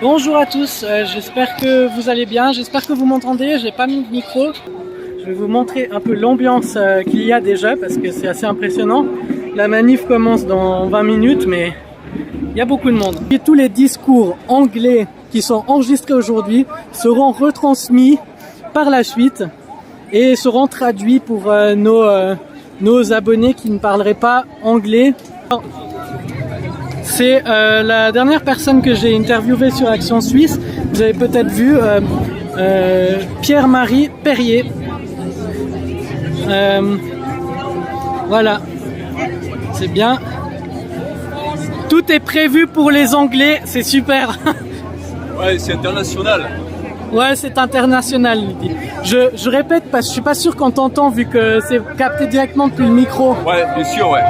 Bonjour à tous, j'espère que vous allez bien, j'espère que vous m'entendez, j'ai pas mis de micro. Je vais vous montrer un peu l'ambiance qu'il y a déjà parce que c'est assez impressionnant. La manif commence dans 20 minutes mais il y a beaucoup de monde. Et tous les discours anglais qui sont enregistrés aujourd'hui seront retransmis par la suite et seront traduits pour nos abonnés qui ne parleraient pas anglais. C'est la dernière personne que j'ai interviewée sur Action Suisse. Vous avez peut-être vu Pierre-Marie Perrier. Voilà, c'est bien. Tout est prévu pour les Anglais, c'est super. Ouais, c'est international. Ouais, c'est international. Je répète parce que je suis pas sûr qu'on t'entend vu que c'est capté directement depuis le micro. Ouais, bien sûr, ouais.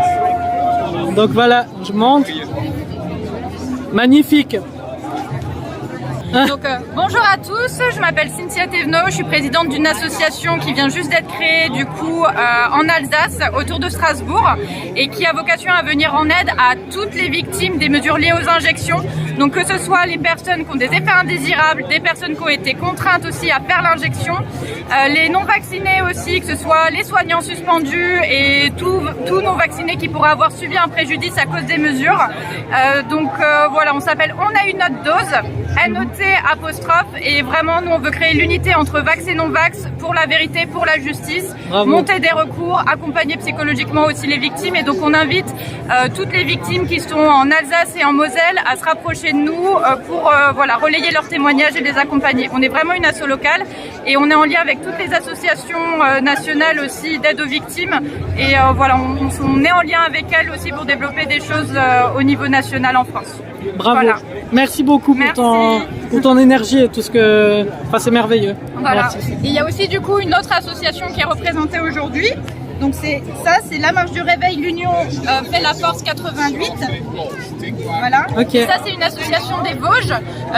Donc voilà, je monte. Magnifique. Donc, bonjour à tous, je m'appelle Cynthia Thévenot, je suis présidente d'une association qui vient juste d'être créée du coup en Alsace, autour de Strasbourg, et qui a vocation à venir en aide à toutes les victimes des mesures liées aux injections. Donc que ce soit les personnes qui ont des effets indésirables, des personnes qui ont été contraintes aussi à faire l'injection, les non-vaccinés aussi, que ce soit les soignants suspendus et tous non-vaccinés qui pourraient avoir subi un préjudice à cause des mesures. Donc voilà, on s'appelle On a eu notre dose, NOT apostrophe, et vraiment nous on veut créer l'unité entre vax et non-vax pour la vérité, pour la justice. Bravo. Monter des recours, accompagner psychologiquement aussi les victimes, et donc on invite toutes les victimes qui sont en Alsace et en Moselle à se rapprocher de nous pour voilà, relayer leurs témoignages et les accompagner. On est vraiment une asso locale et on est en lien avec toutes les associations nationales aussi d'aide aux victimes, et voilà, on est en lien avec elles aussi pour développer des choses au niveau national en France. Bravo, voilà. Merci beaucoup pour ton énergie et tout ce que... Enfin, c'est merveilleux. Voilà. Merci. Et il y a aussi du coup une autre association qui est représentée aujourd'hui. Donc c'est la marche du réveil, l'Union fait la force 88. Voilà. Okay. Et ça c'est une association des Vosges.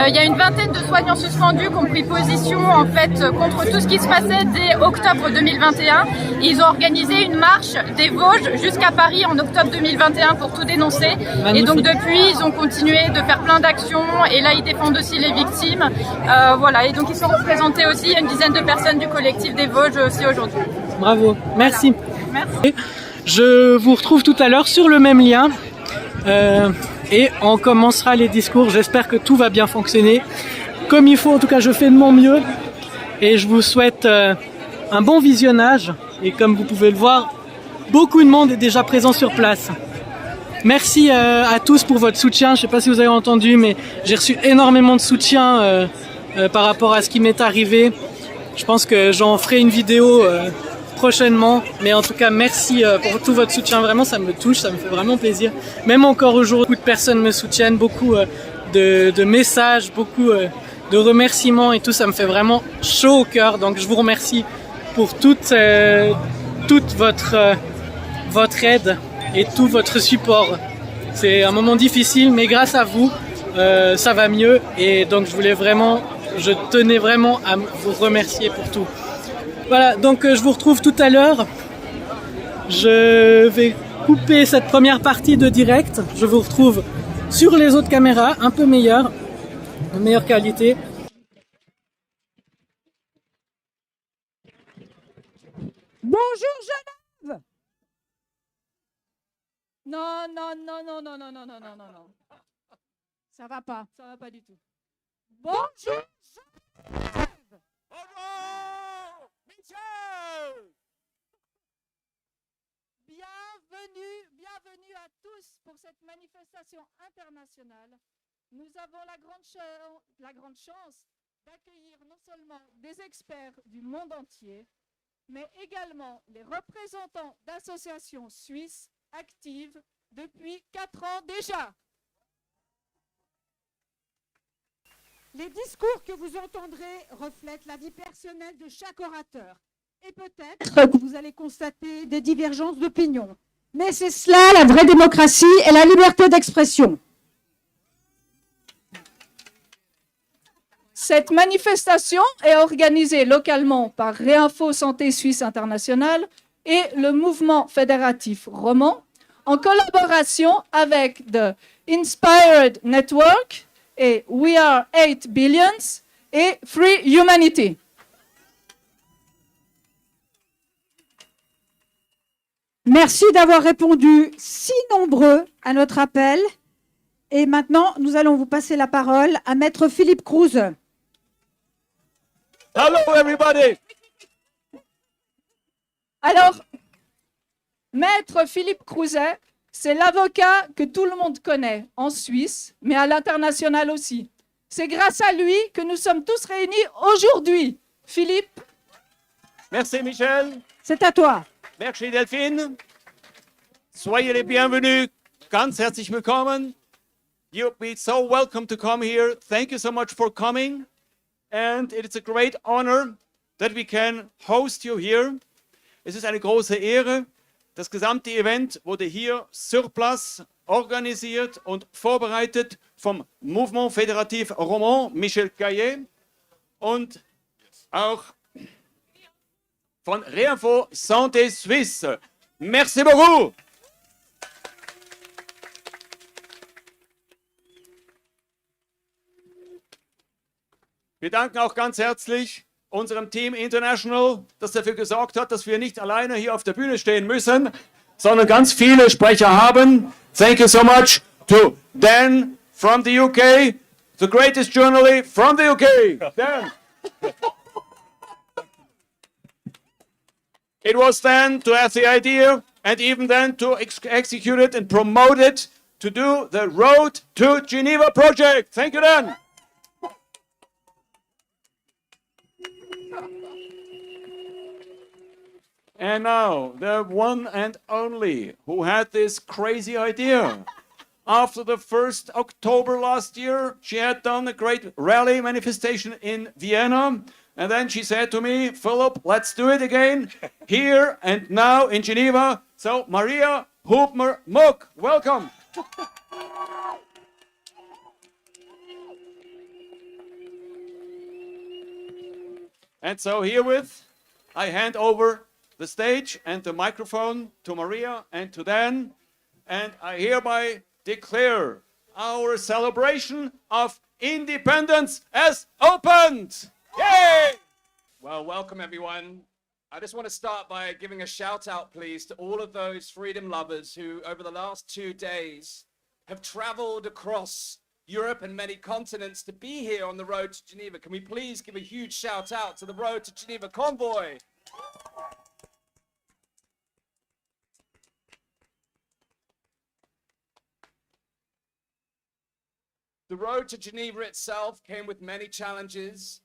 Il y a une vingtaine de soignants suspendus qui ont pris position en fait contre tout ce qui se passait dès octobre 2021. Et ils ont organisé une marche des Vosges jusqu'à Paris en octobre 2021 pour tout dénoncer. Magnifique. Et donc depuis ils ont continué de faire plein d'actions et là ils défendent aussi les victimes. Voilà, et donc ils sont représentés aussi, il y a une dizaine de personnes du collectif des Vosges aussi aujourd'hui. Bravo, merci. Voilà. Merci. Je vous retrouve tout à l'heure sur le même lien et on commencera les discours. J'espère que tout va bien fonctionner comme il faut. En tout cas, je fais de mon mieux et je vous souhaite un bon visionnage. Et comme vous pouvez le voir, beaucoup de monde est déjà présent sur place. Merci à tous pour votre soutien. Je ne sais pas si vous avez entendu, mais j'ai reçu énormément de soutien par rapport à ce qui m'est arrivé. Je pense que j'en ferai une vidéo prochainement, mais en tout cas merci pour tout votre soutien, vraiment ça me touche, ça me fait vraiment plaisir. Même encore aujourd'hui, beaucoup de personnes me soutiennent, beaucoup de messages, beaucoup de remerciements et tout, ça me fait vraiment chaud au cœur, donc je vous remercie pour toute votre aide et tout votre support. C'est un moment difficile, mais grâce à vous, ça va mieux, et donc je tenais vraiment à vous remercier pour tout. Voilà, donc je vous retrouve tout à l'heure. Je vais couper cette première partie de direct. Je vous retrouve sur les autres caméras, un peu meilleure, de meilleure qualité. Bonjour Genève. Non, non, non, non, non, non, non, non, non, non, non. Ça va pas du tout. Bonjour Genève. Bonjour Michel. Bienvenue à tous pour cette manifestation internationale. Nous avons la grande chance d'accueillir non seulement des experts du monde entier, mais également les représentants d'associations suisses actives depuis 4 ans déjà. Les discours que vous entendrez reflètent la vie personnelle de chaque orateur. Et peut-être que vous allez constater des divergences d'opinion. Mais c'est cela la vraie démocratie et la liberté d'expression. Cette manifestation est organisée localement par Réinfo Santé Suisse Internationale et le mouvement fédératif roman, en collaboration avec The Inspired Network et We are 8 billions et Free Humanity. Merci d'avoir répondu si nombreux à notre appel. Et maintenant, nous allons vous passer la parole à Maître Philipp Kruse. Hello everybody. Alors, Maître Philipp Kruse, c'est l'avocat que tout le monde connaît en Suisse, mais à l'international aussi. C'est grâce à lui que nous sommes tous réunis aujourd'hui. Philippe. Merci Michel. C'est à toi. Merci Delphine. Soyez les bienvenus. Ganz herzlich willkommen. You'll be so welcome to come here. Thank you so much for coming. And it is a great honor that we can host you here. Es ist eine große Ehre. Das gesamte Event wurde hier sur place organisiert und vorbereitet vom Mouvement Fédératif Roman Michel Kage und auch von Réinfo Santé Suisse. Merci beaucoup. Wir danken auch ganz herzlich unserem Team International, das dafür gesorgt hat, dass wir nicht alleine hier auf der Bühne stehen müssen, sondern ganz viele Sprecher haben. Thank you so much to Dan from the UK, the greatest journalist from the UK. Dan. It was then to have the idea and even then to execute it and promote it to do the Road to Geneva project. Thank you, Dan. And now, the one and only who had this crazy idea. After the 1st October last year, she had done a great rally manifestation in Vienna. And then she said to me, Philipp, let's do it again, here and now in Geneva. So, Maria Hubmer-Mogg, welcome. And so herewith, I hand over the stage and the microphone to Maria and to Dan, and I hereby declare our celebration of independence as opened. Yay! Well, welcome everyone. I just want to start by giving a shout out, please, to all of those freedom lovers who, over the last 2 days, have traveled across Europe and many continents to be here on the road to Geneva. Can we please give a huge shout out to the Road to Geneva Convoy? The road to Geneva itself came with many challenges,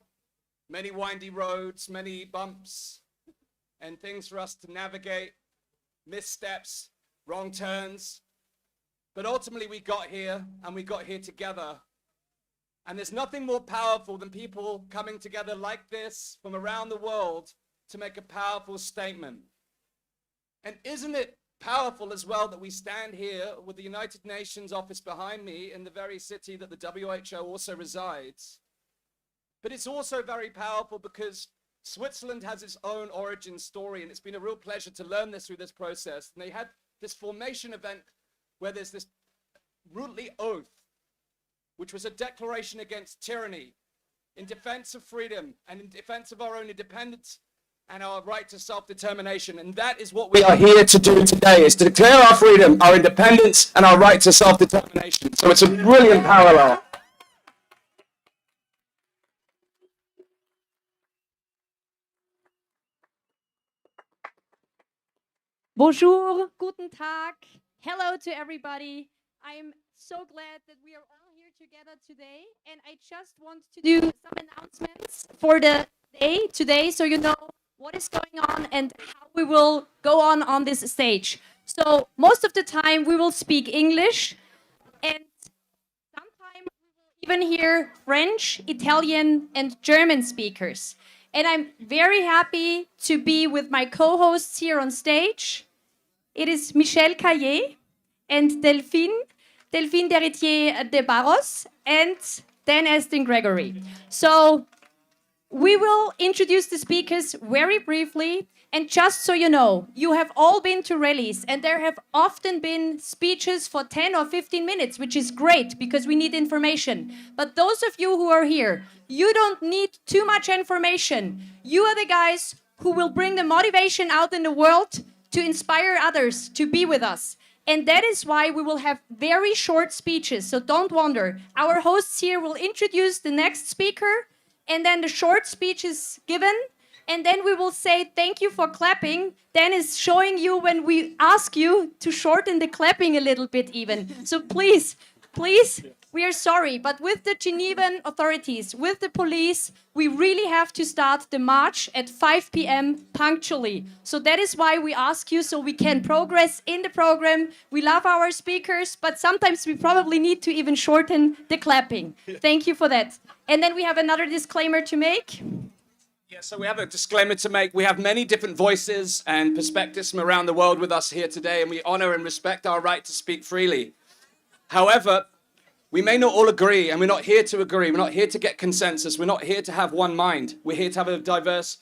many windy roads, many bumps, and things for us to navigate, missteps, wrong turns. But ultimately we got here, and we got here together. And there's nothing more powerful than people coming together like this from around the world to make a powerful statement. And isn't it powerful as well that we stand here with the United Nations office behind me in the very city that the WHO also resides? But it's also very powerful because Switzerland has its own origin story, and it's been a real pleasure to learn this through this process. And they had this formation event where there's this Rutli oath, which was a declaration against tyranny, in defense of freedom and in defense of our own independence and our right to self-determination. And that is what we are here to do today, is to declare our freedom, our independence, and our right to self-determination. So it's a brilliant parallel. Bonjour, guten Tag, hello to everybody. I am so glad that we are all here together today, and I just want to do some announcements for the day today so you know what is going on and how we will go on this stage. So most of the time we will speak English, and sometimes we will even hear French, Italian, and German speakers. And I'm very happy to be with my co-hosts here on stage. It is Michel Kage and Delphine Deritier de Barros, and then Astin-Gregory. So we will introduce the speakers very briefly, And just so you know, you have all been to rallies, and there have often been speeches for 10 or 15 minutes, which is great because we need information. But those of you who are here, you don't need too much information. You are the guys who will bring the motivation out in the world to inspire others to be with us. And that is why we will have very short speeches, so don't wonder. Our hosts here will introduce the next speaker, and then the short speech is given, and then we will say thank you for clapping. Dan is showing you when we ask you to shorten the clapping a little bit even. So please, we are sorry, but with the Genevan authorities, with the police, we really have to start the march at 5 p.m. punctually. So that is why we ask you, so we can progress in the program. We love our speakers, but sometimes we probably need to even shorten the clapping. Thank you for that. And then we have another disclaimer to make. Yeah, so we have a disclaimer to make. We have many different voices and perspectives from around the world with us here today, and we honor and respect our right to speak freely. However, we may not all agree, and we're not here to agree. We're not here to get consensus. We're not here to have one mind. We're here to have a diverse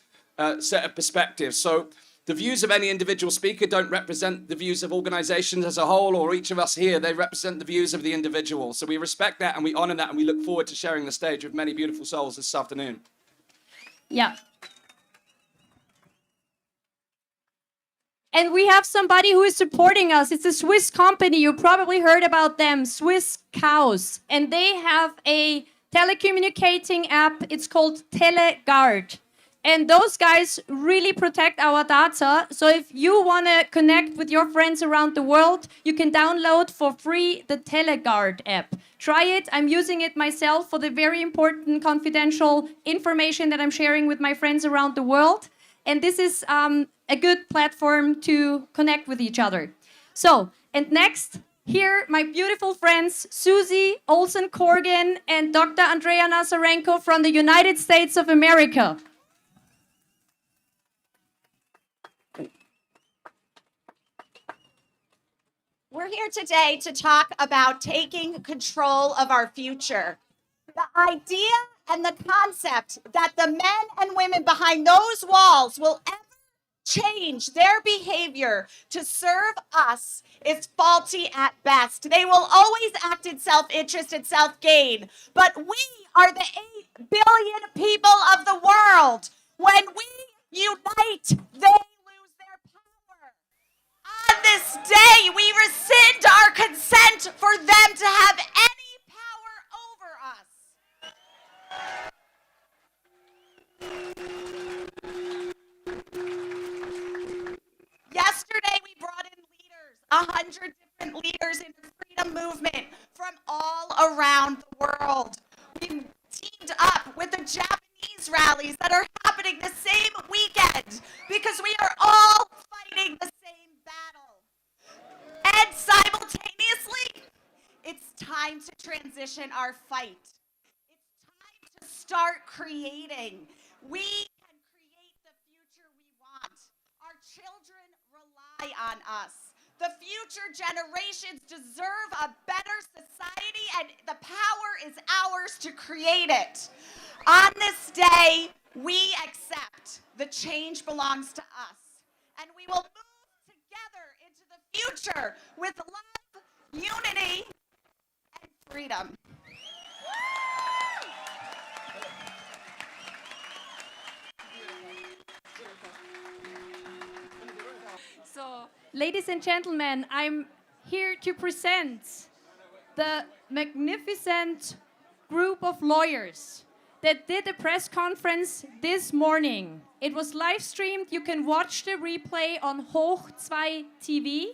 set of perspectives. So the views of any individual speaker don't represent the views of organizations as a whole or each of us here. They represent the views of the individual. So we respect that and we honor that, and we look forward to sharing the stage with many beautiful souls this afternoon. Yeah. And we have somebody who is supporting us. It's a Swiss company. You probably heard about them, Swiss Cows. And they have a telecommunicating app. It's called TeleGuard. And those guys really protect our data. So if you want to connect with your friends around the world, you can download for free the TeleGuard app. Try it. I'm using it myself for the very important confidential information that I'm sharing with my friends around the world. And this is a good platform to connect with each other. So, and next, here, my beautiful friends, Susie, Olson, Corgan, and Dr. Andrea Nazarenko from the United States of America. We're here today to talk about taking control of our future. The idea and the concept that the men and women behind those walls will ever change their behavior to serve us is faulty at best. They will always act in self-interest and self-gain. But we are the 8 billion people of the world. When we unite, they lose their power. On this day, we rescind our consent for them to have any power over us. Yesterday, we brought in leaders, 100 different leaders in the freedom movement from all around the world. We teamed up with the Japanese rallies that are happening the same weekend because we are all fighting the same battle. And simultaneously, it's time to transition our fight. It's time to start creating. We can create the future we want. Our children rely on us. The future generations deserve a better society, and the power is ours to create it. On this day, we accept the change belongs to us, and we will move together into the future with love, unity, and freedom. So, ladies and gentlemen, I'm here to present the magnificent group of lawyers that did a press conference this morning. It was live streamed. You can watch the replay on Hoch 2 TV.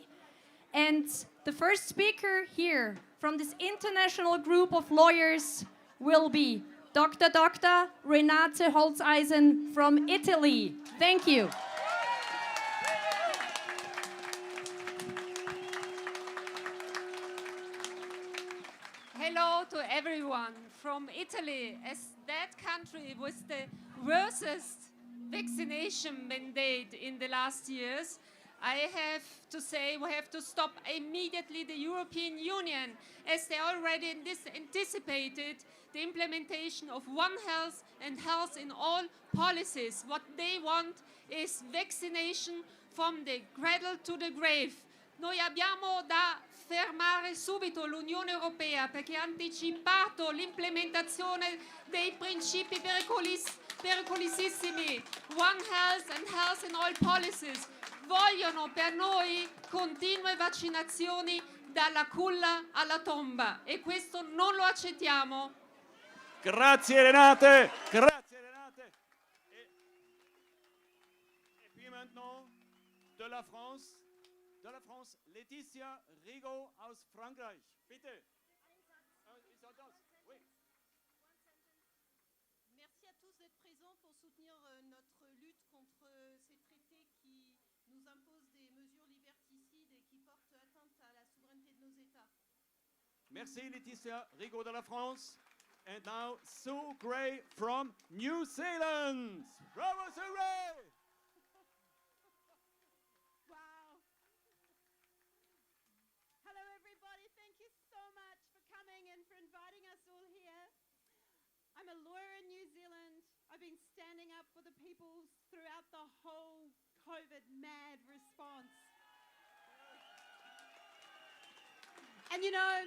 And the first speaker here from this international group of lawyers will be Dr. Renate Holzeisen from Italy. Thank you. Hello to everyone from Italy, as that country with the worstest vaccination mandate in the last years. I have to say we have to stop immediately the European Union, as they already anticipated the implementation of One Health and health in all policies. What they want is vaccination from the cradle to the grave. Noi abbiamo da fermare subito l'Unione Europea perché ha anticipato l'implementazione dei principi pericolosissimi. One Health and health in all policies. Vogliono per noi continue vaccinazioni dalla culla alla tomba e questo non lo accettiamo. Grazie Renate, grazie Renate. Et puis maintenant, de la France, Laetitia Rigaud aus Frankreich. Bitte. Merci à tous d'être présents pour soutenir notre lutte contre ces traités qui nous imposent des mesures liberticides et qui portent atteinte à la souveraineté de nos États. Merci Laetitia Rigaud de la France. And now Sue Gray from New Zealand. Bravo Sue Gray! Wow. Hello everybody, thank you so much for coming and for inviting us all here. I'm a lawyer in New Zealand. I've been standing up for the people throughout the whole COVID mad response. And you know,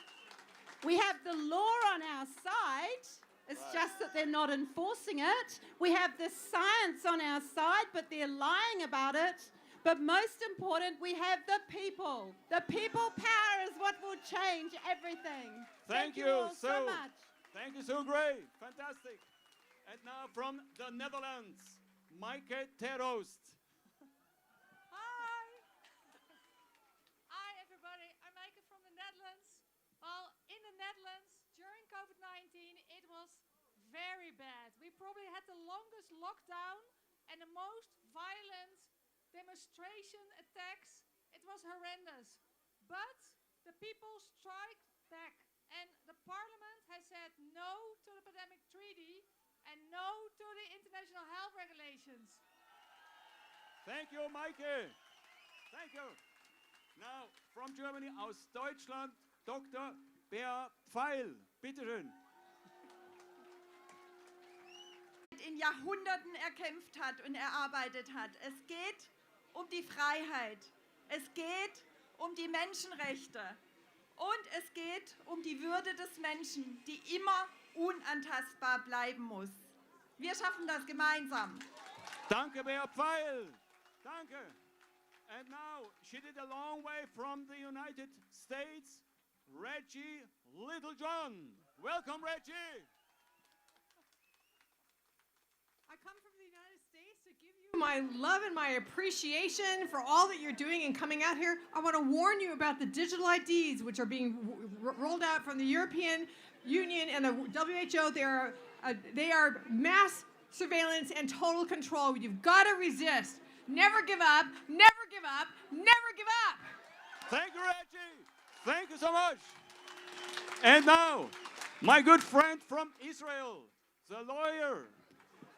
we have the law on our side. It's just that they're not enforcing it. We have the science on our side, but they're lying about it. But most important, we have the people. The people power is what will change everything. Thank you all so much. Thank you, Sue Gray. Fantastic. And now from the Netherlands, Maaike Teroost. Hi. Hi, everybody. I'm Maaike from the Netherlands. Well, in the Netherlands, during COVID-19, it was very bad. We probably had the longest lockdown and the most violent demonstration attacks. It was horrendous. But the people strike back. And the parliament has said no to the pandemic treaty and no to the international health regulations. Thank you, Maaike. Thank you. Now, from Germany, aus Deutschland, Dr. Bea Pfeil. Bitte schön. In Jahrhunderten erkämpft hat und erarbeitet hat. Es geht um die Freiheit. Es geht um die Menschenrechte. Und es geht um die Würde des Menschen, die immer unantastbar bleiben muss. Wir schaffen das gemeinsam. Danke, Bea Pfeil. Danke. And now, she did a long way from the United States, Reggie Littlejohn. Welcome, Reggie. I come from the United States to give you my love and my appreciation for all that you're doing and coming out here. I want to warn you about the digital IDs, which are being rolled out from the European Union and the WHO. They are mass surveillance and total control. You've got to resist. Never give up. Never give up. Never give up. Thank you, Reggie. Thank you so much. And now, my good friend from Israel, the lawyer,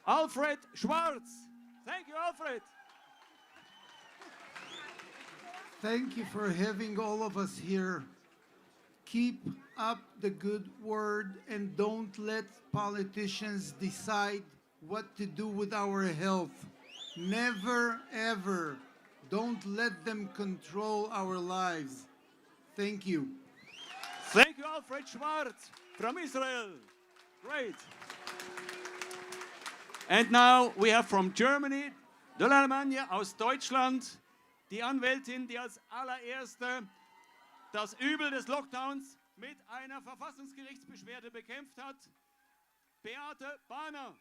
Alfred Schwartz. Thank you, Alfred. Thank you for having all of us here. Keep up the good word and don't let politicians decide what to do with our health. Never, ever. Don't let them control our lives. Thank you. Thank you, Alfred Schwartz from Israel. Great. And now we have from Germany, de l'Allemagne, aus Deutschland, die Anwältin, die als allererste das Übel des Lockdowns mit einer Verfassungsgerichtsbeschwerde bekämpft hat, Beate Bahner.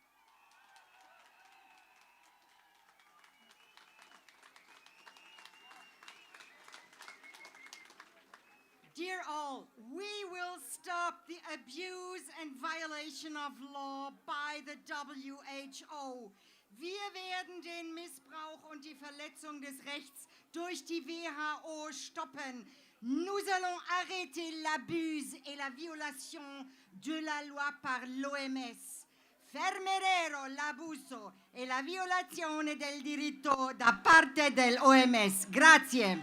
Dear all, we will stop the abuse and violation of law by the WHO. Wir werden den Missbrauch und die Verletzung des Rechts durch die WHO stoppen. Nous allons arrêter l'abus et la violation de la loi par l'OMS. Fermeremo l'abuso e la violazione del diritto da parte dell'OMS. Grazie.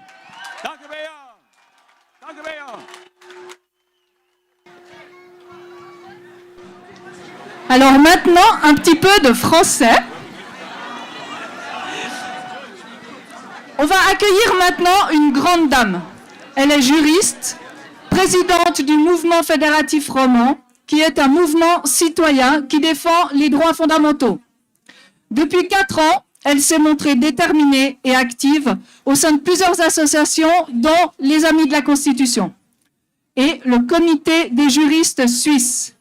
Danke, Bea. Danke, Bea. Alors maintenant, un petit peu de français. On va accueillir maintenant une grande dame. Elle est juriste, présidente du mouvement fédératif roman, qui est un mouvement citoyen qui défend les droits fondamentaux. Depuis 4 ans, elle s'est montrée déterminée et active au sein de plusieurs associations, dont les Amis de la Constitution et le Comité des juristes suisses.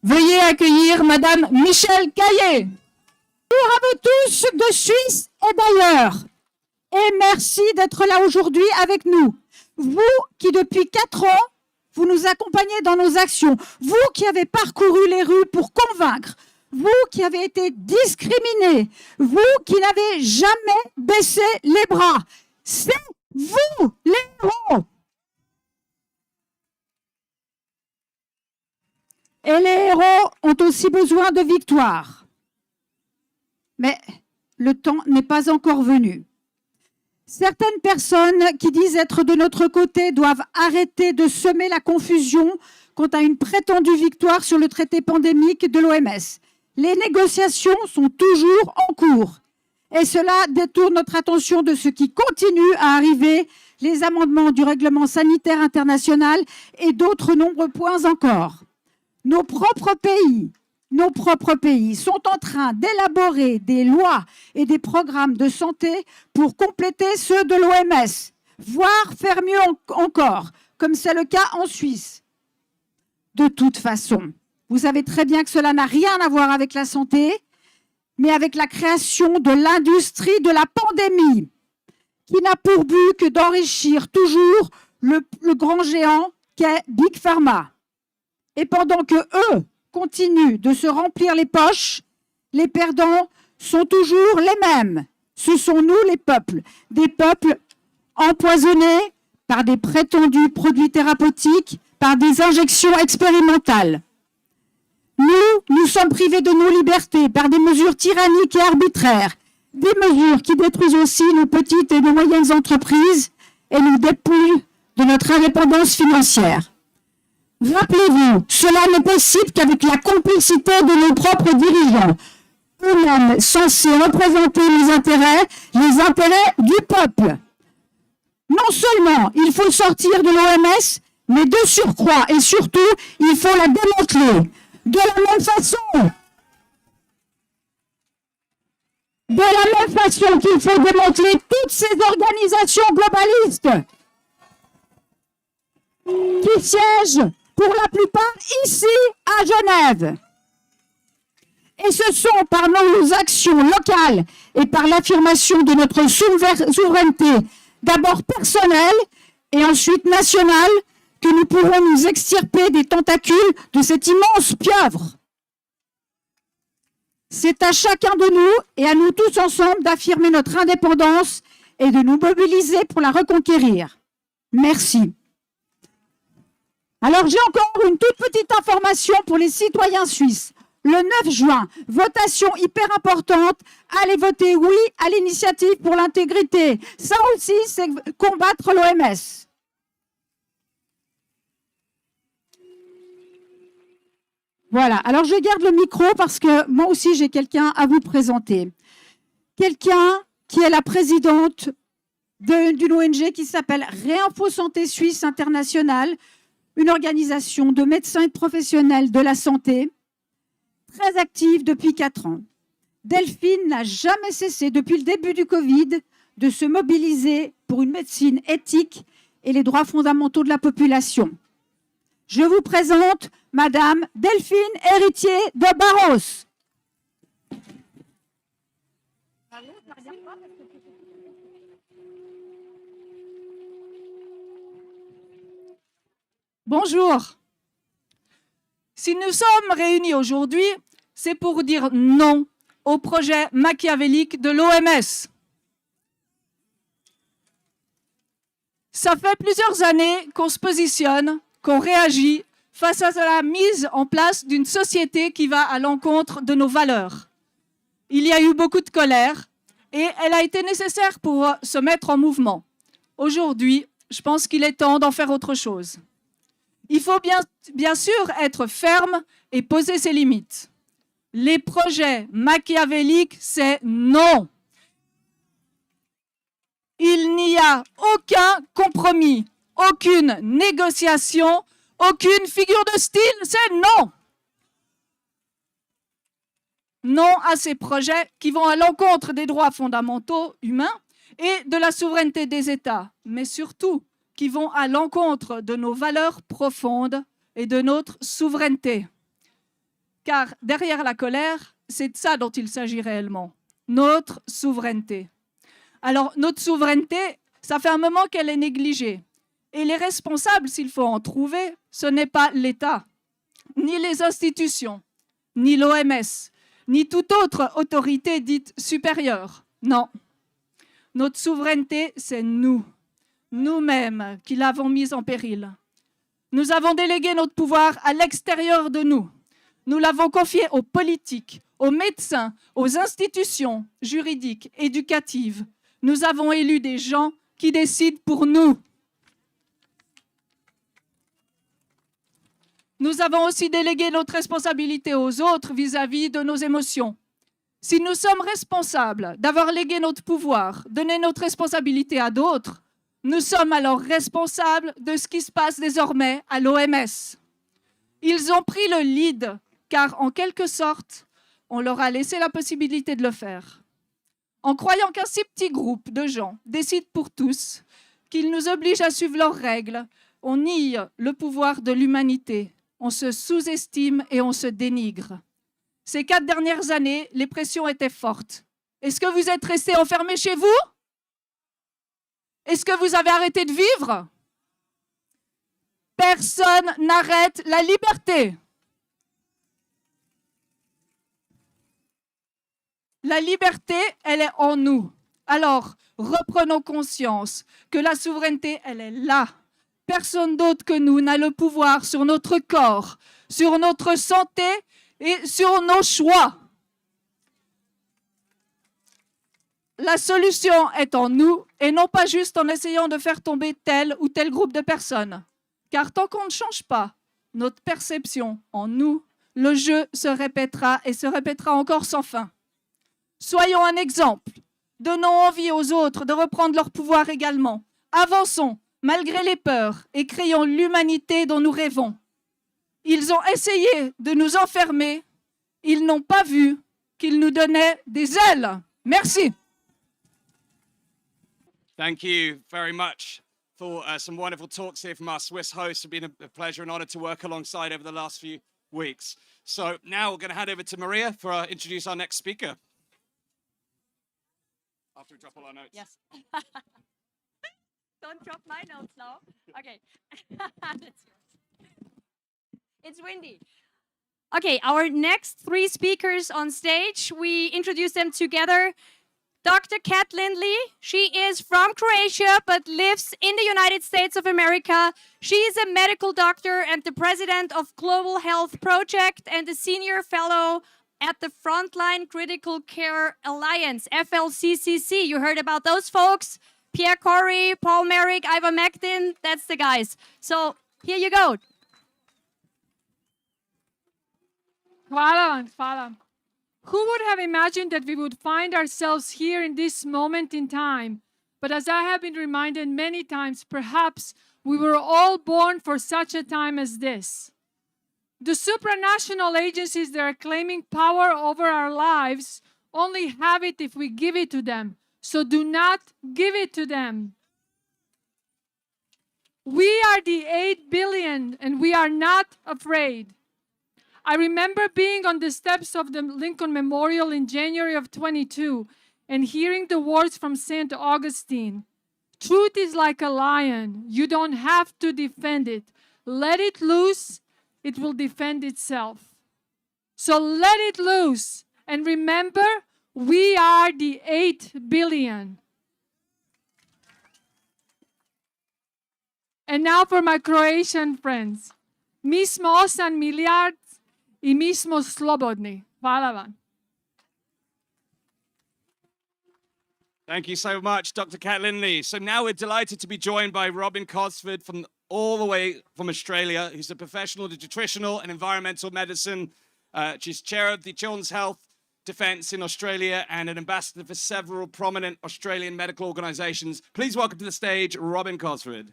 Veuillez accueillir Madame Michèle Kage. Bonjour à vous tous de Suisse et d'ailleurs. Et merci d'être là aujourd'hui avec nous. Vous qui depuis 4 ans, vous nous accompagnez dans nos actions. Vous qui avez parcouru les rues pour convaincre. Vous qui avez été discriminés. Vous qui n'avez jamais baissé les bras. C'est vous les héros. Et les héros ont aussi besoin de victoire. Mais le temps n'est pas encore venu. Certaines personnes qui disent être de notre côté doivent arrêter de semer la confusion quant à une prétendue victoire sur le traité pandémique de l'OMS. Les négociations sont toujours en cours. Et cela détourne notre attention de ce qui continue à arriver, les amendements du règlement sanitaire international et d'autres nombreux points encore. Nos propres pays sont en train d'élaborer des lois et des programmes de santé pour compléter ceux de l'OMS, voire faire mieux encore, comme c'est le cas en Suisse. De toute façon, vous savez très bien que cela n'a rien à voir avec la santé, mais avec la création de l'industrie de la pandémie, qui n'a pour but que d'enrichir toujours le grand géant qu'est Big Pharma. Et pendant que eux continuent de se remplir les poches, les perdants sont toujours les mêmes. Ce sont nous les peuples, des peuples empoisonnés par des prétendus produits thérapeutiques, par des injections expérimentales. Nous sommes privés de nos libertés par des mesures tyranniques et arbitraires, des mesures qui détruisent aussi nos petites et nos moyennes entreprises et nous dépouillent de notre indépendance financière. Rappelez-vous, cela n'est possible qu'avec la complicité de nos propres dirigeants, eux-mêmes censés représenter les intérêts du peuple. Non seulement il faut sortir de l'OMS, mais de surcroît et surtout, il faut la démanteler. De la même façon qu'il faut démanteler toutes ces organisations globalistes qui siègent pour la plupart ici à Genève. Et ce sont par nos actions locales et par l'affirmation de notre souveraineté, d'abord personnelle et ensuite nationale, que nous pourrons nous extirper des tentacules de cette immense pieuvre. C'est à chacun de nous et à nous tous ensemble d'affirmer notre indépendance et de nous mobiliser pour la reconquérir. Merci. Alors j'ai encore une toute petite information pour les citoyens suisses. Le 9 juin, votation hyper importante, allez voter oui à l'initiative pour l'intégrité. Ça aussi, c'est combattre l'OMS. Voilà, alors je garde le micro parce que moi aussi j'ai quelqu'un à vous présenter. Quelqu'un qui est la présidente d'une ONG qui s'appelle Réinfo Santé Suisse Internationale, une organisation de médecins et de professionnels de la santé, très active depuis 4 ans. Delphine n'a jamais cessé, depuis le début du Covid, de se mobiliser pour une médecine éthique et les droits fondamentaux de la population. Je vous présente Madame Delphine Héritier de Barros. Bonjour. Si nous sommes réunis aujourd'hui, c'est pour dire non au projet machiavélique de l'OMS. Ça fait plusieurs années qu'on se positionne, qu'on réagit face à la mise en place d'une société qui va à l'encontre de nos valeurs. Il y a eu beaucoup de colère et elle a été nécessaire pour se mettre en mouvement. Aujourd'hui, je pense qu'il est temps d'en faire autre chose. Il faut bien sûr être ferme et poser ses limites. Les projets machiavéliques, c'est non. Il n'y a aucun compromis, aucune négociation, aucune figure de style, c'est non. Non à ces projets qui vont à l'encontre des droits fondamentaux humains et de la souveraineté des États, mais surtout qui vont à l'encontre de nos valeurs profondes et de notre souveraineté. Car derrière la colère, c'est de ça dont il s'agit réellement, notre souveraineté. Alors, notre souveraineté, ça fait un moment qu'elle est négligée. Et les responsables, s'il faut en trouver, ce n'est pas l'État, ni les institutions, ni l'OMS, ni toute autre autorité dite supérieure. Non. Notre souveraineté, c'est nous, nous-mêmes, qui l'avons mise en péril. Nous avons délégué notre pouvoir à l'extérieur de nous. Nous l'avons confié aux politiques, aux médecins, aux institutions juridiques, éducatives. Nous avons élu des gens qui décident pour nous. Nous avons aussi délégué notre responsabilité aux autres vis-à-vis de nos émotions. Si nous sommes responsables d'avoir légué notre pouvoir, donné notre responsabilité à d'autres, nous sommes alors responsables de ce qui se passe désormais à l'OMS. Ils ont pris le lead, car en quelque sorte, on leur a laissé la possibilité de le faire. En croyant qu'un si petit groupe de gens décide pour tous, qu'ils nous obligent à suivre leurs règles, on nie le pouvoir de l'humanité, on se sous-estime et on se dénigre. Ces 4 dernières années, les pressions étaient fortes. Est-ce que vous êtes restés enfermés chez vous? Est-ce que vous avez arrêté de vivre? Personne n'arrête la liberté. La liberté, elle est en nous. Alors, reprenons conscience que la souveraineté, elle est là. Personne d'autre que nous n'a le pouvoir sur notre corps, sur notre santé et sur nos choix. La solution est en nous et non pas juste en essayant de faire tomber tel ou tel groupe de personnes. Car tant qu'on ne change pas notre perception en nous, le jeu se répétera et se répétera encore sans fin. Soyons un exemple. Donnons envie aux autres de reprendre leur pouvoir également. Avançons, malgré les peurs, et créons l'humanité dont nous rêvons. Ils ont essayé de nous enfermer. Ils n'ont pas vu qu'ils nous donnaient des ailes. Merci. Thank you very much for some wonderful talks here from our Swiss hosts. It's been a pleasure and honor to work alongside over the last few weeks. So now we're going to hand over to Maria for introduce our next speaker. After we drop all our notes. Yes. Don't drop my notes now. Okay. It's windy. Okay, our next 3 speakers on stage, we introduce them together. Dr. Kat Lindley, she is from Croatia but lives in the United States of America. She is a medical doctor and the president of Global Health Project and a senior fellow at the Frontline Critical Care Alliance, FLCCC. You heard about those folks? Pierre Corey, Paul Merrick, ivermectin, that's the guys. So here you go. Hvala. Who would have imagined that we would find ourselves here in this moment in time? But as I have been reminded many times, perhaps we were all born for such a time as this. The supranational agencies that are claiming power over our lives only have it if we give it to them. So do not give it to them. We are the 8 billion and we are not afraid. I remember being on the steps of the Lincoln Memorial in January of 22 and hearing the words from St. Augustine. Truth is like a lion. You don't have to defend it. Let it loose. It will defend itself. So let it loose. And remember, we are the 8 billion. And now for my Croatian friends. Mi smo 8 milijardi I mi smo slobodni. Hvala vam. Thank you so much, Dr. Kat Lindley. So now we're delighted to be joined by Robin Cosford from all the way from Australia, who's a professional in nutritional and environmental medicine She's chair of the Children's Health Defence in Australia and an ambassador for several prominent Australian medical organisations. Please welcome to the stage Robin Cosford.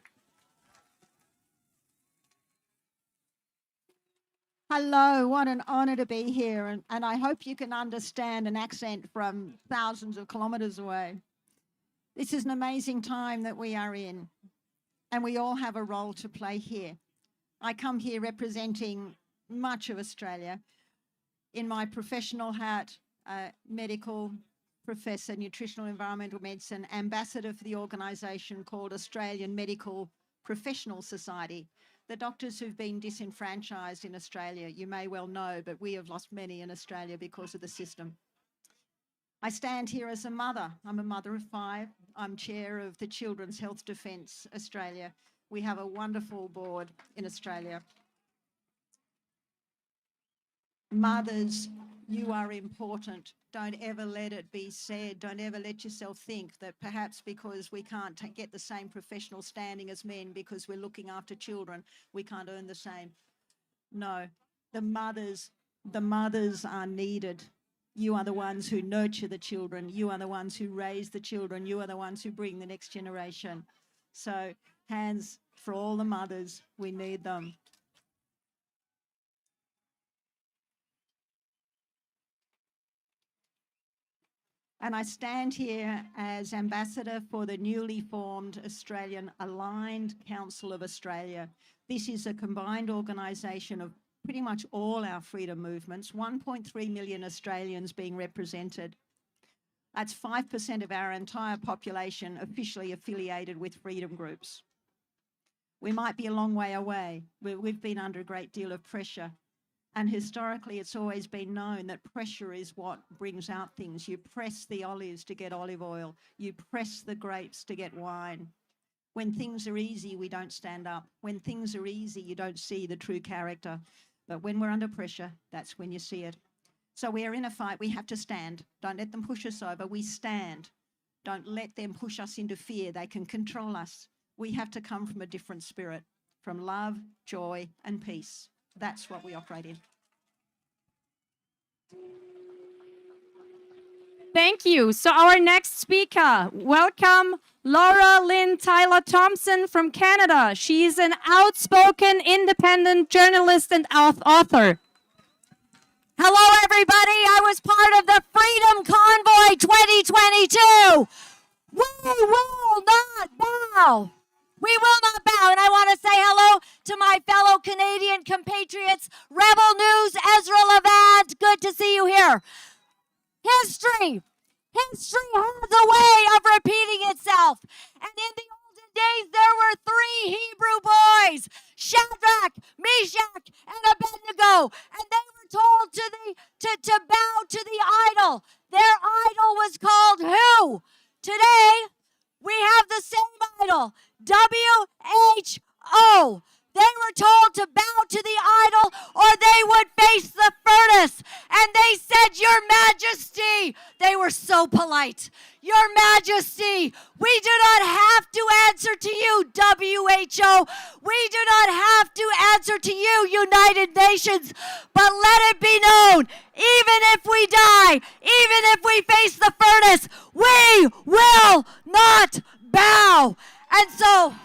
Hello, what an honour to be here, and I hope you can understand an accent from thousands of kilometres away. This is an amazing time that we are in, and we all have a role to play here. I come here representing much of Australia in my professional hat, medical professor, nutritional environmental medicine, ambassador for the organisation called Australian Medical Professional Society. The doctors who've been disenfranchised in Australia, you may well know, but we have lost many in Australia because of the system. I stand here as a mother. I'm a mother of 5. I'm chair of the Children's Health Defence Australia. We have a wonderful board in Australia. Mothers, you are important. Don't ever let it be said. Don't ever let yourself think that perhaps because we can't get the same professional standing as men because we're looking after children, we can't earn the same. No, the mothers are needed. You are the ones who nurture the children. You are the ones who raise the children. You are the ones who bring the next generation. So hands for all the mothers. We need them. And I stand here as ambassador for the newly formed Australian Aligned Council of Australia. This is a combined organisation of pretty much all our freedom movements, 1.3 million Australians being represented. That's 5% of our entire population officially affiliated with freedom groups. We might be a long way away. We've been under a great deal of pressure. And historically, it's always been known that pressure is what brings out things. You press the olives to get olive oil. You press the grapes to get wine. When things are easy, we don't stand up. When things are easy, you don't see the true character. But when we're under pressure, that's when you see it. So we are in a fight. We have to stand. Don't let them push us over. We stand. Don't let them push us into fear. They can control us. We have to come from a different spirit, from love, joy, and peace. That's what we operate in. Thank you. So our next speaker, welcome Laura Lynn Tyler Thompson from Canada. She's an outspoken independent journalist and author. Hello, everybody. I was part of the Freedom Convoy 2022. We will not bow. We will not bow. And I want to say hello to my fellow Canadian compatriots, Rebel News, Ezra Levant. Good to see you here. History has a way of repeating itself. And in the olden days, there were 3 Hebrew boys, Shadrach, Meshach, and Abednego. And they were told to bow to the idol. Their idol was called who? Today, we have the same idol, WHO. They were told to bow to the idol or they would face the furnace. And they said, Your Majesty. They were so polite. Your Majesty, we do not have to answer to you, WHO. We do not have to answer to you, United Nations. But let it be known, even if we die, even if we face the furnace, we will not bow. And so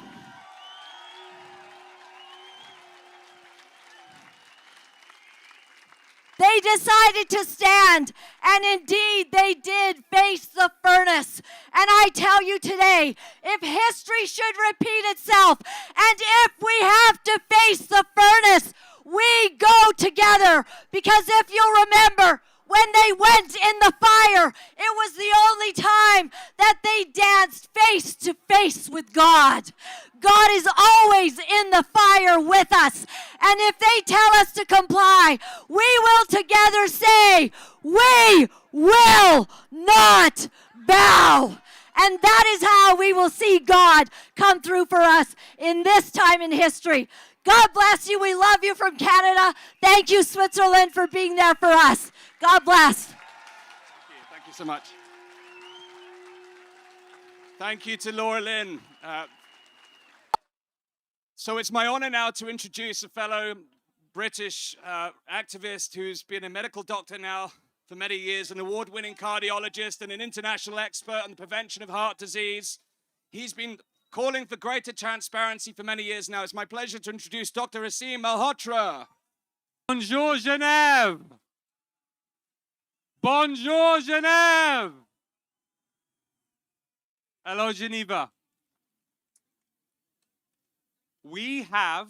they decided to stand, and indeed they did face the furnace. And I tell you today, if history should repeat itself, and if we have to face the furnace, we go together. Because if you'll remember, when they went in the fire, it was the only time that they danced face to face with God. God is always in the fire with us. And if they tell us to comply, we will together say, we will not bow. And that is how we will see God come through for us in this time in history. God bless you. We love you from Canada. Thank you, Switzerland, for being there for us. God bless. Thank you so much. Thank you to Laura Lynn. So it's my honor now to introduce a fellow British activist who's been a medical doctor now for many years, an award-winning cardiologist and an international expert on the prevention of heart disease. He's been calling for greater transparency for many years now. It's my pleasure to introduce Dr. Aseem Malhotra. Bonjour Genève! Bonjour Genève! Hello Geneva. We have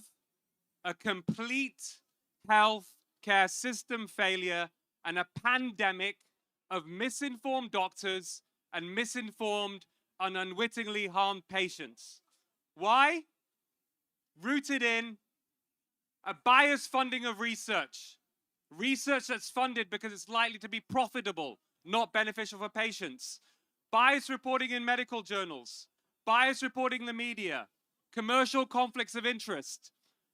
a complete health care system failure and a pandemic of misinformed doctors and misinformed and unwittingly harmed patients. Why? Rooted in a biased funding of research. Research that's funded because it's likely to be profitable, not beneficial for patients. Biased reporting in medical journals. Biased reporting in the media. Commercial conflicts of interest.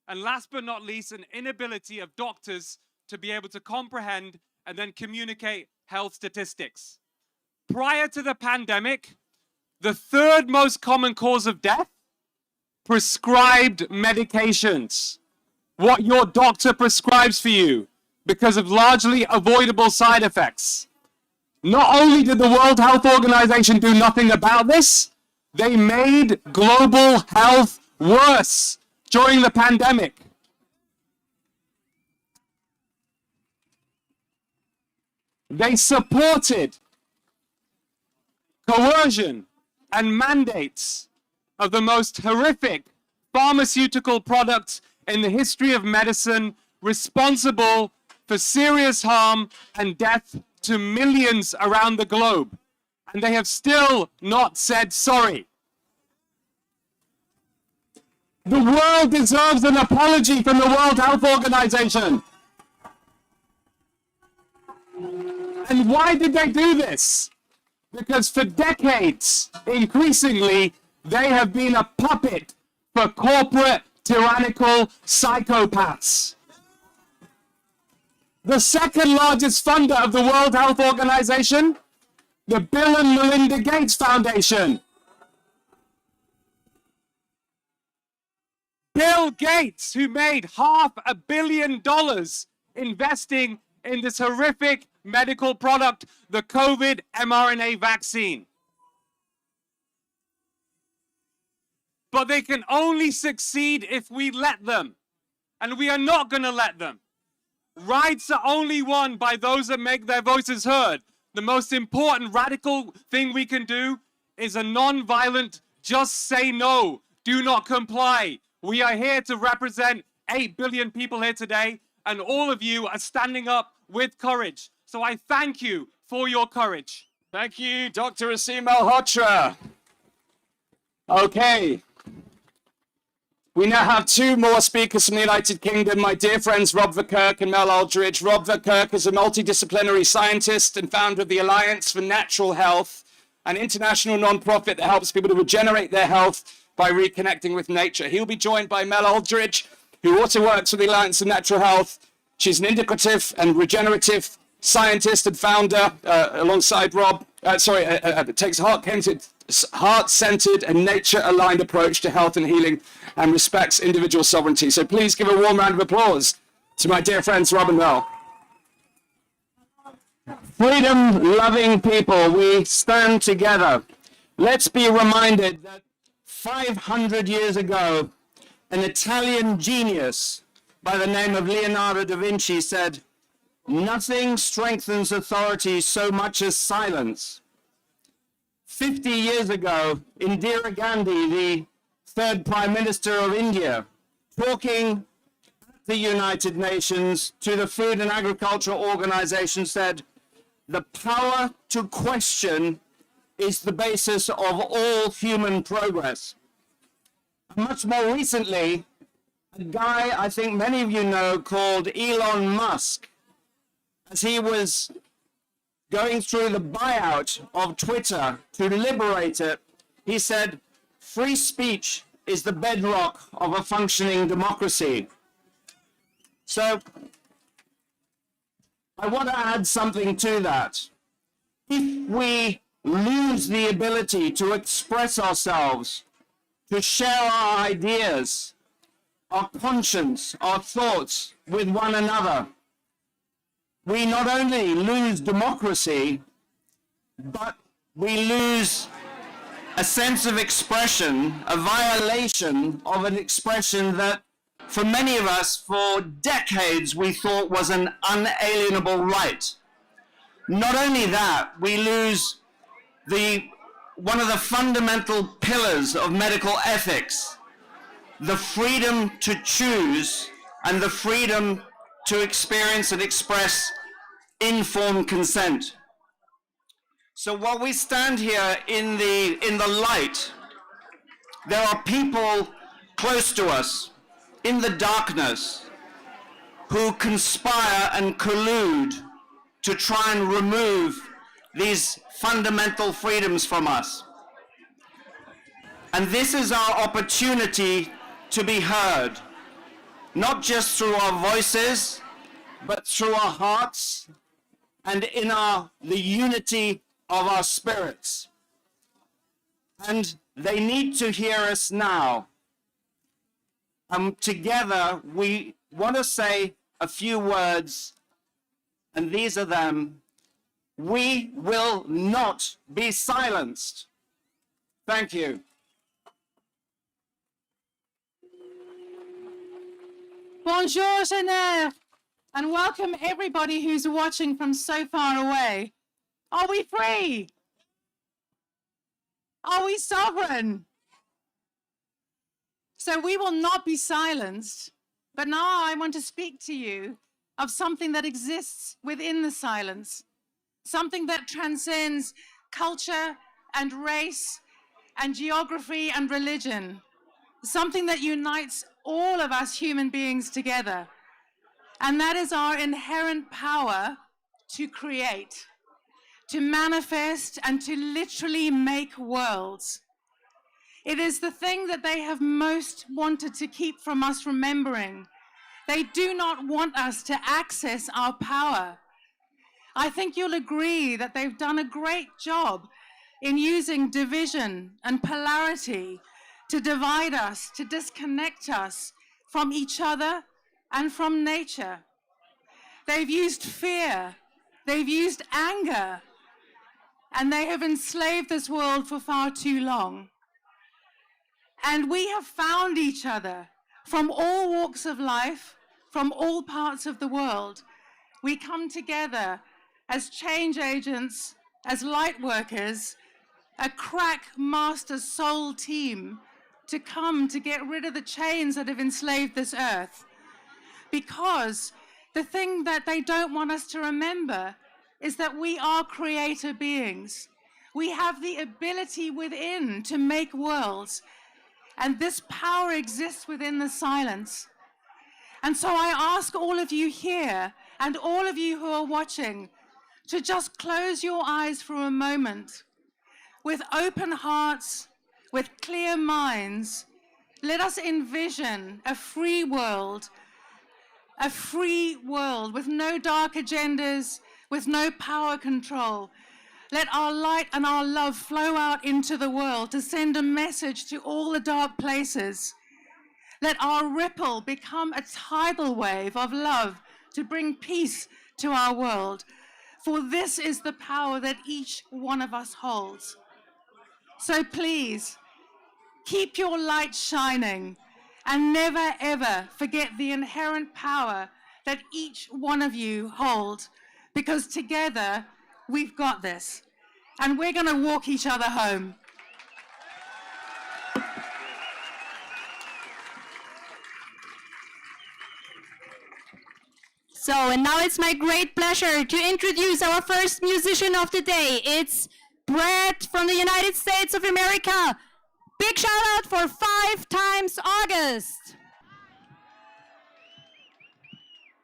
And last but not least, an inability of doctors to be able to comprehend and then communicate health statistics. Prior to the pandemic, the third most common cause of death, prescribed medications. What your doctor prescribes for you because of largely avoidable side effects. Not only did the World Health Organization do nothing about this, they made global health worse during the pandemic. They supported coercion and mandates of the most horrific pharmaceutical products in the history of medicine, responsible for serious harm and death to millions around the globe. And they have still not said sorry. The world deserves an apology from the World Health Organization. And why did they do this? Because for decades, increasingly, they have been a puppet for corporate, tyrannical psychopaths. The second largest funder of the World Health Organization, the Bill and Melinda Gates Foundation. Bill Gates, who made $500 million investing in this horrific medical product, the COVID mRNA vaccine. But they can only succeed if we let them. And we are not going to let them. Rights are only won by those that make their voices heard. The most important radical thing we can do is a non-violent, just say no, do not comply. We are here to represent 8 billion people here today, and all of you are standing up with courage. So I thank you for your courage. Thank you, Dr. Aseem Malhotra. Okay. We now have two more speakers from the United Kingdom, my dear friends Rob Verkerk and Mel Aldridge. Rob Verkerk is a multidisciplinary scientist and founder of the Alliance for Natural Health, an international non-profit that helps people to regenerate their health by reconnecting with nature. He'll be joined by Mel Aldridge, who also works with the Alliance for Natural Health. She's an integrative and regenerative scientist and founder alongside Rob. Takes a heart-centered and nature-aligned approach to health and healing and respects individual sovereignty. So please give a warm round of applause to my dear friends Rob and Mel. Freedom-loving people, we stand together. Let's be reminded that 500 years ago, an Italian genius by the name of Leonardo da Vinci said, "Nothing strengthens authority so much as silence." 50 years ago, Indira Gandhi, the third Prime Minister of India, talking at the United Nations to the Food and Agriculture Organization, said, "The power to question is the basis of all human progress." Much more recently, a guy I think many of you know called Elon Musk, as he was going through the buyout of Twitter to liberate it, he said, "Free speech is the bedrock of a functioning democracy." So I want to add something to that. If we lose the ability to express ourselves, to share our ideas, our conscience, our thoughts with one another, we not only lose democracy, but we lose a sense of expression, a violation of an expression that for many of us for decades we thought was an unalienable right. Not only that, we lose one of the fundamental pillars of medical ethics, the freedom to choose and the freedom to experience and express informed consent. So while we stand here in the light, there are people close to us in the darkness who conspire and collude to try and remove these fundamental freedoms from us. And this is our opportunity to be heard, not just through our voices, but through our hearts and in the unity of our spirits. And they need to hear us now. Together, we want to say a few words, and these are them. We will not be silenced. Thank you. Bonjour, Genève, and welcome everybody who's watching from so far away. Are we free? Are we sovereign? So we will not be silenced, but now I want to speak to you of something that exists within the silence, something that transcends culture and race and geography and religion, something that unites all of us human beings together, and that is our inherent power to create, to manifest, and to literally make worlds. It is the thing that they have most wanted to keep from us remembering. They do not want us to access our power. I think you'll agree that they've done a great job in using division and polarity to divide us, to disconnect us from each other and from nature. They've used fear, they've used anger, and they have enslaved this world for far too long. And we have found each other from all walks of life, from all parts of the world. We come together as change agents, as light workers, a crack master soul team to come to get rid of the chains that have enslaved this earth. Because the thing that they don't want us to remember is that we are creator beings. We have the ability within to make worlds, and this power exists within the silence. And so I ask all of you here and all of you who are watching to just close your eyes for a moment. With open hearts, with clear minds, let us envision a free world with no dark agendas, with no power control. Let our light and our love flow out into the world to send a message to all the dark places. Let our ripple become a tidal wave of love to bring peace to our world. For this is the power that each one of us holds. So please, keep your light shining and never ever forget the inherent power that each one of you hold, because together we've got this, and we're going to walk each other home. So, and now it's my great pleasure to introduce our first musician of the day. It's Brett from the United States of America. Big shout out for 5 times August.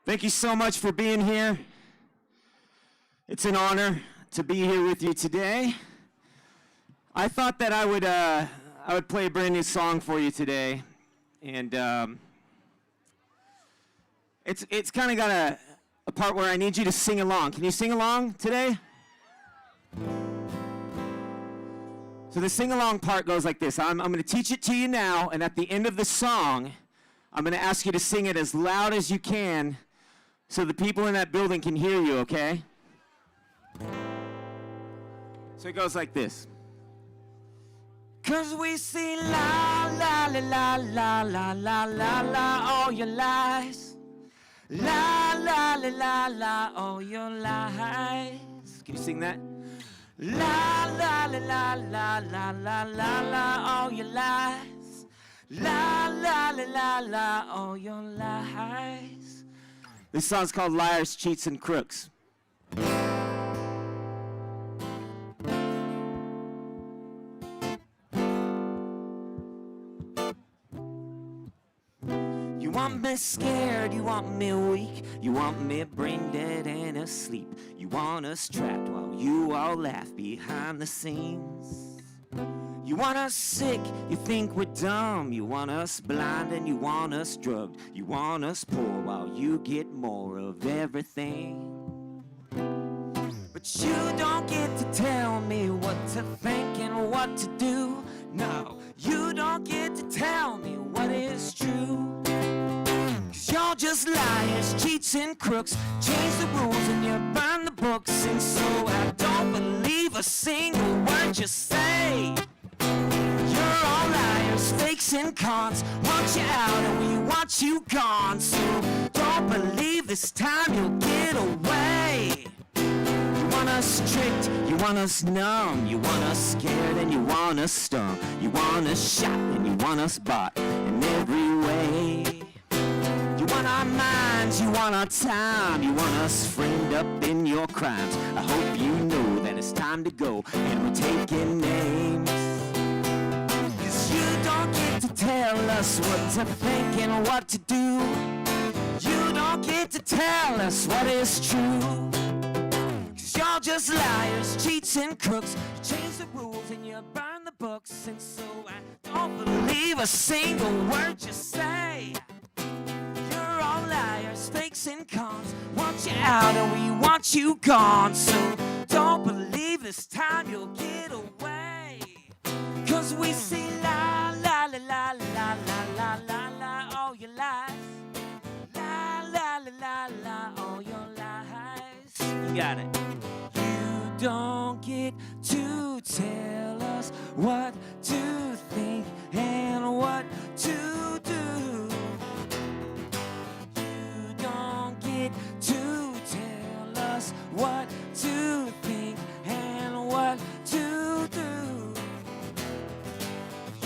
Thank you so much for being here. It's an honor to be here with you today. I thought that I would play a brand new song for you today, and it's kind of got a part where I need you to sing along. Can you sing along today? So the sing along part goes like this. I'm going to teach it to you now, and at the end of the song, I'm going to ask you to sing it as loud as you can so the people in that building can hear you, okay? So it goes like this. 'Cause we see la, la, la, la, la, la, la, la, all your lies. La, la, la, la, la, all your lies. Can you sing that? La, la, la, la, la, la, la, la, la, all your lies. La, la, la, la, la, all your lies. This song's called Liars, Cheats, and Crooks. You want me scared, you want me weak, you want me brain dead and asleep. You want us trapped while you all laugh behind the scenes. You want us sick, you think we're dumb. You want us blind and you want us drugged. You want us poor while you get more of everything. But you don't get to tell me what to think and what to do. No, you don't get to tell me what is true. 'Cause you're just liars, cheats, and crooks. Change the rules and you burn the books. And so I don't believe a single word you say. You're all liars, fakes, and cons. Want you out and we want you gone. So don't believe this time you'll get away. You want us tricked, you want us numb. You want us scared and you want us stung. You want us shot and you want us bought in every way. You want our minds, you want our time. You want us framed up in your crimes. I hope you know that it's time to go and we're taking names. 'Cause you don't get to tell us what to think and what to do. You don't get to tell us what is true. 'Cause you're just liars, cheats, and crooks. You change the rules and you burn the books. And so I don't believe a single word you say. You're all liars, fakes, and cons. Want you out and we want you gone. So don't believe this time you'll get away. 'Cause we see la, la, la, la, la, la, la, la, la, all your lies. La, la, la, la, la, all your lies. You got it. You don't get to tell us what to think and what to do. You don't get to tell us what to think and what to do.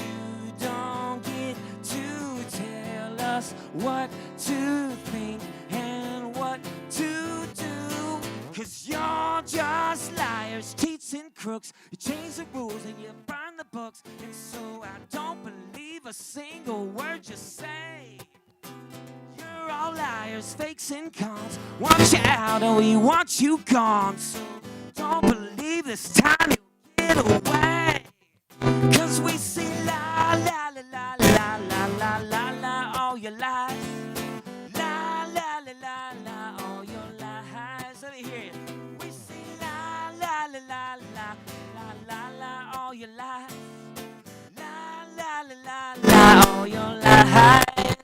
You don't get to tell us what to think and what to do. 'Cause you're just liars, cheats, and crooks. You change the rules and you burn the books. And so I don't believe a single word you say. You're all liars, fakes, and cons. Want you out and we want you gone. So don't believe this time you'll get away. 'Cause we see la, la, la, la, la, la, la, la, la, all your lies. La, la, la, la, la, all your lies. Let me hear you. We see la, la, la, la, la, la, la, la, all your lies. La, la, la, la, la, all your lies.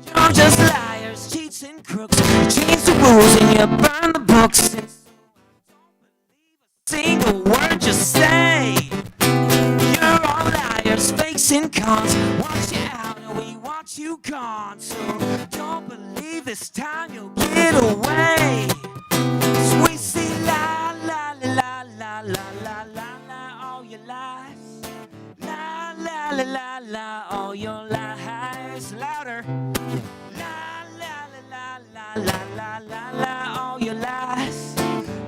You're just liars, cheats, and crooks. You change the rules and you burn the books. And so I don't believe a single word you say. You're all liars, fakes, and cons. Want you out and we want you gone. So don't believe this time you'll get away. So we see la, la, la, la, la, la, la, la, all your lies. La, la, la, la, la, all your lies. Louder. La, la, la, la, la, la, la, la, all your lies.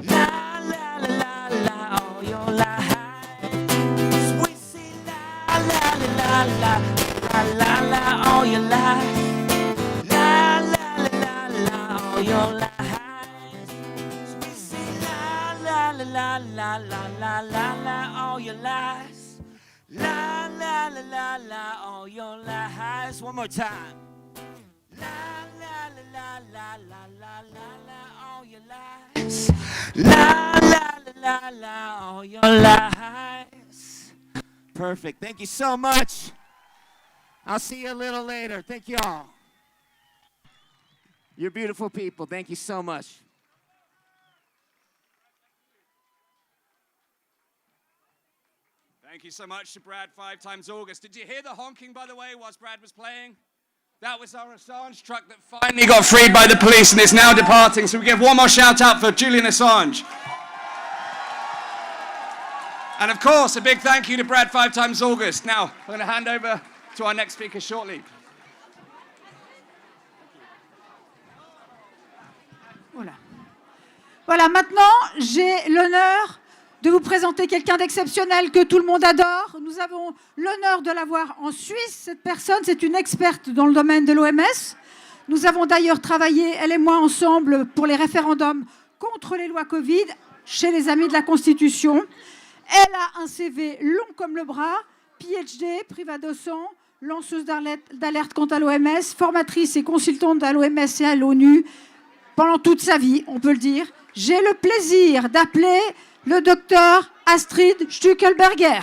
La, la, la, la, la, all your lies. So we see la, la, la, la, la, la, la, all your lies. La, la, la, la, la, all your lies. So we see la, la, la, la, la, la, la, la, all your lies. La, la, la, la, la, all your lies. One more time. La, la, la, la, la, la, la, la, all your lies. La, la, la, la, la, all your lies. Perfect. Thank you so much. I'll see you a little later. Thank you all. You're beautiful people. Thank you so much. Thank you so much to Brad 5 times August. Did you hear the honking, by the way, whilst Brad was playing? That was our Assange truck that finally got freed by the police and is now departing. So we give one more shout out for Julian Assange. And of course, a big thank you to Brad 5 times August. Now, I'm going to hand over to our next speaker shortly. Voilà, maintenant, j'ai l'honneur de vous présenter quelqu'un d'exceptionnel que tout le monde adore. Nous avons l'honneur de l'avoir en Suisse. Cette personne, c'est une experte dans le domaine de l'OMS. Nous avons d'ailleurs travaillé, elle et moi, ensemble pour les référendums contre les lois Covid chez les Amis de la Constitution. Elle a un CV long comme le bras, PhD, privat-docent, lanceuse d'alerte quant à l'OMS, formatrice et consultante à l'OMS et à l'ONU pendant toute sa vie, on peut le dire. J'ai le plaisir d'appeler le docteur Astrid Stuckelberger.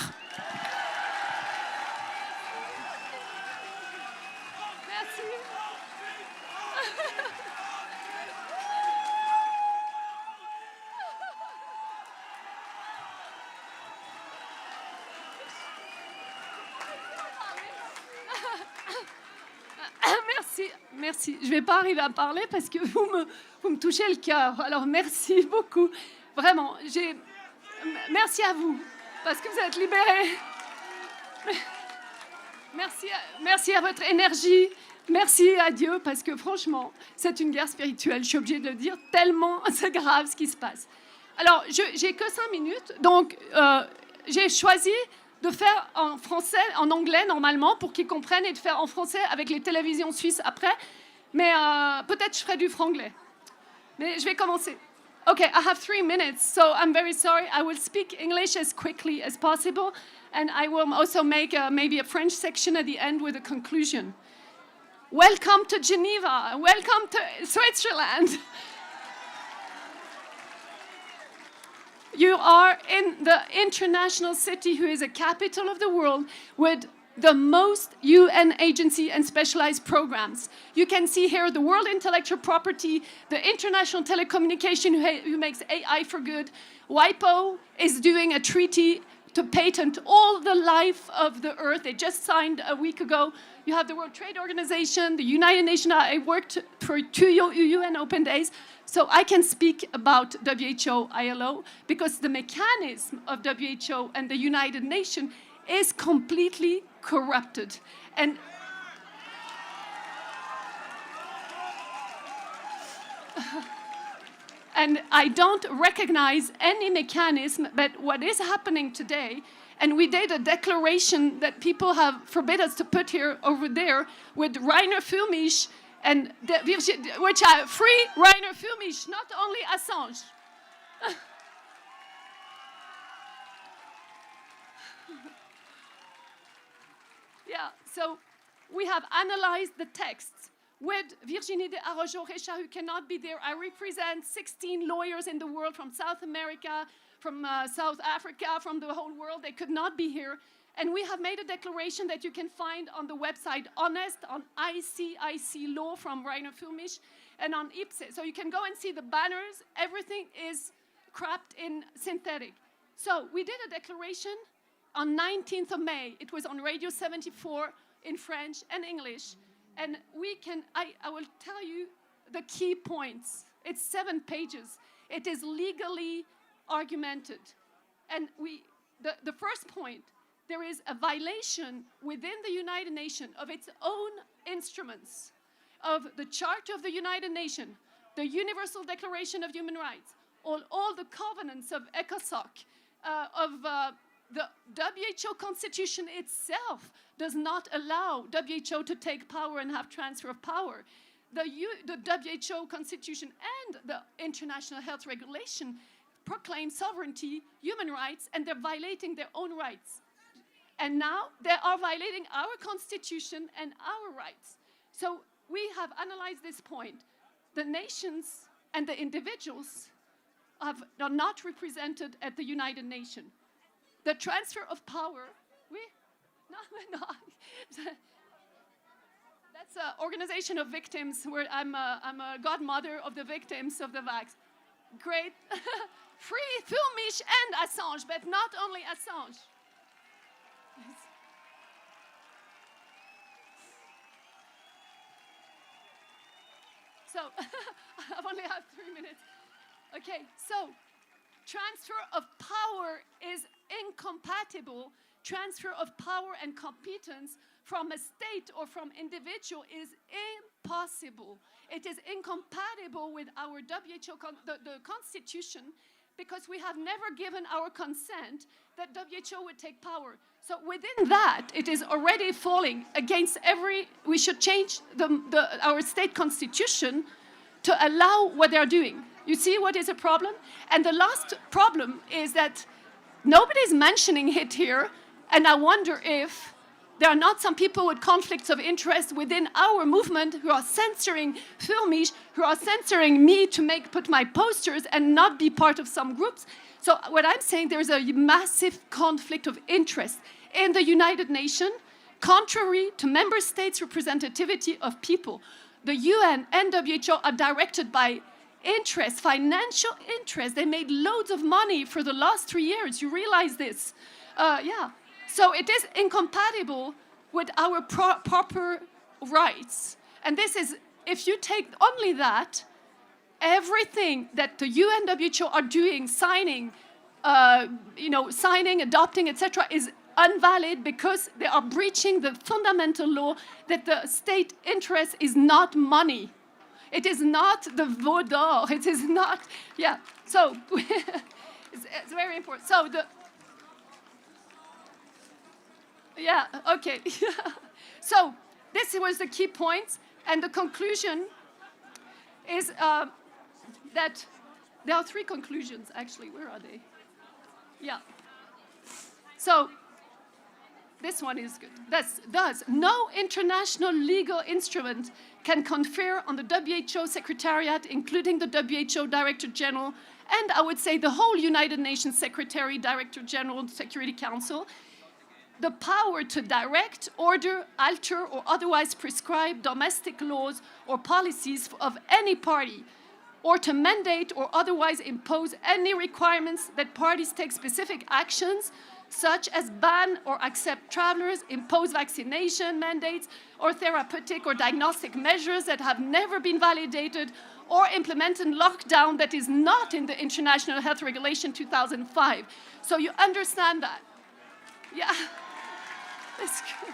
Merci. Je ne vais pas arriver à parler parce que vous me touchez le cœur. Alors, merci beaucoup. Vraiment, merci à vous parce que vous êtes libérés. Merci à votre énergie. Merci à Dieu parce que franchement, c'est une guerre spirituelle. Je suis obligée de le dire tellement c'est grave ce qui se passe. Alors, j'ai que 5 minutes. Donc, j'ai choisi de faire en français, en anglais normalement, pour qu'ils comprennent, et de faire en français avec les télévisions suisses après. Mais peut-être je ferai du franglais. Mais je vais commencer. Okay, I have 3 minutes, so I'm very sorry. I will speak English as quickly as possible, and I will also make maybe a French section at the end with a conclusion. Welcome to Geneva. Welcome to Switzerland. You are in the international city who is a capital of the world with the most UN agency and specialized programs. You can see here the World Intellectual Property, the International Telecommunication who makes AI for good. WIPO is doing a treaty to patent all the life of the earth. They just signed a week ago. You have the World Trade Organization, the United Nations. I worked for 2 UN Open Days. So I can speak about WHO, ILO, because the mechanism of WHO and the United Nations is completely corrupted. And I don't recognize any mechanism, but what is happening today, and we did a declaration that people have forbid us to put here over there with Rainer Füllmich, and which are free Rainer Füllmich, not only Assange. Yeah, so we have analyzed the texts with Virginie de Araujo-Recha, who cannot be there. I represent 16 lawyers in the world from South America, from South Africa, from the whole world. They could not be here. And we have made a declaration that you can find on the website Honest, on ICIC Law from Rainer Füllmich, and on IPSE. So you can go and see the banners. Everything is cropped in synthetic. So we did a declaration on 19th of May. It was on Radio 74 in French and English. And I will tell you the key points. It's 7 pages. It is legally argumented. And the first point, there is a violation within the United Nations of its own instruments, of the Charter of the United Nations, the Universal Declaration of Human Rights, all the covenants of ECOSOC, of the WHO Constitution itself does not allow WHO to take power and have transfer of power. The WHO Constitution and the International Health Regulation proclaim sovereignty, human rights, and they're violating their own rights. And now they are violating our constitution and our rights. So we have analyzed this point. The nations and the individuals are not represented at the United Nations. The transfer of power, that's organization of victims where I'm a godmother of the victims of the vax. Great. Free Filmish and Assange, but not only Assange. Yes. So, I only have 3 minutes. Okay, so transfer of power is incompatible. Transfer of power and competence from a state or from individual is impossible. It is incompatible with our WHO, the Constitution, because we have never given our consent that WHO would take power. So within that, it is already falling against we should change our state constitution to allow what they're doing. You see what is a problem? And the last problem is that nobody's mentioning it here, and I wonder if there are not some people with conflicts of interest within our movement who are censoring Filmish, who are censoring me to put my posters and not be part of some groups. So what I'm saying, there's a massive conflict of interest in the United Nations, contrary to member states' representativity of people. The UN and WHO are directed by interest, financial interest. They made loads of money for the last 3 years. You realize this? Yeah. So it is incompatible with our proper rights. And this is, if you take only that, everything that the UN, WHO are doing, signing, adopting, etc., is invalid because they are breaching the fundamental law that the state interest is not money. It is not the veau d'or. It is not, yeah. So it's very important. So yeah, okay. So this was the key points, and the conclusion is that there are 3 conclusions, actually. Where are they? Yeah. So this one is good. Thus, no international legal instrument can confer on the WHO Secretariat, including the WHO Director General, and I would say the whole United Nations Secretary, Director General, Security Council, the power to direct, order, alter, or otherwise prescribe domestic laws or policies of any party, or to mandate or otherwise impose any requirements that parties take specific actions, such as ban or accept travelers, impose vaccination mandates, or therapeutic or diagnostic measures that have never been validated, or implement a lockdown that is not in the International Health Regulation 2005. So you understand that. Yeah. That's good.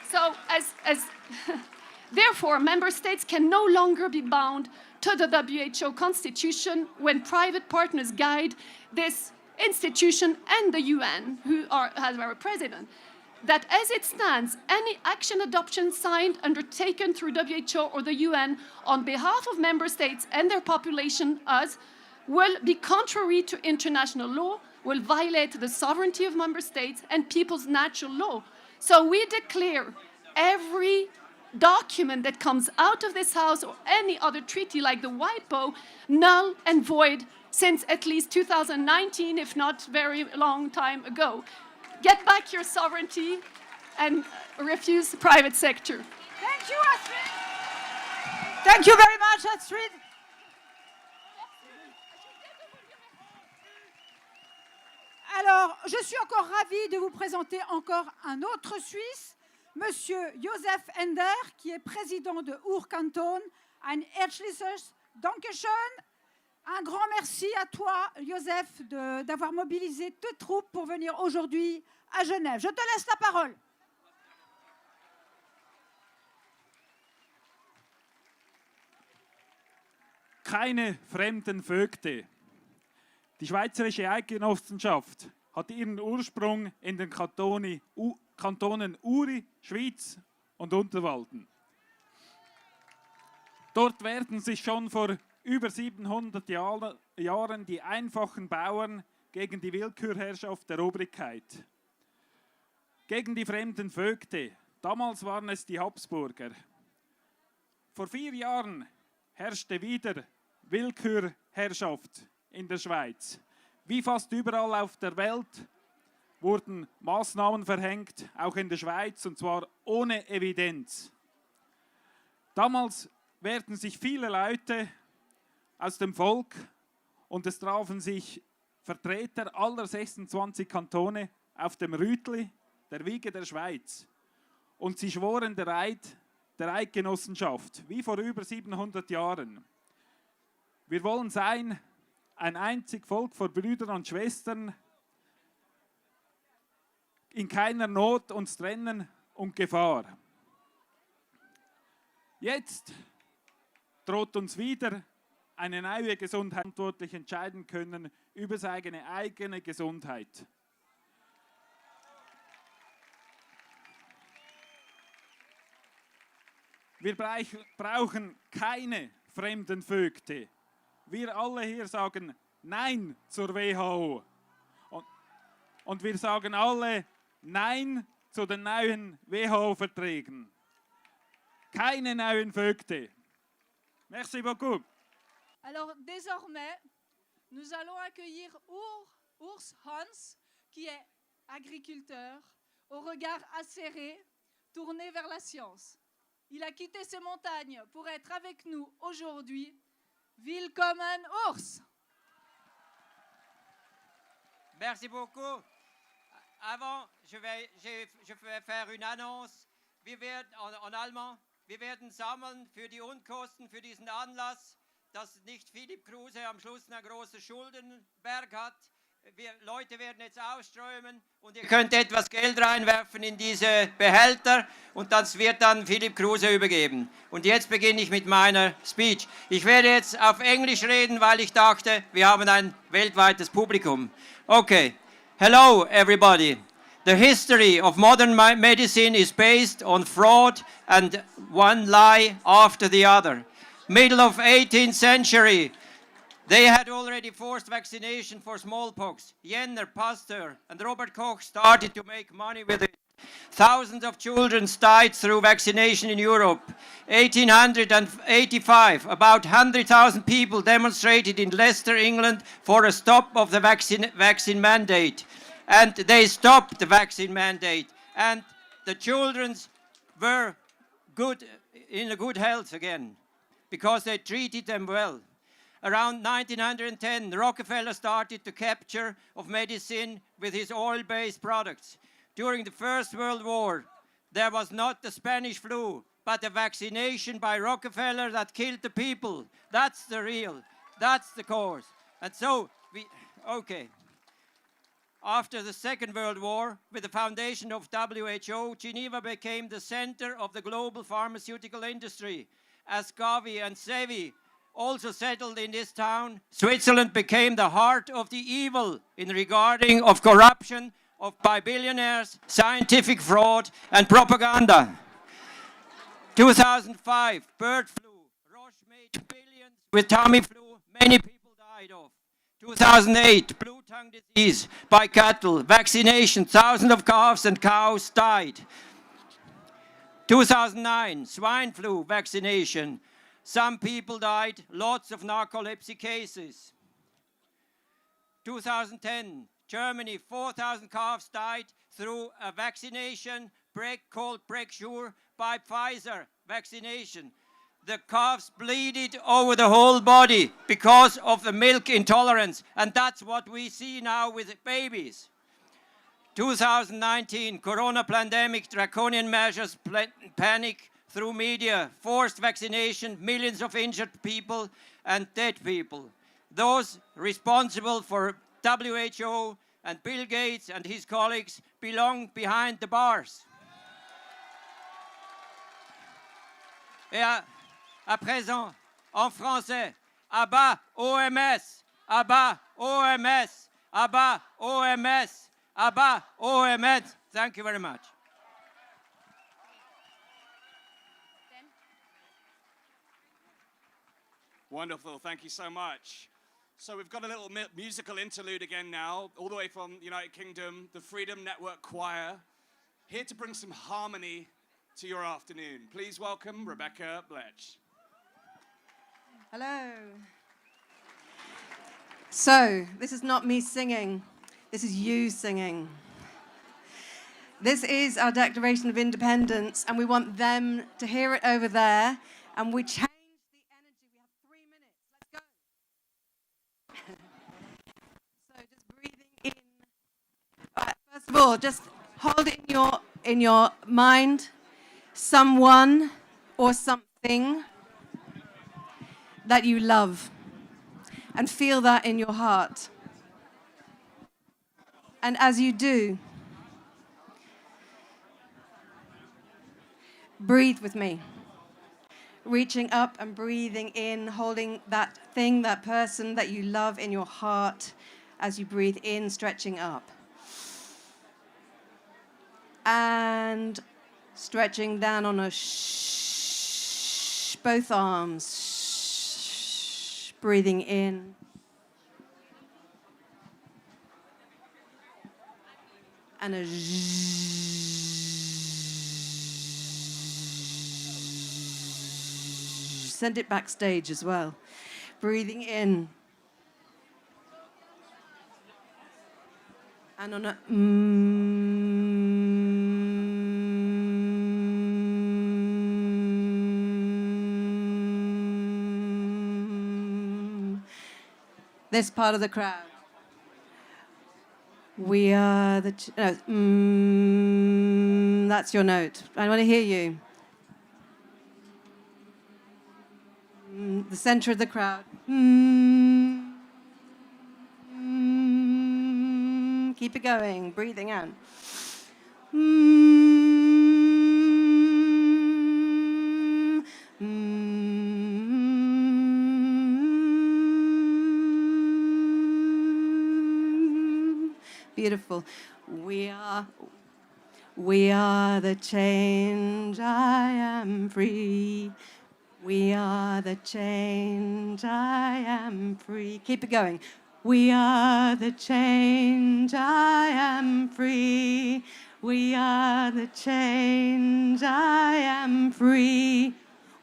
So, therefore, member states can no longer be bound to the WHO Constitution when private partners guide this institution and the UN, who has our president, that as it stands, any action adoption signed, undertaken through WHO or the UN on behalf of member states and their population, will be contrary to international law, will violate the sovereignty of member states and people's natural law. So we declare every document that comes out of this house or any other treaty like the WIPO null and void since at least 2019, if not very long time ago. Get back your sovereignty and refuse the private sector. Thank you, Astrid. Thank you very much, Astrid. Alors, je suis encore ravie de vous présenter encore un autre Suisse, Monsieur Josef Ender, qui est président de Ur-Kanton. Ein herzliches Dankeschön. Un grand merci à toi, Josef, d'avoir mobilisé tes troupes pour venir aujourd'hui à Genève. Je te laisse la parole. Keine fremden Vögte. Die Schweizerische Eidgenossenschaft hat ihren Ursprung in den Kantonen Uri, Schwyz und Unterwalden. Dort werden sich schon vor über 700 Jahren die einfachen Bauern gegen die Willkürherrschaft der Obrigkeit, gegen die fremden Vögte, damals waren es die Habsburger. Vor 4 Jahren herrschte wieder Willkürherrschaft in der Schweiz. Wie fast überall auf der Welt wurden Maßnahmen verhängt, auch in der Schweiz, und zwar ohne Evidenz. Damals wehrten sich viele Leute aus dem Volk und es trafen sich Vertreter aller 26 Kantone auf dem Rütli, der Wiege der Schweiz. Und sie schworen der Eidgenossenschaft, wie vor über 700 Jahren. Wir wollen sein ein einzig Volk vor Brüdern und Schwestern, in keiner Not uns trennen und Gefahr. Jetzt droht uns wieder eine neue Gesundheit, verantwortlich entscheiden können über seine eigene Gesundheit. Wir brauchen keine fremden Vögte. Wir alle hier sagen Nein zur WHO. Und wir sagen alle Nein zu den neuen WHO-Verträgen. Keine neuen Vögte. Merci beaucoup. Alors désormais, nous allons accueillir Urs Hans, qui est agriculteur, au regard acéré, tourné vers la science. Il a quitté ses montagnes pour être avec nous aujourd'hui. Willkommen, Urs! Merci beaucoup. Avant, je vais faire une annonce. Wir werden, en allemand, wir werden sammeln für die Unkosten für diesen Anlass, dass nicht Philipp Kruse am Schluss einen großen Schuldenberg hat. Leute werden jetzt ausströmen und ihr könnt etwas Geld reinwerfen in diese Behälter und das wird dann Philipp Kruse übergeben. Und jetzt beginne ich mit meiner Speech. Ich werde jetzt auf Englisch reden, weil ich dachte, wir haben ein weltweites Publikum. Okay, hello everybody. The history of modern medicine is based on fraud and one lie after the other. Middle of 18th century, they had already forced vaccination for smallpox. Jenner, Pasteur, and Robert Koch started to make money with it. Thousands of children died through vaccination in Europe. 1885, about 100,000 people demonstrated in Leicester, England, for a stop of the vaccine mandate. And they stopped the vaccine mandate. And the children were in a good health again, because they treated them well. Around 1910, Rockefeller started the capture of medicine with his oil-based products. During the First World War, there was not the Spanish flu, but the vaccination by Rockefeller that killed the people. That's that's the cause. And so, okay. After the Second World War, with the foundation of WHO, Geneva became the center of the global pharmaceutical industry. As Gavi and Sevi also settled in this town, Switzerland became the heart of the evil in regarding of corruption by billionaires, scientific fraud, and propaganda. 2005, bird flu. Roche made billions with Tamiflu. Many people died of. 2008, blue tongue disease by cattle. Vaccination, thousands of calves and cows died. 2009, swine flu vaccination. Some people died, lots of narcolepsy cases. 2010, Germany, 4,000 calves died through a vaccination called Breaksure by Pfizer vaccination. The calves bleeded over the whole body because of the milk intolerance, and that's what we see now with babies. 2019, corona pandemic, draconian measures, panic through media, forced vaccination, millions of injured people and dead people. Those responsible for WHO and Bill Gates and his colleagues belong behind the bars. Et à présent, en français, à bas OMS, à bas OMS, à bas OMS, à bas OMS. Thank you very much. Wonderful, thank you so much. So we've got a little musical interlude again now, all the way from the United Kingdom, the Freedom Network Choir, here to bring some harmony to your afternoon. Please welcome Rebecca Bletch. Hello. So, this is not me singing, this is you singing. This is our Declaration of Independence, and we want them to hear it over there, and we change the energy. We have 3 minutes. Let's go. So just breathing in. All right, first of all, just hold in your mind someone or something that you love, and feel that in your heart. And as you do, breathe with me. Reaching up and breathing in, holding that thing, that person that you love in your heart as you breathe in, stretching up. And stretching down on a shh, both arms, shh, breathing in. And a send it backstage as well. Breathing in. And on a this part of the crowd. We are the... that's your note. I want to hear you. The center of the crowd. Keep it going. Breathing out. Beautiful. We are the change. I am free. We are the change. I am free. Keep it going. We are the change. I am free. We are the change. I am free.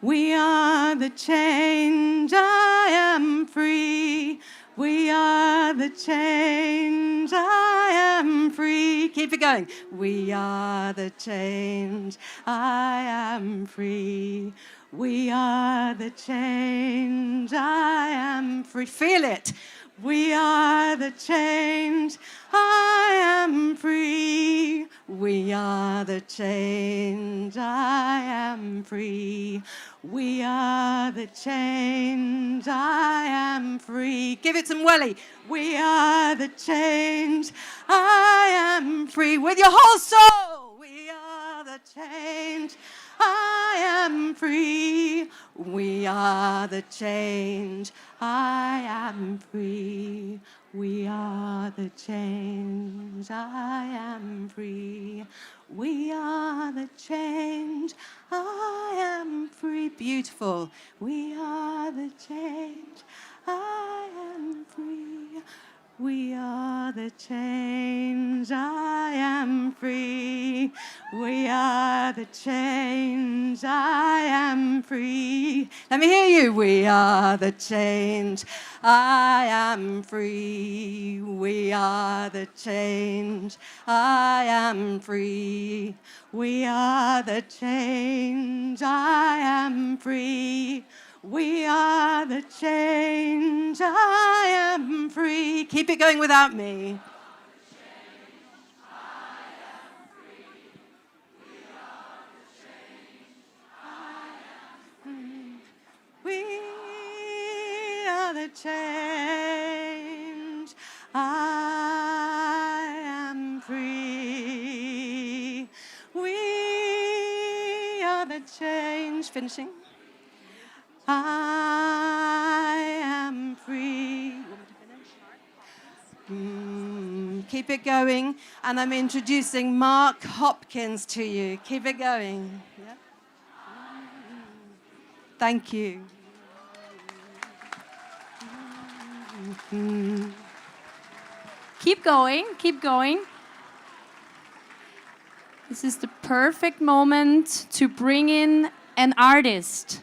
We are the change. I am free. We are the change. I am free. Keep it going. We are the change. I am free. We are the change. I am free. Feel it. We are the change. I am free. We are the change. I am free. We are the change. I am free. Give it some welly. We are the change. I am free. With your whole soul. We are the change. I am free. We are the change. I am free. We are the change. I am free. We are the change. I am free. Beautiful. We are the change. I am free. We are the change. I am free. We are the change. I am free. Let me hear you. We are the change. I am free. We are the change. I am free. We are the change. I am free. We are the change. I am free. Keep it going without me. We are the change. I am free. We are the change. Finishing. I am free. Keep it going. And I'm introducing Mark Hopkins to you. Keep it going. Yeah. Thank you. Keep going, keep going. This is the perfect moment to bring in an artist.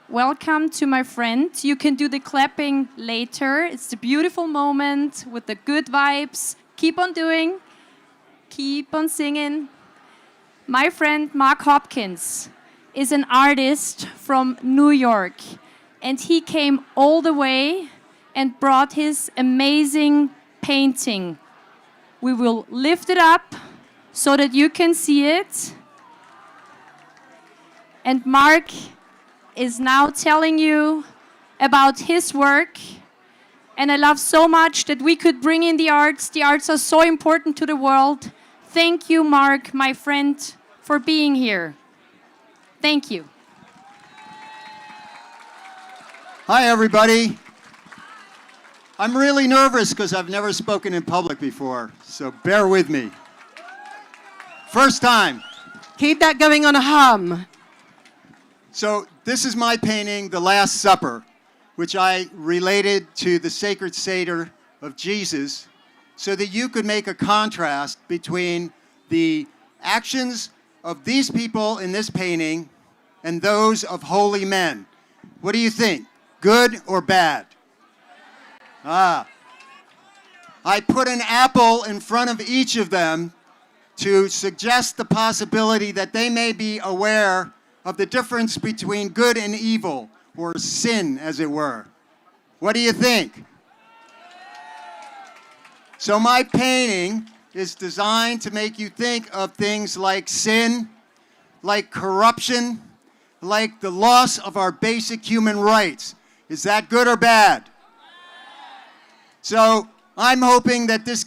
Welcome to my friend. You can do the clapping later. It's a beautiful moment with the good vibes. Keep on doing. keep on singing. My friend Mark Hopkins is an artist from New York, and he came all the way and brought his amazing painting. We will lift it up so that you can see it. And Mark is now telling you about his work. And I love so much that we could bring in the arts. The arts are so important to the world. Thank you, Mark, my friend, for being here. Thank you. Hi, everybody. I'm really nervous because I've never spoken in public before, so bear with me. First time. Keep that going on a hum. So this is my painting, The Last Supper, which I related to the sacred Seder of Jesus, so that you could make a contrast between the actions of these people in this painting and those of holy men. What do you think? Good or bad? I put an apple in front of each of them to suggest the possibility that they may be aware of the difference between good and evil, or sin, as it were. What do you think? So my painting is designed to make you think of things like sin, like corruption, like the loss of our basic human rights. Is that good or bad? So I'm hoping that this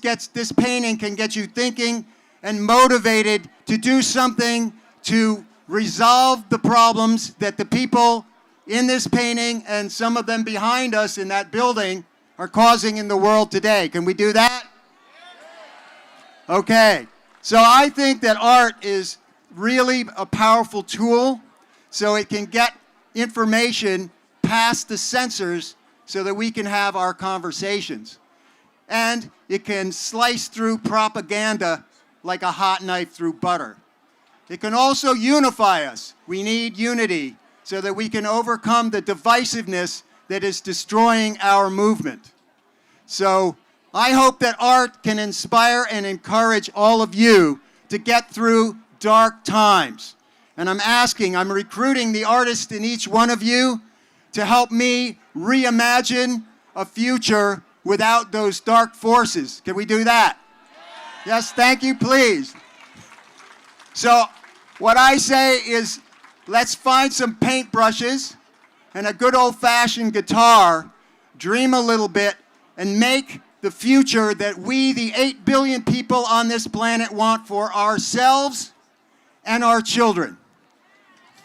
painting can get you thinking and motivated to do something to resolve the problems that the people in this painting and some of them behind us in that building are causing in the world today. Can we do that? Okay. So I think that art is really a powerful tool, so it can get information past the censors so that we can have our conversations. And it can slice through propaganda like a hot knife through butter. It can also unify us. We need unity so that we can overcome the divisiveness that is destroying our movement. So I hope that art can inspire and encourage all of you to get through dark times. And I'm recruiting the artists in each one of you to help me reimagine a future without those dark forces. Can we do that? Yes, thank you, please. So what I say is, let's find some paintbrushes and a good old-fashioned guitar, dream a little bit, and make the future that we, the 8 billion people on this planet, want for ourselves and our children.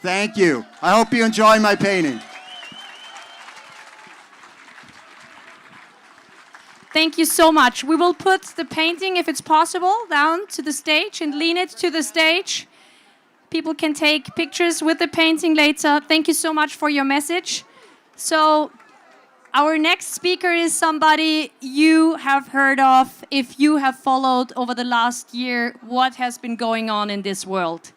Thank you. I hope you enjoy my painting. Thank you so much. We will put the painting, if it's possible, down to the stage and lean it to the stage. People can take pictures with the painting later. Thank you so much for your message. So our next speaker is somebody you have heard of if you have followed over the last year what has been going on in this world.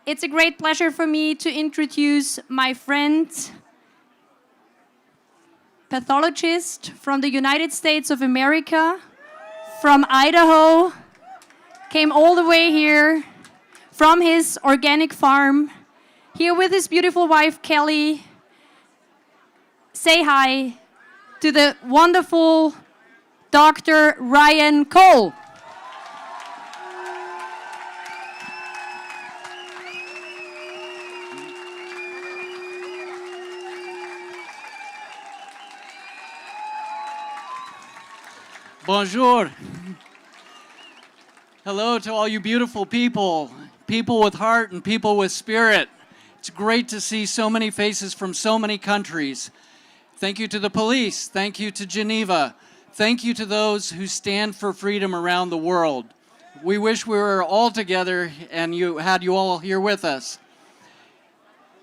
It's a great pleasure for me to introduce my friend, pathologist from the United States of America, from Idaho, came all the way here from his organic farm, here with his beautiful wife, Kelly. Say hi to the wonderful Dr. Ryan Cole. Bonjour. Hello to all you beautiful people, people with heart and people with spirit. It's great to see so many faces from so many countries. Thank you to the police. Thank you to Geneva. Thank you to those who stand for freedom around the world. We wish we were all together and had you all here with us.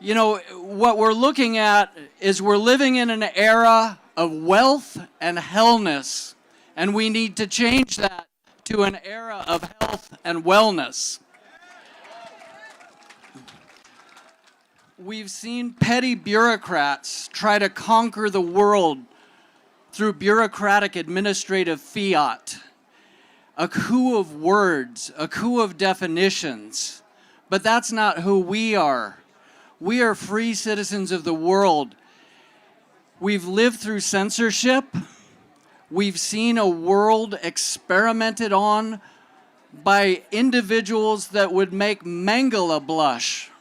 You know, what we're looking at is we're living in an era of wealth and hellness. And we need to change that to an era of health and wellness. We've seen petty bureaucrats try to conquer the world through bureaucratic administrative fiat. a coup of words, a coup of definitions. But that's not who we are. We are free citizens of the world. We've lived through censorship. We've seen a world experimented on by individuals that would make Mengele blush.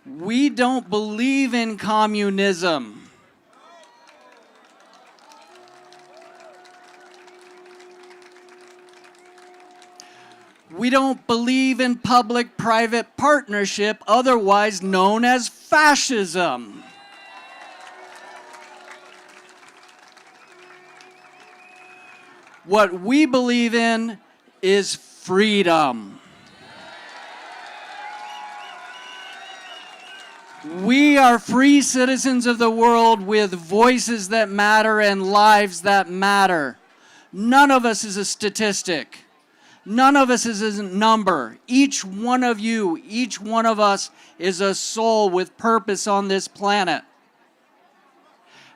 We don't believe in communism. We don't believe in public-private partnership, otherwise known as fascism. What we believe in is freedom. We are free citizens of the world with voices that matter and lives that matter. None of us is a statistic. None of us is a number. Each one of you, each one of us is a soul with purpose on this planet.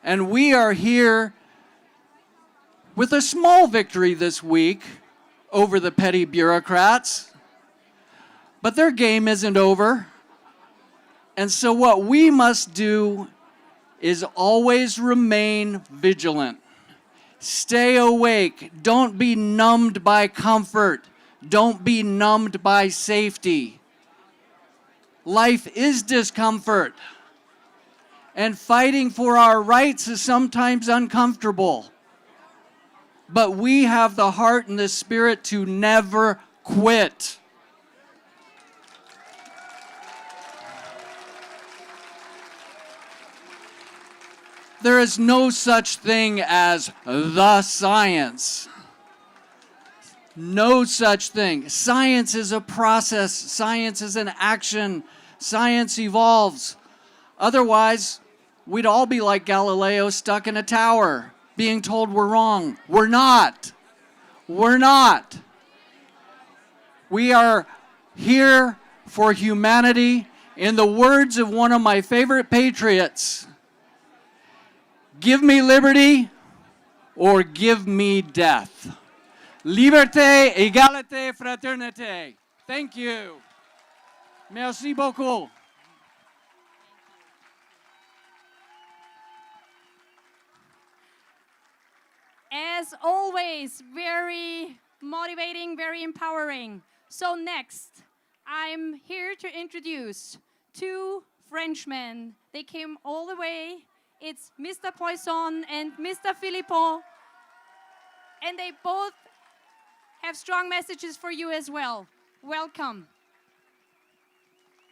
And we are here with a small victory this week over the petty bureaucrats. But their game isn't over. And so what we must do is always remain vigilant. Stay awake. Don't be numbed by comfort. Don't be numbed by safety. Life is discomfort. And fighting for our rights is sometimes uncomfortable. But we have the heart and the spirit to never quit. There is no such thing as the science. No such thing. Science is a process. Science is an action. Science evolves. Otherwise, we'd all be like Galileo stuck in a tower, being told we're wrong. We're not. We're not. We are here for humanity. In the words of one of my favorite patriots, give me liberty or give me death. Liberté, égalité, fraternité. Thank you. Merci beaucoup. As always, very motivating, very empowering. So next, I'm here to introduce two Frenchmen. They came all the way. It's Mr. Poisson and Mr. Philippon. And they both have strong messages for you as well. Welcome.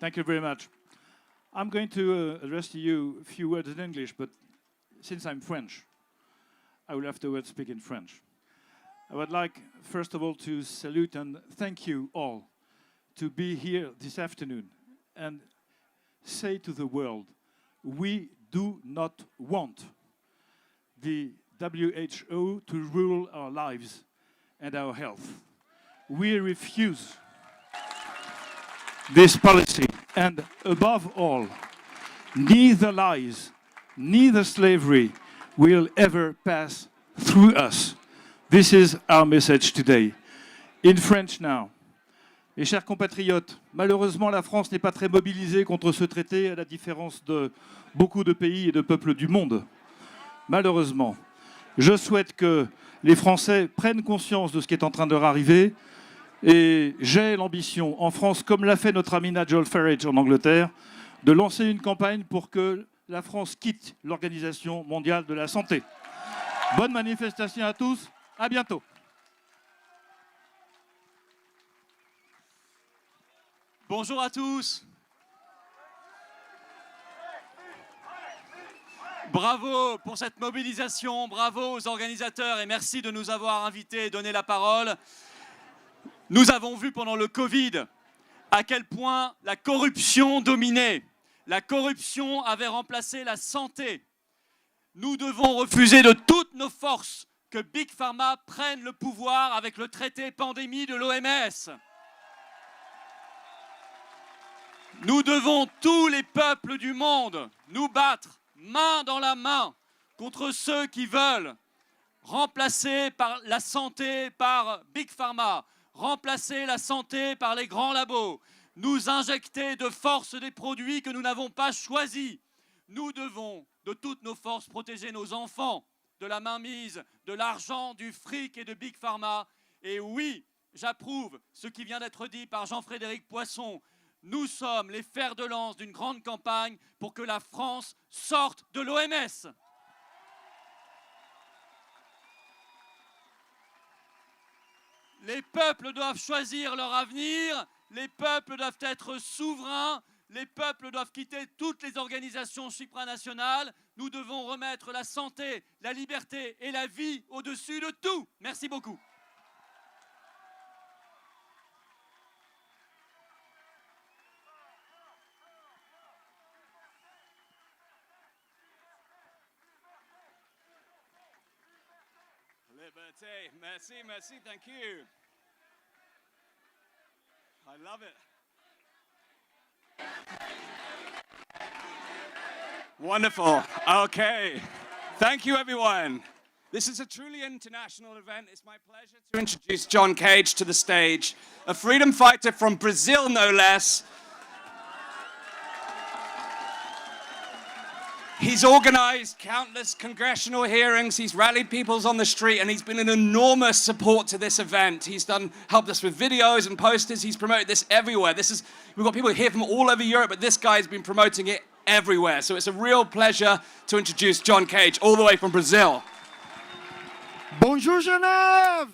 Thank you very much. I'm going to address to you a few words in English, but since I'm French, I will afterwards speak in French. I would like, first of all, to salute and thank you all to be here this afternoon and say to the world, we do not want the WHO to rule our lives and our health. We refuse this policy, and above all, neither lies, neither slavery will ever pass through us. This is our message today. In French now. Mes chers compatriotes, malheureusement, la France n'est pas très mobilisée contre ce traité, à la différence de beaucoup de pays et de peuples du monde. Malheureusement. Je souhaite que les Français prennent conscience de ce qui est en train de leur arriver, et j'ai l'ambition, en France, comme l'a fait notre ami Nigel Farage en Angleterre, de lancer une campagne pour que la France quitte l'Organisation mondiale de la santé. Bonne manifestation à tous, à bientôt. Bonjour à tous. Bravo pour cette mobilisation, bravo aux organisateurs et merci de nous avoir invités et donné la parole. Nous avons vu pendant le Covid à quel point la corruption dominait. La corruption avait remplacé la santé. Nous devons refuser de toutes nos forces que Big Pharma prenne le pouvoir avec le traité pandémie de l'OMS. Nous devons, tous les peuples du monde, nous battre main dans la main contre ceux qui veulent remplacer la santé par Big Pharma, remplacer la santé par les grands labos, nous injecter de force des produits que nous n'avons pas choisis. Nous devons, de toutes nos forces, protéger nos enfants de la mainmise, de l'argent, du fric et de Big Pharma. Et oui, j'approuve ce qui vient d'être dit par Jean-Frédéric Poisson. Nous sommes les fers de lance d'une grande campagne pour que la France sorte de l'OMS. Les peuples doivent choisir leur avenir, les peuples doivent être souverains, les peuples doivent quitter toutes les organisations supranationales. Nous devons remettre la santé, la liberté et la vie au-dessus de tout. Merci beaucoup. Liberté. Merci, merci, thank you. I love it. Wonderful. Okay. Thank you, everyone. This is a truly international event. It's my pleasure to introduce John Kage to the stage, a freedom fighter from Brazil, no less. He's organized countless congressional hearings, he's rallied peoples on the street, and he's been an enormous support to this event. He's helped us with videos and posters, he's promoted this everywhere. We've got people here from all over Europe, but this guy's been promoting it everywhere. So it's a real pleasure to introduce John Kage, all the way from Brazil. Bonjour, Genève!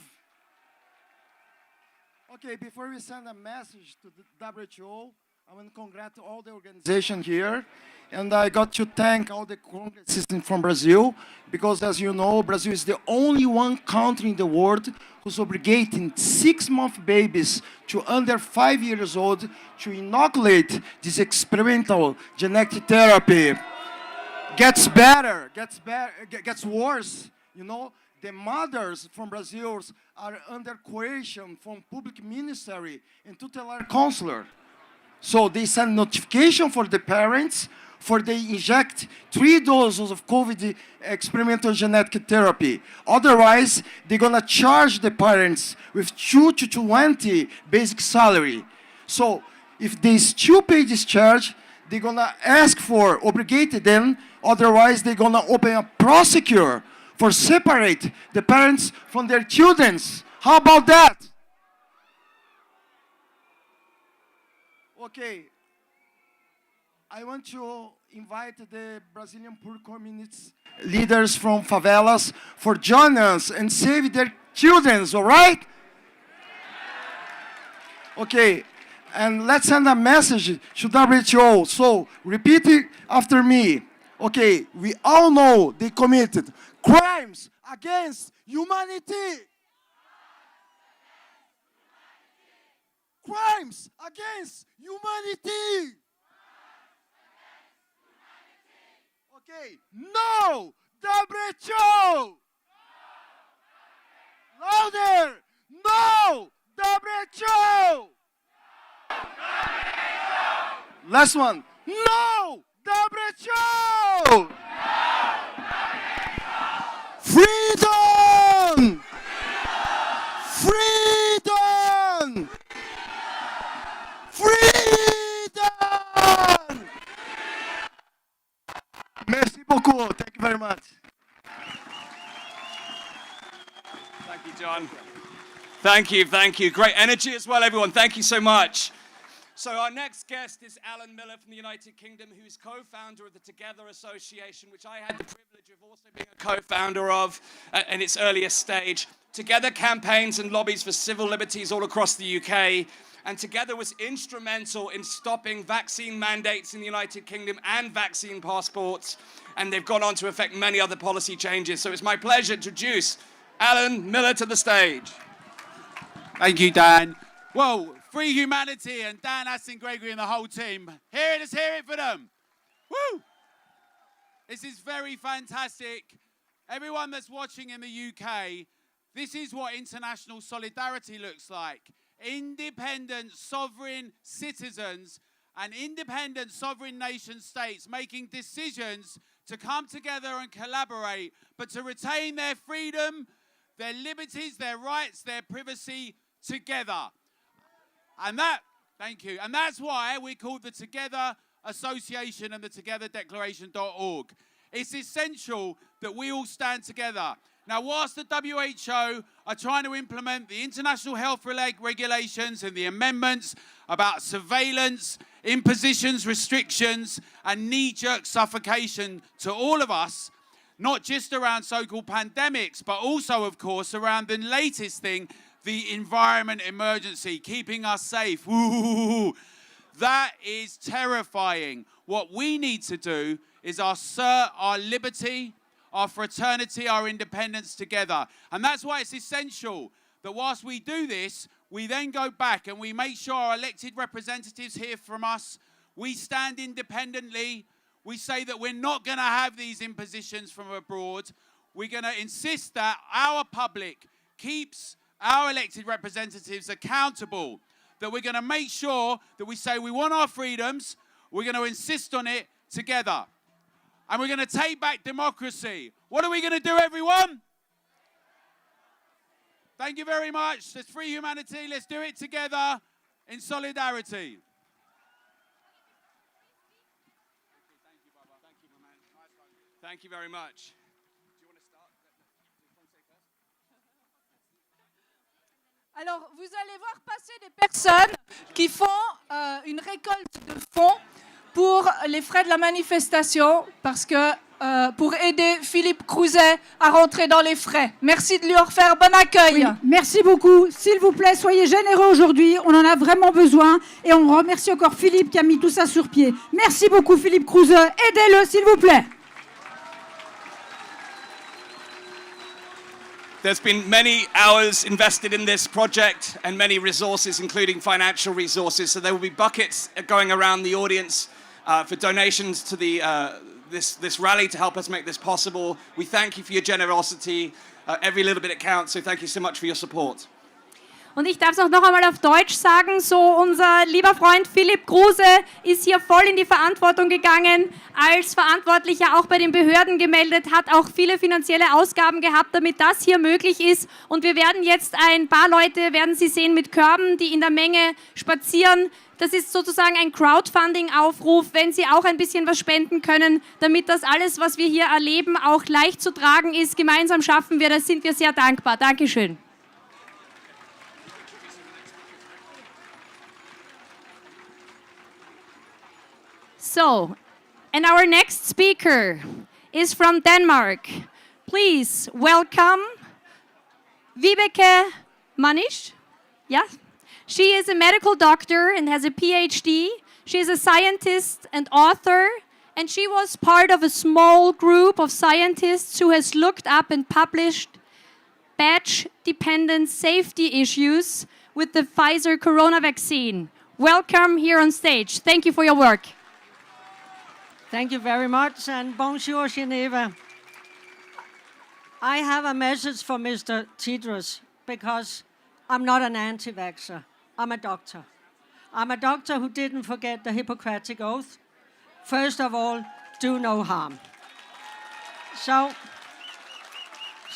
Okay, before we send a message to the WHO, I want to congratulate all the organization here. And I got to thank all the Congress system from Brazil, because as you know, Brazil is the only one country in the world who's obligating 6-month babies to under 5 years old to inoculate this experimental genetic therapy. Gets better, gets worse. You know, the mothers from Brazil are under coercion from public ministry and tutelar counselor. So they send notification for the parents for they inject 3 doses of COVID experimental genetic therapy. Otherwise, they're gonna charge the parents with 2 to 20 basic salary. So if they still pay this charge, they're gonna ask for obligated them. Otherwise, they're gonna open a prosecutor for separate the parents from their children. How about that? Okay. I want to invite the Brazilian poor communities leaders from favelas for join us and save their children, all right? Okay, and let's send a message to WHO. So, repeat it after me. Okay, we all know they committed crimes against humanity. Crimes against humanity. Okay, no WHO! Louder! No WHO! Last one. No WHO! Freedom! Freedom! Freedom! Merci beaucoup. Thank you very much. Thank you, John. Thank you. Great energy as well, everyone. Thank you so much. So our next guest is Alan Miller from the United Kingdom, who is co-founder of the Together Association, which I had the privilege of also being a co-founder of in its earliest stage. Together campaigns and lobbies for civil liberties all across the UK, and Together was instrumental in stopping vaccine mandates in the United Kingdom and vaccine passports, and they've gone on to affect many other policy changes. So it's my pleasure to introduce Alan Miller to the stage. Thank you, Dan. Well, Free Humanity and Dan Astin-Gregory and the whole team. Let's hear it for them. Woo! This is very fantastic. Everyone that's watching in the UK, this is what international solidarity looks like. Independent, sovereign citizens and independent sovereign nation states making decisions to come together and collaborate, but to retain their freedom, their liberties, their rights, their privacy together. And thank you. And that's why we called the Together Association and the togetherdeclaration.org. It's essential that we all stand together. Now, whilst the WHO are trying to implement the international health regulations and the amendments about surveillance, impositions, restrictions, and knee-jerk suffocation to all of us, not just around so-called pandemics, but also, of course, around the latest thing, the environment emergency, keeping us safe. Ooh, that is terrifying. What we need to do is assert our liberty, our fraternity, our independence together. And that's why it's essential that whilst we do this, we then go back and we make sure our elected representatives hear from us. We stand independently. We say that we're not going to have these impositions from abroad. We're going to insist that our public keeps our elected representatives accountable, that we're going to make sure that we say we want our freedoms, we're going to insist on it together. And we're going to take back democracy. What are we going to do, everyone? Thank you very much. Let's free humanity. Let's do it together in solidarity. Thank you very much. Alors, vous allez voir passer des personnes qui font une récolte de fonds pour les frais de la manifestation, parce que pour aider Philipp Kruse à rentrer dans les frais. Merci de lui en faire bon accueil. Oui, merci beaucoup. S'il vous plaît, soyez généreux aujourd'hui. On en a vraiment besoin. Et on remercie encore Philippe qui a mis tout ça sur pied. Merci beaucoup, Philipp Kruse. Aidez-le, s'il vous plaît. There's been many hours invested in this project and many resources, including financial resources. So there will be buckets going around the audience for donations to this rally to help us make this possible. We thank you for your generosity. Every little bit counts, so thank you so much for your support. Und ich darf es auch noch einmal auf Deutsch sagen, so unser lieber Freund Philipp Kruse ist hier voll in die Verantwortung gegangen, als Verantwortlicher auch bei den Behörden gemeldet, hat auch viele finanzielle Ausgaben gehabt, damit das hier möglich ist. Und wir werden jetzt ein paar Leute, werden Sie sehen, mit Körben, die in der Menge spazieren. Das ist sozusagen ein Crowdfunding-Aufruf, wenn Sie auch ein bisschen was spenden können, damit das alles, was wir hier erleben, auch leicht zu tragen ist. Gemeinsam schaffen wir das, sind wir sehr dankbar. Dankeschön. So, and our next speaker is from Denmark. Please welcome Vibeke Manish. Yeah? She is a medical doctor and has a PhD. She is a scientist and author, and she was part of a small group of scientists who has looked up and published batch-dependent safety issues with the Pfizer corona vaccine. Welcome here on stage. Thank you for your work. Thank you very much, and bonjour, Geneva. I have a message for Mr. Tedros, because I'm not an anti-vaxxer. I'm a doctor. I'm a doctor who didn't forget the Hippocratic Oath. First of all, do no harm. So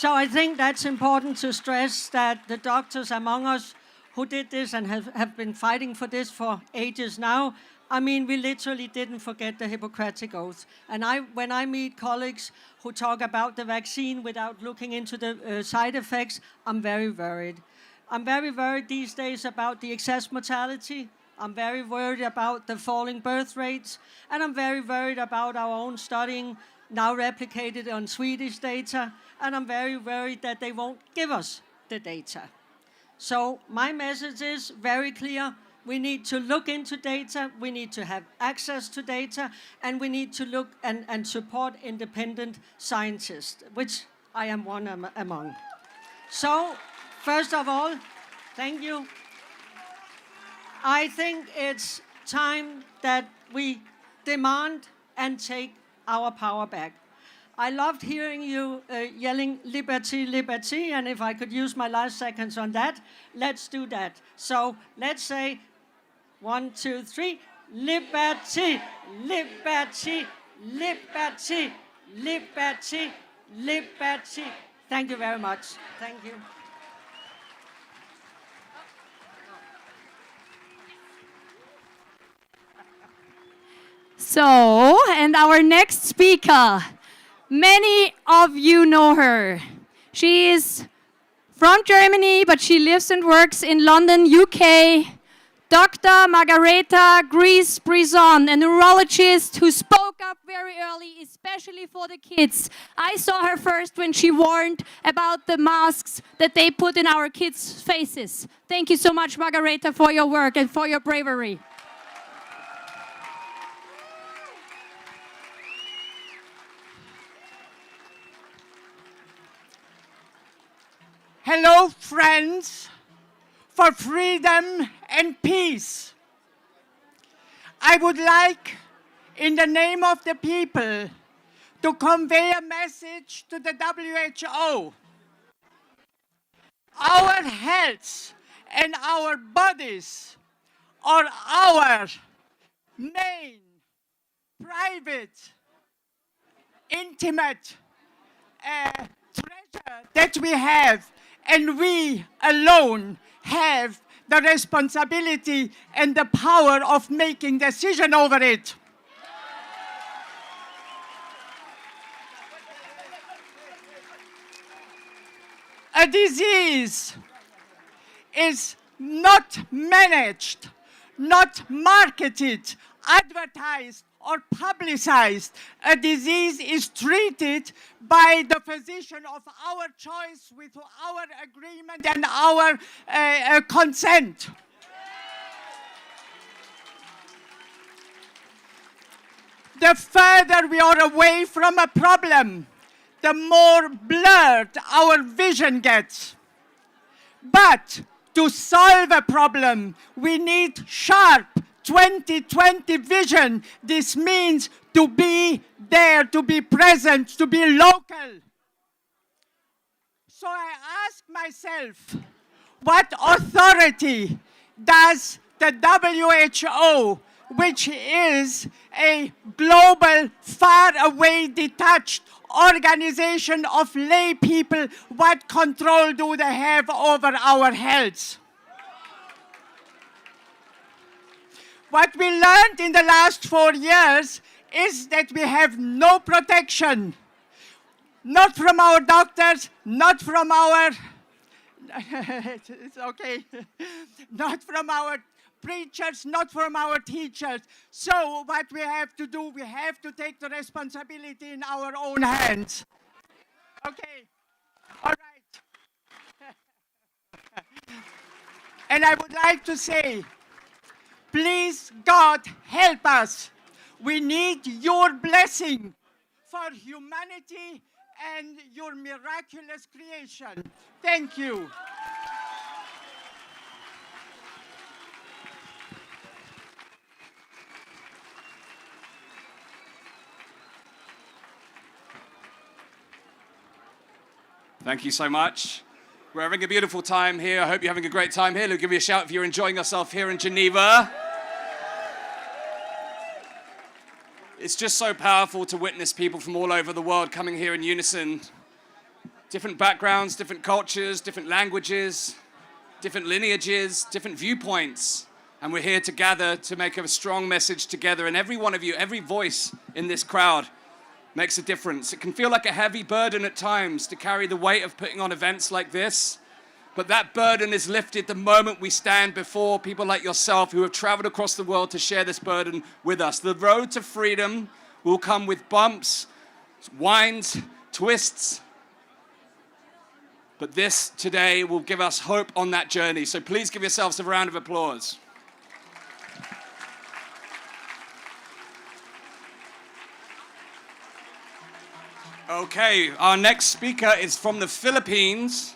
I think that's important to stress, that the doctors among us who did this and have been fighting for this for ages now, I mean, we literally didn't forget the Hippocratic Oath. And when I meet colleagues who talk about the vaccine without looking into the side effects, I'm very worried. I'm very worried these days about the excess mortality. I'm very worried about the falling birth rates. And I'm very worried about our own studying, now replicated on Swedish data. And I'm very worried that they won't give us the data. So my message is very clear. We need to look into data, we need to have access to data, and we need to look and support independent scientists, which I am one among. So, first of all, thank you. I think it's time that we demand and take our power back. I loved hearing you yelling liberty, liberty, and if I could use my last seconds on that, let's do that. So let's say 1, 2, 3, liberty, liberty, liberty, liberty, liberty. Thank you very much. Thank you. So, and our next speaker, many of you know her. She is from Germany, but she lives and works in London, UK. Dr. Margareta Gries-Brison, a neurologist who spoke up very early, especially for the kids. I saw her first when she warned about the masks that they put in our kids' faces. Thank you so much, Margareta, for your work and for your bravery. Hello, friends, for freedom and peace. I would like, in the name of the people, to convey a message to the WHO. Our health and our bodies are our main, private, intimate treasure that we have. And we alone have the responsibility and the power of making decisions over it. A disease is not managed, not marketed, advertised, or publicized. A disease is treated by the physician of our choice with our agreement and our consent. The further we are away from a problem, the more blurred our vision gets. But to solve a problem, we need sharp 2020 vision. This means to be there, to be present, to be local. So I ask myself, what authority does the WHO, which is a global, far-away, detached organization of lay people, what control do they have over our health? What we learned in the last 4 years is that we have no protection. Not from our doctors, not from our, it's okay, not from our preachers, not from our teachers. So what we have to do, we have to take the responsibility in our own hands. Okay, all right. And I would like to say, please, God, help us. We need your blessing for humanity and your miraculous creation. Thank you. Thank you so much. We're having a beautiful time here. I hope you're having a great time here. Give me a shout if you're enjoying yourself here in Geneva. It's just so powerful to witness people from all over the world coming here in unison. Different backgrounds, different cultures, different languages, different lineages, different viewpoints. And we're here to gather to make a strong message together. And every one of you, every voice in this crowd makes a difference. It can feel like a heavy burden at times to carry the weight of putting on events like this. But that burden is lifted the moment we stand before people like yourself who have traveled across the world to share this burden with us. The road to freedom will come with bumps, winds, twists. But this today will give us hope on that journey. So please give yourselves a round of applause. Okay, our next speaker is from the Philippines,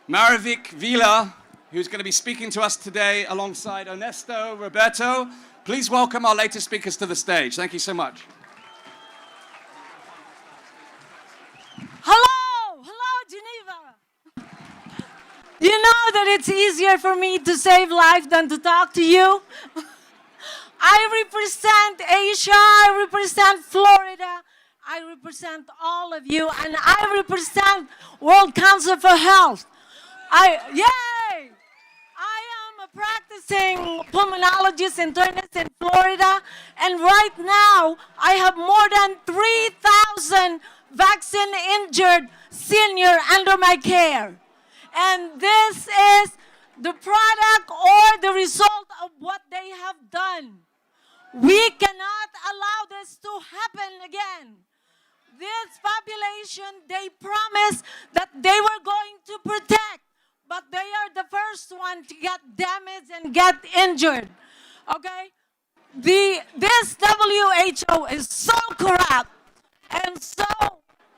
Maravik Vila, who's going to be speaking to us today alongside Ernesto Roberto. Please welcome our latest speakers to the stage. Thank you so much. Hello, Geneva. You know that it's easier for me to save life than to talk to you. I represent Asia, I represent Florida, I represent all of you, and I represent World Council for Health. Yay! I am a practicing pulmonologist internist in Florida, and right now I have more than 3,000 vaccine-injured seniors under my care. And this is the product or the result of what they have done. We cannot allow this to happen again. This population, they promised that they were going to protect, but they are the first one to get damaged and get injured, okay? This WHO is so corrupt and so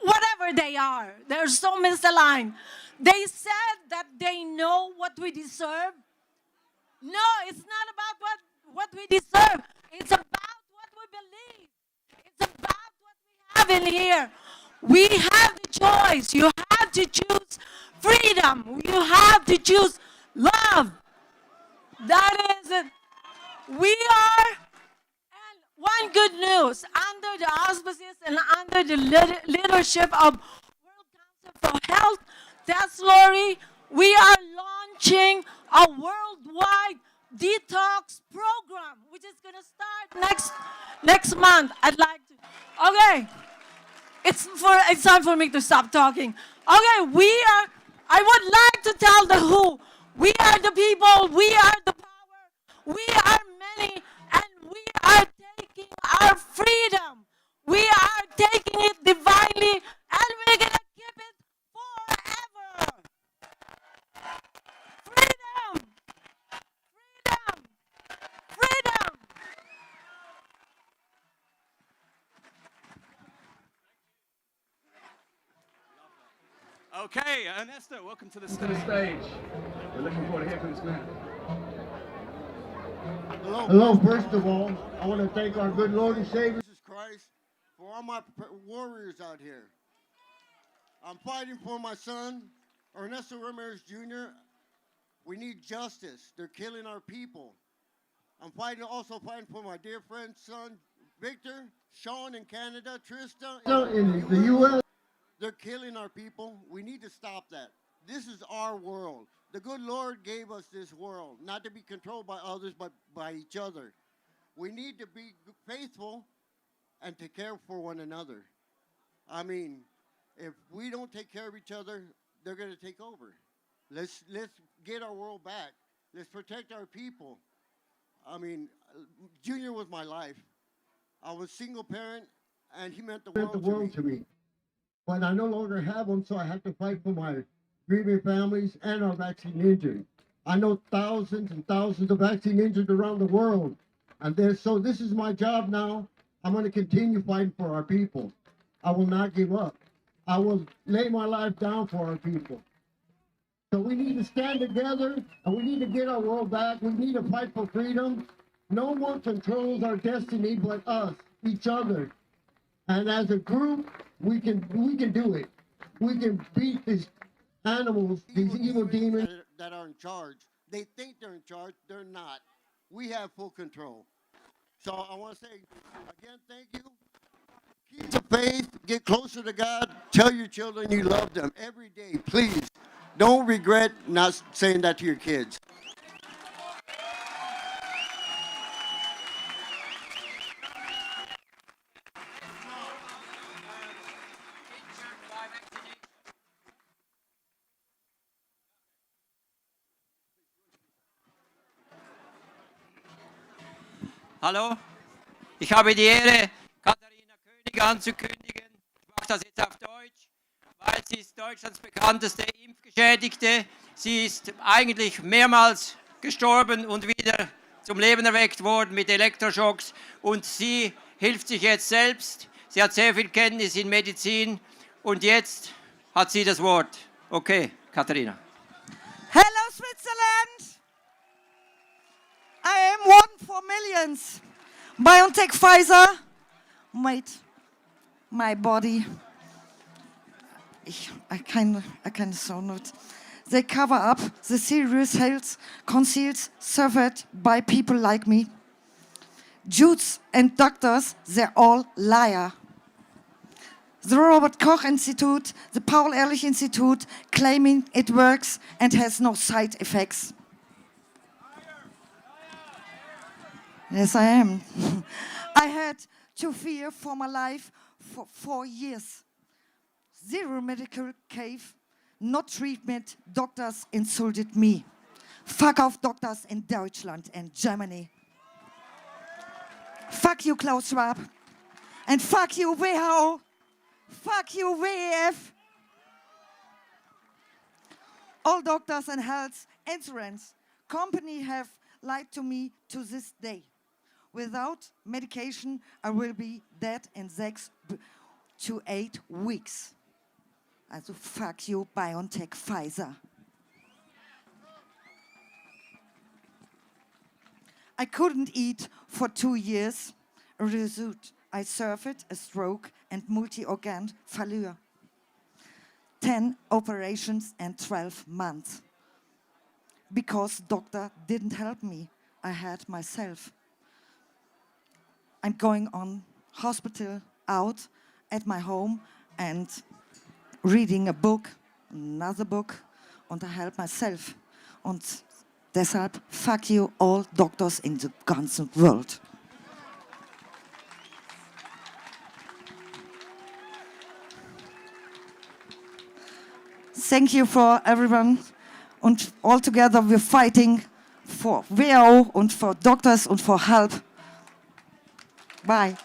whatever they are, they're so misaligned. They said that they know what we deserve. No, it's not about what we deserve. It's about what we believe. It's about what we have in here. We have the choice. You have to choose freedom. You have to choose love. That is it. We are, and one good news, under the auspices and under the leadership of World Council for Health, that's Lori, we are launching a worldwide detox program, which is going to start next month. I'd like to. Okay, it's time for me to stop talking. Okay, I would like to tell the WHO, we are the people, we are the power, we are many, and we are taking our freedom. We are taking it divinely, and we're going to keep it forever. Freedom! Freedom! Freedom! Okay, Ernesto, welcome to the stage. We're looking forward to hearing from this man. Hello, first of all, I want to thank our good Lord and Savior Jesus Christ for all my warriors out here. I'm fighting for my son, Ernesto Ramirez Jr. We need justice. They're killing our people. I'm also fighting for my dear friend's son, Victor, Sean in Canada, Trista in the U.S. They're killing our people. We need to stop that. This is our world. The good Lord gave us this world, not to be controlled by others, but by each other. We need to be faithful and take care for one another. I mean, if we don't take care of each other, they're going to take over. Let's get our world back. Let's protect our people. I mean, Junior was my life. I was a single parent, and he meant the world to me. But I no longer have them, so I have to fight for my grieving families and our vaccine injured. I know thousands and thousands of vaccine injured around the world. And so this is my job now. I'm going to continue fighting for our people. I will not give up. I will lay my life down for our people. So we need to stand together, and we need to get our world back. We need to fight for freedom. No one controls our destiny but us, each other. And as a group, we can do it. We can beat these animals, these evil demons that are in charge. They think they're in charge. They're not. We have full control. So I want to say, again, thank you. Keep the faith. Get closer to God. Tell your children you love them every day. Please, don't regret not saying that to your kids. Hallo, ich habe die Ehre, Katharina König anzukündigen. Ich mache das jetzt auf Deutsch, weil sie ist Deutschlands bekannteste Impfgeschädigte. Sie ist eigentlich mehrmals gestorben und wieder zum Leben erweckt worden mit Elektroschocks. Und sie hilft sich jetzt selbst. Sie hat sehr viel Kenntnis in Medizin. Und jetzt hat sie das Wort. Okay, Katharina. Hello, Switzerland. I am one for millions. BioNTech, Pfizer. Wait, my body. I can so not. They cover up the serious health conceals suffered by people like me. Jews and doctors, they're all liar. the Robert Koch Institute, the Paul Ehrlich Institute, claiming it works and has no side effects. Yes, I am. I had to fear for my life for 4 years. Zero medical care, no treatment. Doctors insulted me. Fuck off doctors in Deutschland and Germany. Fuck you, Klaus Schwab. And fuck you, WHO. Fuck you, WEF. All doctors and health insurance companies have lied to me to this day. Without medication, I will be dead in 6 to 8 weeks. Also fuck you, BioNTech, Pfizer. I couldn't eat for 2 years. A result, I suffered a stroke and multi-organ failure. 10 operations and 12 months. Because doctor didn't help me, I had myself. I'm going on hospital, out at my home and reading a book, another book, and I help myself. Und deshalb fuck you all doctors in the ganzen world. Thank you for everyone. Und all together we're fighting for WHO and for doctors and for help. Bye.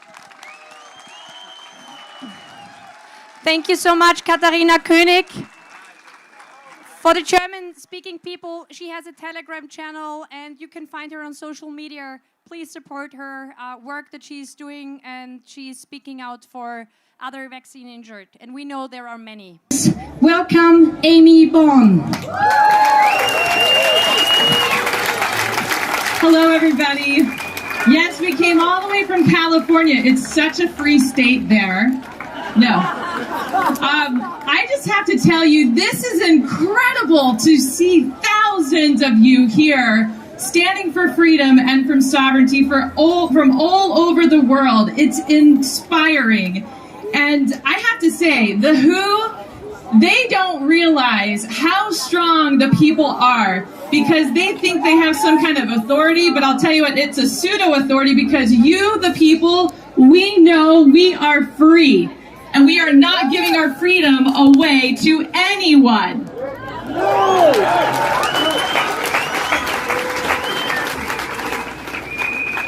Thank you so much, Katharina König. For the German-speaking people, she has a Telegram channel, and you can find her on social media. Please support her work that she's doing, and she's speaking out for other vaccine injured. And we know there are many. Welcome, Amy Bond. Hello, everybody. Yes, we came all the way from California. It's such a free state there. No. I just have to tell you, this is incredible to see thousands of you here standing for freedom and from sovereignty from all over the world. It's inspiring. And I have to say, the WHO, they don't realize how strong the people are because they think they have some kind of authority, but I'll tell you what, it's a pseudo-authority because you, the people, we know we are free. And we are not giving our freedom away to anyone.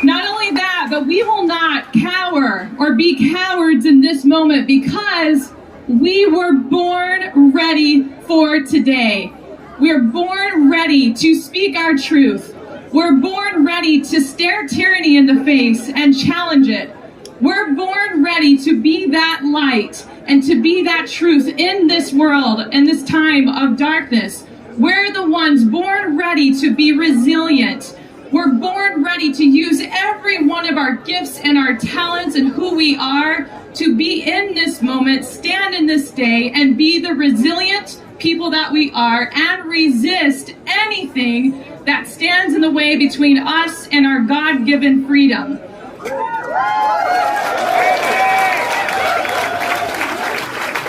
Not only that, but we will not cower or be cowards in this moment because we were born ready for today. We're born ready to speak our truth. We're born ready to stare tyranny in the face and challenge it. We're born ready to be that light and to be that truth in this world, in this time of darkness. We're the ones born ready to be resilient. We're born ready to use every one of our gifts and our talents and who we are to be in this moment, stand in this day, and be the resilient people that we are and resist anything that stands in the way between us and our God-given freedom.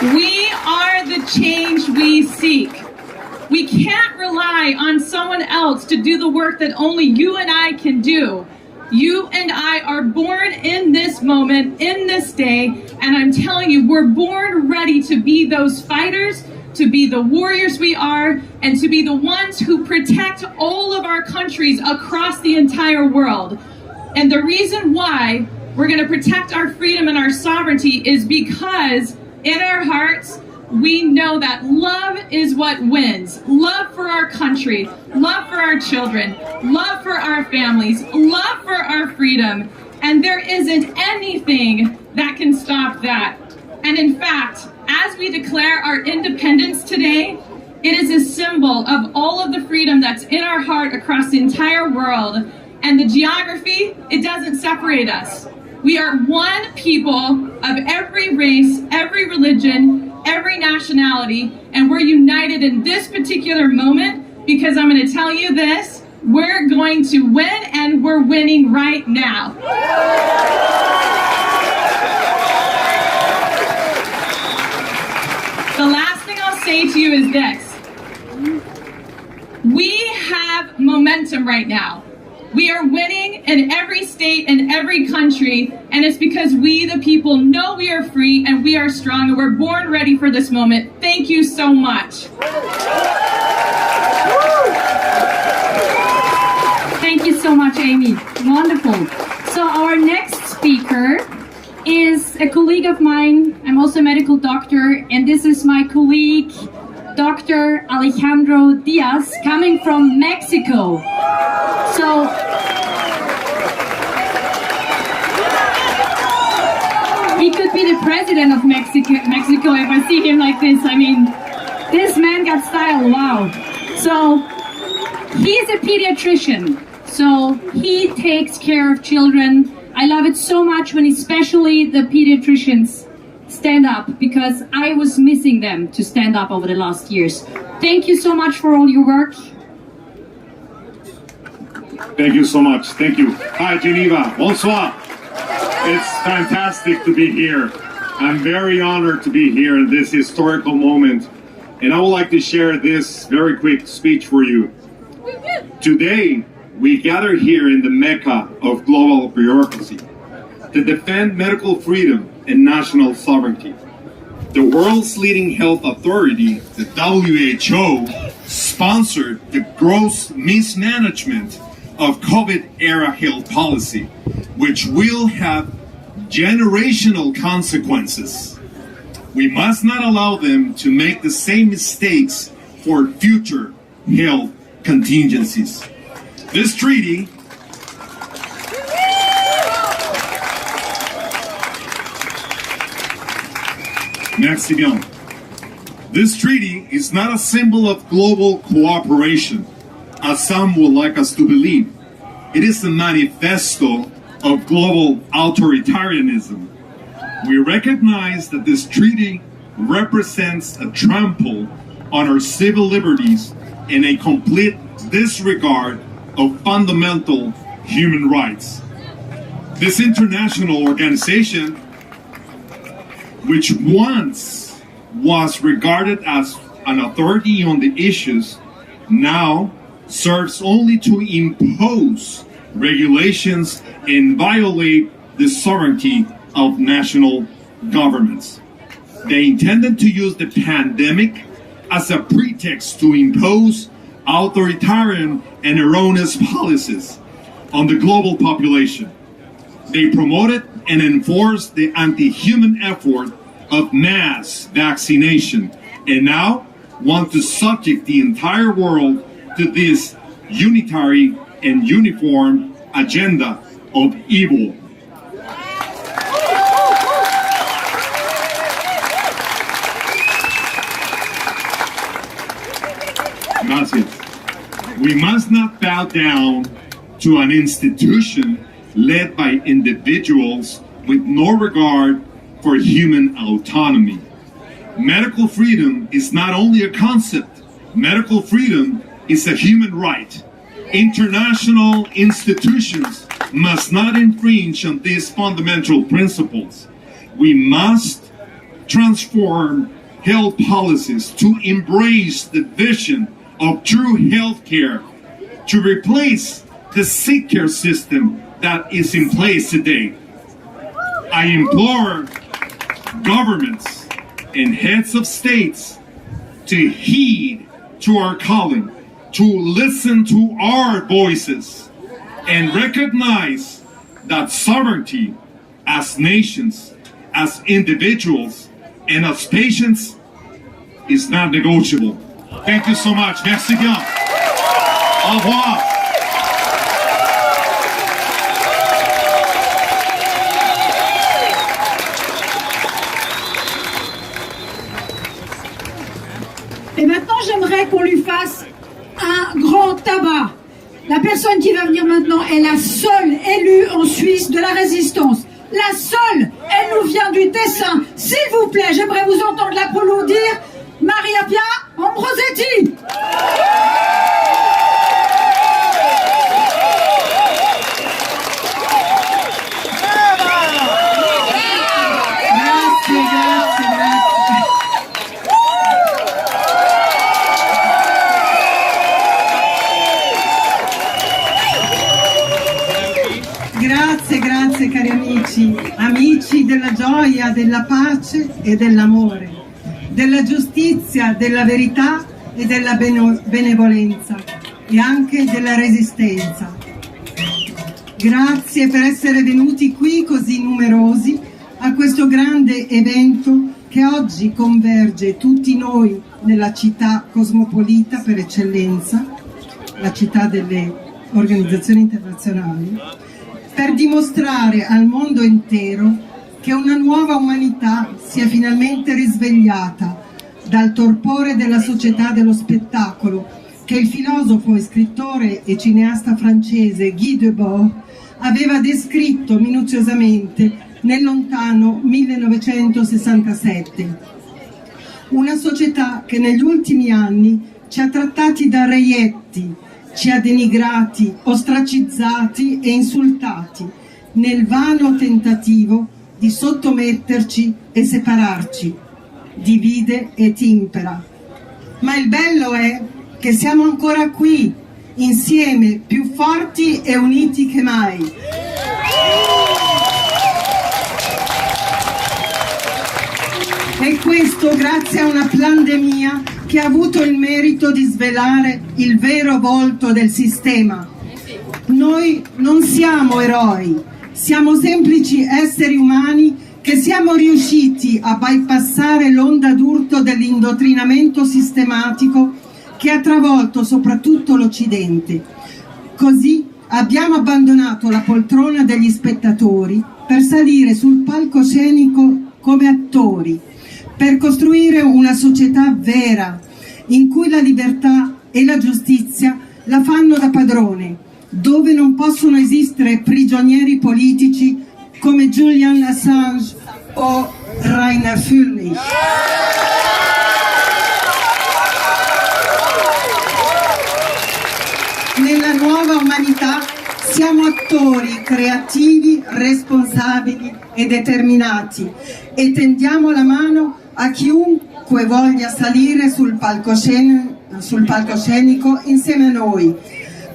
We are the change we seek. We can't rely on someone else to do the work that only you and I can do. You and I are born in this moment, in this day, and I'm telling you, we're born ready to be those fighters, to be the warriors we are, and to be the ones who protect all of our countries across the entire world. And the reason why we're going to protect our freedom and our sovereignty is because in our hearts, we know that love is what wins. Love for our country, love for our children, love for our families, love for our freedom. And there isn't anything that can stop that. And in fact, as we declare our independence today, it is a symbol of all of the freedom that's in our heart across the entire world. And the geography, it doesn't separate us. We are one people of every race, every religion, every nationality, and we're united in this particular moment because I'm going to tell you this, we're going to win and we're winning right now. thing I'll say to you is this. We have momentum right now. We are winning in every state and every country, and it's because we, the people, know we are free and we are strong and we're born ready for this moment. Thank you so much. Thank you so much, Amy. Wonderful. So our next speaker is a colleague of mine. I'm also a medical doctor, and this is my colleague, Dr. Alejandro Diaz, coming from Mexico. So, he could be the president of Mexico if I see him like this. I mean, this man got style, wow. So, he's a pediatrician, so he takes care of children. I love it so much when especially the pediatricians stand up, because I was missing them to stand up over the last years. Thank you so much for all your work. Thank you so much. Thank you. Hi, Geneva. Bonsoir. It's fantastic to be here. I'm very honored to be here in this historical moment. And I would like to share this very quick speech for you. Today, we gather here in the Mecca of global bureaucracy to defend medical freedom and national sovereignty. The world's leading health authority, the WHO, sponsored the gross mismanagement of COVID-era health policy, which will have generational consequences. We must not allow them to make the same mistakes for future health contingencies. This treaty Merci bien. This treaty is not a symbol of global cooperation, as some would like us to believe. It is a manifesto of global authoritarianism. We recognize that this treaty represents a trample on our civil liberties and a complete disregard of fundamental human rights. This international organization, which once was regarded as an authority on the issues, now serves only to impose regulations and violate the sovereignty of national governments. They intended to use the pandemic as a pretext to impose authoritarian and erroneous policies on the global population. They promoted and enforced the anti-human effort of mass vaccination, and now want to subject the entire world to this unitary and uniform agenda of evil. Gracias. We must not bow down to an institution led by individuals with no regard for human autonomy. Medical freedom is not only a concept, medical freedom is a human right. International institutions must not infringe on these fundamental principles. We must transform health policies to embrace the vision of true health care, to replace the sick care system that is in place today. I implore governments and heads of states to heed to our calling, to listen to our voices, and recognize that sovereignty as nations, as individuals, and as patients is not negotiable. Thank you so much. Merci bien. Au revoir. Et maintenant, j'aimerais qu'on lui fasse un grand tabac. La personne qui va venir maintenant est la seule élue en Suisse de la résistance. La seule, elle nous vient du Tessin. S'il vous plaît, j'aimerais vous entendre l'applaudir. Maria Pia Ambrosetti. amici, amici della gioia, della pace e dell'amore, della giustizia, della verità e della benevolenza e anche della resistenza. Grazie per essere venuti qui così numerosi a questo grande evento che oggi converge tutti noi nella città cosmopolita per eccellenza, la città delle organizzazioni internazionali, per dimostrare al mondo intero che una nuova umanità si è finalmente risvegliata dal torpore della società dello spettacolo che il filosofo e scrittore e cineasta francese Guy Debord aveva descritto minuziosamente nel lontano 1967. Una società che negli ultimi anni ci ha trattati da reietti, ci ha denigrati, ostracizzati e insultati nel vano tentativo di sottometterci e separarci, divide et impera. Ma il bello è che siamo ancora qui, insieme, più forti e uniti che mai. E questo grazie a una pandemia che ha avuto il merito di svelare il vero volto del sistema. Noi non siamo eroi, siamo semplici esseri umani che siamo riusciti a bypassare l'onda d'urto dell'indottrinamento sistematico che ha travolto soprattutto l'Occidente. Così abbiamo abbandonato la poltrona degli spettatori per salire sul palcoscenico come attori, per costruire una società vera, in cui la libertà e la giustizia la fanno da padrone, dove non possono esistere prigionieri politici come Julian Assange o Rainer Füllmich. Nella nuova umanità siamo attori creativi, responsabili e determinati e tendiamo la mano a chiunque voglia salire sul palcoscenico insieme a noi.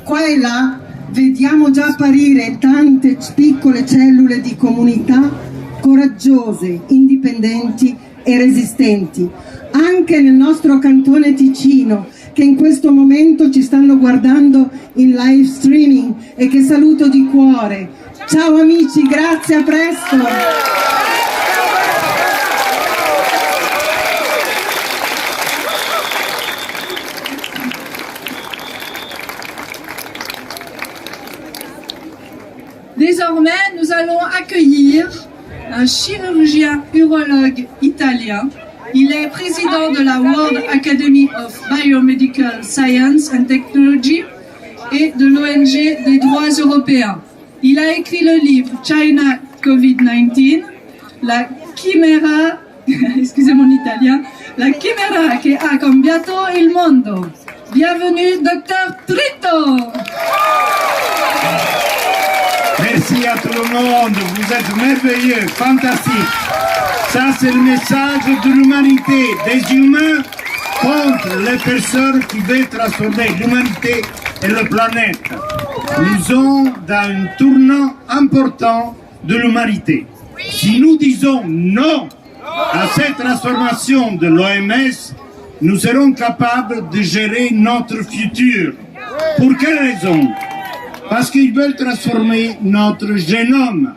Qua e là vediamo già apparire tante piccole cellule di comunità coraggiose, indipendenti e resistenti, anche nel nostro cantone Ticino, che in questo momento ci stanno guardando in live streaming e che saluto di cuore. Ciao amici, grazie, a presto! Désormais, nous allons accueillir un chirurgien urologue italien. Il est président de la World Academy of Biomedical Science and Technology et de l'ONG des droits européens. Il a écrit le livre China Covid-19, la chimera, excusez mon italien, la chimera che ha cambiato il mondo. Bienvenue, Dr. Trito! Merci à tout le monde, vous êtes merveilleux, fantastique. Ça, c'est le message de l'humanité, des humains contre les personnes qui veulent transformer l'humanité et la planète. Nous sommes dans un tournant important de l'humanité. Si nous disons non à cette transformation de l'OMS, nous serons capables de gérer notre futur. Pour quelle raison? Parce qu'ils veulent transformer notre génome.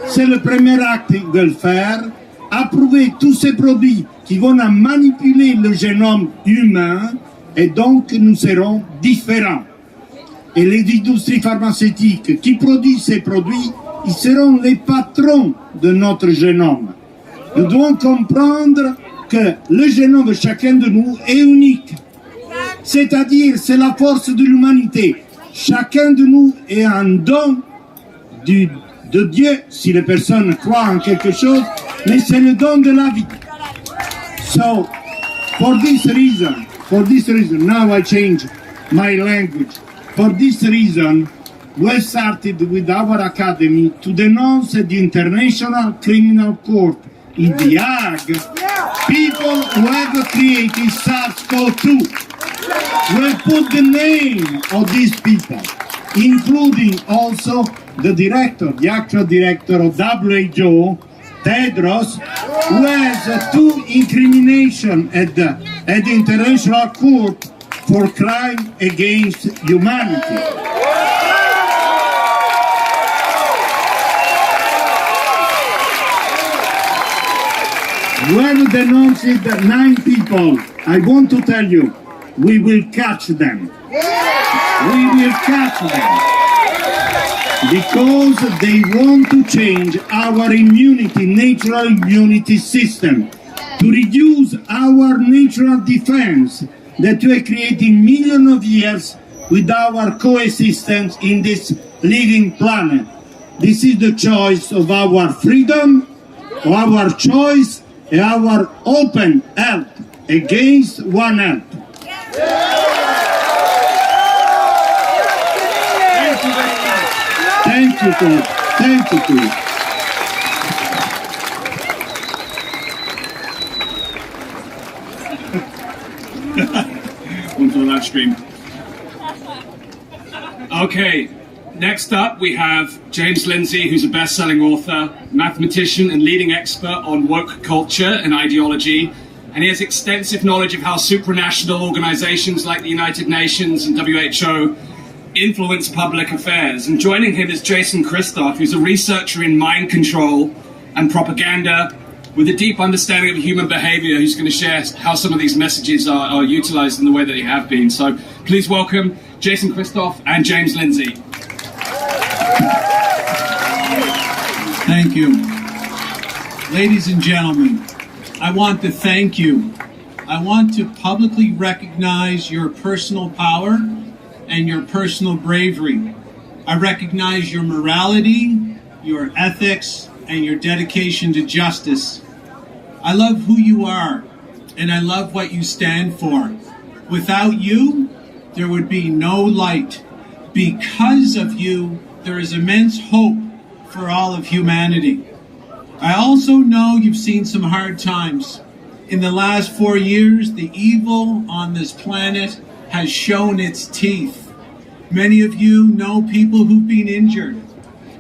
C'est le premier acte qu'ils veulent faire, approuver tous ces produits qui vont manipuler le génome humain, et donc nous serons différents. Et les industries pharmaceutiques qui produisent ces produits, ils seront les patrons de notre génome. Nous devons comprendre que le génome de chacun de nous est unique. C'est-à-dire, c'est la force de l'humanité. Chacun de nous est un don de Dieu, si les personnes croient en quelque chose, mais c'est le don de la vie. So, for this reason, now I change my language. For this reason, we started with our academy to denounce the International Criminal Court in The Hague, people who have created SARS-CoV-2. We put the name of these people, including also the director, the actual director of WHO, Tedros, who has two incriminations at the International Court for crime against humanity. When denounced 9 people, I want to tell you, we will catch them. We will catch them. Because they want to change our immunity, natural immunity system, to reduce our natural defense that we are creating millions of years with our coexistence in this living planet. This is the choice of our freedom, our choice, and our open health against one health. Thank you, Paul. Thank you, Paul. One for the live stream. Okay, next up we have James Lindsay, who's a best-selling author, mathematician and leading expert on woke culture and ideology, and he has extensive knowledge of how supranational organizations like the United Nations and WHO influence public affairs. And joining him is Jason Christoff, who's a researcher in mind control and propaganda with a deep understanding of human behavior, who's going to share how some of these messages are utilized in the way that they have been. So please welcome Jason Christoff and James Lindsay. Thank you. Ladies and gentlemen, I want to thank you. I want to publicly recognize your personal power and your personal bravery. I recognize your morality, your ethics, and your dedication to justice. I love who you are, and I love what you stand for. Without you, there would be no light. Because of you, there is immense hope for all of humanity. I also know you've seen some hard times. In the last 4 years, the evil on this planet has shown its teeth. Many of you know people who've been injured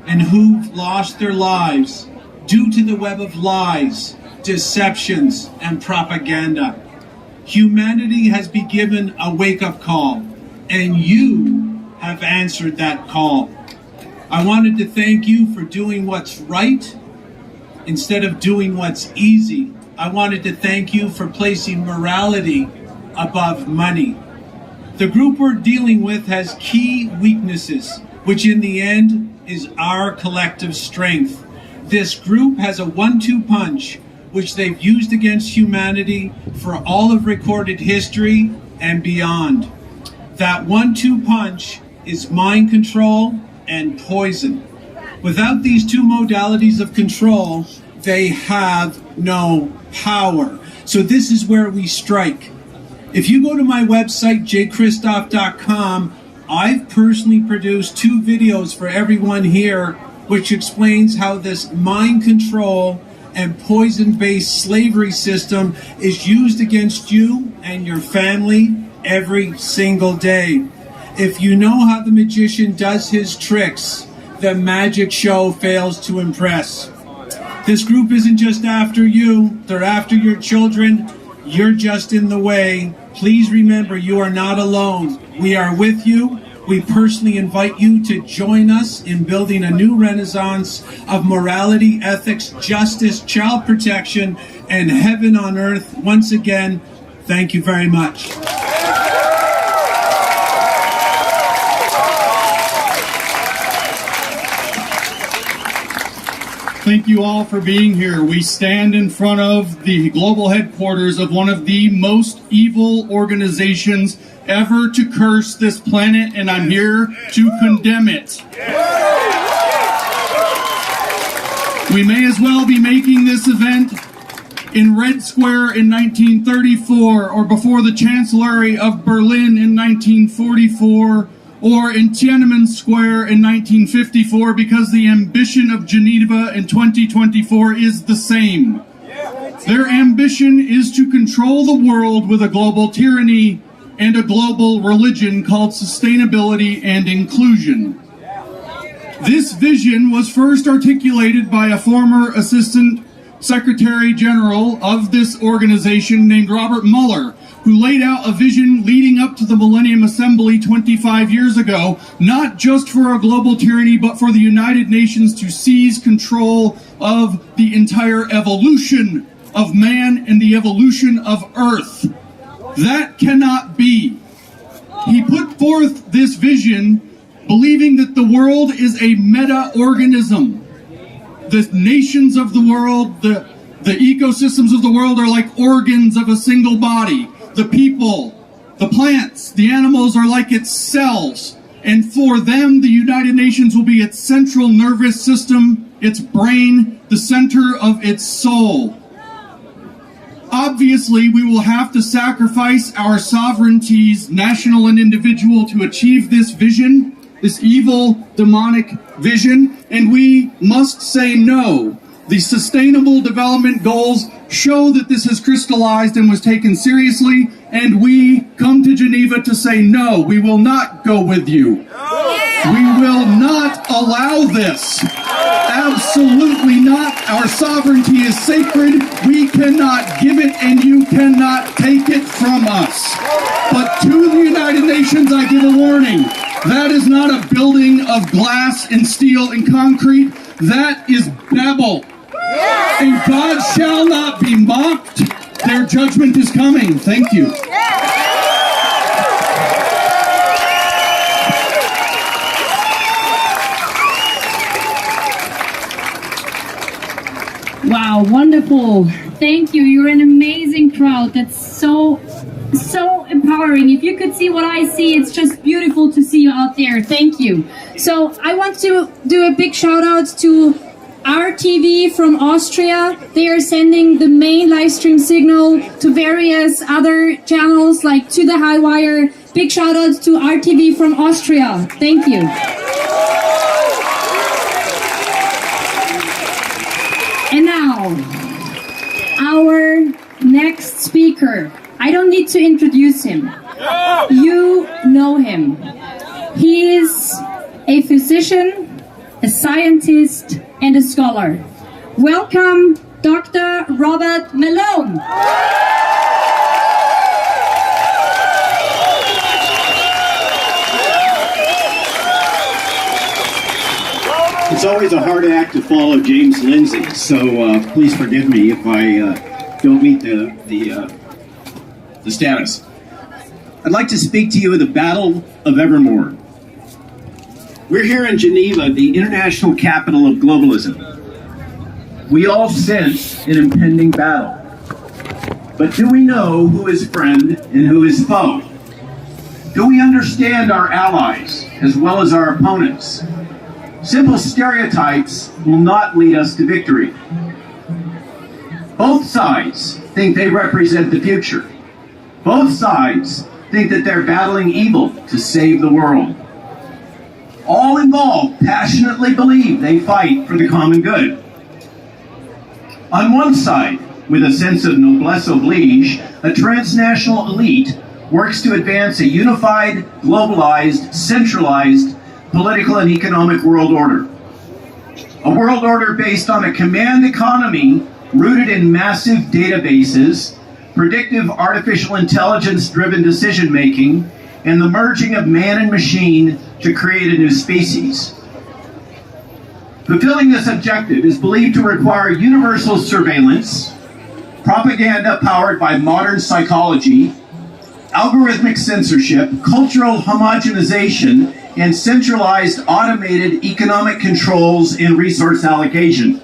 and who've lost their lives due to the web of lies, deceptions, and propaganda. Humanity has been given a wake-up call, and you have answered that call. I wanted to thank you for doing what's right instead of doing what's easy. I wanted to thank you for placing morality above money. The group we're dealing with has key weaknesses, which in the end is our collective strength. This group has a 1-2 punch, which they've used against humanity for all of recorded history and beyond. That 1-2 punch is mind control and poison. Without these two modalities of control, they have no power. So this is where we strike. If you go to my website, jchristoff.com, I've personally produced 2 videos for everyone here, which explains how this mind control and poison-based slavery system is used against you and your family every single day. If you know how the magician does his tricks, the magic show fails to impress. This group isn't just after you, they're after your children. You're just in the way. Please remember, you are not alone. We are with you. We personally invite you to join us in building a new renaissance of morality, ethics, justice, child protection, and heaven on earth. Once again, thank you very much. Thank you all for being here. We stand in front of the global headquarters of one of the most evil organizations ever to curse this planet, and I'm here to condemn it. We may as well be making this event in Red Square in 1934, or before the Chancellery of Berlin in 1944, or in Tiananmen Square in 1954, because the ambition of Geneva in 2024 is the same. Their ambition is to control the world with a global tyranny and a global religion called sustainability and inclusion. This vision was first articulated by a former Assistant Secretary General of this organization named Robert Mueller, who laid out a vision leading up to the Millennium Assembly 25 years ago, not just for a global tyranny, but for the United Nations to seize control of the entire evolution of man and the evolution of Earth. That cannot be. He put forth this vision believing that the world is a meta-organism. The nations of the world, the ecosystems of the world are like organs of a single body. The people, the plants, the animals are like its cells. And for them, the United Nations will be its central nervous system, its brain, the center of its soul. Obviously, we will have to sacrifice our sovereignties, national and individual, to achieve this vision, this evil, demonic vision, and we must say no. The Sustainable Development Goals show that this has crystallized and was taken seriously, and we come to Geneva to say no, we will not go with you. We will not allow this. Absolutely not. Our sovereignty is sacred. We cannot give it, and you cannot take it from us. But to the United Nations, I give a warning. That is not a building of glass and steel and concrete. That is Babel. And God shall not be mocked. Their judgment is coming. Thank you. Wow, wonderful. Thank you. You're an amazing crowd. That's so empowering. If you could see what I see, it's just beautiful to see you out there. Thank you. So I want to do a big shout out to RTV from Austria. They are sending the main live stream signal to various other channels like To the High Wire. Big shout out to RTV from Austria. Thank you. And now, our next speaker. I don't need to introduce him. You know him. He is a physician, a scientist, and a scholar. Welcome, Dr. Robert Malone. It's always a hard act to follow James Lindsay, so please forgive me if I don't meet the status. I'd like to speak to you of the Battle of Evermore. We're here in Geneva, the international capital of globalism. We all sense an impending battle. But do we know who is friend and who is foe? Do we understand our allies as well as our opponents? Simple stereotypes will not lead us to victory. Both sides think they represent the future. Both sides think that they're battling evil to save the world. All involved passionately believe they fight for the common good. On one side, with a sense of noblesse oblige, a transnational elite works to advance a unified, globalized, centralized political and economic world order. A world order based on a command economy rooted in massive databases, predictive artificial intelligence-driven decision-making, and the merging of man and machine to create a new species. Fulfilling this objective is believed to require universal surveillance, propaganda powered by modern psychology, algorithmic censorship, cultural homogenization, and centralized automated economic controls and resource allocation.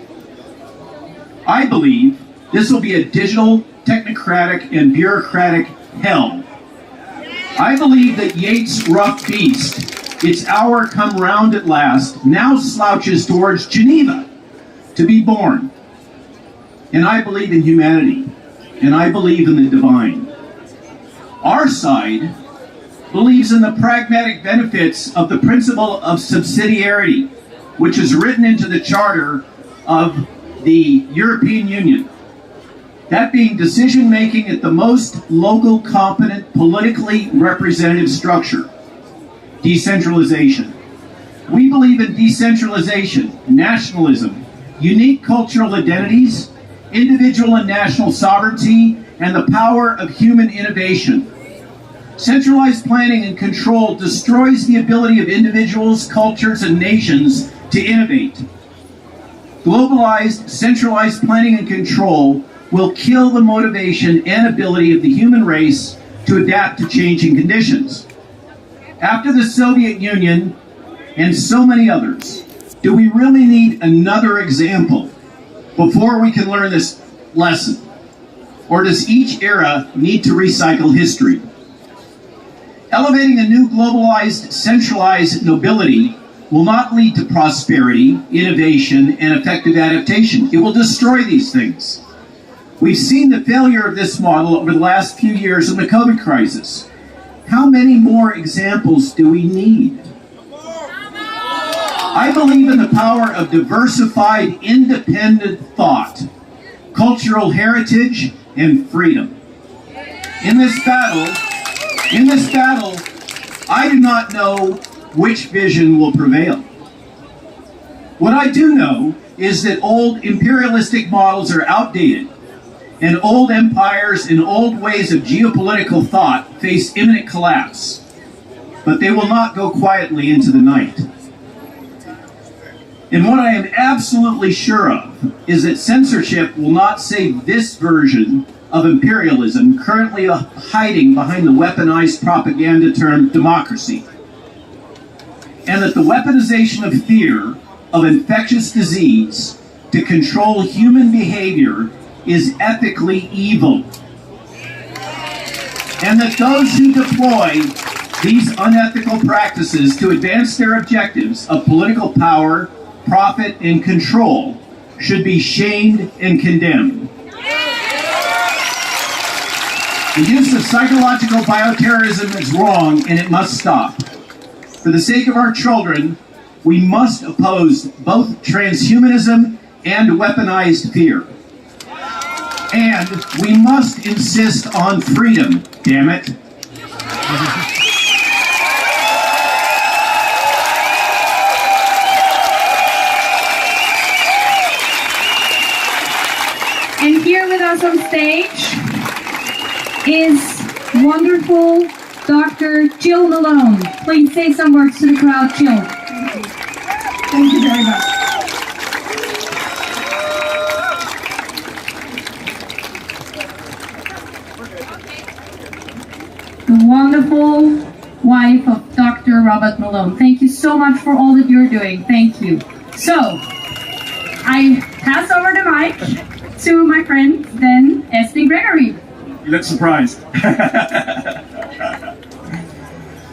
I believe this will be a digital, technocratic, and bureaucratic hell. I believe that Yeats' rough beast, its hour come round at last, now slouches towards Geneva to be born. And I believe in humanity, and I believe in the divine. Our side believes in the pragmatic benefits of the principle of subsidiarity, which is written into the charter of the European Union. That being decision-making at the most local, competent, politically representative structure. Decentralization. We believe in decentralization, nationalism, unique cultural identities, individual and national sovereignty, and the power of human innovation. Centralized planning and control destroys the ability of individuals, cultures, and nations to innovate. Globalized, centralized planning and control will kill the motivation and ability of the human race to adapt to changing conditions. After the Soviet Union and so many others, do we really need another example before we can learn this lesson? Or does each era need to recycle history? Elevating a new globalized, centralized nobility will not lead to prosperity, innovation, and effective adaptation. It will destroy these things. We've seen the failure of this model over the last few years in the COVID crisis. How many more examples do we need? I believe in the power of diversified, independent thought, cultural heritage, and freedom. In this battle, I do not know which vision will prevail. What I do know is that old imperialistic models are outdated, and old empires and old ways of geopolitical thought face imminent collapse, but they will not go quietly into the night. And what I am absolutely sure of is that censorship will not save this version of imperialism currently hiding behind the weaponized propaganda term democracy. And that the weaponization of fear of infectious disease to control human behavior is ethically evil. And that those who deploy these unethical practices to advance their objectives of political power, profit, and control should be shamed and condemned. The use of psychological bioterrorism is wrong and it must stop. For the sake of our children, we must oppose both transhumanism and weaponized fear. And we must insist on freedom, damn it. And here with us on stage is wonderful Dr. Jill Malone. Please say some words to the crowd, Jill. Thank you very much. The wonderful wife of Dr. Robert Malone. Thank you so much for all that you're doing. Thank you. So, I pass over the mic to my friend, then Astin-Gregory. You look surprised.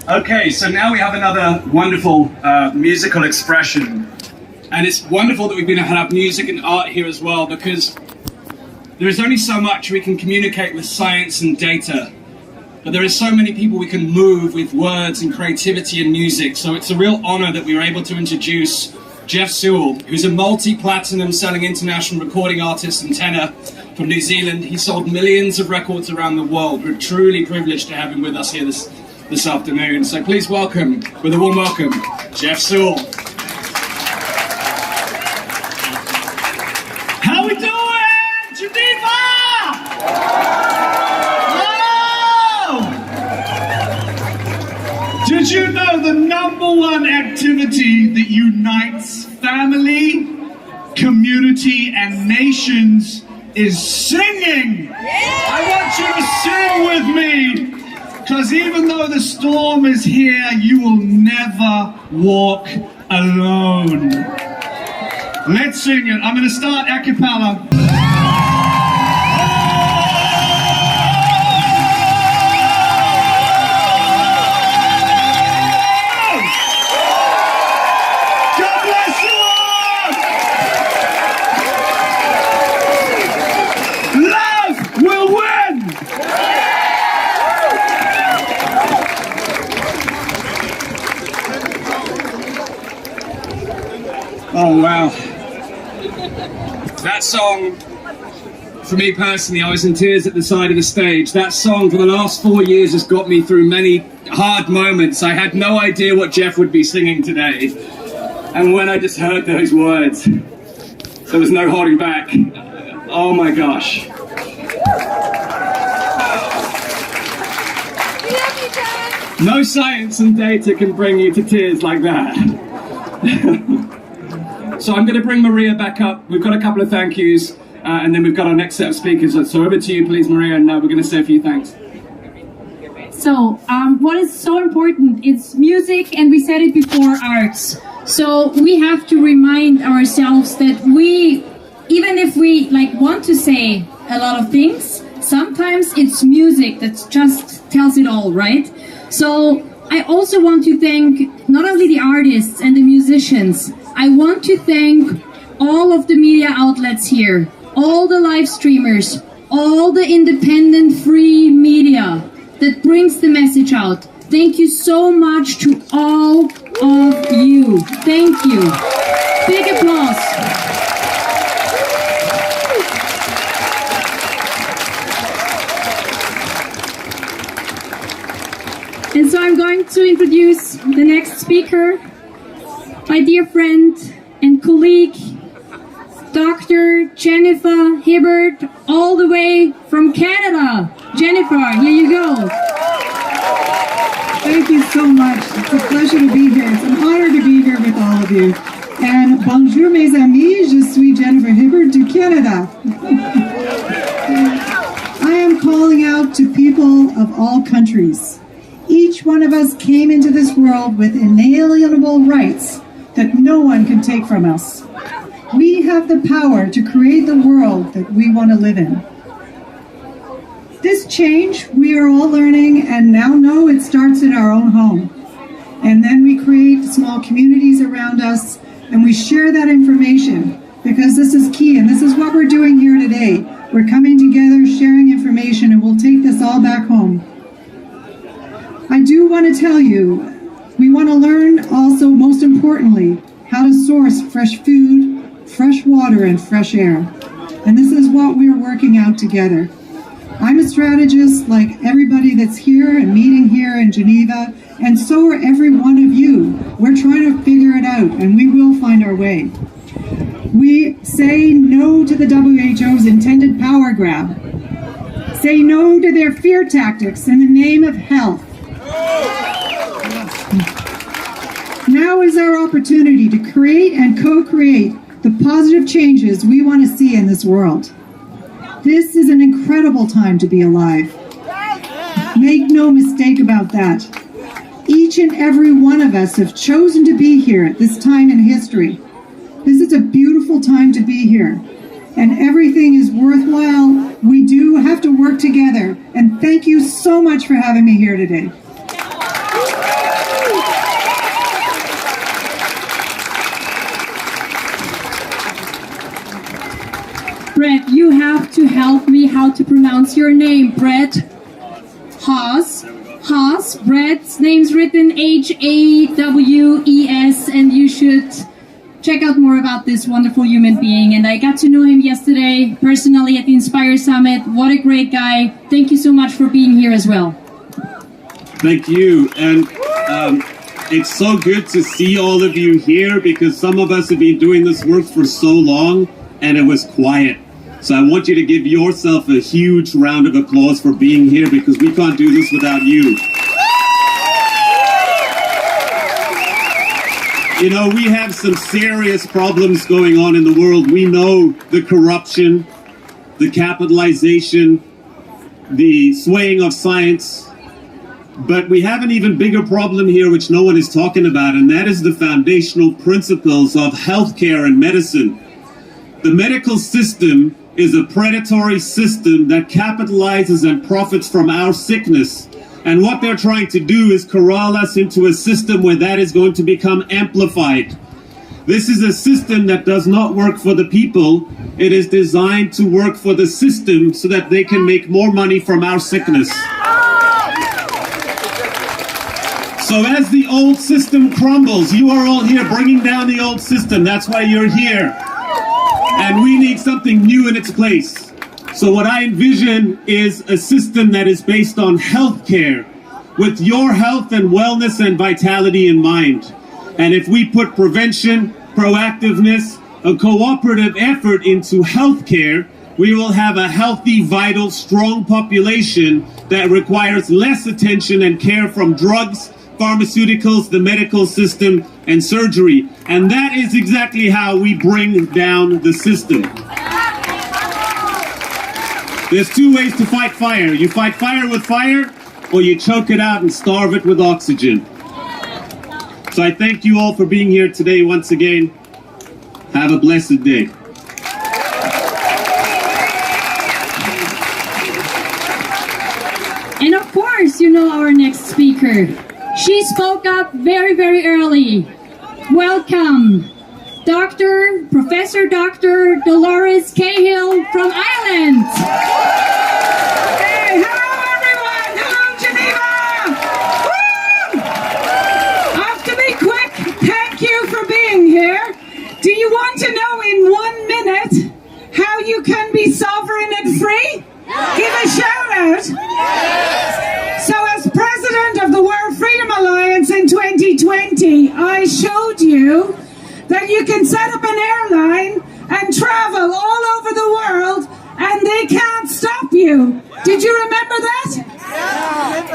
Okay, so now we have another wonderful musical expression. And it's wonderful that we've been able to have music and art here as well, because there is only so much we can communicate with science and data. But there are so many people we can move with words and creativity and music. So it's a real honor that we were able to introduce Jeff Sewell, who's a multi-platinum selling international recording artist and tenor from New Zealand. He sold millions of records around the world. We're truly privileged to have him with us here this afternoon. So please welcome, with a warm welcome, Jeff Sewell. How we doing, Geneva? Did you know the #1 activity that unites family, community, and nations is singing? I want you to sing with me, because even though the storm is here, you will never walk alone. Let's sing it. I'm going to start a cappella. Oh, wow. That song, for me personally, I was in tears at the side of the stage. That song for the last 4 years has got me through many hard moments. I had no idea what Jeff would be singing today. And when I just heard those words, there was no holding back. Oh my gosh. No science and data can bring you to tears like that. So I'm going to bring Maria back up. We've got a couple of thank yous, and then we've got our next set of speakers. So over to you, please, Maria, and we're going to say a few thanks. So, what is so important is music, and we said it before, arts. So we have to remind ourselves that we, even if we want to say a lot of things, sometimes it's music that just tells it all, right? So I also want to thank not only the artists and the musicians, I want to thank all of the media outlets here, all the live streamers, all the independent free media that brings the message out. Thank you so much to all of you. Thank you. Big applause. And so I'm going to introduce the next speaker, my dear friend and colleague, Dr. Geneva Hibbert, all the way from Canada. Jennifer, here you go. Thank you so much. It's a pleasure to be here. It's an honor to be here with all of you. And bonjour mes amis, je suis Jennifer Hibbert du Canada. I am calling out to people of all countries. Each one of us came into this world with inalienable rights that no one can take from us. We have the power to create the world that we want to live in. This change we are all learning and now know it starts in our own home. And then we create small communities around us and we share that information because this is key and this is what we're doing here today. We're coming together, sharing information, and we'll take this all back home. I do want to tell you, we want to learn also, most importantly, how to source fresh food, fresh water, and fresh air. And this is what we're working out together. I'm a strategist like everybody that's here and meeting here in Geneva, and so are every one of you. We're trying to figure it out, and we will find our way. We say no to the WHO's intended power grab. Say no to their fear tactics in the name of health. Now is our opportunity to create and co-create the positive changes we want to see in this world. This is an incredible time to be alive. Make no mistake about that. Each and every one of us have chosen to be here at this time in history. This is a beautiful time to be here. And everything is worthwhile. We do have to work together. And thank you so much for having me here today. Brett, you have to help me how to pronounce your name. Brett Haas. Haas. Brett's name's written H-A-W-E-S, and you should check out more about this wonderful human being. And I got to know him yesterday personally at the Inspire Summit. What a great guy. Thank you so much for being here as well. Thank you. And it's so good to see all of you here because some of us have been doing this work for so long and it was quiet. So I want you to give yourself a huge round of applause for being here because we can't do this without you. You know, we have some serious problems going on in the world. We know the corruption, the capitalization, the swaying of science. But we have an even bigger problem here which no one is talking about, and that is the foundational principles of healthcare and medicine. The medical system is a predatory system that capitalizes and profits from our sickness. And what they're trying to do is corral us into a system where that is going to become amplified. This is a system that does not work for the people. It is designed to work for the system so that they can make more money from our sickness. So as the old system crumbles, you are all here bringing down the old system. That's why you're here. And we need something new in its place. So what I envision is a system that is based on healthcare, with your health and wellness and vitality in mind. And if we put prevention, proactiveness, a cooperative effort into healthcare, we will have a healthy, vital, strong population that requires less attention and care from drugs, pharmaceuticals, the medical system, and surgery. And that is exactly how we bring down the system. There's two ways to fight fire. You fight fire with fire, or you choke it out and starve it with oxygen. So I thank you all for being here today once again. Have a blessed day. And of course, you know our next speaker. She spoke up very, very early. Welcome, Professor Dr. Dolores Cahill from Ireland. Hey, hello everyone! Hello Geneva! Woo! I have to be quick. Thank you for being here. Do you want to know in 1 minute how you can be sovereign and free? Give a shout out. So as president of the World Freedom Alliance in 2020, I showed you that you can set up an airline and travel all over the world and they can't stop you. Did you remember that?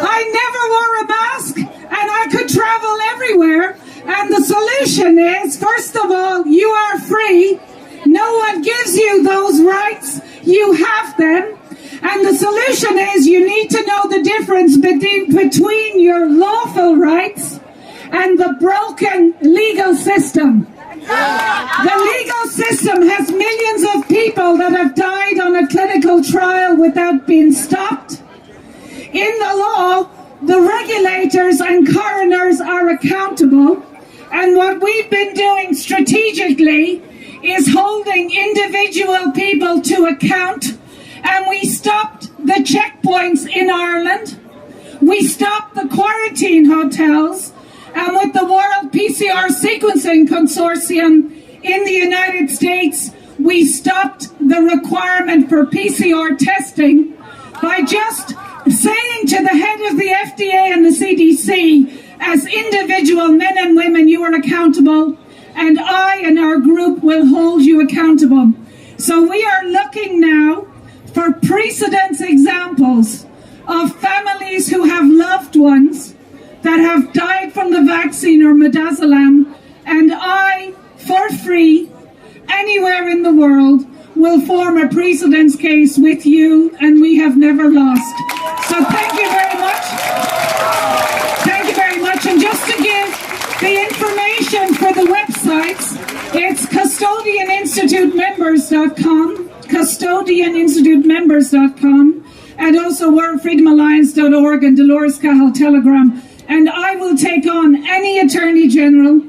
I never wore a mask and I could travel everywhere. And the solution is, first of all, you are free. No one gives you those rights. You have them. And the solution is you need to know the difference between your lawful rights and the broken legal system. The legal system has millions of people that have died on a clinical trial without being stopped. In the law, the regulators and coroners are accountable. And what we've been doing strategically is holding individual people to account. And we stopped the checkpoints in Ireland. We stopped the quarantine hotels. And with the World PCR Sequencing Consortium in the United States, we stopped the requirement for PCR testing by just saying to the head of the FDA and the CDC, as individual men and women, you are accountable, and I and our group will hold you accountable. So we are looking now for precedent examples of families who have loved ones that have died from the vaccine or midazolam, and I, for free, anywhere in the world, will form a precedence case with you, and we have never lost. So thank you very much. Thank you very much. And just to give the information for the websites, it's custodianinstitutemembers.com, custodianinstitutemembers.com, and also worldfreedomalliance.org and Dolores Cahill Telegram. And I will take on any Attorney General,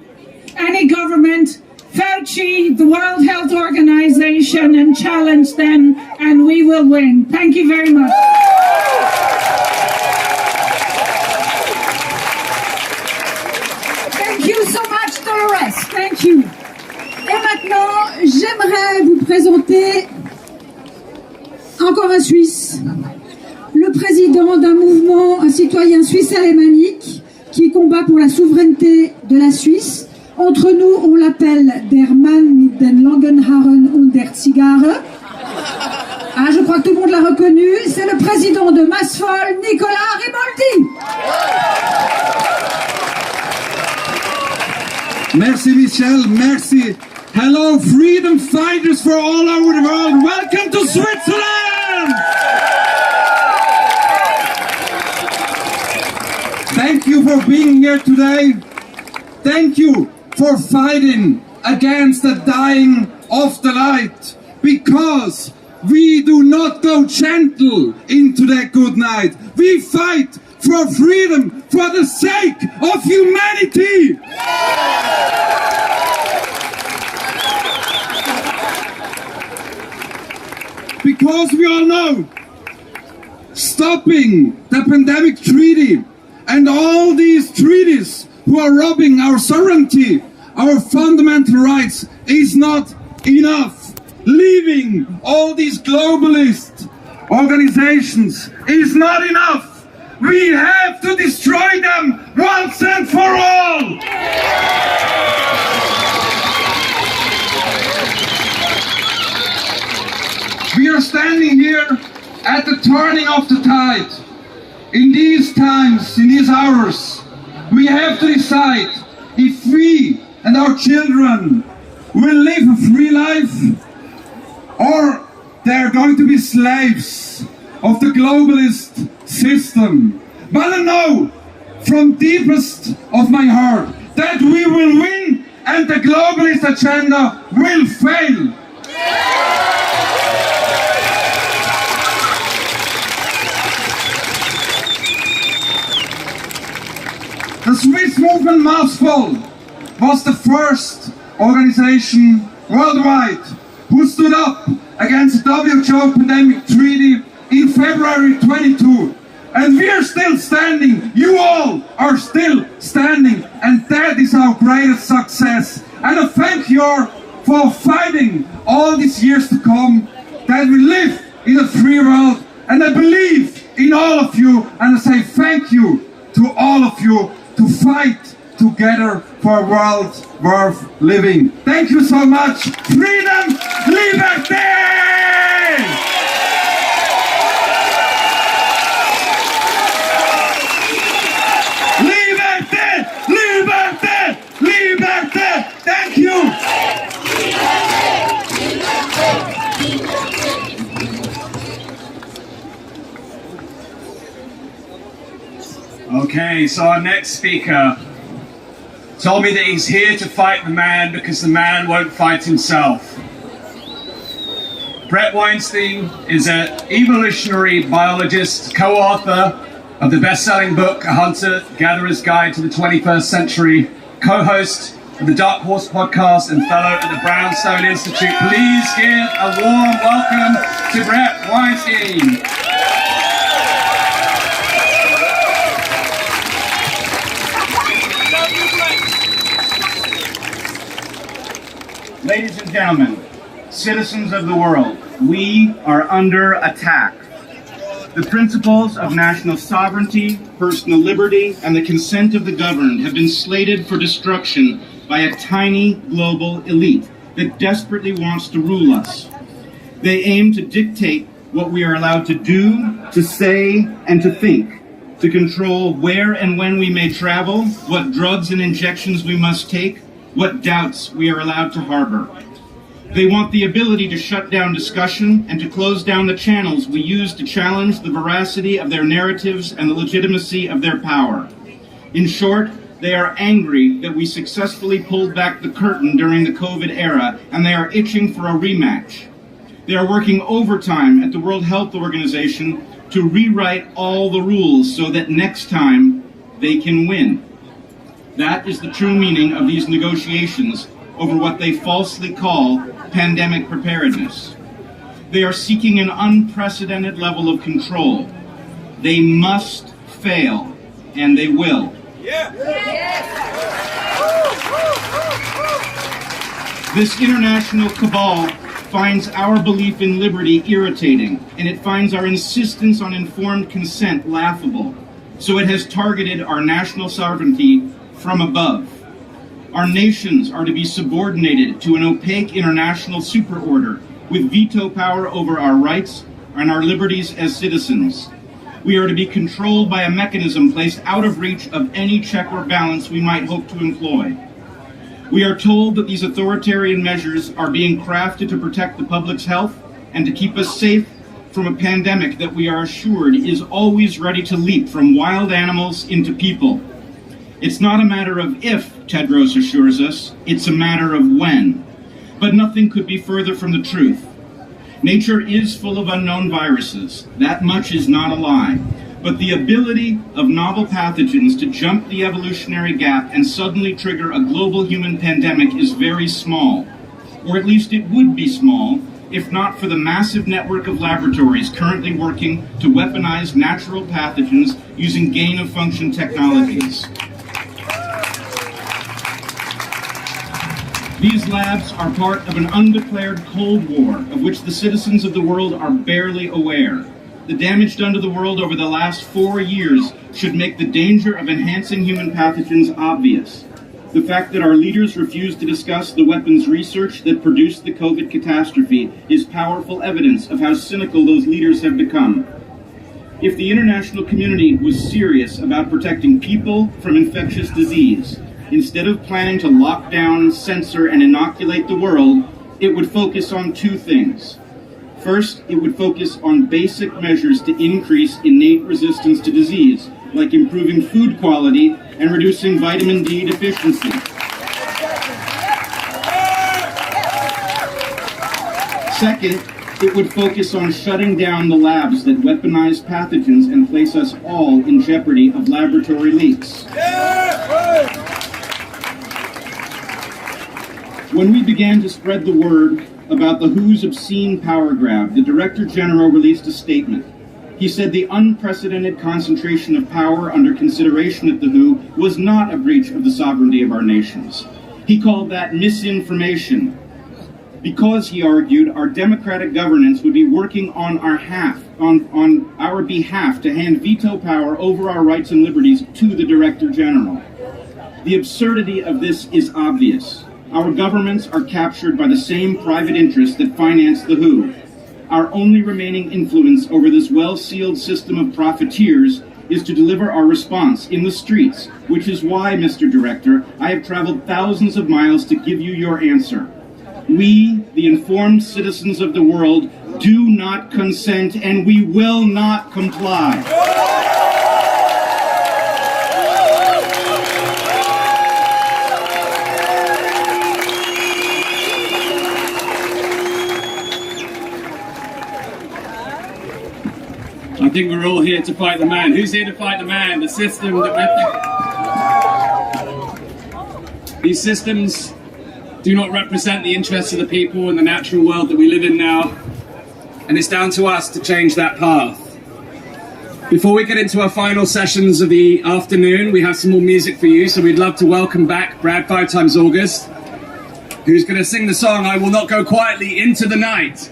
any government, Fauci, the World Health Organization, and challenge them, and we will win. Thank you very much. Thank you so much, Dolores. Thank you. Et maintenant, j'aimerais vous présenter encore un Suisse, le président d'un mouvement, un citoyen suisse-alémanique qui combat pour la souveraineté de la Suisse. Entre nous, on l'appelle der Mann mit den langen Haaren und der Zigarre. Ah, je crois que tout le monde l'a reconnu. C'est le président de Massfol, Nicolas Riboldi. Merci, Michel. Merci. Hello, freedom fighters for all over the world. Welcome to Switzerland. Thank you for being here today. Thank you for fighting against the dying of the light, because we do not go gentle into that good night. We fight for freedom for the sake of humanity. Because we all know stopping the pandemic treaty and all these treaties who are robbing our sovereignty, our fundamental rights, is not enough. Leaving all these globalist organizations is not enough. We have to destroy them once and for all. turning of the tide. In these times, in these hours, we have to decide if we and our children will live a free life or they're going to be slaves of the globalist system. But I know from deepest of my heart that we will win and the globalist agenda will fail. The Swiss movement Mass Fall was the first organization worldwide who stood up against the WHO pandemic treaty in February 22. And we are still standing, you all are still standing, and that is our greatest success. And I thank you all for fighting all these years to come, that we live in a free world, and I believe in all of you, and I say thank you to all of you to fight together for a world worth living. Thank you so much. Freedom, liberty! Thank you! Okay, so our next speaker told me that he's here to fight the man because the man won't fight himself. Brett Weinstein is an evolutionary biologist, co-author of the best-selling book, A Hunter-Gatherer's Guide to the 21st Century, co-host of the Dark Horse podcast and fellow at the Brownstone Institute. Please give a warm welcome to Brett Weinstein. Ladies and gentlemen, citizens of the world, we are under attack. The principles of national sovereignty, personal liberty, and the consent of the governed have been slated for destruction by a tiny global elite that desperately wants to rule us. They aim to dictate what we are allowed to do, to say, and to think, to control where and when we may travel, what drugs and injections we must take, what doubts we are allowed to harbor. They want the ability to shut down discussion and to close down the channels we use to challenge the veracity of their narratives and the legitimacy of their power. In short, they are angry that we successfully pulled back the curtain during the COVID era, and they are itching for a rematch. They are working overtime at the World Health Organization to rewrite all the rules so that next time they can win. That is the true meaning of these negotiations over what they falsely call pandemic preparedness. They are seeking an unprecedented level of control. They must fail, and they will. This international cabal finds our belief in liberty irritating, and it finds our insistence on informed consent laughable. So it has targeted our national sovereignty from above. Our nations are to be subordinated to an opaque international superorder with veto power over our rights and our liberties as citizens. We are to be controlled by a mechanism placed out of reach of any check or balance we might hope to employ. We are told that these authoritarian measures are being crafted to protect the public's health and to keep us safe from a pandemic that we are assured is always ready to leap from wild animals into people. It's not a matter of if, Tedros assures us, it's a matter of when. But nothing could be further from the truth. Nature is full of unknown viruses. That much is not a lie. But the ability of novel pathogens to jump the evolutionary gap and suddenly trigger a global human pandemic is very small. Or at least it would be small, if not for the massive network of laboratories currently working to weaponize natural pathogens using gain-of-function technologies. These labs are part of an undeclared Cold War, of which the citizens of the world are barely aware. The damage done to the world over the last 4 years should make the danger of enhancing human pathogens obvious. The fact that our leaders refuse to discuss the weapons research that produced the COVID catastrophe is powerful evidence of how cynical those leaders have become. if the international community was serious about protecting people from infectious disease, instead of planning to lock down, censor, and inoculate the world, it would focus on two things. First, it would focus on basic measures to increase innate resistance to disease, like improving food quality and reducing vitamin D deficiency. Second, it would focus on shutting down the labs that weaponize pathogens and place us all in jeopardy of laboratory leaks. When we began to spread the word about the WHO's obscene power grab, the Director General released a statement. He said the unprecedented concentration of power under consideration at the WHO was not a breach of the sovereignty of our nations. He called that misinformation, because, he argued, our democratic governance would be working on our behalf to hand veto power over our rights and liberties to the Director General. The absurdity of this is obvious. Our governments are captured by the same private interests that finance the WHO. Our only remaining influence over this well-sealed system of profiteers is to deliver our response in the streets, which is why, Mr. Director, I have traveled thousands of miles to give you your answer. We, the informed citizens of the world, do not consent, and we will not comply. I think we're all here to fight the man. Who's here to fight the man? The system that we're... These systems do not represent the interests of the people and the natural world that we live in now. And it's down to us to change that path. Before we get into our final sessions of the afternoon, we have some more music for you. So we'd love to welcome back Brad 5x August, who's going to sing the song I Will Not Go Quietly Into the Night.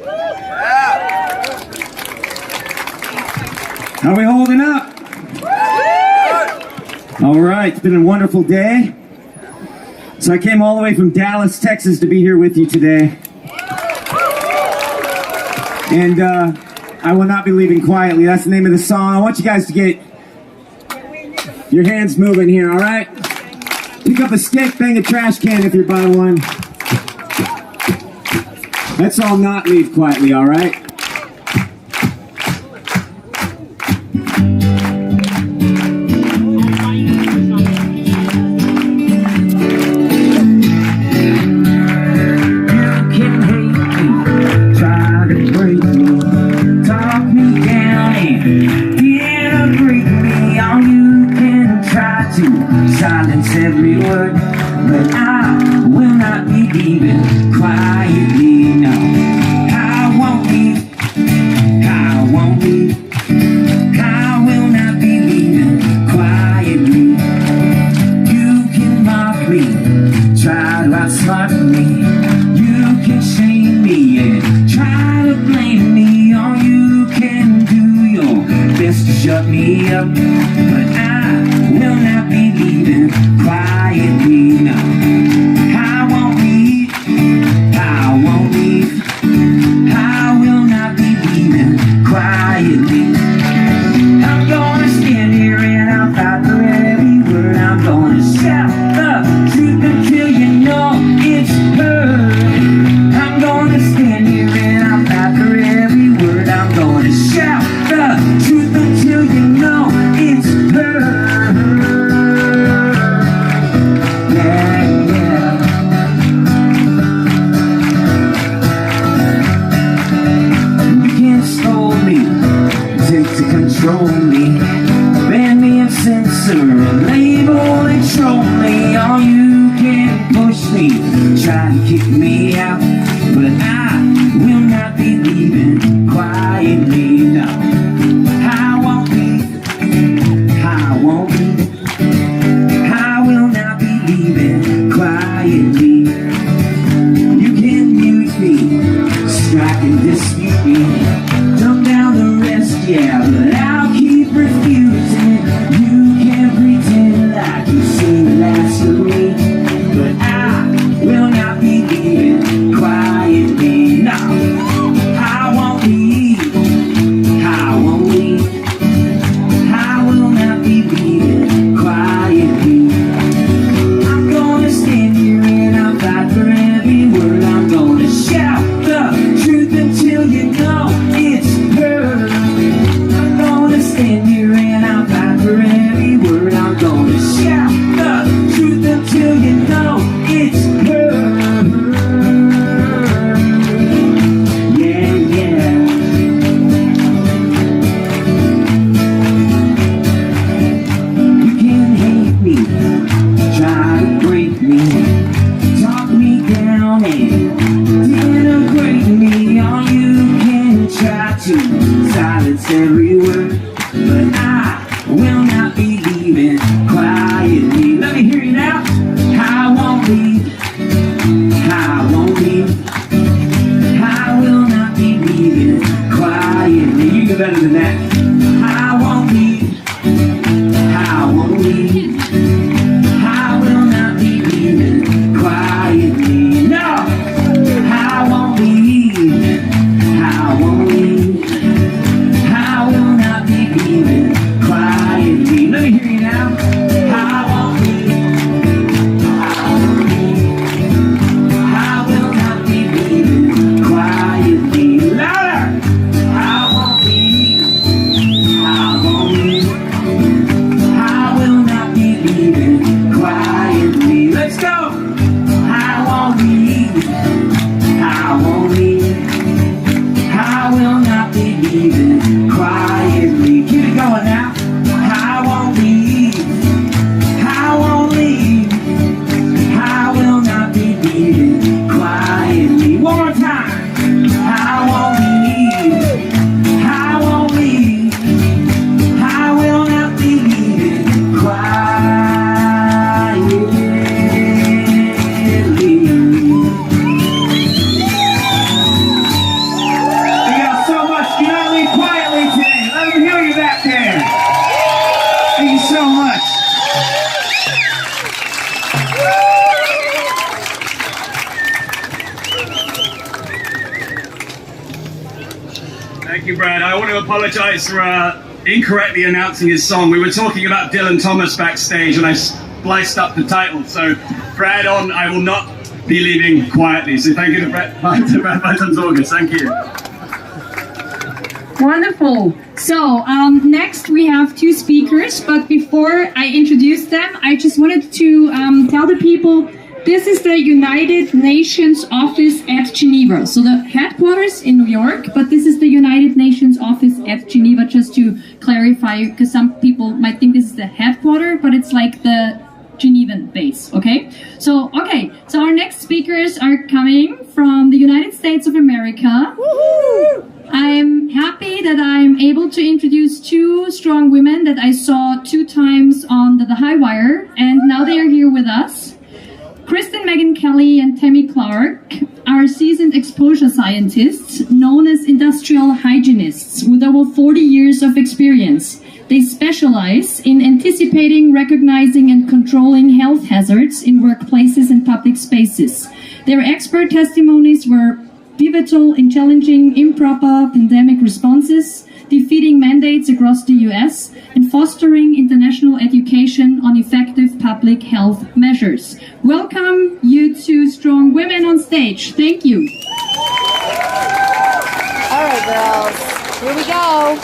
How are we holding up? All right, it's been a wonderful day. So I came all the way from Dallas, Texas to be here with you today. And I will not be leaving quietly. That's the name of the song. I want you guys to get your hands moving here, all right? Pick up a stick, bang a trash can if you're by one. Let's all not leave quietly, all right? Silence every word, but I will not be leaving quietly, no. I won't leave, I won't leave, I will not be leaving quietly. You can mock me, try to outsmart me, you can shame me and try to blame me, or you can do your best to shut me up, but I will not be leaving quietly, no. I won't leave, I won't leave, I will not be leaving quietly. I'm gonna stand here and I'll fight for every word. I'm gonna shout the truth until you know it's heard. I'm gonna stand here and I'll fight for every word. I'm gonna shout the truth until you know it's heard. To control me, ban me and censor, label and troll me, or you can push me, try to kick me out, but I will not be leaving quietly, no. I won't leave, I won't leave, I will not be leaving quietly. You can mute me, strike and dispute me, dump down the rest, yeah, but I'll keep refusing. You can pretend like you see the last of me, but I will not be leaving quietly, no. I won't leave. quietly. Let me hear you now. I won't leave. I won't leave. I will not be leaving quietly. You can do better than that. I won't leave. I won't leave. I will not be leaving quietly. No! I won't leave. I won't leave. I will not be leaving quietly. Let me hear you now. I won't leave. I won't leave. I will not be leaving quietly. Louder! I won't leave. I won't leave. I will not be leaving quietly. Let's go! I won't leave. I won't leave. I will not be leaving quietly. Keep it going now. I won't leave. I won't leave. I will not be leaving quietly. One more time. I won't leave. I won't leave. I will not be leaving quietly. Thank you so much. Do not leave quietly today. Let me hear you back there. Thank you so much. Thank you, Brad. I want to apologize for incorrectly announcing his song. We were talking about Dylan Thomas backstage and I spliced up the title. So, Brad on I Will Not Be Leaving Quietly. So thank you to Brad Byton's August. Thank you. Wonderful. So next we have two speakers, but before I introduce them, I just wanted to tell the people this is the United Nations office at Geneva. So the headquarters in New York, but this is the United Nations office at Geneva, just to clarify, because some people might think this is the headquarters, but it's like the Genevan base, okay? So our next speakers are coming from the United States of America. Woo-hoo! I'm happy that I'm able to introduce two strong women that I saw 2 times on the High Wire, and now they are here with us. Kristen Megan Kelly and Tammy Clark are seasoned exposure scientists known as industrial hygienists with over 40 years of experience. They specialize in anticipating, recognizing, and controlling health hazards in workplaces and public spaces. Their expert testimonies were pivotal in challenging improper pandemic responses, defeating mandates across the US, and fostering international education on effective public health measures. Welcome, you two strong women on stage. Thank you. All right, girls, here we go.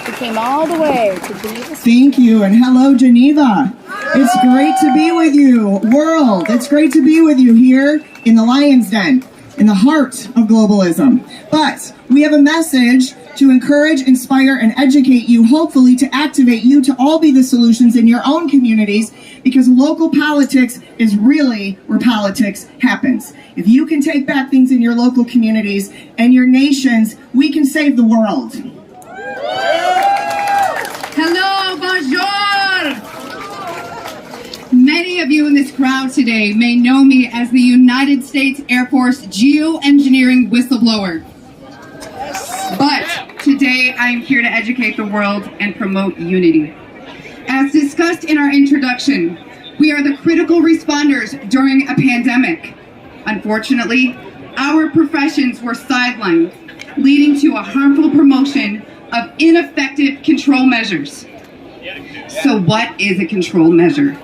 We came all the way to Geneva. Thank you, and hello, Geneva. It's great to be with you, world. It's great to be with you here in the Lion's Den, in the heart of globalism. But we have a message to encourage, inspire, and educate you, hopefully to activate you to all be the solutions in your own communities, because local politics is really where politics happens. If you can take back things in your local communities and your nations, we can save the world. Hello, bonjour! Many of you in this crowd today may know me as the United States Air Force geoengineering whistleblower. But today I am here to educate the world and promote unity. As discussed in our introduction, we are the critical responders during a pandemic. Unfortunately, our professions were sidelined, leading to a harmful promotion of ineffective control measures. So what is a control measure?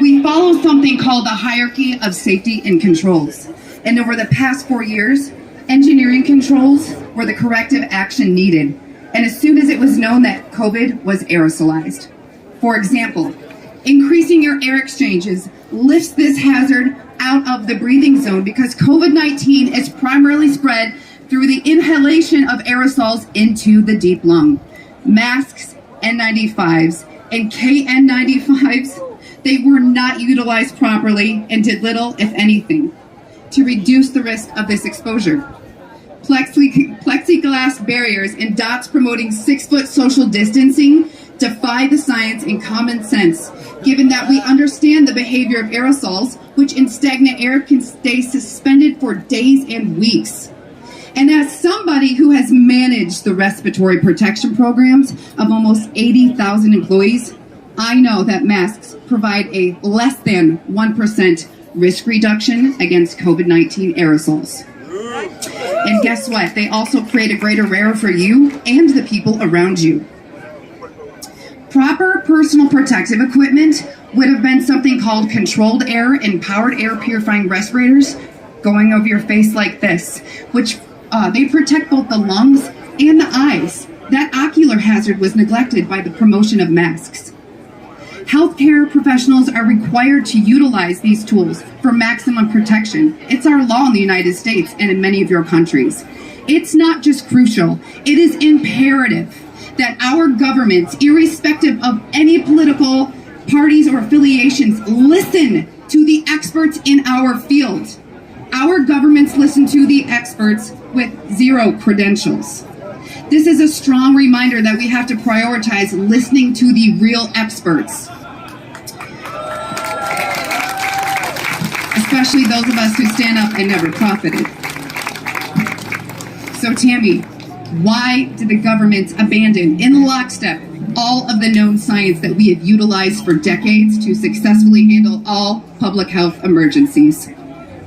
We follow something called the hierarchy of safety and controls. And over the past 4 years, engineering controls were the corrective action needed. And as soon as it was known that COVID was aerosolized. For example, increasing your air exchanges lifts this hazard out of the breathing zone because COVID-19 is primarily spread through the inhalation of aerosols into the deep lung. Masks, N95s, and KN95s, they were not utilized properly and did little, if anything, to reduce the risk of this exposure. Plexiglass barriers and dots promoting 6-foot social distancing defy the science and common sense, given that we understand the behavior of aerosols, which in stagnant air can stay suspended for days and weeks. And as somebody who has managed the respiratory protection programs of almost 80,000 employees, I know that masks provide a less than 1% risk reduction against COVID-19 aerosols. And guess what? They also create a greater error for you and the people around you. Proper personal protective equipment would have been something called controlled air and powered air purifying respirators going over your face like this, which they protect both the lungs and the eyes. That ocular hazard was neglected by the promotion of masks. Healthcare professionals are required to utilize these tools for maximum protection. It's our law in the United States and in many of your countries. It's not just crucial, it is imperative that our governments, irrespective of any political parties or affiliations, listen to the experts in our field. Our governments listen to the experts with zero credentials. This is a strong reminder that we have to prioritize listening to the real experts, especially those of us who stand up and never profited. So Tammy, why did the government abandon in lockstep all of the known science that we have utilized for decades to successfully handle all public health emergencies?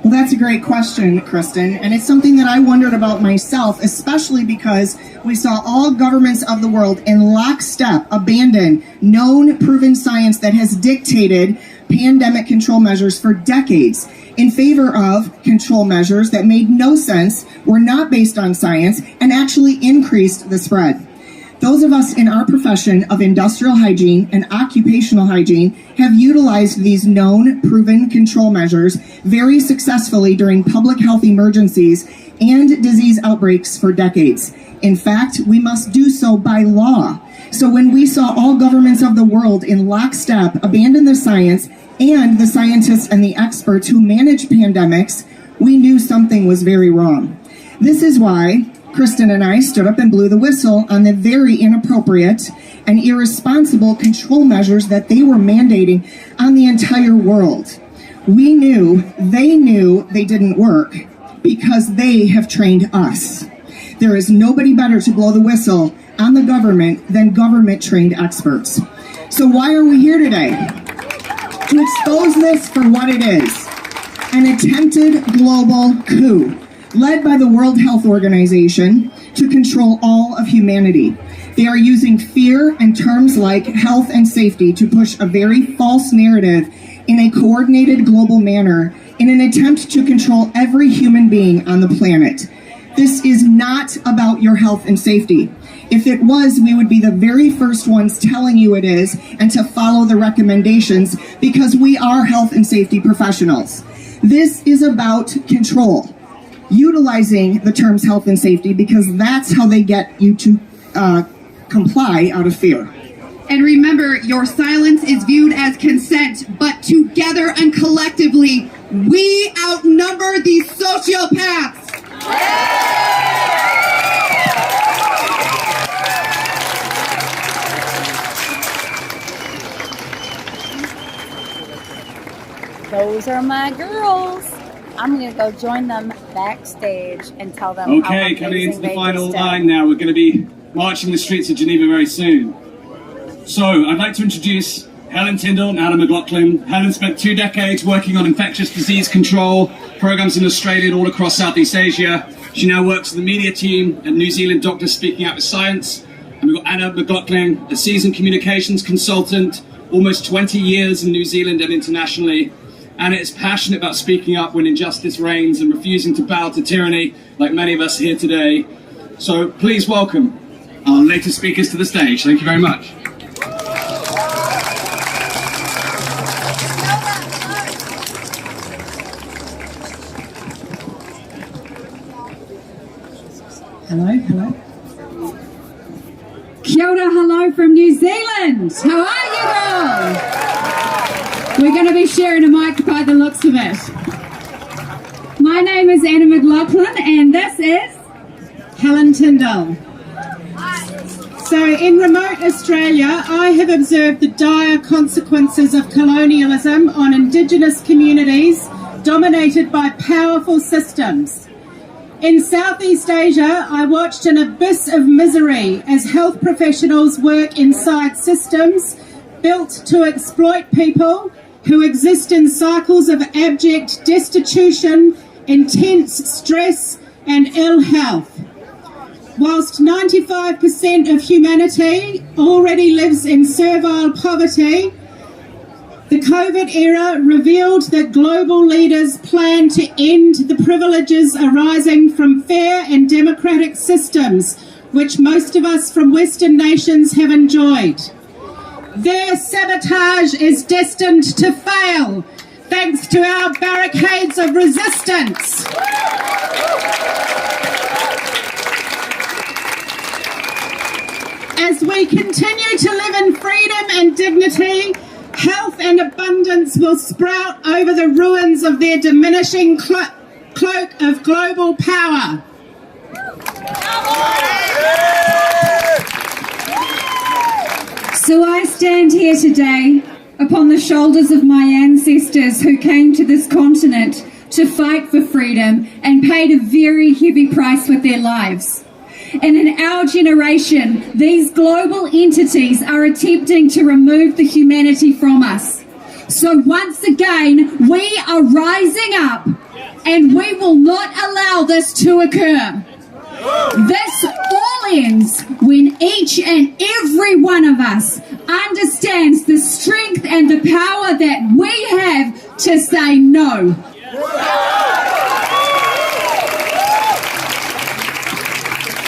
Well, that's a great question, Kristen, and it's something that I wondered about myself, especially because we saw all governments of the world in lockstep abandon known, proven science that has dictated pandemic control measures for decades in favor of control measures that made no sense, were not based on science, and actually increased the spread. Those of us in our profession of industrial hygiene and occupational hygiene have utilized these known, proven control measures very successfully during public health emergencies and disease outbreaks for decades. In fact, we must do so by law. So when we saw all governments of the world in lockstep abandon the science and the scientists and the experts who manage pandemics, we knew something was very wrong. This is why Kristen and I stood up and blew the whistle on the very inappropriate and irresponsible control measures that they were mandating on the entire world. We knew they didn't work because they have trained us. There is nobody better to blow the whistle on the government than government-trained experts. So why are we here today? To expose this for what it is, an attempted global coup led by the World Health Organization to control all of humanity. They are using fear and terms like health and safety to push a very false narrative in a coordinated global manner in an attempt to control every human being on the planet. This is not about your health and safety. If it was, we would be the very first ones telling you it is and to follow the recommendations because we are health and safety professionals. This is about control. Utilizing the terms health and safety because that's how they get you to comply out of fear. And remember, your silence is viewed as consent, but together and collectively, we outnumber these sociopaths. Those are my girls. I'm going to go join them backstage and tell them Okay, coming into the final line now. We're going to be marching the streets of Geneva very soon. So, I'd like to introduce Helen Tyndall and Adam McLaughlin. Helen spent 2 decades working on infectious disease control programs in Australia and all across Southeast Asia. She now works in the media team and New Zealand Doctors Speaking Out with Science. And we've got Anna McLaughlin, a seasoned communications consultant, almost 20 years in New Zealand and internationally. Anna is passionate about speaking up when injustice reigns and refusing to bow to tyranny, like many of us here today. So please welcome our latest speakers to the stage. Thank you very much. Hello. Kia ora, hello from New Zealand. How are you all? We're going to be sharing a mic by the looks of it. My name is Anna McLaughlin and this is Helen Tyndall. So in remote Australia, I have observed the dire consequences of colonialism on Indigenous communities dominated by powerful systems. In Southeast Asia, I watched an abyss of misery as health professionals work inside systems built to exploit people who exist in cycles of abject destitution, intense stress, and ill health. Whilst 95% of humanity already lives in servile poverty, the COVID era revealed that global leaders plan to end the privileges arising from fair and democratic systems, which most of us from Western nations have enjoyed. Their sabotage is destined to fail, thanks to our barricades of resistance. As we continue to live in freedom and dignity, health and abundance will sprout over the ruins of their diminishing cloak of global power. So I stand here today upon the shoulders of my ancestors who came to this continent to fight for freedom and paid a very heavy price with their lives. And in our generation, these global entities are attempting to remove the humanity from us. So once again, we are rising up and we will not allow this to occur. This all ends when each and every one of us understands the strength and the power that we have to say no.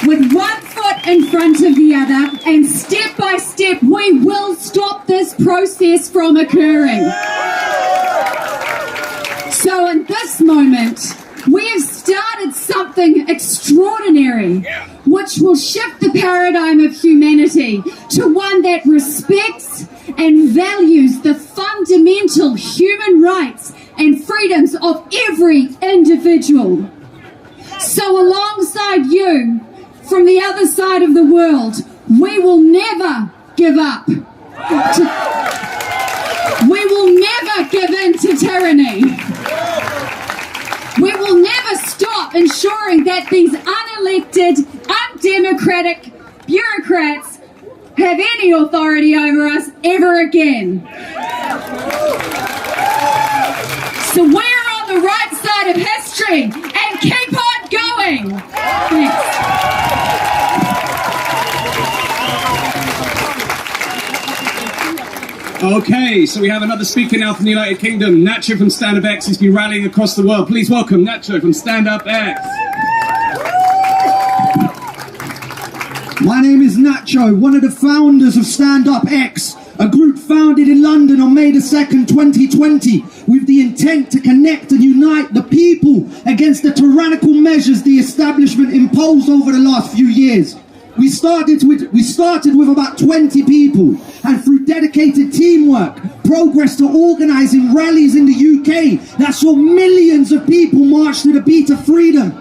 With one foot in front of the other, and step by step, we will stop this process from occurring. So in this moment, we have started something extraordinary, which will shift the paradigm of humanity to one that respects and values the fundamental human rights and freedoms of every individual. So alongside you, from the other side of the world, we will never give up. We will never give in to tyranny. We will never stop ensuring that these unelected, undemocratic bureaucrats have any authority over us ever again. So we're on the right side of history and keep on going. Thanks. Okay, so we have another speaker now from the United Kingdom, Nacho from Stand Up X, who's been rallying across the world. Please welcome Nacho from Stand Up X. My name is Nacho, one of the founders of Stand Up X, a group founded in London on May the 2nd, 2020, with the intent to connect and unite the people against the tyrannical measures the establishment imposed over the last few years. We started with about 20 people, and through dedicated teamwork, progress to organising rallies in the UK that saw millions of people march to the beat of freedom.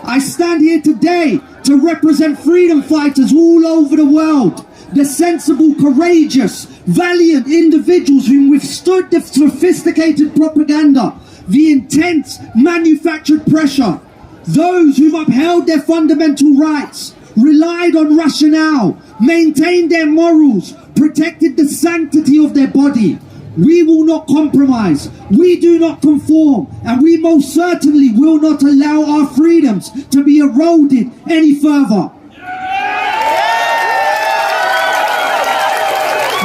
I stand here today to represent freedom fighters all over the world, the sensible, courageous, valiant individuals who withstood the sophisticated propaganda, the intense manufactured pressure, those who've upheld their fundamental rights, relied on rationale, maintained their morals, protected the sanctity of their body. We will not compromise, we do not conform, and we most certainly will not allow our freedoms to be eroded any further.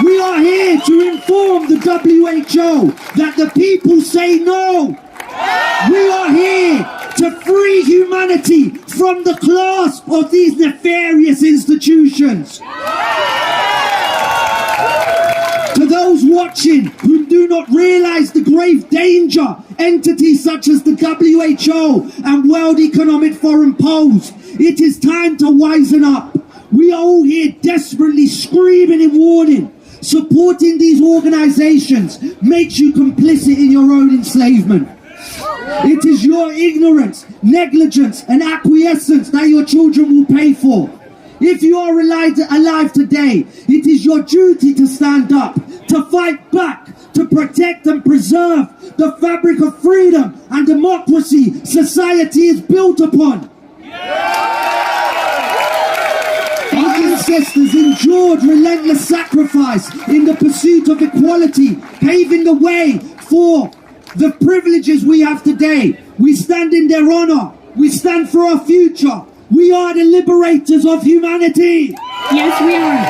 We are here to inform the WHO that the people say no. We are here to free humanity from the clasp of these nefarious institutions. To those watching who do not realise the grave danger entities such as the WHO and World Economic Forum pose, it is time to wisen up. We are all here desperately screaming in warning. Supporting these organisations makes you complicit in your own enslavement. It is your ignorance, negligence and acquiescence that your children will pay for. If you are alive today, it is your duty to stand up, to fight back, to protect and preserve the fabric of freedom and democracy society is built upon. Our ancestors endured relentless sacrifice in the pursuit of equality, paving the way for the privileges we have today. We stand in their honor. We stand for our future. We are the liberators of humanity. Yes, we are.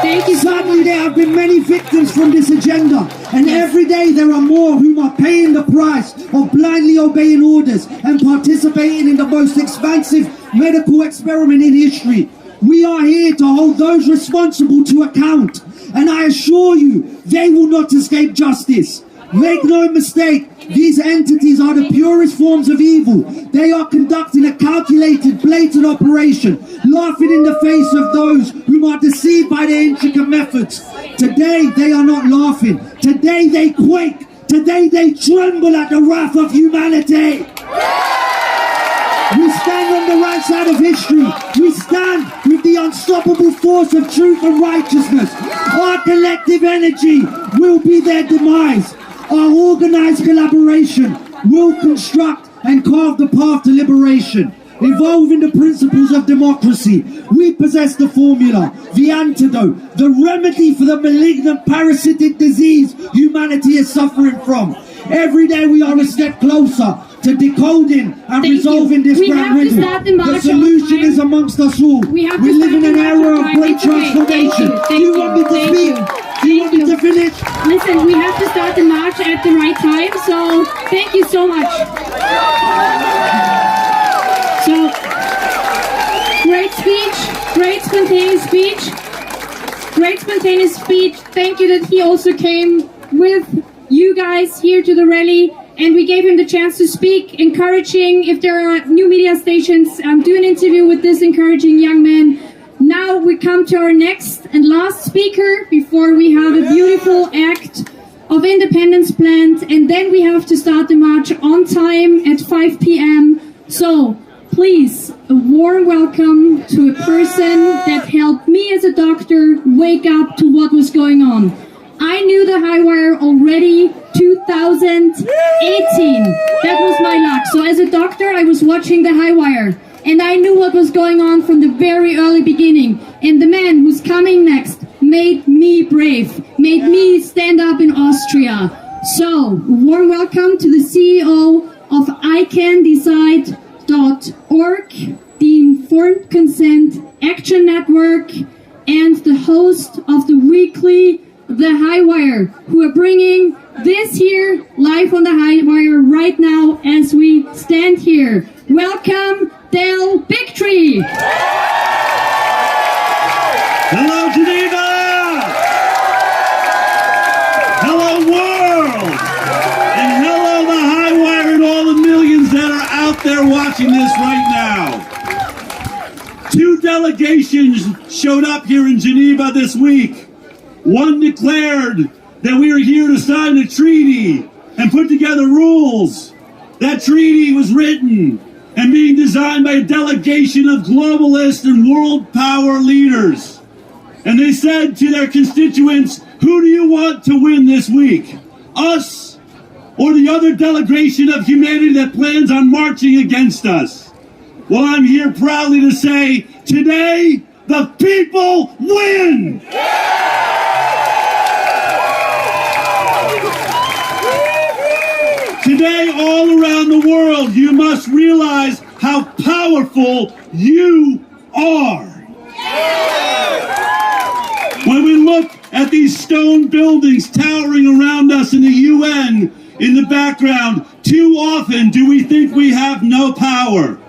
Thank you. Sadly, there have been many victims from this agenda, and every day there are more whom are paying the price of blindly obeying orders and participating in the most expansive medical experiment in history. We are here to hold those responsible to account, and I assure you, they will not escape justice. Make no mistake, these entities are the purest forms of evil. They are conducting a calculated, blatant operation, laughing in the face of those whom are deceived by their intricate methods. Today, they are not laughing. Today, they quake. Today, they tremble at the wrath of humanity. We stand on the right side of history. We stand with the unstoppable force of truth and righteousness. Our collective energy will be their demise. Our organized collaboration will construct and carve the path to liberation, evolving the principles of democracy. We possess the formula, the antidote, the remedy for the malignant parasitic disease humanity is suffering from. Every day we are a step closer to decoding and resolving this grand riddle. The solution is amongst us all. We live in an era of great transformation. Do you want me to speak? Do you want me to finish? Listen, we have to start the march at the right time, so thank you so much. So, great speech, great spontaneous speech, great spontaneous speech. Thank you that he also came with you guys here to the rally, and we gave him the chance to speak, encouraging, if there are new media stations, do an interview with this encouraging young man. Now we come to our next and last speaker before we have a beautiful act of independence planned, and then we have to start the march on time at 5 p.m. So please, a warm welcome to a person that helped me as a doctor wake up to what was going on. I knew the high wire already 2018. That was my luck. So as a doctor, I was watching the high wire, and I knew what was going on from the very early beginning. And the man who's coming next made me brave, made me stand up in Austria. So, warm welcome to the CEO of ICANDecide.org, the Informed Consent Action Network, and the host of the weekly The High Wire, who are bringing this here live on the High Wire right now as we stand here. Welcome, Del Bigtree. Hello, Geneva! Hello, world! And hello, the High Wire and all the millions that are out there watching this right now. 2 delegations showed up here in Geneva this week. One declared that we are here to sign a treaty and put together rules. That treaty was written and being designed by a delegation of globalist and world power leaders. And they said to their constituents, who do you want to win this week? Us or the other delegation of humanity that plans on marching against us? Well, I'm here proudly to say, today, the people win! Today, all around the world, you must realize how powerful you are. When we look at these stone buildings towering around us in the UN in the background, too often do we think we have no power.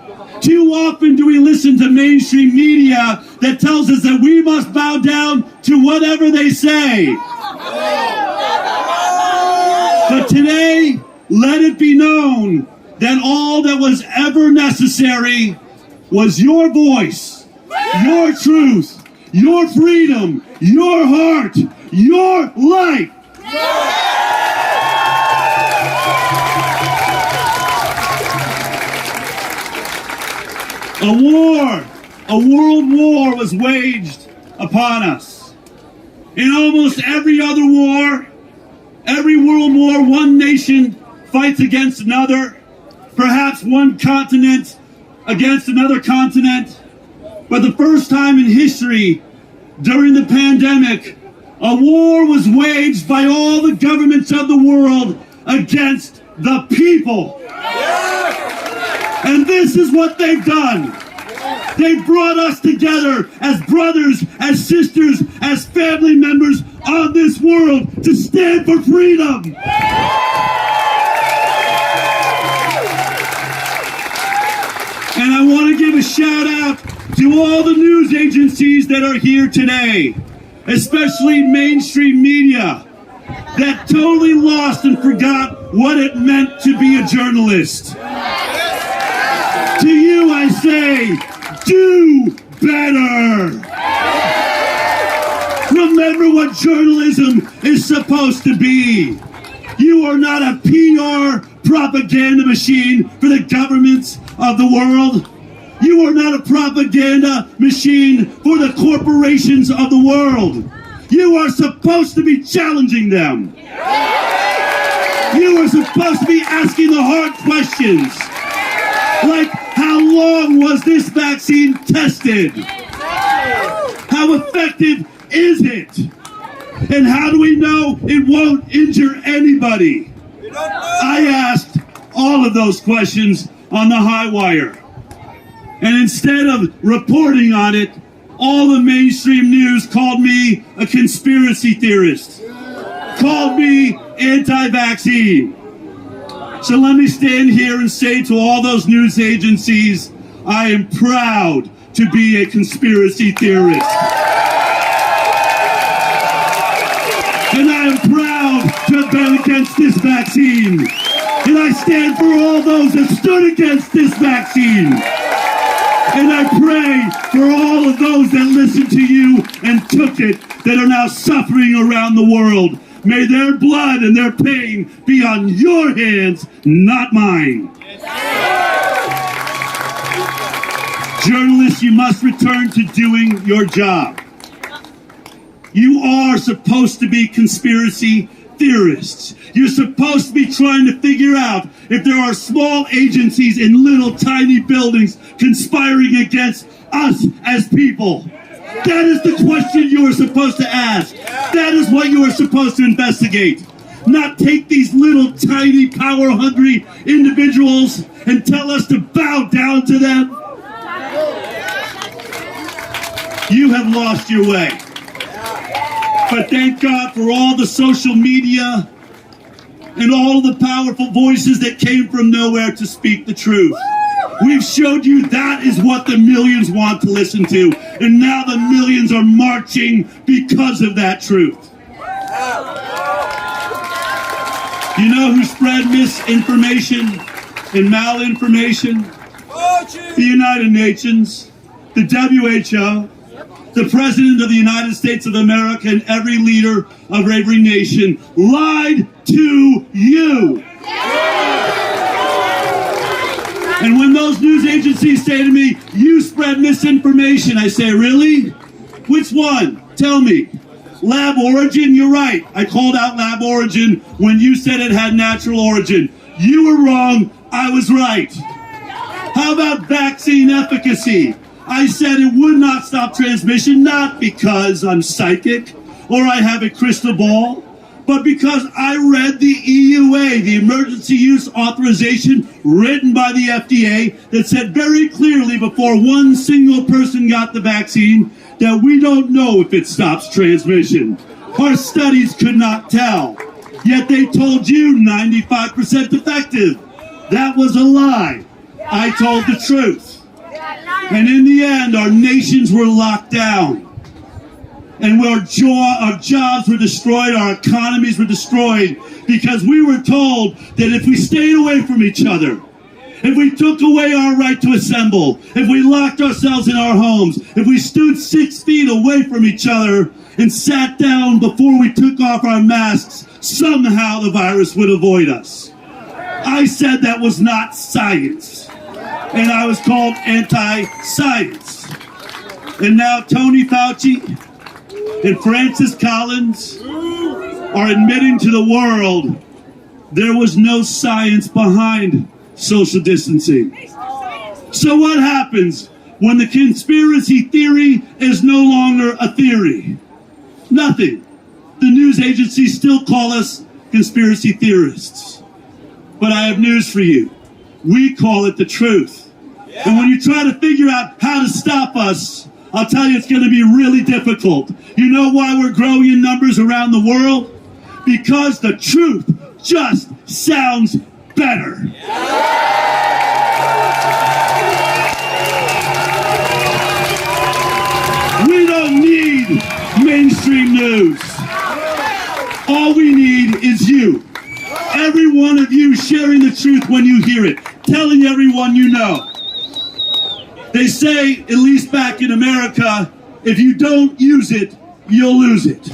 Too often do we listen to mainstream media that tells us that we must bow down to whatever they say. But today, let it be known that all that was ever necessary was your voice, your truth, your freedom, your heart, your life. A war a world war was waged upon us. In almost every other war, every world war, one nation fights against another, perhaps one continent against another continent. But the first time in history, during the pandemic, a war was waged by all the governments of the world against the people. And this is what they've done. They brought us together as brothers, as sisters, as family members on this world to stand for freedom. And I want to give a shout out to all the news agencies that are here today, especially mainstream media, that totally lost and forgot what it meant to be a journalist. To you I say, do better. Remember what journalism is supposed to be. You are not a PR propaganda machine for the governments of the world. You are not a propaganda machine for the corporations of the world. You are supposed to be challenging them. You are supposed to be asking the hard questions. Like, how long was this vaccine tested? How effective is it? And how do we know it won't injure anybody? I asked all of those questions on the high wire. And instead of reporting on it, all the mainstream news called me a conspiracy theorist, called me anti-vaccine. So let me stand here and say to all those news agencies, I am proud to be a conspiracy theorist. And I am proud to have been against this vaccine. And I stand for all those that stood against this vaccine. And I pray for all of those that listened to you and took it, that are now suffering around the world. May their blood and their pain be on your hands, not mine. Journalists, you must return to doing your job. You are supposed to be conspiracy theorists. You're supposed to be trying to figure out if there are small agencies in little tiny buildings conspiring against us as people. That is the question you are supposed to ask. That is what you are supposed to investigate. Not take these little tiny power-hungry individuals and tell us to bow down to them. You have lost your way. But thank God for all the social media and all the powerful voices that came from nowhere to speak the truth. We've showed you that is what the millions want to listen to. And now the millions are marching because of that truth. You know who spread misinformation and malinformation? The United Nations, the WHO, the President of the United States of America, and every leader of every nation lied to you. And when those news agencies say to me, you spread misinformation, I say, really? Which one? Tell me. Lab origin? You're right. I called out lab origin when you said it had natural origin. You were wrong. I was right. How about vaccine efficacy? I said it would not stop transmission, not because I'm psychic or I have a crystal ball, but because I read the EUA, the Emergency Use Authorization written by the FDA, that said very clearly before one single person got the vaccine that we don't know if it stops transmission. Our studies could not tell. Yet they told you 95% effective. That was a lie. I told the truth. And in the end, our nations were locked down. And our jobs were destroyed, our economies were destroyed, because we were told that if we stayed away from each other, if we took away our right to assemble, if we locked ourselves in our homes, if we stood 6 feet away from each other and sat down before we took off our masks, somehow the virus would avoid us. I said that was not science. And I was called anti-science. And now Tony Fauci and Francis Collins are admitting to the world there was no science behind social distancing. So what happens when the conspiracy theory is no longer a theory? Nothing. The news agencies still call us conspiracy theorists. But I have news for you. We call it the truth. And when you try to figure out how to stop us, I'll tell you it's going to be really difficult. You know why we're growing in numbers around the world? Because the truth just sounds better. We don't need mainstream news. All we need is you. Every one of you sharing the truth when you hear it, telling everyone you know. They say, at least back in America, if you don't use it, you'll lose it.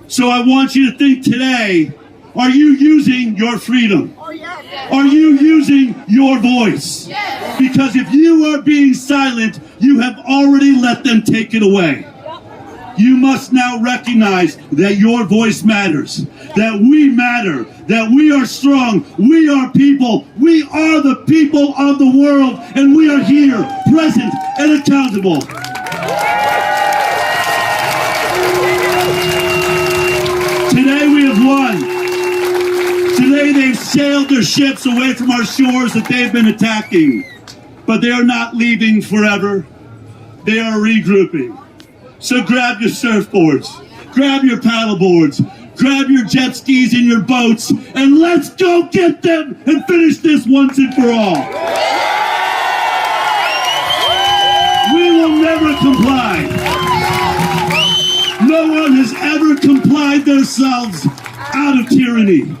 So I want you to think today, are you using your freedom? Are you using your voice? Because if you are being silent, you have already let them take it away. You must now recognize that your voice matters, that we matter, that we are strong, we are people, we are the people of the world, and we are here, present and accountable. Today we have won. Today they've sailed their ships away from our shores that they've been attacking, but they are not leaving forever. They are regrouping. So grab your surfboards, grab your paddleboards, grab your jet skis and your boats, and let's go get them and finish this once and for all. We will never comply. No one has ever complied themselves out of tyranny.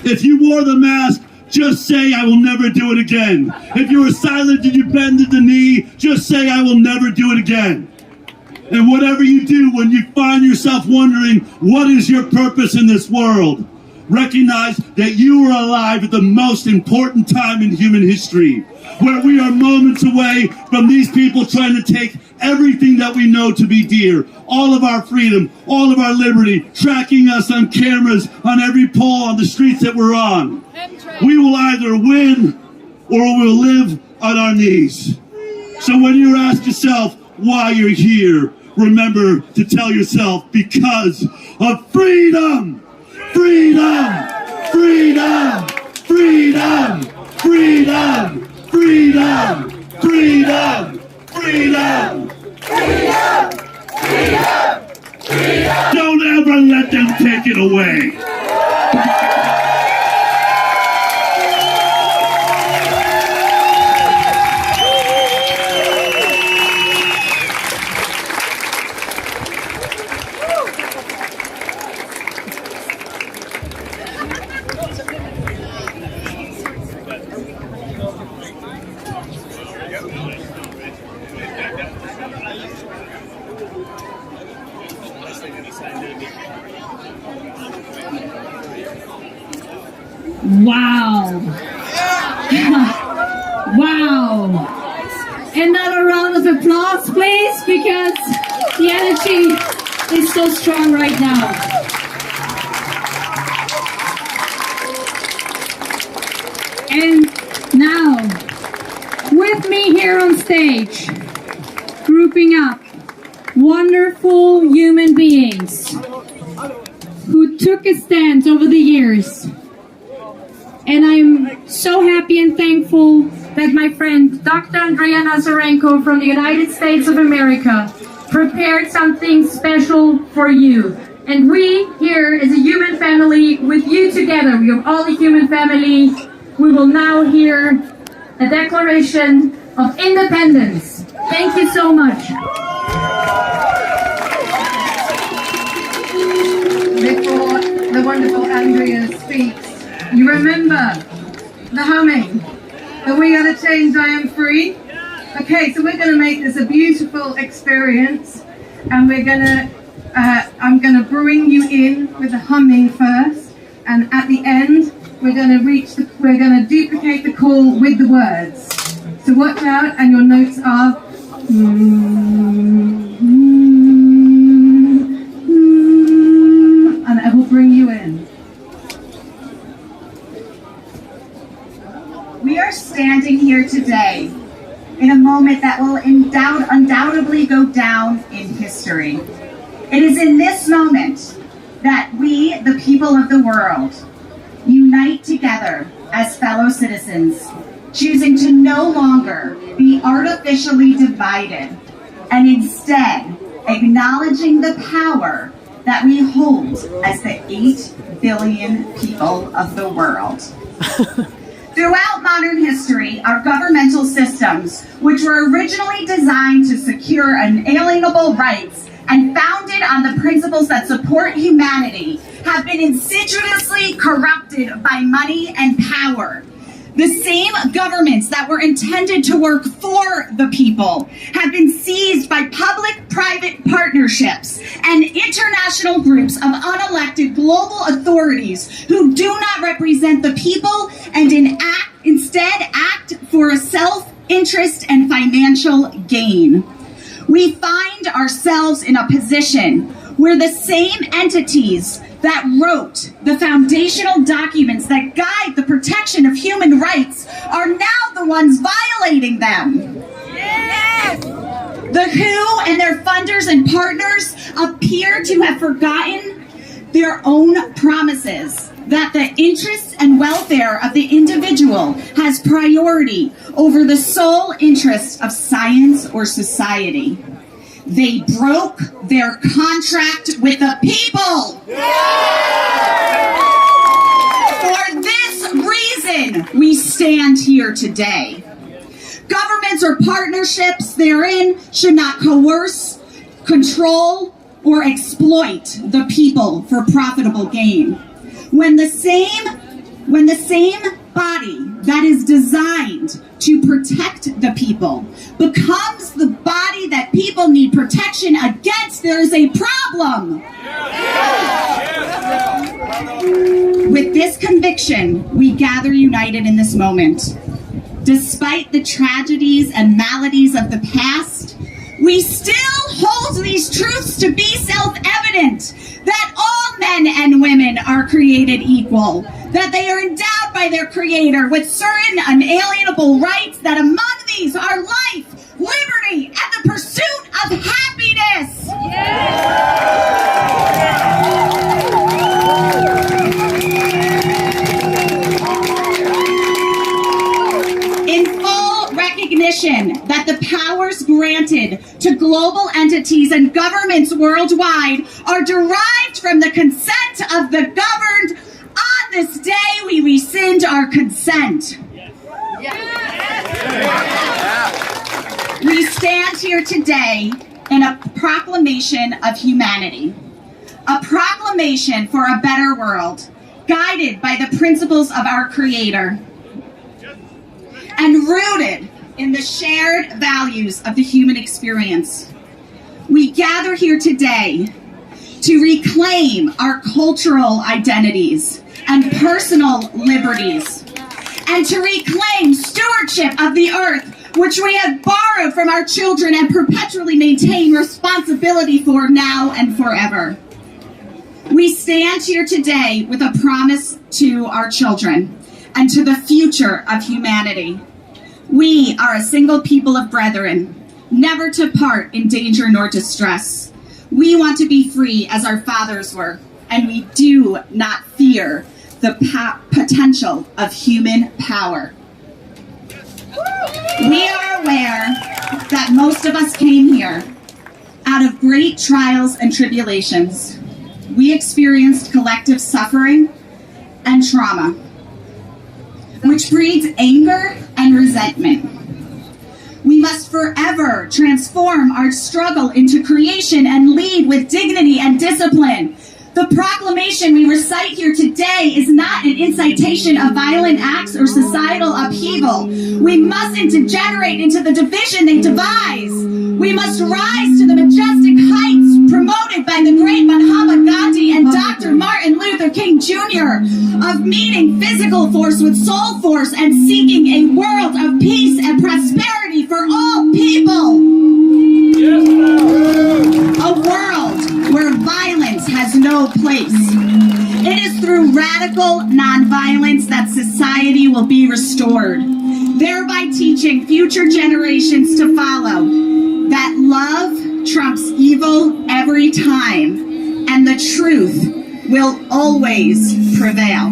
If you wore the mask, just say, I will never do it again. If you were silent and you bended the knee, just say, I will never do it again. And whatever you do when you find yourself wondering, what is your purpose in this world? Recognize that you are alive at the most important time in human history, where we are moments away from these people trying to take everything that we know to be dear, all of our freedom, all of our liberty, tracking us on cameras on every pole on the streets that we're on. We will either win or we'll live on our knees. So when you ask yourself why you're here, remember to tell yourself, because of freedom! Freedom! Freedom! Freedom! Freedom! Freedom! Freedom! Freedom! Freedom! Freedom! Freedom! Don't ever let them take it away! Wow. Wow. Another round of applause, please, because the energy is so strong right now. And now, with me here on stage, grouping up wonderful human beings who took a stand over the years. And I'm so happy and thankful that my friend Dr. Andrea Nazarenko from the United States of America prepared something special for you. And we here as a human family, with you together, we are all a human family, we will now hear a declaration of independence. Thank you so much. Before the wonderful Andrea speaks, you remember the humming, that we are the chains, I am free. Okay, so we're going to make this a beautiful experience, and we're going to, I'm going to bring you in with the humming first, and at the end, we're going to duplicate the call with the words. So watch out, and your notes are And I will bring you in. We are standing here today in a moment that will undoubtedly go down in history. It is in this moment that we, the people of the world, unite together as fellow citizens, choosing to no longer be artificially divided and instead acknowledging the power that we hold as the 8 billion people of the world. Throughout modern history, our governmental systems, which were originally designed to secure unalienable rights and founded on the principles that support humanity, have been insidiously corrupted by money and power. The same governments that were intended to work for the people have been seized by public-private partnerships and international groups of unelected global authorities who do not represent the people and instead act for a self-interest and financial gain. We find ourselves in a position where the same entities that wrote the foundational documents that guide the protection of human rights are now the ones violating them. Yes! The WHO and their funders and partners appear to have forgotten their own promises that the interests and welfare of the individual has priority over the sole interest of science or society. They broke their contract with the people. For this reason, we stand here today. Governments or partnerships therein should not coerce, control, or exploit the people for profitable gain. When the same body that is designed to protect the people becomes the body that people need protection against, there is a problem. With this conviction, we gather united in this moment. Despite the tragedies and maladies of the past, we still hold these truths to be self-evident, that all men and women are created equal, that they are endowed by their Creator with certain unalienable rights, that among these are life, liberty, and the pursuit of happiness. In full recognition that the powers granted to global entities and governments worldwide are derived from the consent of the governed, on this day we rescind our consent. We stand here today in a proclamation of humanity, a proclamation for a better world, guided by the principles of our Creator, and rooted in the shared values of the human experience. We gather here today to reclaim our cultural identities and personal liberties, and to reclaim stewardship of the earth, which we have borrowed from our children and perpetually maintain responsibility for now and forever. We stand here today with a promise to our children and to the future of humanity. We are a single people of brethren, never to part in danger nor distress. We want to be free as our fathers were, and we do not fear the potential of human power. We are aware that most of us came here out of great trials and tribulations. We experienced collective suffering and trauma, which breeds anger and resentment. We must forever transform our struggle into creation and lead with dignity and discipline. The proclamation we recite here today is not an incitation of violent acts or societal upheaval. We mustn't degenerate into the division they devise. We must rise to the majestic heights promoted by the great Mahatma Gandhi and Dr. Martin Luther King Jr. of meeting physical force with soul force and seeking a world of peace and prosperity for all people. has no place. It is through radical nonviolence that society will be restored, thereby teaching future generations to follow that love trumps evil every time, and the truth will always prevail.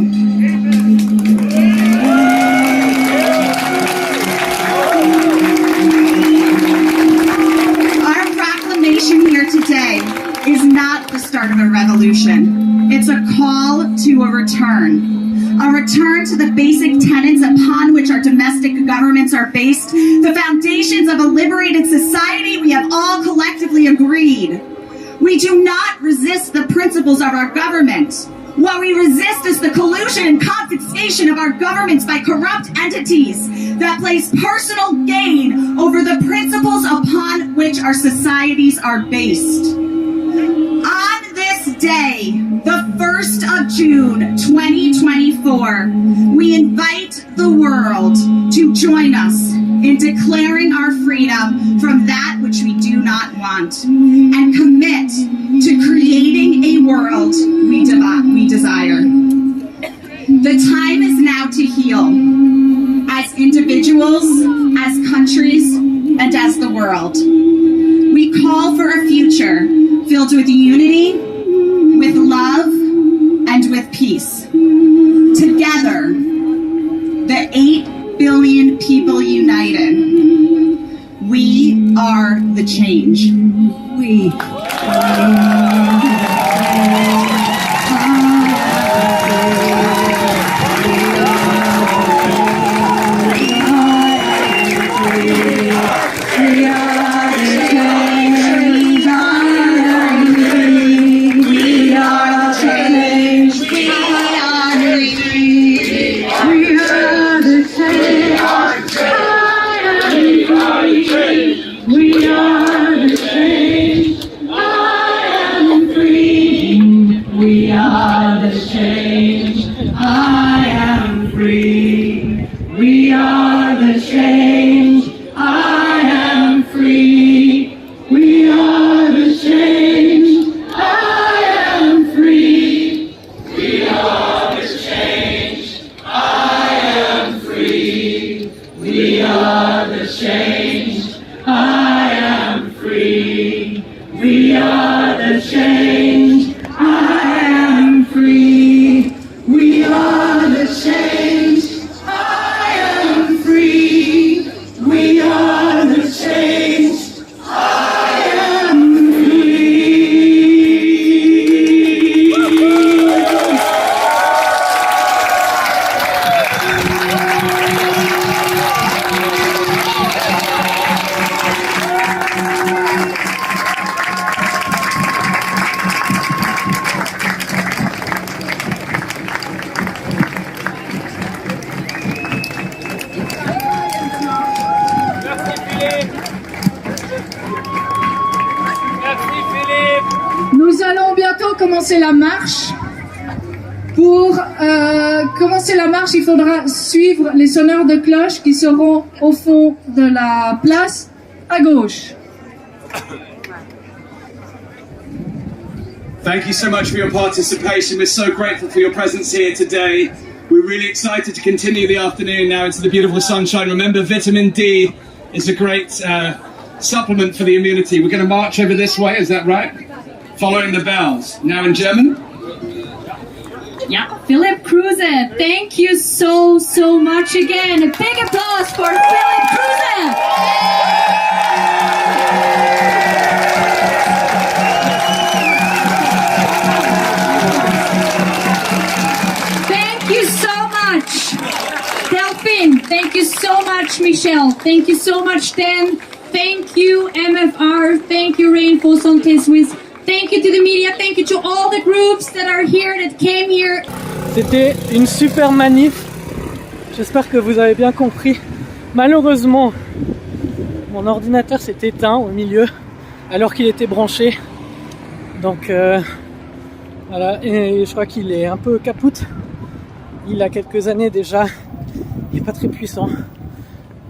Our proclamation here today is not the start of a revolution. It's a call to a return to the basic tenets upon which our domestic governments are based, the foundations of a liberated society we have all collectively agreed. We do not resist the principles of our government. What we resist is the collusion and confiscation of our governments by corrupt entities that place personal gain over the principles upon which our societies are based. On this day, the 1st of June, 2024, we invite the world to join us in declaring our freedom from that which we do not want and commit to creating a world we desire. The time is now to heal, as individuals, as countries, and as the world. We call for a future filled with unity, with love, and with peace. Together, the 8 billion people united, we are the change. We commencer la marche. Pour commencer la marche, il faudra suivre les sonneurs de cloche qui seront au fond de la place, à gauche. Thank you so much for your participation. We're so grateful for your presence here today. We're really excited to continue the afternoon now into the beautiful sunshine. Remember, vitamin D is a great supplement for the immunity. We're going to march over this way, is that right? Following the bells. Now in German. Yeah, Philipp Kruse, thank you so much again. A big applause for Philipp Kruse. Thank you so much, Delphine. Thank you so much, Michelle. Thank you so much, Dan. Thank you, MFR. Thank you, Rainfall Santé Suisse. Thank you to the media. Thank you to all the groups that are here, that came here. C'était une super manif. J'espère que vous avez bien compris. Malheureusement, mon ordinateur s'est éteint au milieu alors qu'il était branché. Donc voilà, et je crois qu'il est un peu capoute. Il a quelques années déjà. Il n'est pas très puissant.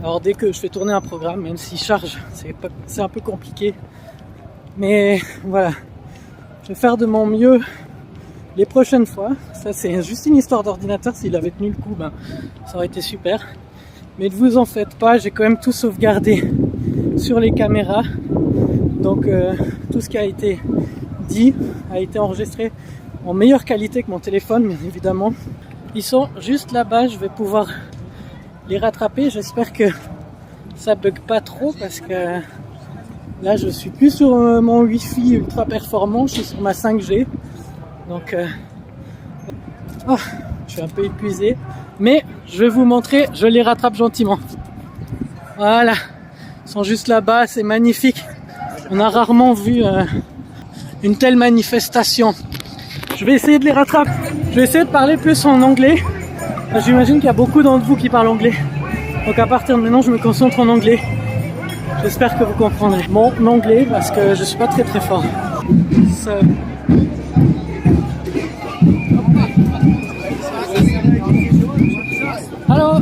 Alors dès que je fais tourner un programme, même s'il charge, c'est un peu compliqué. Mais voilà, je vais faire de mon mieux les prochaines fois, ça c'est juste une histoire d'ordinateur, s'il avait tenu le coup, ben, ça aurait été super. Mais ne vous en faites pas, j'ai quand même tout sauvegardé sur les caméras. Donc tout ce qui a été dit a été enregistré en meilleure qualité que mon téléphone, bien évidemment. Ils sont juste là-bas, je vais pouvoir les rattraper. J'espère que ça bug pas trop parce que là je suis plus sur mon Wi-Fi ultra performant, je suis sur ma 5G. Donc je suis un peu épuisé. Mais je vais vous montrer, je les rattrape gentiment. Voilà, ils sont juste là-bas, c'est magnifique. On a rarement vu une telle manifestation. Je vais essayer de les rattraper. Je vais essayer de parler plus en anglais. J'imagine qu'il y a beaucoup d'entre vous qui parlent anglais. Donc à partir de maintenant, je me concentre en anglais. J'espère que vous comprendrez mon anglais parce que je suis pas très fort. So... Hello.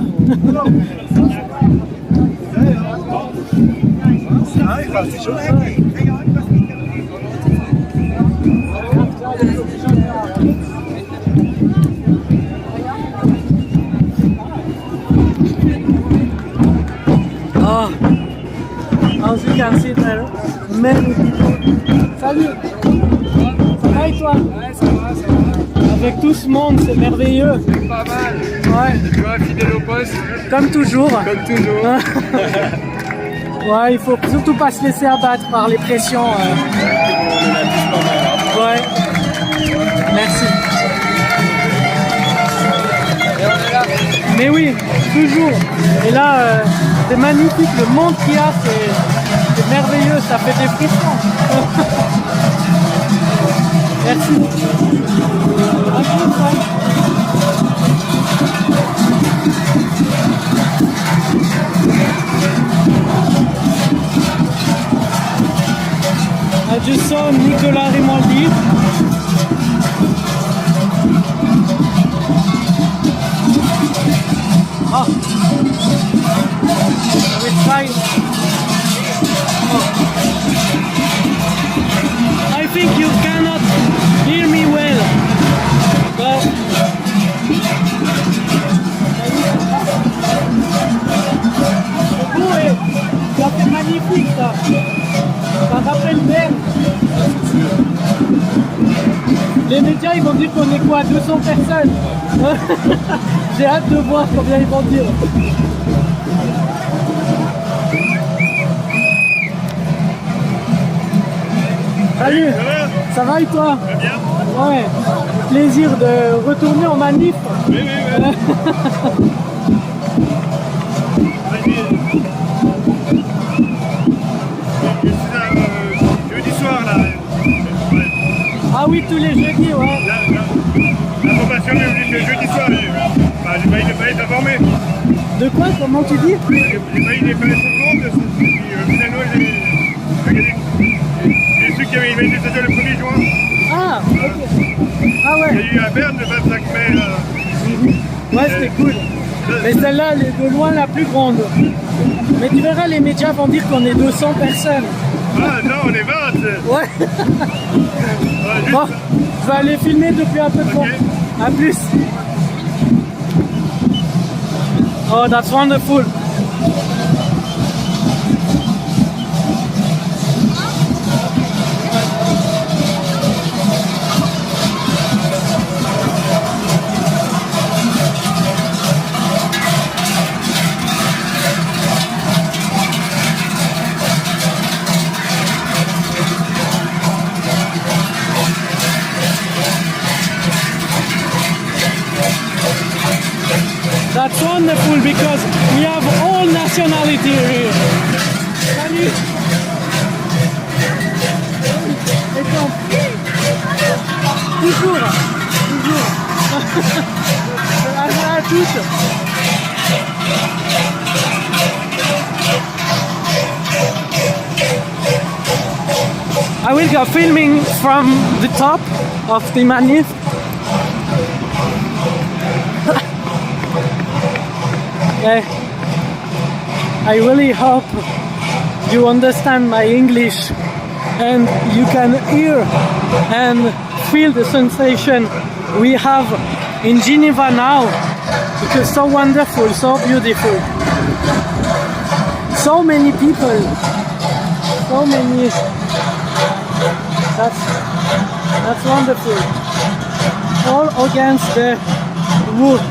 As you can see there, many people. Salut. Ça va et toi? Ouais, ça va. Avec tout ce monde, c'est merveilleux. C'est pas mal. Ouais. Tu vois, fidèle au poste. Comme toujours. Comme toujours. Ouais, il faut surtout pas se laisser abattre par les pressions. Ouais. Merci. Mais oui, toujours. Et là, c'est magnifique. Le monde qu'il y a, c'est merveilleux. Ça fait des frissons. Merci. I just saw Nicolas Rimondy. Oh. I will try. Oh. I think you cannot hear me well. But ça c'est magnifique ça. Ça rappelle même. Les médias ils vont dire qu'on est quoi, 200 personnes. J'ai hâte de voir combien ils vont dire. Salut, ça va et toi? Très bien. Ouais, plaisir de retourner en manif. Oui, oui, oui. Jeudi soir là. Ah oui, tous les jeudis, ouais. La formation est jeudi soir. J'ai pas été informé. De quoi? Comment tu dis? J'ai pas eu les connaissances de finalement j'ai gagné. J'ai su qu'il y avait une manifestation le 1er juin. Ah, ok. Ah ouais. Il y a eu à Berne le 25 mai. Ouais, c'était cool. Mais celle-là, elle est de loin la plus grande. Mais tu verras, les médias vont dire qu'on est 200 personnes. Ah non, on est 20. Ouais. Bon, je vais aller filmer depuis un peu de temps. A plus. Oh, that's wonderful. That's wonderful because we have all nationality here. Salut. Toujours, toujours. À tous. I will go filming from the top of the manif. I really hope you understand my English and you can hear and feel the sensation we have in Geneva now. Because so wonderful, so beautiful. So many people, so many. That's wonderful. All against the wood.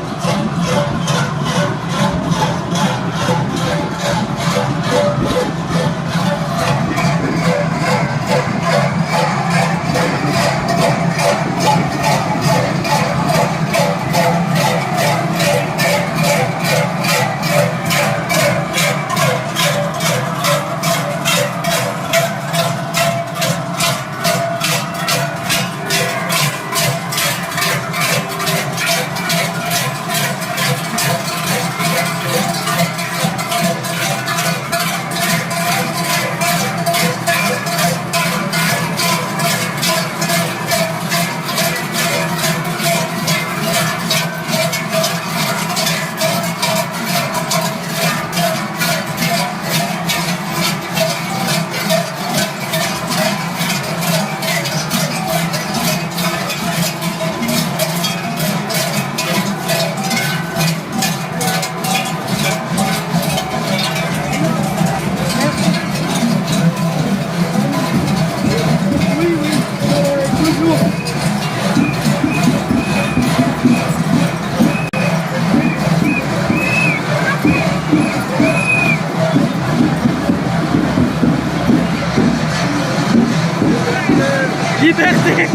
Liberté!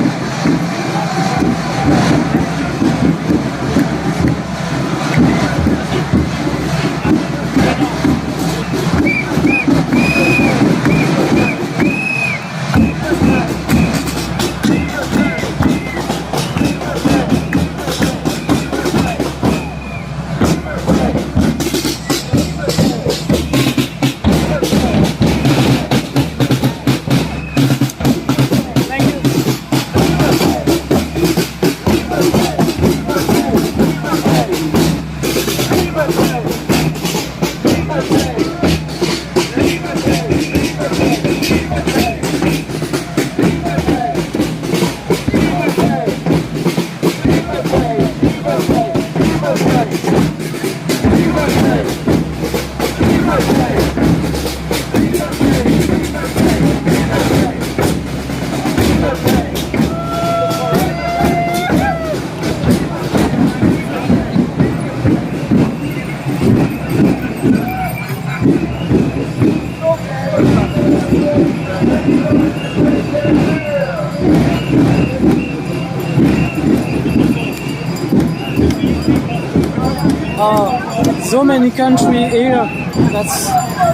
So many countries here, that's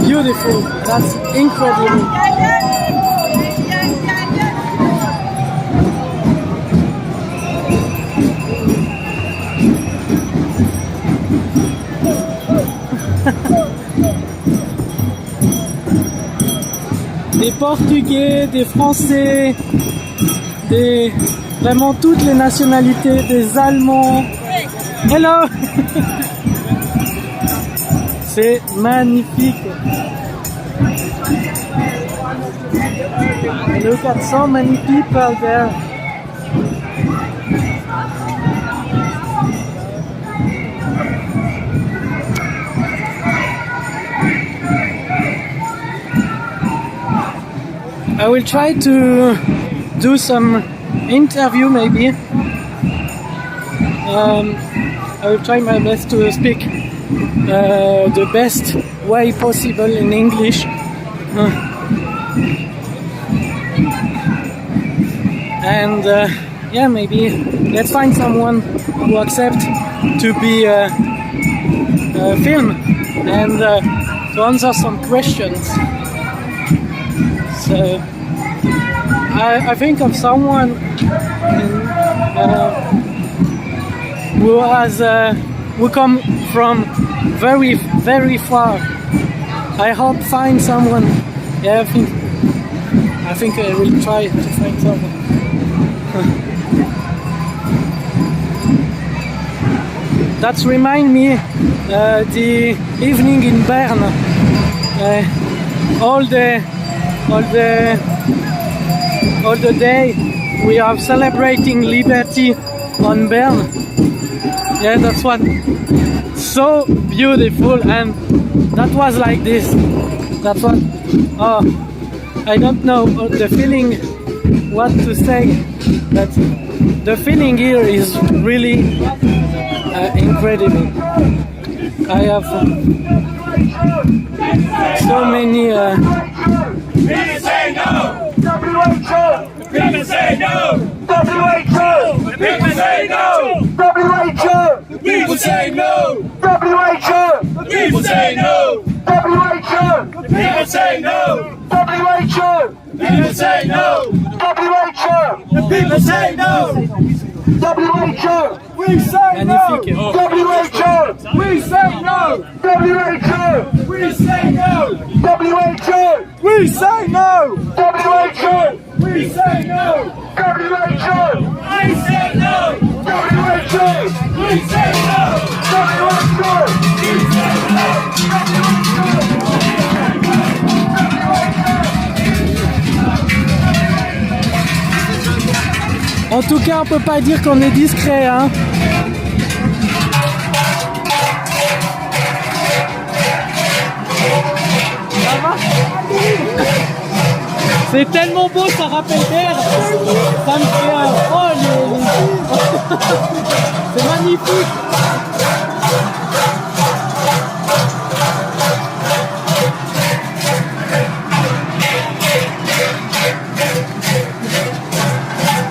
beautiful, that's incredible. Des Portugais, des Français, vraiment toutes les nationalités, des Allemands. Hello! C'est magnifique. Look at so many people there. I will try to do some interview maybe. I will try my best to speak the best way possible in English. And yeah, maybe let's find someone who accepts to be filmed and to answer some questions. So I think of someone who come from very, very far. I hope find someone. Yeah, I think I will try to find someone. That remind me the evening in Bern. All the day we are celebrating liberty on Bern. Yeah, that's what so beautiful, and that was like this. That's what, I don't know the feeling, what to say, but the feeling here is really incredible. I have so many People say no! WHO! People say no! WHO! People say no! WHO! People say no! WHO! People say no! WHO! People say no! WHO! People say no! WHO! People say no! WHO! We say no! WHO! We say no! WHO! We say no! WHO! We say no! WHO! We say no! WHO! I say no! WHO! We say no! WHO! We say no! En tout cas, on peut pas dire qu'on est discret, hein. Ça va? C'est tellement beau, ça rappelle l'air. Ça me fait un... Oh, c'est magnifique.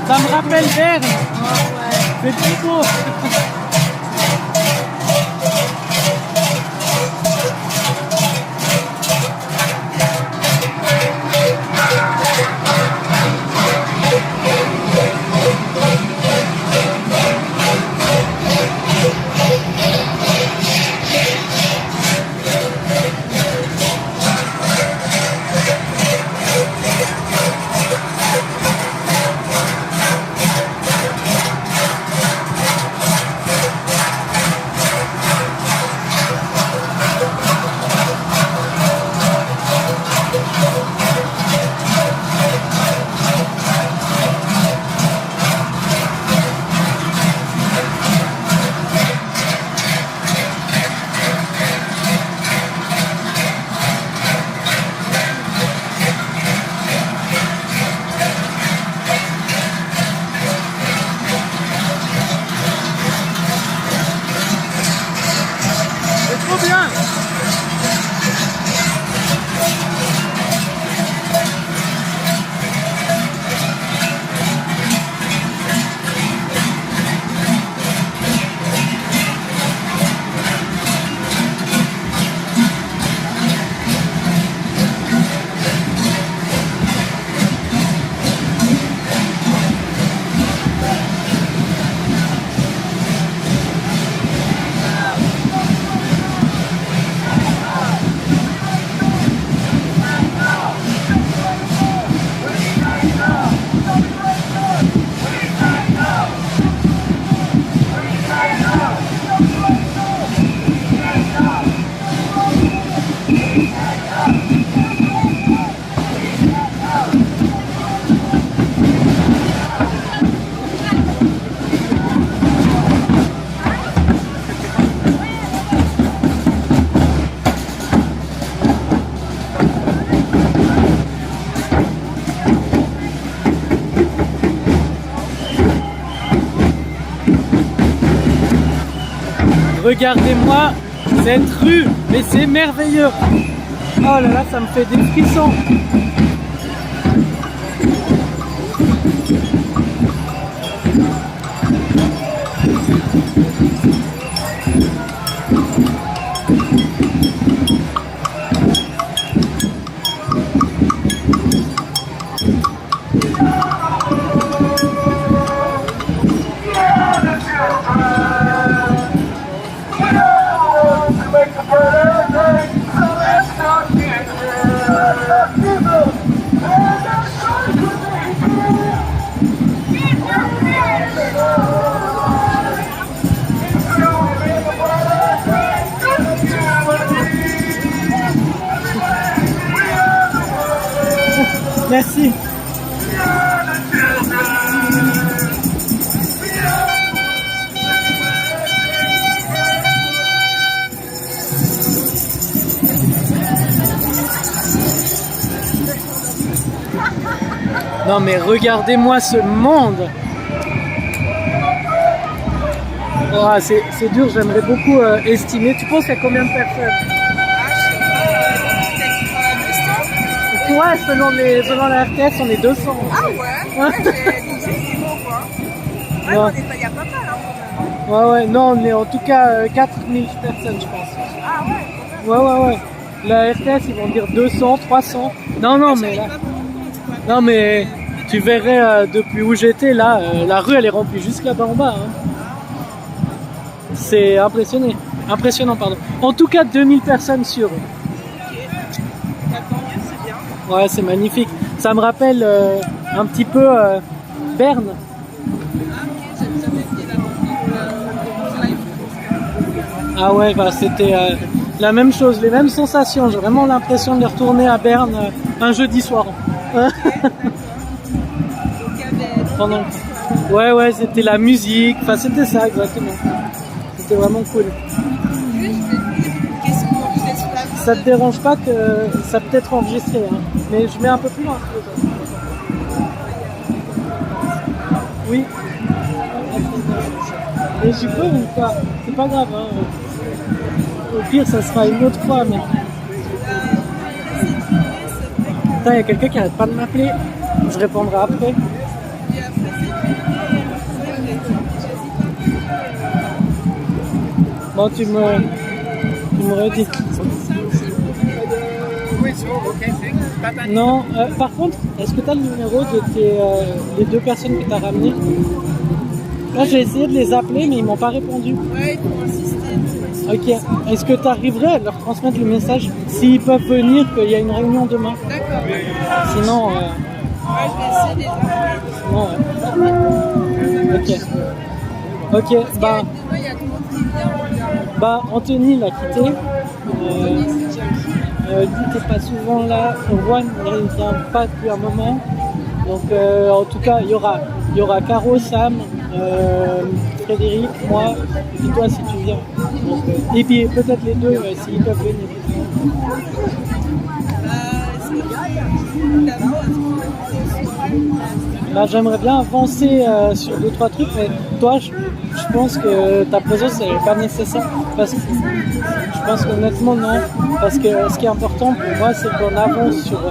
Ça me rappelle Berne. C'est très beau. Regardez-moi cette rue, mais c'est merveilleux. Oh là là, ça me fait des frissons. Merci. Non mais regardez-moi ce monde. Oh, c'est dur, j'aimerais beaucoup estimer. Tu penses qu'il y a combien de personnes? Ouais, selon la RTS, on est 200. Ah ouais, j'ai il y a pas mal hein. Ouais, non, on est en tout cas 4000 personnes, je pense. Ah ouais. Ouais. La RTS, ils vont dire 200, 300. Non, mais là... Non, mais tu verrais depuis où j'étais, là, la rue, elle est remplie jusque là-bas en bas. Hein. C'est impressionnant, pardon. En tout cas, 2000 personnes sur. Ouais, c'est magnifique. Ça me rappelle un petit peu Berne. Ah ouais, bah c'était la même chose, les mêmes sensations. J'ai vraiment l'impression de retourner à Berne un jeudi soir. Ouais, c'était la musique. Enfin, c'était ça exactement. C'était vraiment cool. Ça te dérange pas que ça peut être enregistré, hein, mais je mets un peu plus loin. Oui. Et j'y peux ou pas? C'est pas grave. Hein. Au pire, ça sera une autre fois. Mais... Putain, il y a quelqu'un qui arrête pas de m'appeler. Je répondrai après. Bon, tu me redis. Non, par contre, est-ce que tu as le numéro de les deux personnes que tu as ramenées? Là, j'ai essayé de les appeler, mais ils m'ont pas répondu. Ouais, ils m'ont insisté. Ok, est-ce que tu arriverais à leur transmettre le message s'ils peuvent venir, qu'il y a une réunion demain? D'accord. Sinon, ouais, je vais essayer de les sinon, Ok, bah... Bah, Anthony l'a quitté. Lui t'es pas souvent là. Juan ne vient pas depuis un moment. Donc en tout cas il y aura Caro, Sam, Frédéric, moi et toi si tu viens. Donc, et puis peut-être les deux s'ils peuvent venir. Bah, j'aimerais bien avancer sur 2-3 trucs, mais toi je pense que ta présence n'est pas nécessaire parce que je pense qu'honnêtement non, parce que ce qui est important pour moi c'est qu'on avance sur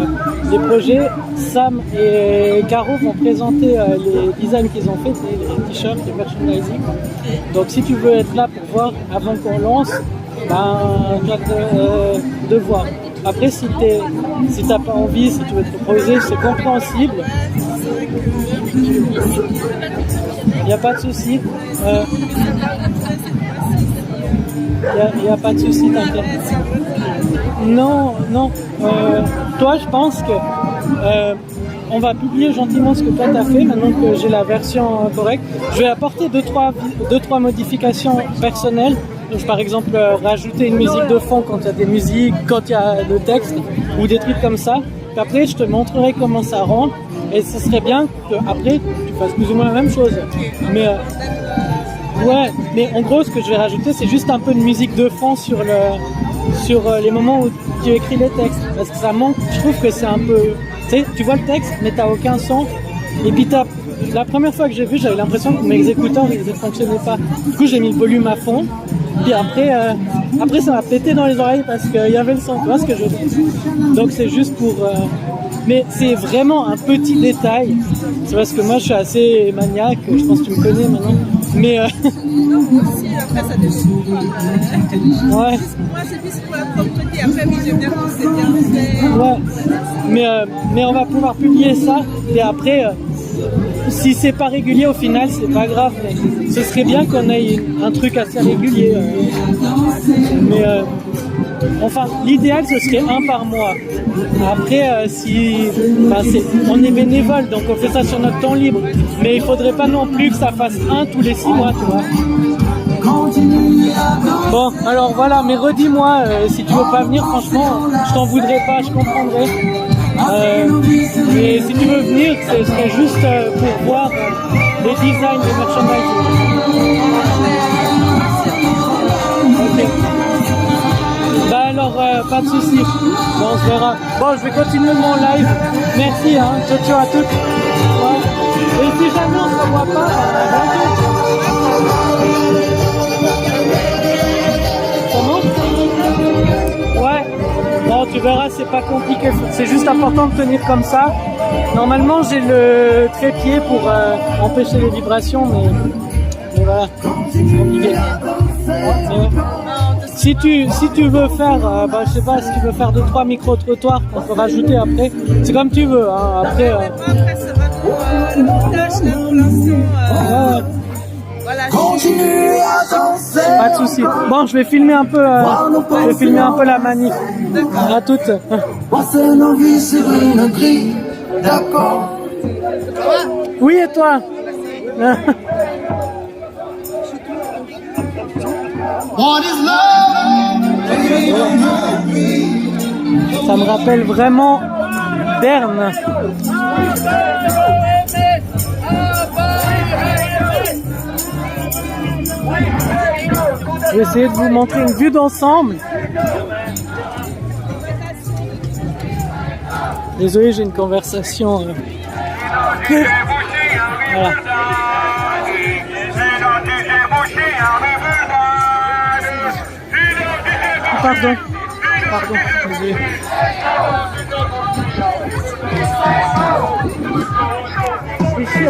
les projets. Sam et Caro vont présenter les designs qu'ils ont fait, les t-shirts, les merchandising. Donc si tu veux être là pour voir avant qu'on lance, ben tu as de voir. Après si t'as pas envie, si tu veux te reposer, c'est compréhensible. Il n'y a pas de souci. Il n'y a pas de souci, t'inquiète. Non. Toi, je pense que on va publier gentiment ce que toi t'as fait, maintenant que j'ai la version correcte. Je vais apporter 2-3 modifications personnelles. Donc, par exemple, rajouter une musique de fond quand il y a des musiques, quand il y a le texte, ou des trucs comme ça. Puis après, je te montrerai comment ça rend. Et ce serait bien qu'après, tu fasses plus ou moins la même chose. Mais ouais, mais en gros, ce que je vais rajouter, c'est juste un peu de musique de fond sur les moments où tu écris les textes. Parce que ça manque, je trouve que c'est un peu... Tu sais, tu vois le texte, mais t'as aucun son. Et puis la première fois que j'ai vu, j'avais l'impression que mes écouteurs, ils ne fonctionnaient pas. Du coup, j'ai mis le volume à fond. Puis après ça m'a pété dans les oreilles parce qu'il y avait le son. Tu vois ce que je veux dire? Donc c'est juste pour... Mais c'est vraiment un petit détail. C'est parce que moi je suis assez maniaque, je pense que tu me connais maintenant. Mais non, moi aussi, après ça dépend. Ouais. Moi c'est plus pour la propreté. Après oui, j'aime bien quand c'est bien fait. Ouais. Mais on va pouvoir publier ça. Et après, si c'est pas régulier au final, c'est pas grave. Mais ce serait bien qu'on ait un truc assez régulier. Mais enfin, l'idéal ce serait un par mois. Après, on est bénévole, donc on fait ça sur notre temps libre. Mais il faudrait pas non plus que ça fasse un tous les 6 mois, tu vois. Bon, alors voilà, mais redis-moi si tu veux pas venir, franchement, je t'en voudrais pas, je comprendrais. Mais si tu veux venir, ce serait juste pour voir les designs, les merchandising. Ok. Bah alors, pas de soucis. Bon, on se verra. Bon, je vais continuer mon live. Merci, hein. Ciao à toutes. Et si jamais on se voit pas, comment? Ouais. Bon, tu verras, c'est pas compliqué. C'est juste important de tenir comme ça. Normalement, j'ai le trépied pour empêcher les vibrations, mais voilà, c'est compliqué. Si tu veux faire, je sais pas, si tu veux faire 2-3 micro-trottoirs, on peut rajouter après. C'est comme tu veux, hein. Après, pas de souci. Bon, je vais filmer un peu, la manif. À toutes. Oui, et toi? Ça me rappelle vraiment Berne. Je vais essayer de vous montrer une vue d'ensemble. Désolé, j'ai une conversation. Voilà. Pardon, désolé. Ici,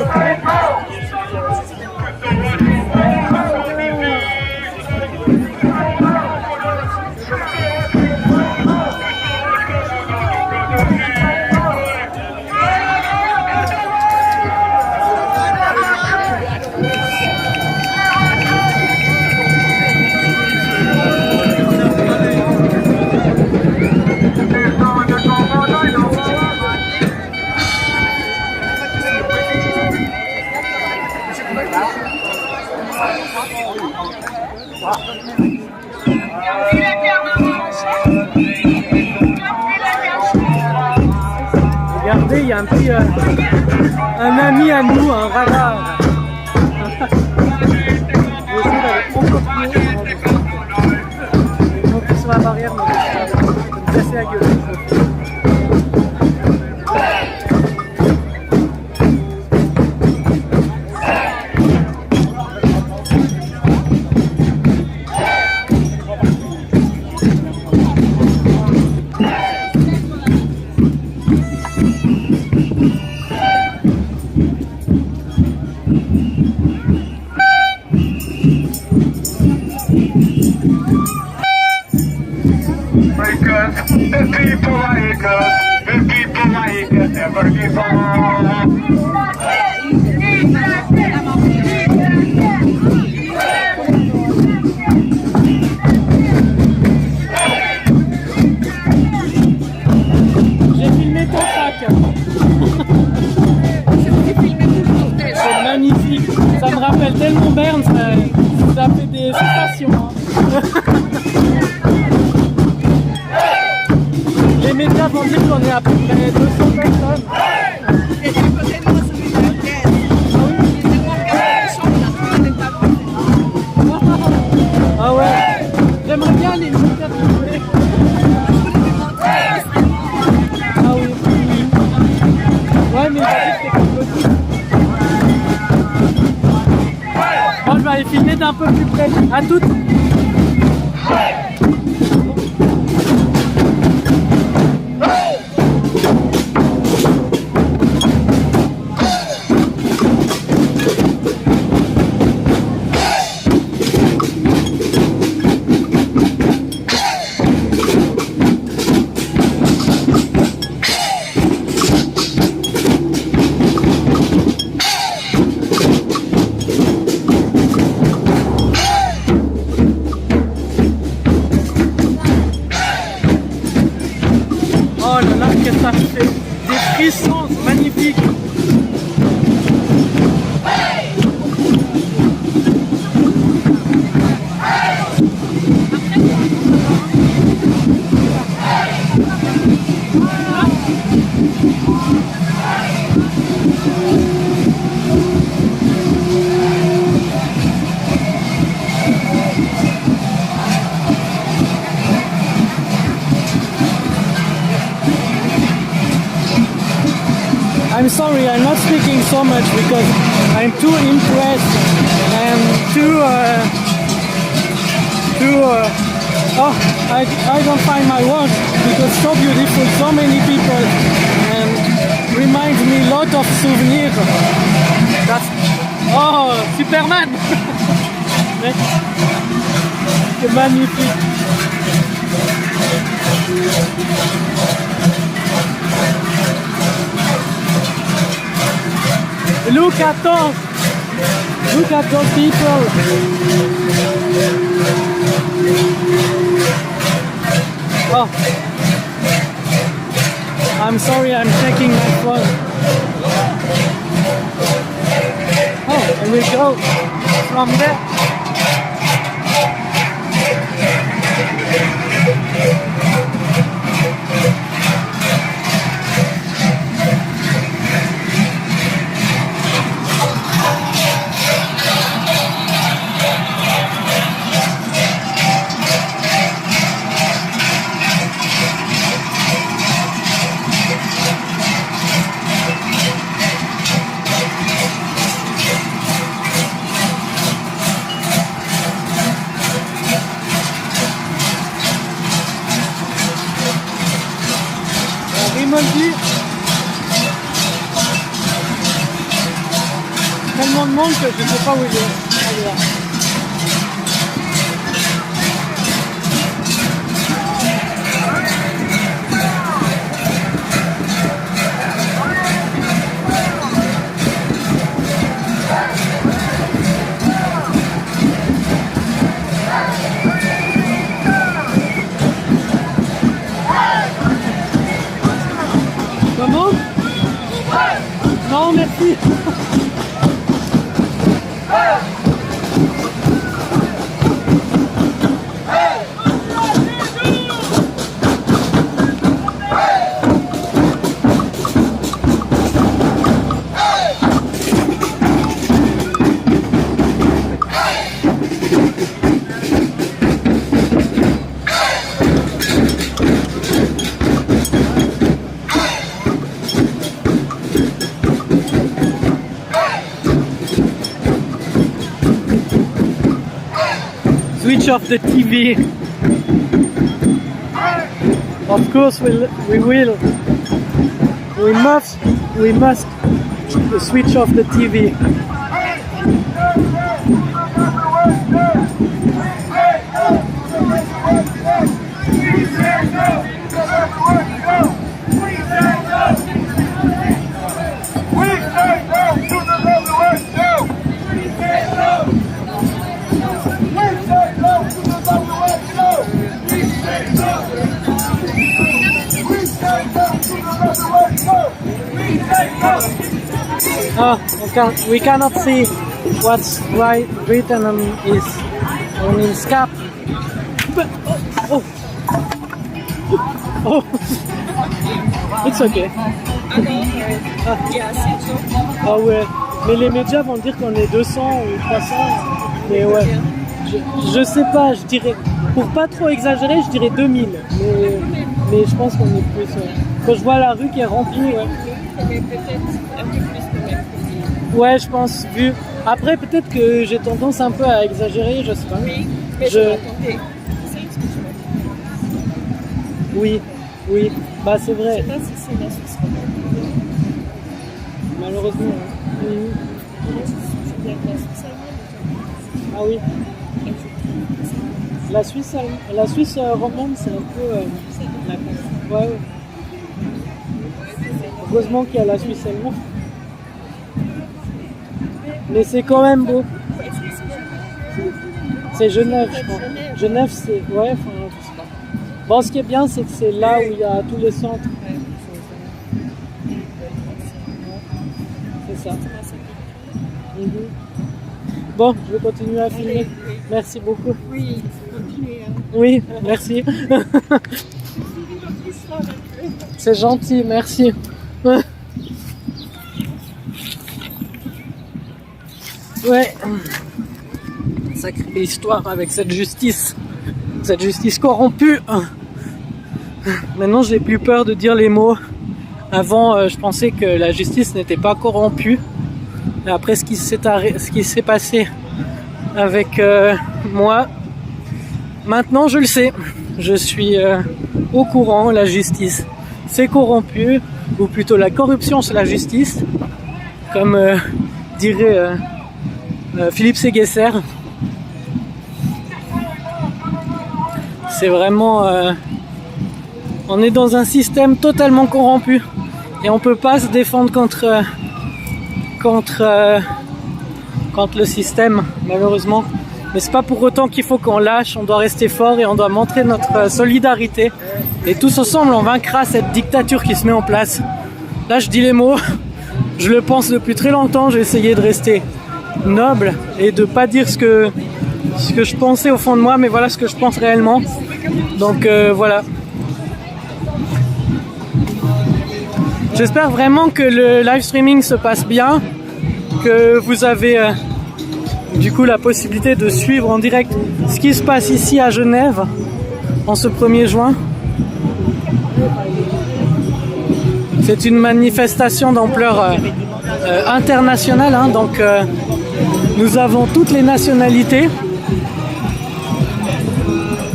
Regardez, il y a un ami à nous, un radar. Je vais essayer d'aller encore plus haut. Donc sur la barrière, mais c'est la gueule. J'ai filmé ton sac. C'est magnifique. Ça me rappelle tellement Berne, ça fait des sensations. Les médias vont dire qu'on est à peu près 200 personnes. Et du côté de moi, celui de la caisse. Ah ouais, j'aimerais bien les interviewer. Ah oui. Ouais, mais j'ai dit que c'était petit. Bon, je vais aller filmer d'un peu plus près. À toutes. Ça fait des frissons, c'est magnifique. I'm sorry, I'm not speaking so much because I'm too impressed and I don't find my words because so beautiful, so many people, and reminds me a lot of souvenirs. Oh, Superman! C'est magnifique. Look at those people. Oh, I'm sorry, I'm checking my phone. Oh, I will go from there. Tellement de monde que je ne sais pas où il est. Allez, là. Comment? Non, merci. Switch off the TV. Of course we must switch off the TV. We cannot see what's written on his cap. But, oh, it's okay. Ah ouais, mais les médias vont dire qu'on est 200 ou 300, mais ouais, je sais pas, je dirais, pour pas trop exagérer, je dirais 2000, mais je pense qu'on est plus. Quand je vois la rue qui est remplie, ouais. Mais peut-être un peu plus que mercredi. Ouais, je pense, vu. Après, peut-être que j'ai tendance un peu à exagérer, je sais pas. Oui, mais je m'attendais. Oui, bah c'est vrai. Je sais pas si c'est la Suisse romande. Malheureusement. Oui. Ah oui. La Suisse romande, c'est un peu. Ouais. Heureusement qu'il y a la Suisse allemande. Mais c'est quand même beau. C'est Genève, je crois. Genève, c'est. Ouais, enfin, je sais pas. Bon, ce qui est bien, c'est que c'est là où il y a tous les centres. C'est ça. Bon, je vais continuer à filmer. Merci beaucoup. Oui, continuez. Oui, merci. C'est gentil, merci. Ouais. Sacrée histoire avec cette justice corrompue. Maintenant, j'ai plus peur de dire les mots Avant, je pensais que la justice n'était pas corrompue. Et après ce qui s'est passé avec moi, maintenant je le sais. Je suis au courant, la justice c'est corrompu, ou plutôt la corruption c'est la justice, comme dirait Philipp Kruse. C'est vraiment... on est dans un système totalement corrompu et on peut pas se défendre contre le système, malheureusement. Mais c'est pas pour autant qu'il faut qu'on lâche, on doit rester fort et on doit montrer notre solidarité. Et tous ensemble, on vaincra cette dictature qui se met en place. Là, je dis les mots, je le pense depuis très longtemps, j'ai essayé de rester noble et de pas dire ce que je pensais au fond de moi, mais voilà ce que je pense réellement. Donc voilà. J'espère vraiment que le live streaming se passe bien, que vous avez du coup la possibilité de suivre en direct ce qui se passe ici à Genève en ce 1er juin. C'est une manifestation d'ampleur internationale, hein, donc nous avons toutes les nationalités.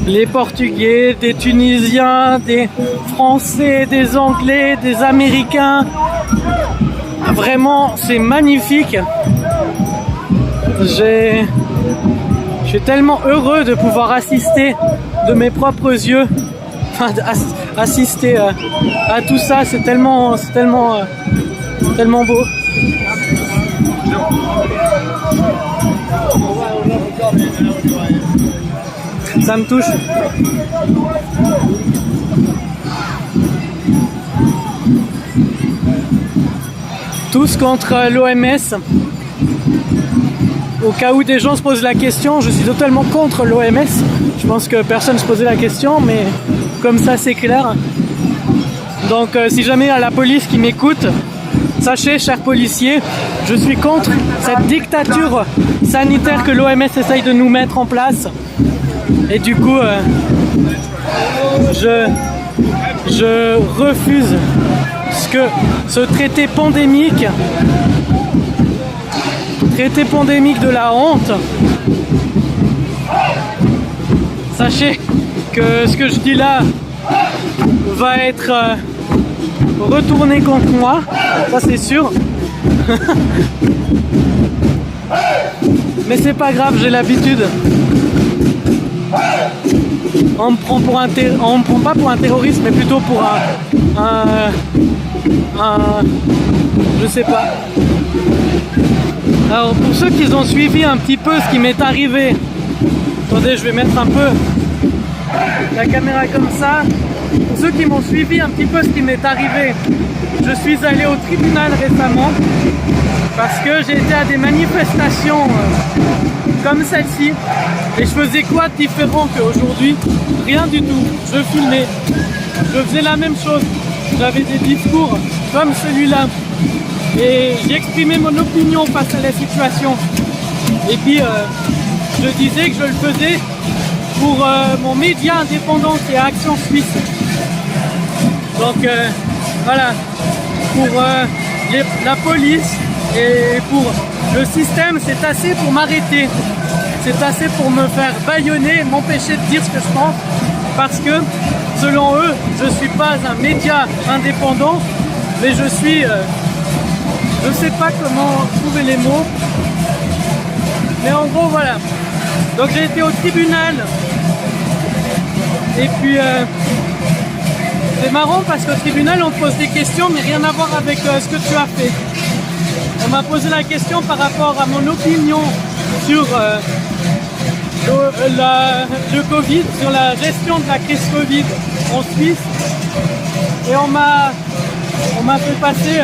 Les Portugais, des Tunisiens, des Français, des Anglais, des Américains. Vraiment, c'est magnifique. Je suis tellement heureux de pouvoir assister de mes propres yeux, assister à tout ça. C'est tellement beau. Ça me touche. Tous contre l'OMS. Au cas où des gens se posent la question, je suis totalement contre l'OMS. Je pense que personne ne se posait la question, mais comme ça c'est clair. Donc si jamais il y a la police qui m'écoute, sachez, chers policiers, je suis contre cette dictature sanitaire que l'OMS essaye de nous mettre en place. Et du coup, je refuse ce traité pandémique de la honte. Sachez que ce que je dis là va être retourné contre moi, ça c'est sûr. Mais c'est pas grave, j'ai l'habitude. On me prend pas pour un terroriste, mais plutôt pour je sais pas. Alors pour ceux qui ont suivi un petit peu ce qui m'est arrivé, attendez, je vais mettre un peu la caméra comme ça. Pour ceux qui m'ont suivi un petit peu ce qui m'est arrivé, je suis allé au tribunal récemment parce que j'ai été à des manifestations comme celle-ci et je faisais quoi de différent qu'aujourd'hui? Rien du tout. Je filmais, je faisais la même chose, j'avais des discours comme celui-là et j'exprimais mon opinion face à la situation. Et puis je disais que je le faisais pour mon média indépendant qui est Action Suisse. Donc voilà, pour la police et pour le système, c'est assez pour m'arrêter. C'est assez pour me faire bâillonner, m'empêcher de dire ce que je pense. Parce que, selon eux, je ne suis pas un média indépendant, mais je suis... je ne sais pas comment trouver les mots. Mais en gros, voilà. Donc j'ai été au tribunal. Et puis... c'est marrant parce qu'au tribunal on te pose des questions mais rien à voir avec ce que tu as fait. On m'a posé la question par rapport à mon opinion sur le Covid, sur la gestion de la crise Covid en Suisse. Et on m'a fait passer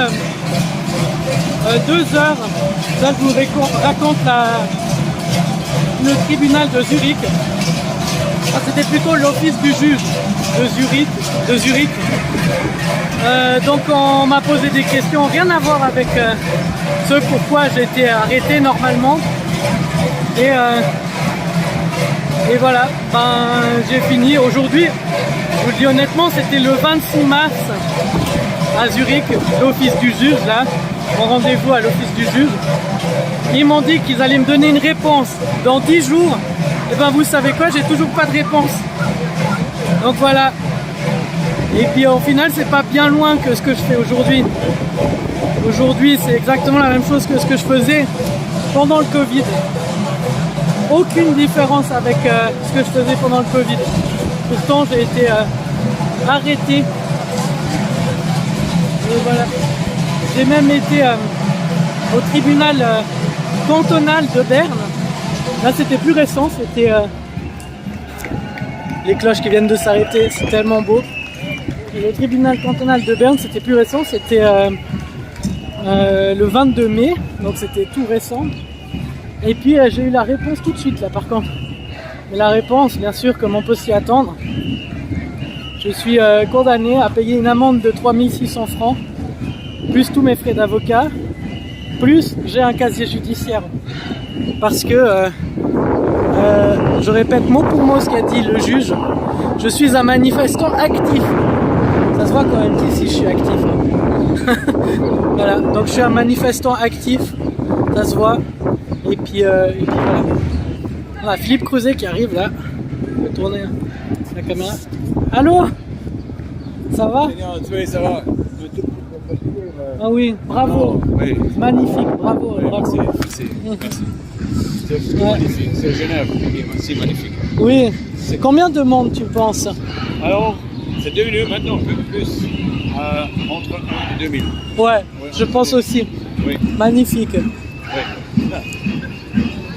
2 heures. Ça je vous raconte le tribunal de Zurich. Ah, c'était plutôt l'office du juge de Zurich. Donc on m'a posé des questions, rien à voir avec ce pourquoi j'ai été arrêté normalement. Et voilà, j'ai fini. Aujourd'hui, je vous le dis honnêtement, c'était le 26 mars à Zurich, l'office du juge, là, mon rendez-vous à l'office du juge. Ils m'ont dit qu'ils allaient me donner une réponse dans 10 jours. Et ben vous savez quoi, j'ai toujours pas de réponse. Donc voilà. Et puis au final, c'est pas bien loin que ce que je fais aujourd'hui. Aujourd'hui, c'est exactement la même chose que ce que je faisais pendant le Covid. Aucune différence avec ce que je faisais pendant le Covid. Pourtant, j'ai été arrêté. Et voilà. J'ai même été au tribunal cantonal de Berne. Là, c'était plus récent. C'était les cloches qui viennent de s'arrêter. C'est tellement beau. Et le tribunal cantonal de Berne, c'était plus récent. C'était le 22 mai. Donc, c'était tout récent. Et puis j'ai eu la réponse tout de suite là par contre. Mais la réponse, bien sûr, comme on peut s'y attendre, je suis condamné à payer une amende de 3600 francs, plus tous mes frais d'avocat, plus j'ai un casier judiciaire. Parce que, je répète mot pour mot ce qu'a dit le juge, je suis un manifestant actif. Ça se voit quand même qu'ici je suis actif. Voilà, donc je suis un manifestant actif, ça se voit. Et puis voilà. Voilà, Philipp Kruse qui arrive là. Je vais tourner la caméra. Allô? Ça va? Oui, ça va. Ah oui, bravo. Oui. Magnifique, bravo. Bravo. Merci. C'est magnifique. C'est Genève. C'est magnifique. Oui. Combien de monde tu penses? Alors, c'est devenu maintenant un peu plus entre 1 et 2000. Ouais, je pense aussi. Oui. Magnifique. Oui.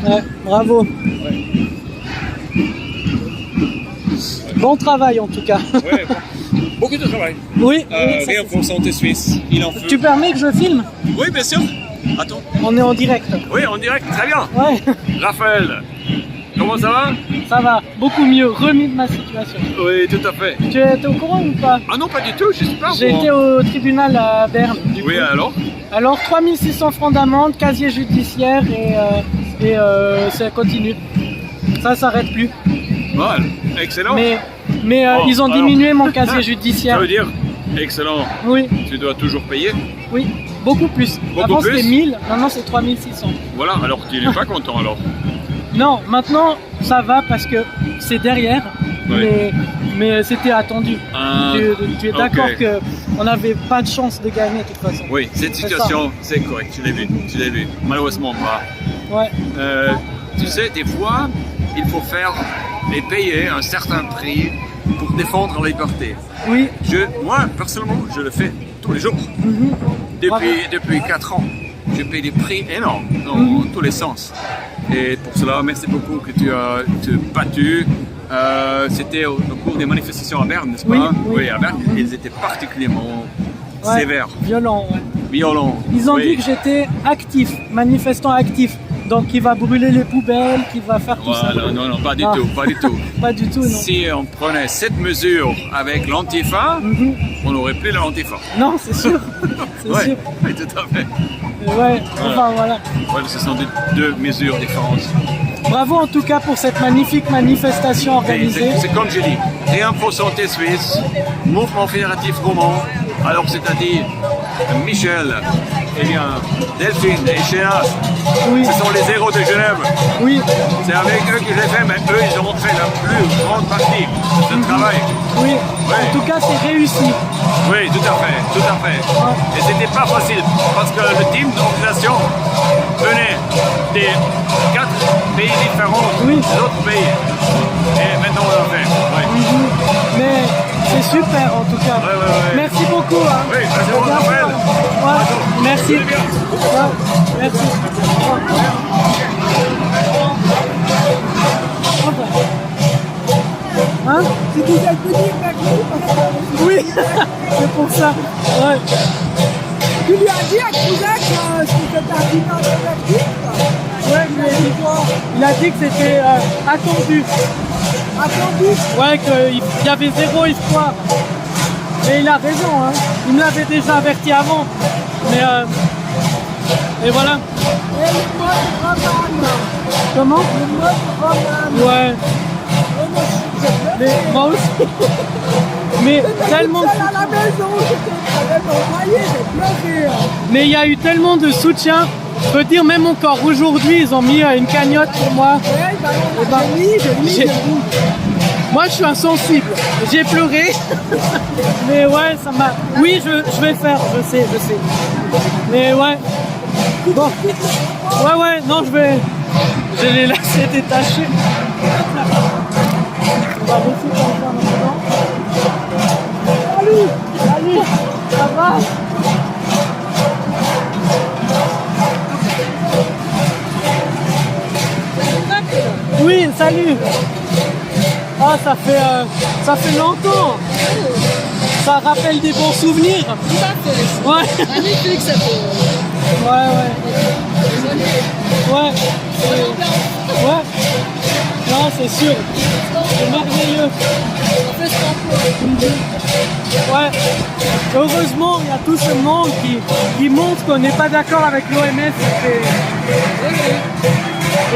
Ouais, bravo. Ouais. Bon travail en tout cas. Ouais, beaucoup de travail. Oui. Rien pour santé suisse. Il en faut. Tu permets que je filme? Oui, bien sûr. Attends. On est en direct. Oui, en direct, très bien. Ouais. Raphaël, comment ça va? Ça va, beaucoup mieux, remis de ma situation. Oui, tout à fait. Tu étais au courant ou pas? Ah non, pas du tout, je sais pas. J'ai été au tribunal à Berne. Oui, alors? Alors 3600 francs d'amende, casier judiciaire et ça continue. Ça s'arrête plus. Voilà, excellent. Mais Oh, ils ont diminué mon casier judiciaire. Ça veut dire, excellent. Oui. Tu dois toujours payer? Oui, beaucoup plus. Avant c'était 1000, maintenant c'est 3600. Voilà, alors tu n'es pas content alors? Non, maintenant ça va parce que c'est derrière, Ouais. mais c'était attendu. Tu es d'accord ok. qu'on n'avait pas de chance de gagner de toute façon. Oui, cette situation, c'est correct, tu l'as vu. Malheureusement pas. Ouais. Tu sais, des fois, il faut faire et payer un certain prix pour défendre la liberté. Oui. Moi, personnellement, je le fais tous les jours. Depuis 4 ans, je paye des prix énormes dans tous les sens. Et pour cela, merci beaucoup que tu as battu. C'était au cours des manifestations à Berne, n'est-ce pas? Oui, à Berne. Ils étaient particulièrement sévères. Violents. Ouais. Violents. Ils ont dit que j'étais actif, manifestant actif. Donc il va brûler les poubelles, qu'il va faire tout ça. Non, pas du tout, pas du tout. Pas du tout, non. Si on prenait cette mesure avec l'antifa, on n'aurait plus l'antifa. Non, c'est sûr. C'est sûr. Oui, tout à fait. Ouais, enfin voilà. Ouais, ce sont deux mesures différentes. Bravo en tout cas pour cette magnifique manifestation organisée. C'est comme je dis, rien pour santé suisse, mouvement fédératif roman, alors c'est-à-dire Michel, eh bien, Delphine et Chénas, ce sont les héros de Genève. Oui. C'est avec eux que j'ai fait, mais eux, ils ont fait la plus grande partie de ce travail. Oui. En tout cas, c'est réussi. Oui, tout à fait. Et c'était pas facile, parce que le team d'organisation venait des 4 pays différents, d'autres pays. Et maintenant, on l'a fait. Mais c'est super en tout cas. Merci beaucoup. Hein. Oui, merci beaucoup, Raphaël. Merci. Merci. Hein? C'est déjà petit, oui, c'est pour ça. Ouais. Tu lui as dit à Cousin que c'était un bilan négatif? Ouais, mais il a dit que c'était attendu. Attendu? Ouais, qu'il y avait zéro espoir. Mais il a raison, hein. Il me l'avait déjà averti avant. Mais et voilà. Et le mode roman. Comment? Le mode roman. Ouais. Mais moi aussi. Mais tellement de à la maison, j'étais envoyé, j'ai pleuré. Mais il y a eu tellement de soutien. Je peux dire même encore aujourd'hui, ils ont mis une cagnotte pour moi. Ouais, bah, j'ai mis. Moi, je suis insensible. J'ai pleuré. Mais ouais, ça m'a... Oui, je vais faire, je sais. Mais ouais. Bon. Ouais, non, je vais les laisser détacher. On va laisser comme ça maintenant. Salut, ça va? Oui, salut. Ah, ça fait longtemps. Ça rappelle des bons souvenirs. Tout à fait. Ouais. Magnifique, ça fait. Ouais. Non, c'est sûr. C'est merveilleux. Ouais. Heureusement, il y a tout ce monde qui montre qu'on n'est pas d'accord avec l'OMS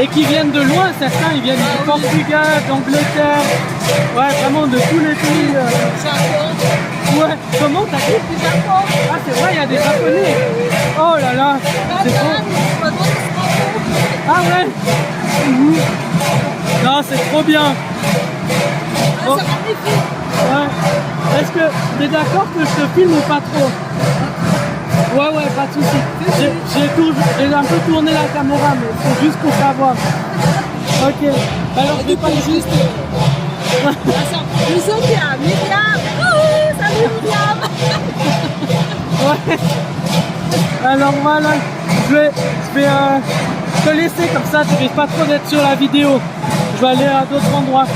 et qui viennent de loin. Certains, ils viennent du Portugal, d'Angleterre. Ouais, vraiment de tous les pays. Ouais. Comment t'as dit? Du Japon. Ah, c'est vrai, il y a des Japonais. Oh là là. C'est bon. Ah ouais. Non, c'est trop bien. Bon. Ouais. Est-ce que t'es d'accord que je te filme ou pas trop? Ouais, pas de soucis. J'ai un peu tourné la caméra, mais c'est juste pour savoir. Ok. Alors je vais pas juste. Nous sommes bien, Myriam. Oh, salut Myriam. Ouais. Alors voilà, je vais te laisser comme ça, tu risques pas trop d'être sur la vidéo. Je vais aller à d'autres endroits.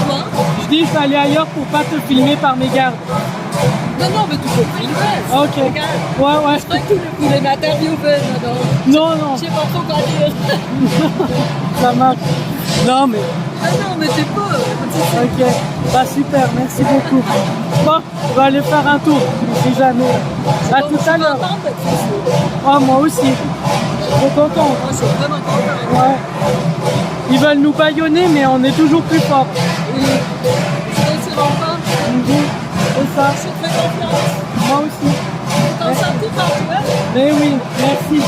Quoi? Je dis je vais aller ailleurs pour pas te filmer par mes gardes. Non, mais tu peux filmer. Ok. Ouais. Je crois que tu voulais m'interviewer, non. Je sais pas trop quoi dire. Ça marche. Non, mais... Non, mais c'est pas. Ok. Bah super, merci beaucoup. Bon, on va aller faire un tour, si jamais. À tout à l'heure. Ah, moi aussi. Trop content. Moi, je suis vraiment content. Ouais. Ils veulent nous bâillonner, mais on est toujours plus fort. Oui. C'est longtemps. C'est ça. Je te fais confiance. Moi aussi. Tu t'en sortis par toi? Mais oui, merci.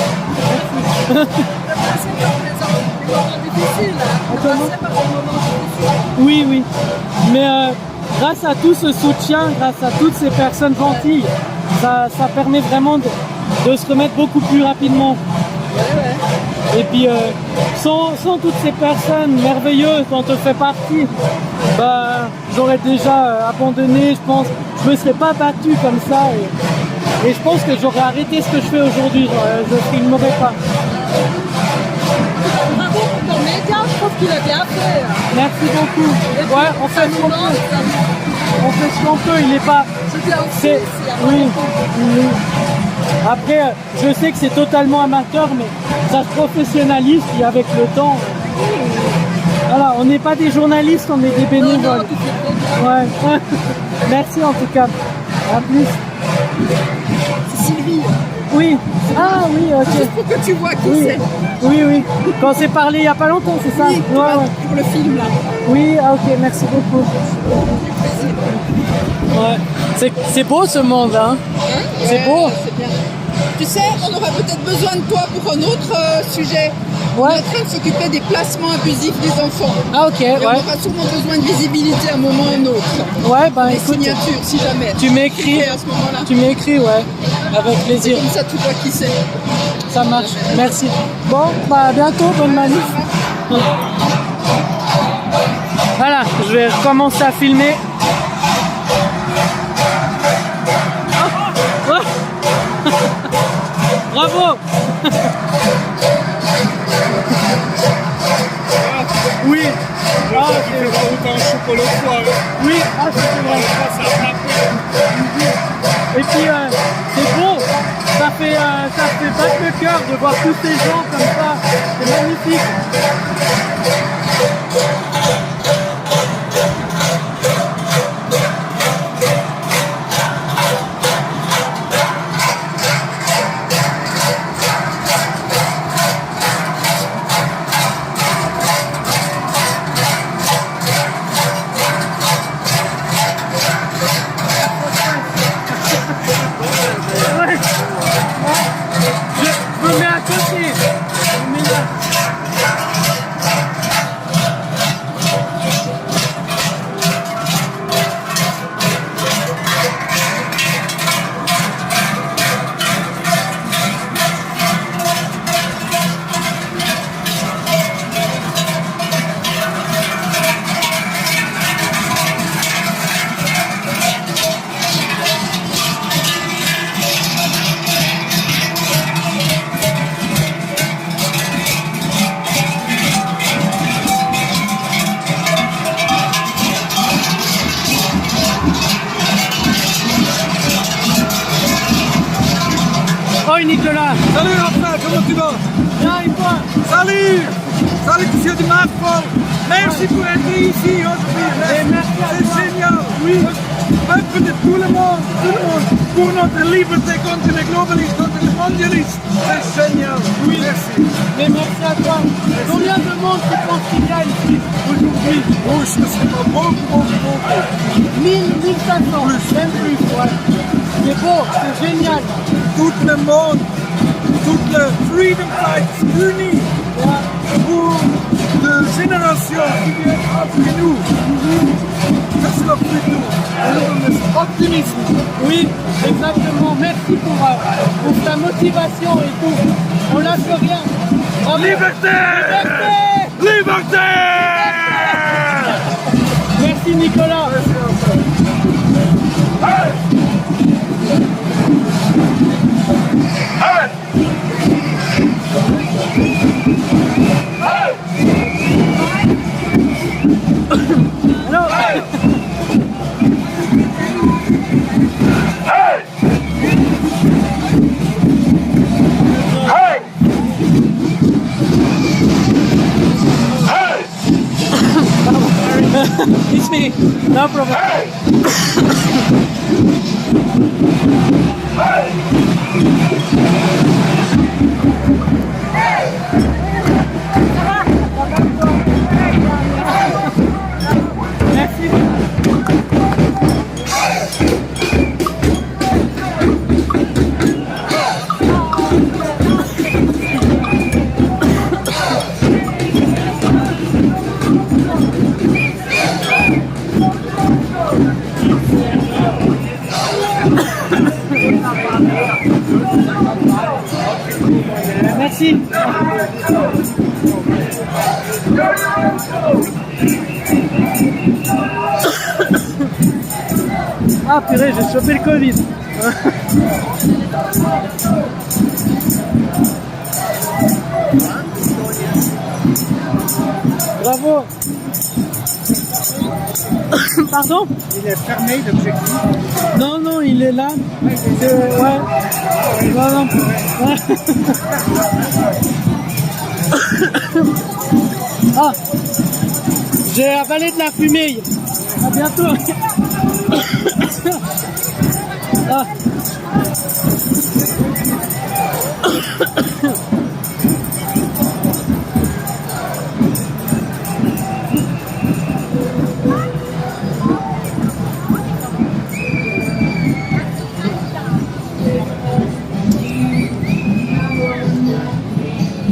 Tu as passé par des moments difficiles. Tu as passé par des moments difficiles. Oui. Mais grâce à tout ce soutien, grâce à toutes ces personnes gentilles, ça permet vraiment de se remettre beaucoup plus rapidement. Ouais. Et puis sans toutes ces personnes merveilleuses dont on fait partie, bah, j'aurais déjà abandonné, je pense. Je me serais pas battu comme ça et je pense que j'aurais arrêté ce que je fais aujourd'hui, je ne filmerais pas. Bravo pour ton média, je trouve qu'il a bien fait. Merci beaucoup. Ouais, on fait ce qu'on peut. On fait ce qu'on peut, il n'est pas... Oui. Après, je sais que c'est totalement amateur, mais ça se professionnalise et avec le temps. Voilà, on n'est pas des journalistes, on est des bénévoles. Ouais. Merci en tout cas. À plus. C'est Sylvie. Oui. Ah oui, ok. Juste pour que tu vois qui c'est. Oui. Quand on s'est parlé il n'y a pas longtemps, c'est ça? Oui, pour le film là. Oui, ok, merci beaucoup. Ouais. C'est beau ce monde, hein? C'est beau. C'est bien. Tu sais, on aura peut-être besoin de toi pour un autre sujet. On est en train de s'occuper des placements abusifs des enfants. Ah ok, et on aura sûrement besoin de visibilité à un moment ou un autre. Ouais, bah écoute, signatures, si jamais. Tu m'écris à ce moment-là. Tu m'écris, ouais. Avec plaisir. Comme ça, tu vois qui c'est. Ça marche, merci. Bon, bah à bientôt, bonne manif. Voilà, je vais recommencer à filmer. Bravo. Oui. Ah, tu fais pas autant chocolat froid. Oui, c'est vrai. Et puis c'est beau. Ça fait battre le cœur de voir tous ces gens comme ça. C'est magnifique. Nicolas. Salut Raphaël, comment tu vas? Bien et toi? Salut! Salut monsieur du Macron! Merci pour être ici aujourd'hui! C'est génial! Oui! Peuple de tout le monde! Pour notre liberté contre les globalistes, contre les mondialistes! C'est génial! Oui! Merci! Mais merci à toi! Combien de monde tu penses qu'il y a ici aujourd'hui? Oh, je ne sais pas, beaucoup! 1500! Même plus, ouais! C'est beau, c'est génial! Tout le monde, toute le freedom fighters unis pour de générations qui viennent après nous. Ça c'est le futur. Optimisme. Oui, exactement. Merci pour ta motivation et tout. On lâche rien. Liberté! Liberté! Liberté! Merci Nicolas. It's me, no problem. Merci. Merci. Ah purée, j'ai chopé le Covid. Bravo. Pardon? Il est fermé l'objectif. Non, non, il est là. Ouais. Non. Ah, j'ai avalé de la fumée. À bientôt. Ah.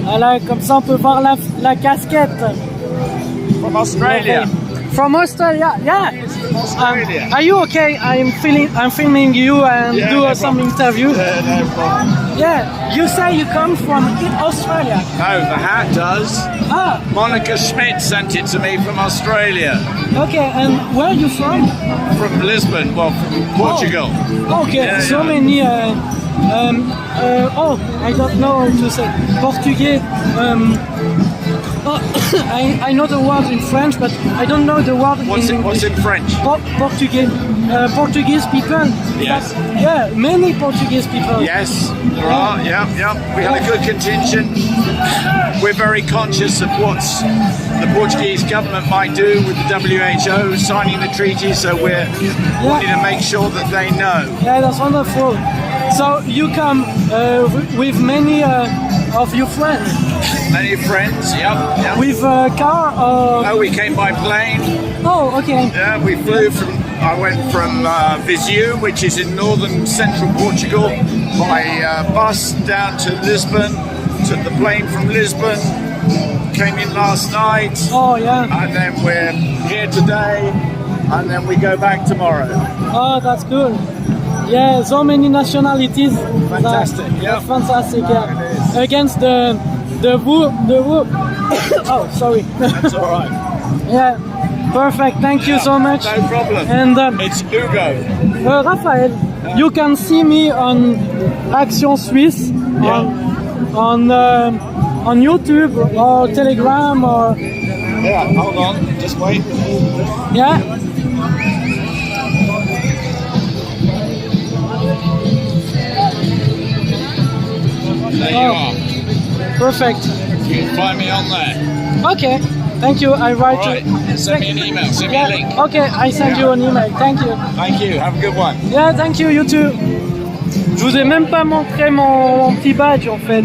Voilà, comme ça on peut voir la casquette. From Australia. From Australia, yeah. Australia. Are you okay? I'm filming you and do some interview. No problem. Yeah, you say you come from Australia. No, the hat does. Ah. Monica Schmidt sent it to me from Australia. Okay, and where are you from? From Lisbon, well, from Portugal. Oh. Okay, Yeah, so many. I don't know how to say Portuguese. I know the word in French, but I don't know the word in English. What's in French? Portuguese. Portuguese people. Yes. Yeah, many Portuguese people. Yes, there are. Yeah. We had a good contingent. We're very conscious of what the Portuguese government might do with the WHO signing the treaty, so we're wanting to make sure that they know. Yeah, that's wonderful. So you come with many of your friends? Many friends, yep. With a car or? No, we came by plane. Oh, okay. Yeah, we flew I went from Viseu, which is in northern central Portugal, by bus down to Lisbon, took the plane from Lisbon, came in last night. Oh, yeah. And then we're here today, and then we go back tomorrow. Oh, that's good. Yeah, so many nationalities. Fantastic, That's fantastic, yeah. Against the oh, sorry. That's all right. Yeah, perfect. Thank you so much. No problem. And it's Hugo. Raphael, you can see me on Action Suisse on YouTube or Telegram or. Yeah, hold on, just wait. Yeah. There you are. Perfect. You can find me on there. Okay. Thank you. I write. All right. Send me an email. Send me a link. Okay, I send you an email. Thank you. Thank you. Have a good one. Yeah, thank you. You too. Je vous ai même pas montré mon petit badge en fait.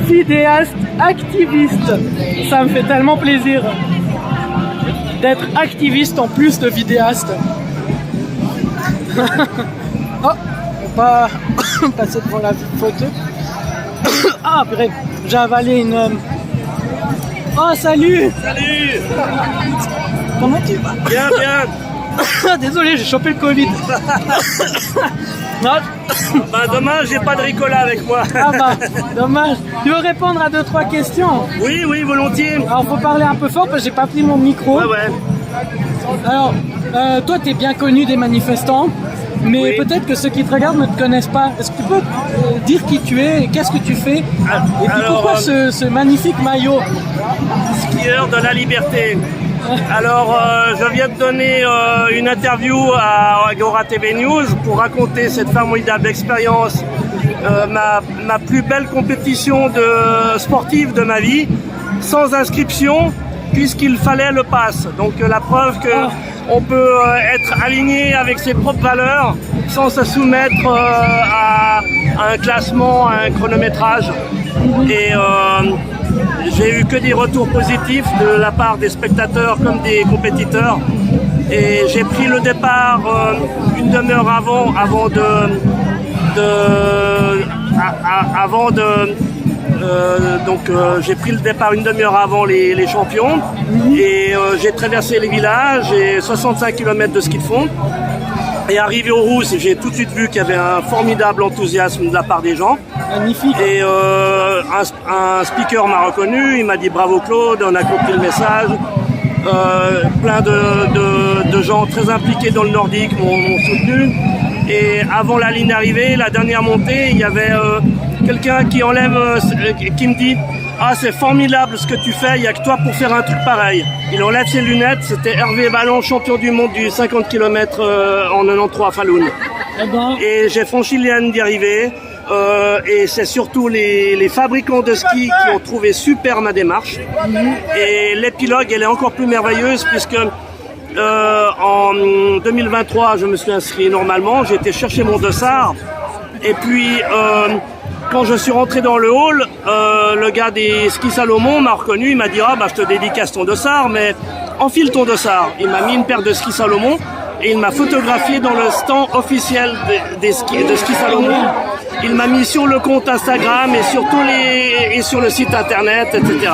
Vidéaste activiste. Ça me fait tellement plaisir d'être activiste en plus de vidéaste. Oh, on va passer devant la photo. Ah, purée, j'ai avalé une... Oh, salut! Salut! Comment tu vas? Bien, bien! Désolé, j'ai chopé le Covid. Non. Bah, dommage, j'ai pas de Ricola avec moi. Ah bah, dommage. Tu veux répondre à 2-3 questions? Oui, oui, volontiers. Alors, faut parler un peu fort parce que j'ai pas pris mon micro. Ouais, ouais. Alors, toi, t'es bien connu des manifestants, mais oui. Peut-être que ceux qui te regardent ne te connaissent pas. Est-ce que tu peux dire qui tu es et qu'est-ce que tu fais? Et puis pourquoi ce magnifique maillot? Skieur de la liberté. Alors, je viens de donner une interview à Agora TV News pour raconter cette formidable expérience, ma plus belle compétition sportive de ma vie, sans inscription, puisqu'il fallait le pass. Donc la preuve que on peut être aligné avec ses propres valeurs sans se soumettre à un classement, à un chronométrage. Et j'ai eu que des retours positifs de la part des spectateurs comme des compétiteurs. Et j'ai pris le départ une demi-heure avant j'ai pris le départ une demi-heure avant les champions et j'ai traversé les villages et 65 km de ski de fond. Et arrivé aux Rousses, j'ai tout de suite vu qu'il y avait un formidable enthousiasme de la part des gens. Magnifique. Et un speaker m'a reconnu, il m'a dit bravo Claude, on a compris le message. Plein de gens très impliqués dans le nordique m'ont soutenu. Et avant la ligne d'arrivée, la dernière montée, il y avait quelqu'un qui me dit « Ah, c'est formidable ce que tu fais, il n'y a que toi pour faire un truc pareil. » Il enlève ses lunettes, c'était Hervé Ballon, champion du monde du 50 km en 93 à Falun. Et j'ai franchi la ligne d'arrivée. Et c'est surtout les fabricants de ski qui ont trouvé super ma démarche. Et l'épilogue, elle est encore plus merveilleuse puisque en 2023, je me suis inscrit normalement, j'ai été chercher mon dossard. Et puis, quand je suis rentré dans le hall, le gars des skis Salomon m'a reconnu, il m'a dit « Ah, bah, je te dédicace ton dossard, mais enfile ton dossard. » Il m'a mis une paire de skis Salomon et il m'a photographié dans le stand officiel de ski Salomon. Il m'a mis sur le compte Instagram et sur le site internet, etc.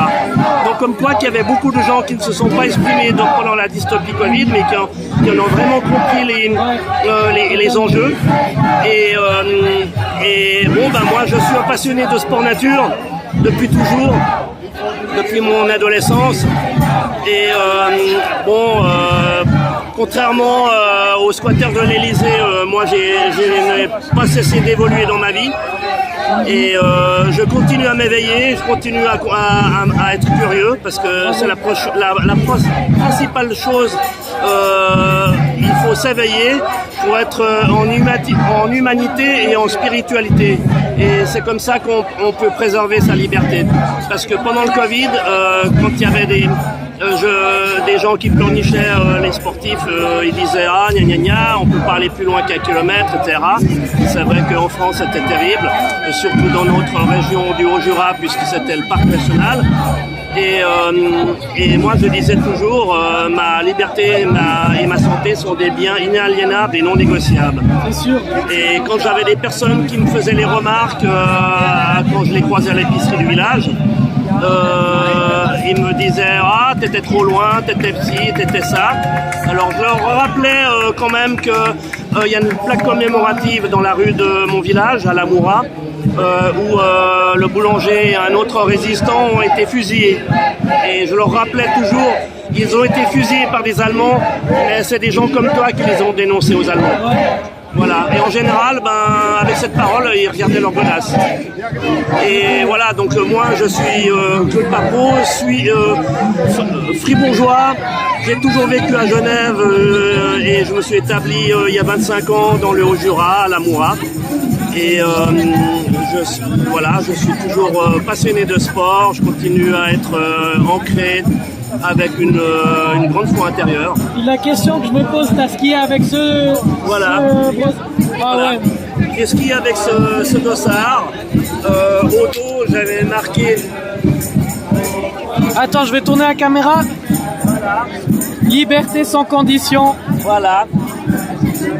Donc comme quoi qu'il y avait beaucoup de gens qui ne se sont pas exprimés pendant la dystopie Covid, mais qui en ont vraiment compris les enjeux. Et bon, ben moi je suis un passionné de sport nature depuis toujours, depuis mon adolescence. Et contrairement aux squatters de l'Elysée, moi j'ai pas cessé d'évoluer dans ma vie. Et je continue à m'éveiller, je continue à être curieux parce que c'est la principale chose. Il faut s'éveiller pour être en humanité et en spiritualité. Et c'est comme ça qu'on peut préserver sa liberté. Parce que pendant le Covid, quand il y avait des gens qui pleurnichaient les sportifs, ils disaient « Ah, gna gna gna, on peut pas aller plus loin qu'un kilomètre, etc. » C'est vrai qu'en France, c'était terrible, et surtout dans notre région du Haut-Jura, puisque c'était le parc national. Et moi, je disais toujours, ma liberté et ma santé sont des biens inaliénables et non négociables. C'est sûr. Et quand j'avais des personnes qui me faisaient les remarques, quand je les croisais à l'épicerie du village, ils me disaient « Ah, t'étais trop loin, t'étais ci, t'étais ça ». Alors je leur rappelais quand même qu'il y a une plaque commémorative dans la rue de mon village, à Lamoura, où le boulanger et un autre résistant ont été fusillés. Et je leur rappelais toujours, ils ont été fusillés par des Allemands, mais c'est des gens comme toi qui les ont dénoncés aux Allemands. Voilà, et en général, avec cette parole, ils regardaient leur godasse. Et voilà, donc moi je suis Claude Papot, je suis fribourgeois, j'ai toujours vécu à Genève et je me suis établi il y a 25 ans dans le Haut-Jura, à Lamoura. Et je suis toujours passionné de sport, je continue à être ancré avec une grande foi intérieure. La question que je me pose, t'as skié avec ce... Voilà. Voilà. Ouais. J'ai skié avec ce dossard. Au dos, j'avais marqué... Attends, je vais tourner la caméra. Voilà. Liberté sans condition. Voilà.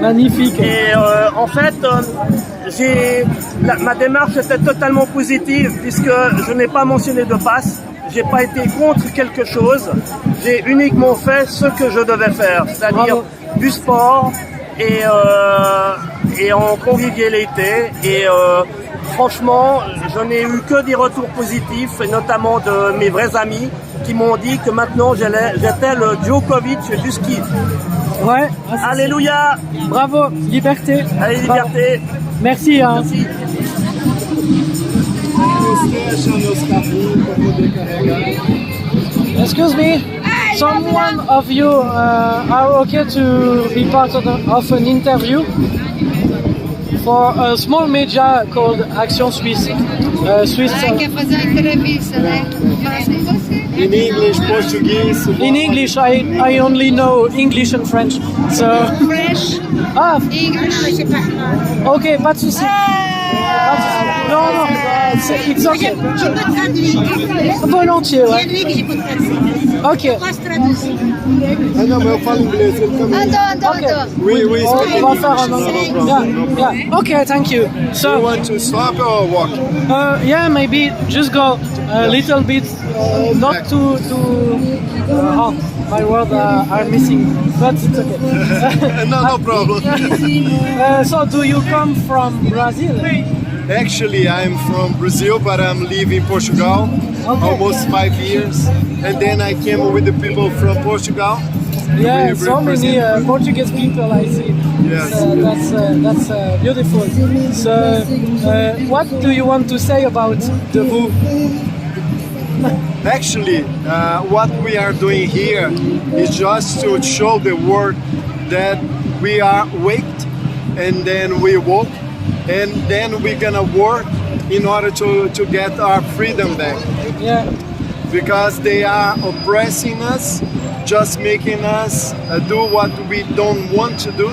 Magnifique. Et en fait, ma démarche était totalement positive puisque je n'ai pas mentionné de passe. J'ai pas été contre quelque chose. J'ai uniquement fait ce que je devais faire, c'est-à-dire du sport et en convivialité. Et franchement, je n'ai eu que des retours positifs, et notamment de mes vrais amis qui m'ont dit que maintenant j'étais le Djokovic du ski. Ouais. Alléluia. Bravo, liberté. Allez, liberté. Merci. Hein. Merci. Excuse me, someone of you are okay to be part of an interview for a small media called Action Suisse. Swiss. Quer fazer uma entrevista, né? Faz com você. In English, Portuguese. In English, I only know English and French. So. French. Ah. English. Ok, pas de souci. Non, it's okay. Je peux traduire. Volontiers, ouais. C'est lui que je peux traduire. Ok. Je posso traduzir. Ah non, mais on parle anglais, c'est le caméra. Attends. Oui, on va faire un anglais. Yeah. Okay, thank you. So. You want to stop or walk? Yeah, maybe just go a little bit, not too. My words are missing, but it's okay. No problem. So, do you come from Brazil? Actually, I'm from Brazil, but I'm living in Portugal almost 5 years. And then I came with the people from Portugal. Yeah, so many Portuguese people I see. Yes. That's beautiful. So, what do you want to say about the VU? Actually, what we are doing here is just to show the world that we are waked and then we woke and then we're gonna work in order to get our freedom back. Yeah. Because they are oppressing us, just making us do what we don't want to do.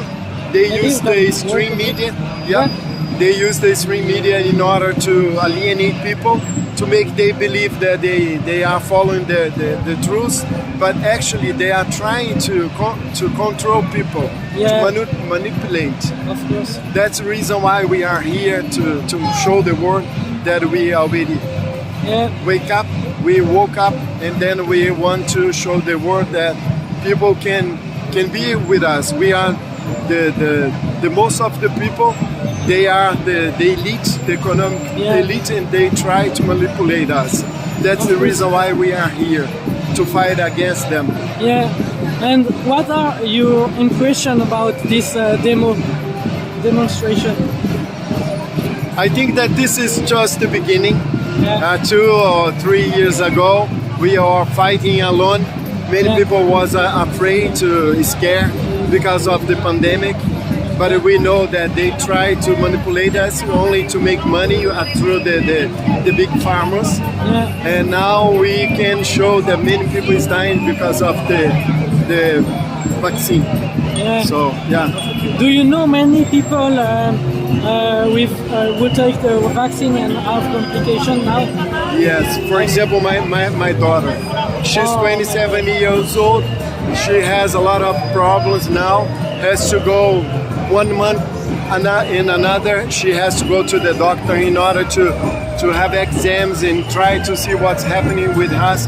They use the stream media. Yeah. They use the stream media in order to alienate people, to make they believe that they are following the truth, but actually they are trying to control people, to manipulate. Of course. That's the reason why we are here to show the world that we already wake up, we woke up, and then we want to show the world that people can be with us. We are the most of the people. They are the elite, the economic elite, and they try to manipulate us. That's the reason why we are here, to fight against them. Yeah, and what are your impressions about this demonstration? I think that this is just the beginning. 2 or 3 years ago, we are fighting alone. Many people was afraid to scare because of the pandemic. But we know that they try to manipulate us only to make money through the big farmers. And now we can show that many people is dying because of the vaccine. So, Do you know many people who take the vaccine and have complications now? Yes, for example, my daughter. She's 27 years old. She has a lot of problems now. Has to go 1 month in another. She has to go to the doctor in order to have exams and try to see what's happening with us,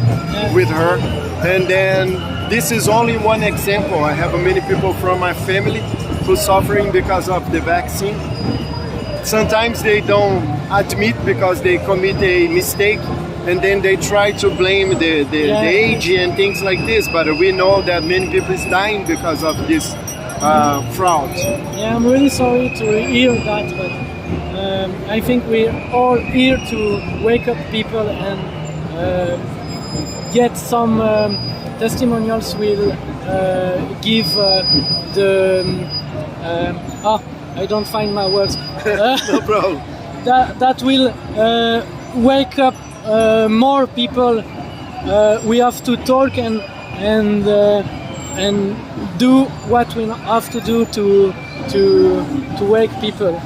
with her. And then this is only one example. I have many people from my family who suffering because of the vaccine. Sometimes they don't admit because they commit a mistake, and then they try to blame the age and things like this. But we know that many people is dying because of this fraud. Yeah, I'm really sorry to hear that, but I think we're all here to wake up people and get some testimonials. Will give I don't find my words. No problem. that will wake up more people. We have to talk and do what we have to do to wake people.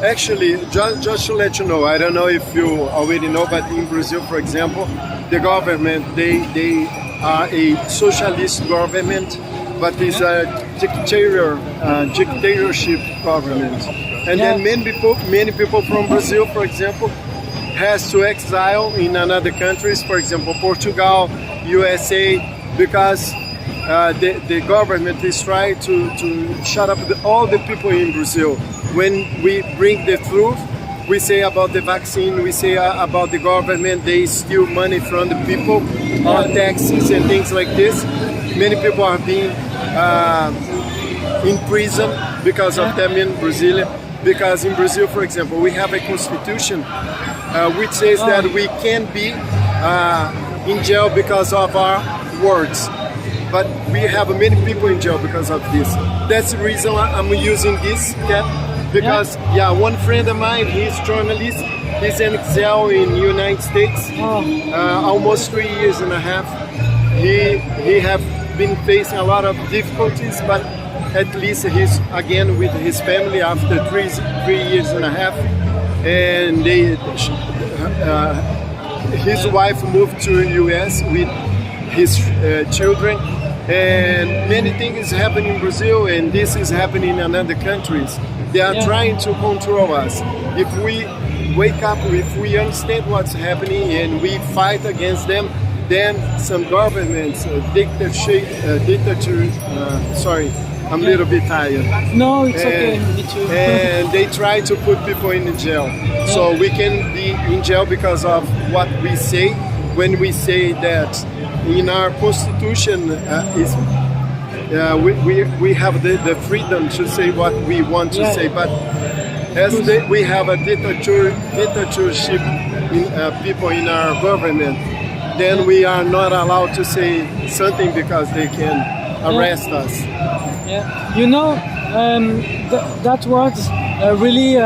Actually, just to let you know, I don't know if you already know, but in Brazil, for example, the government, they are a socialist government, but it's a dictatorship government. And then many people from Brazil, for example, has to exile in another countries, for example, Portugal, USA, because the government is trying to shut up all the people in Brazil. When we bring the truth, we say about the vaccine, we say about the government, they steal money from the people on taxes and things like this. Many people are being in prison because of them in Brazil. Because in Brazil, for example, we have a constitution which says that we can be in jail because of our words. But we have many people in jail because of this. That's the reason I'm using this cap. Because one friend of mine, he's a journalist, he's in exile in the United States, almost 3 years and a half. He have been facing a lot of difficulties, but at least he's again with his family after 3 years and a half. And his wife moved to the US with his children. And many things happen in Brazil, and this is happening in other countries. They are trying to control us. If we wake up, if we understand what's happening and we fight against them, then some governments, sorry, I'm a little bit tired. No, it's okay. Me too. And they try to put people in the jail. So we can be in jail because of what we say. When we say that in our constitution we have the freedom to say what we want to say, but as we have a dictatorship in people in our government, then we are not allowed to say something because they can arrest us. Yeah, you know, that words really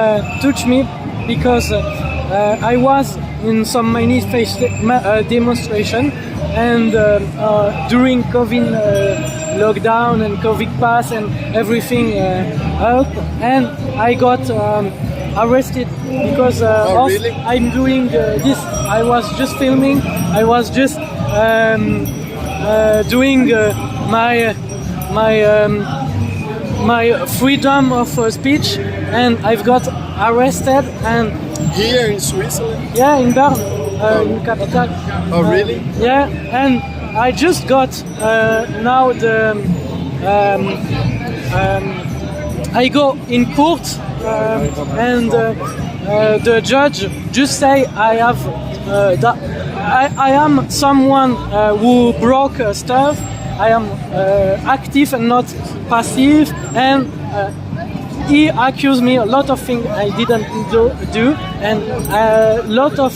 touched me because I was in some manifest demonstration, and during COVID lockdown and COVID pass and everything up, and I got arrested because really? I'm doing this. I was just filming. I was just doing my freedom of speech, and I've got arrested. And here in Switzerland? Yeah, in Bern, in capital. Oh, really? Yeah, and I just got now the I go in court and the judge just say I have that I am someone who broke stuff. I am active and not passive, and he accused me a lot of things I didn't do, and a lot of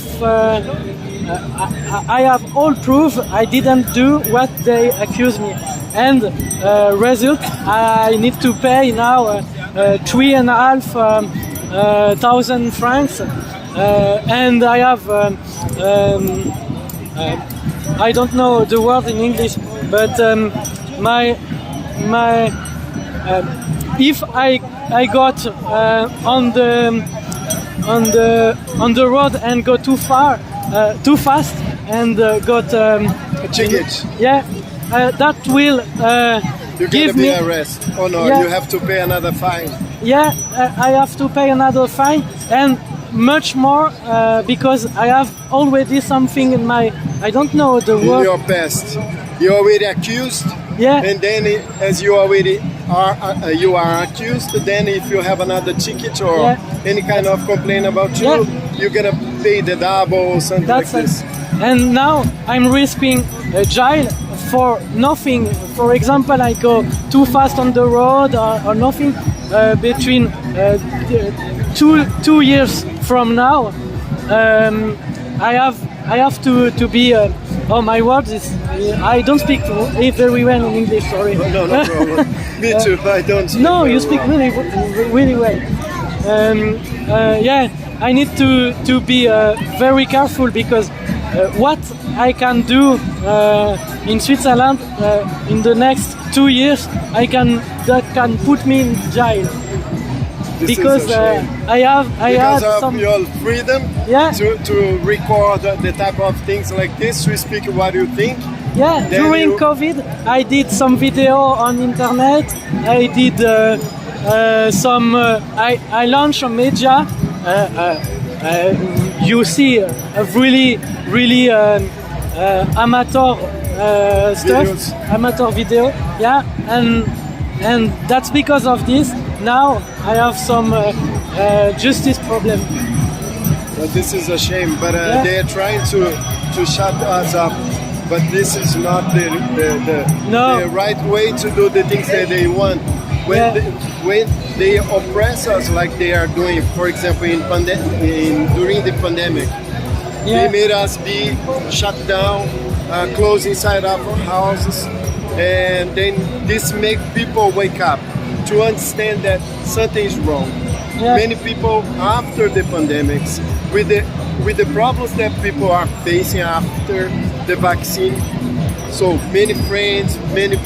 I have all proof I didn't do what they accused me, and result I need to pay now 3,500 francs, and I have I don't know the word in English, but if I got on the road and go too fast and got a ticket. Yeah, that will you're give gonna be me arrested. Oh no, yeah, you have to pay another fine. Yeah, I have to pay another fine and much more because I have already something in my, I don't know the word. In your past, you're already accused. Yeah. And then, as you already you are accused, then if you have another ticket or any kind of complaint about you, you're gonna pay the double or something like this. And now I'm risking a jail for nothing. For example, I go too fast on the road or nothing. Between 2 years from now, I have to be. Oh, my words is I don't speak very well in English. Sorry. No problem. Me too. I don't. No, you speak really well. yeah, I need to be very careful because what I can do in Switzerland in the next 2 years, that can put me in jail. This because is a shame. I because had of some your freedom to record the type of things like this, to speak what you think. Yeah, during COVID, I did some video on internet. I did some. I launched a media. You see, a really amateur stuff, amateur video. Yeah, and that's because of this. Now I have some justice problem. Well, this is a shame, but they are trying to shut us up. But this is not the right way to do the things that they want. When they oppress us like they are doing, for example, during the pandemic, they made us be shut down, closed inside our houses, and then this make people wake up to understand that something is wrong. Many people after the pandemics, with the problems that people are facing after the vaccine, so many friends, many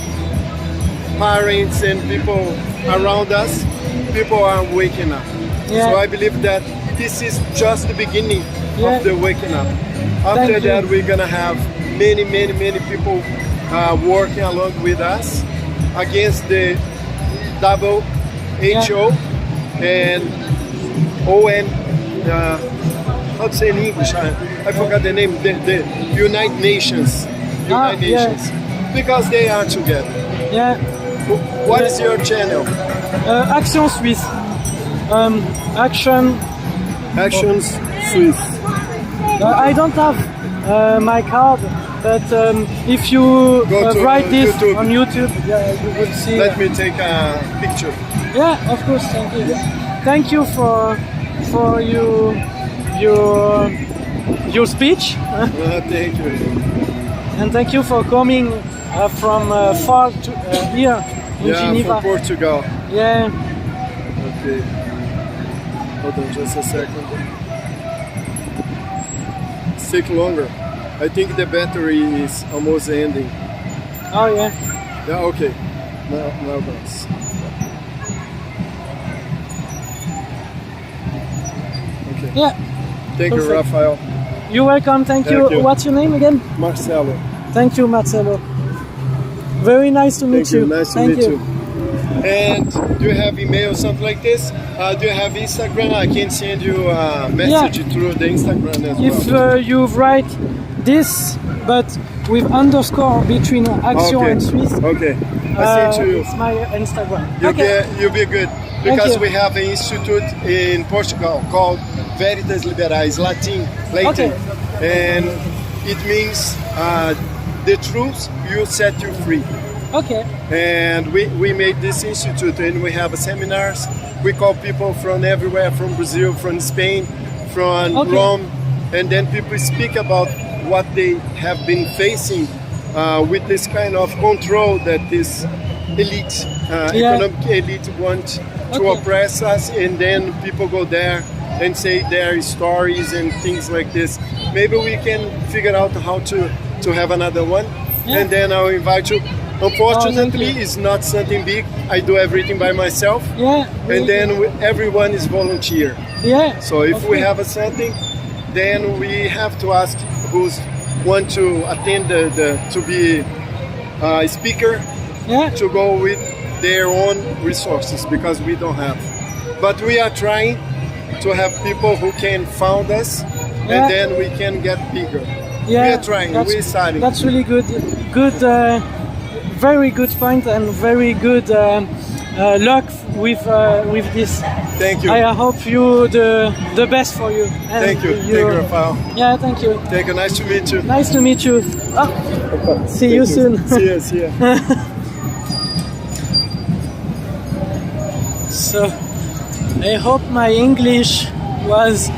parents and people around us, people are waking up. So I believe that this is just the beginning of the waking up. After that, we're gonna have many people working along with us against the WHO and how to say in English? I forgot the name. The United Nations. Nations. Because they are together. Yeah. What is your channel? Action Suisse. Actions Suisse. I don't have my card, but if you write this YouTube. on YouTube, you will see. Let me take a picture. Yeah, of course. Thank you. Thank you for your speech. Thank you. And thank you for coming from far to here in Geneva. From Portugal. Yeah. Okay. Hold on just a second. It's taking longer. I think the battery is almost ending. Oh yeah. Yeah, okay. Now goes. Okay. Yeah. Thank you, Perfect. Rafael. You're welcome. Thank you. What's your name again? Marcelo. Thank you, Marcelo. Very nice to meet you. Nice to meet you. And do you have email or something like this? Do you have Instagram? I can send you a message through the Instagram as well. If you write this, but with underscore between Action and Suisse. Okay. I send you. It's my Instagram. You'll be good. Because we have an institute in Portugal called Veritas Liberais, Latin. And it means the truth will set you free. Okay. And we made this institute and we have seminars. We call people from everywhere, from Brazil, from Spain, from Rome, and then people speak about what they have been facing with this kind of control that this elite, economic elite want to oppress us, and then people go there and say their stories and things like this. Maybe we can figure out how to have another one, and then I'll invite you. Unfortunately, it's not something big. I do everything by myself. And then everyone is volunteer. So if we have something, then we have to ask who's want to attend to be a speaker to go with their own resources, because we don't have. But we are trying to have people who can found us, and then we can get bigger. We are trying. We're starting. That's really good. Very good point, and very good luck with this. Thank you. I hope you the best for you. And thank you. Thank you, Rafael. Yeah, thank you. Thank you. Nice to meet you. Nice to meet you. See you soon. See you. So, I hope my English was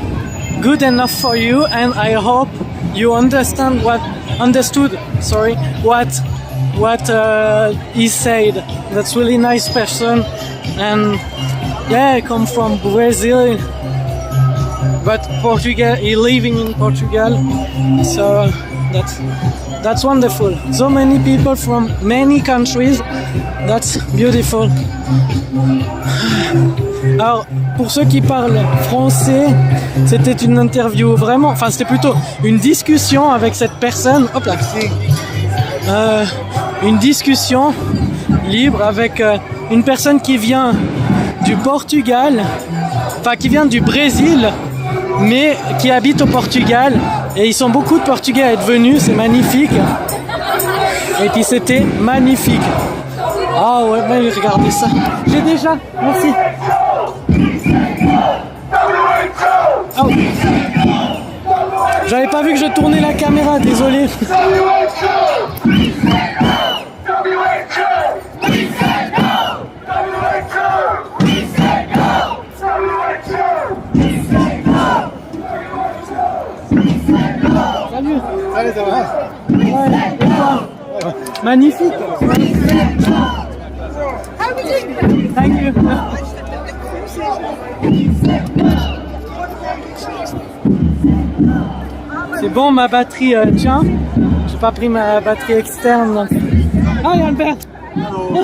good enough for you, and I hope you understood what he said. That's really nice person, and Yeah, I come from Brazil, but Portugal, living in Portugal, so that's wonderful. So many people from many countries, that's beautiful. Alors, pour ceux qui parlent français, c'était une interview vraiment, enfin c'était plutôt une discussion avec cette personne. Hop là. Une discussion libre avec une personne qui vient du Portugal, enfin qui vient du Brésil, mais qui habite au Portugal. Et ils sont beaucoup de Portugais à être venus, c'est magnifique. Et puis c'était magnifique. Ah ouais, mais regardez ça. J'ai déjà, merci. Oh. J'avais pas vu que je tournais la caméra, désolé. Salut. Allez, ça va. Ouais, et toi? Magnifique. Thank you. C'est bon, ma batterie tient. J'ai pas pris ma batterie externe. Donc. Hi Albert. Hallo.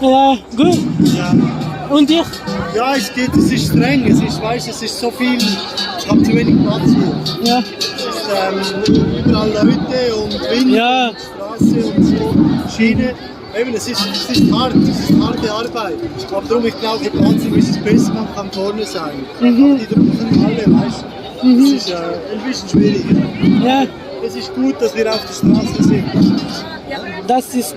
Ja, gut. Ja. Und dir? Ja, es geht, es ist streng, es ist so viel, ich habe zu wenig Platz hier. Ja. Es ist überall Leute und Wind, ja. Und Straße und so, Schiene. Eben, es ist hart, es ist harte Arbeit. Aber darum, ich brauche Platz, damit es besser man kann vorne sein. Mhm. Die drucken alle, weißt du. Mhm. Es ist ein bisschen schwieriger. Ja. Es ist gut, dass wir auf der Straße sind. Das ist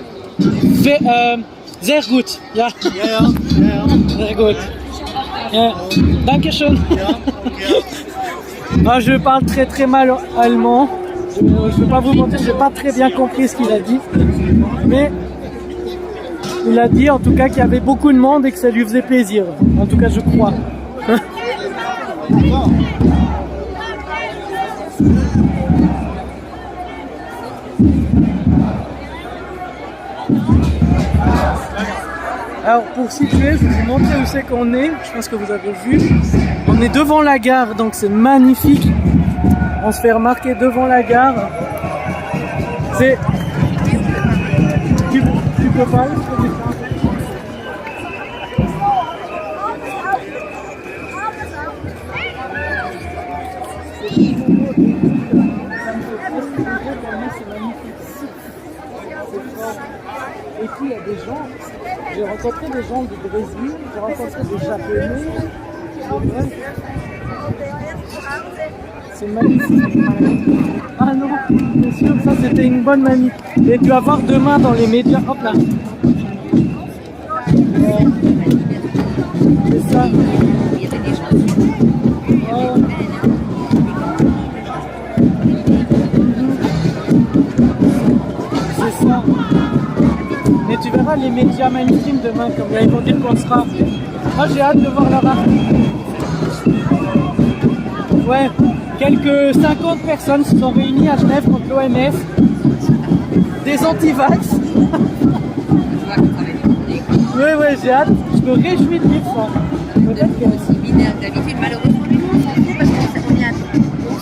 sehr gut, ja. Ja. Sehr gut. Ja. Dankeschön. Ja, okay. Ah, je parle très très mal allemand. Je ne vais pas vous mentir, j'ai pas très bien compris ce qu'il a dit. Mais il a dit en tout cas qu'il y avait beaucoup de monde et que ça lui faisait plaisir. En tout cas, je crois. Alors pour situer, je vais vous montrer où c'est qu'on est. Je pense que vous avez vu. On est devant la gare, donc c'est magnifique. On se fait remarquer devant la gare. C'est... Tu peux parler? Et puis il y a des gens, j'ai rencontré des gens du Brésil, j'ai rencontré des Japonais. C'est magnifique. Ah non, bien sûr, ça c'était une bonne mamie. Et tu vas voir demain dans les médias, hop là. C'est ça. Oh. C'est ça. Mais tu verras les médias mainstream demain, comme ils vont dire qu'on sera. Moi j'ai hâte de voir leur article. Ouais, quelques 50 personnes se sont réunies à Genève contre l'OMS. Des anti-vax. Ouais, j'ai hâte. Je me réjouis de vivre ça. Peut-être que... D'habitude, malheureusement, on s'en fout parce qu'on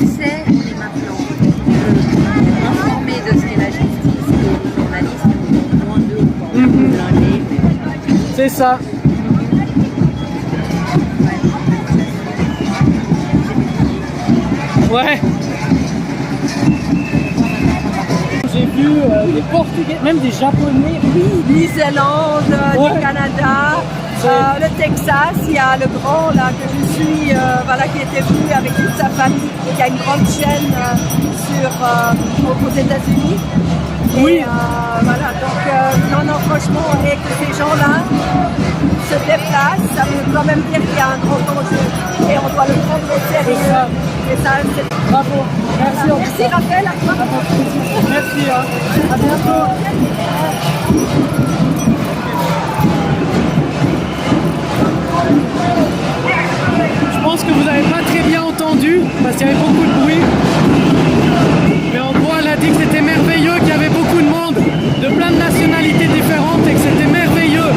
sait, on est maintenant informé de ce qu'est la justice et les journalistes, moins d'eux, blindés. C'est ça. Ouais. J'ai vu des Portugais, même des Japonais. Oui, Nouvelle-Zélande, du Canada, le Texas. Il y a le grand là que je suis, qui était venu avec toute sa famille. Il y a une grande chaîne aux États-Unis. Oui. Donc franchement, et que ces gens-là se déplacent, ça veut quand même dire qu'il y a un grand enjeu et on doit le prendre au sérieux. Et ça, c'est... Bravo. Merci. Merci Raphaël. Merci. À bientôt. Je pense que vous n'avez pas très bien entendu parce qu'il y avait beaucoup de bruit. Mais en gros, elle a dit que c'était merveilleux, qu'il y avait beaucoup de monde, de plein de nationalités différentes et que c'était merveilleux.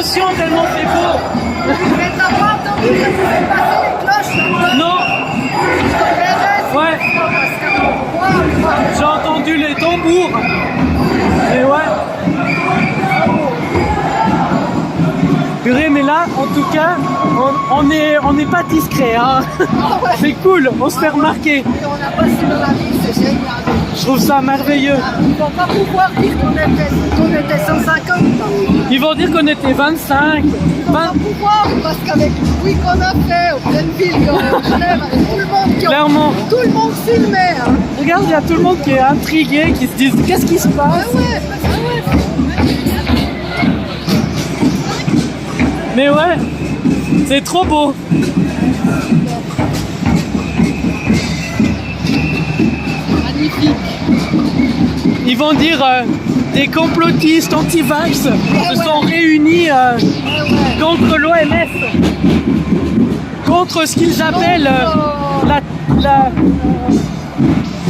l'émotion tellement c'est beau. Mais t'as pas entendu que vous faites passer les cloches là? Non. Ouais. J'ai entendu les tambours. Et ouais. Purée, mais là, en tout cas, on n'est pas discret, hein. C'est cool, on se fait remarquer. Et on a passé dans la vie, c'est génial. Je trouve ça merveilleux. Ils vont pas pouvoir dire qu'on était 150. Ils vont dire qu'on était 25. Ils vont pas pouvoir, parce qu'avec le bruit qu'on a fait au pleine ville, au Genève, avec tout le monde Clairement. Tout le monde filmait. Hein. Regarde, il y a tout le monde qui est intrigué, qui se dit qu'est-ce qui se passe. Mais ouais, c'est trop beau. Magnifique. Ils vont dire des complotistes anti-vax se sont réunis contre l'OMS, contre ce qu'ils appellent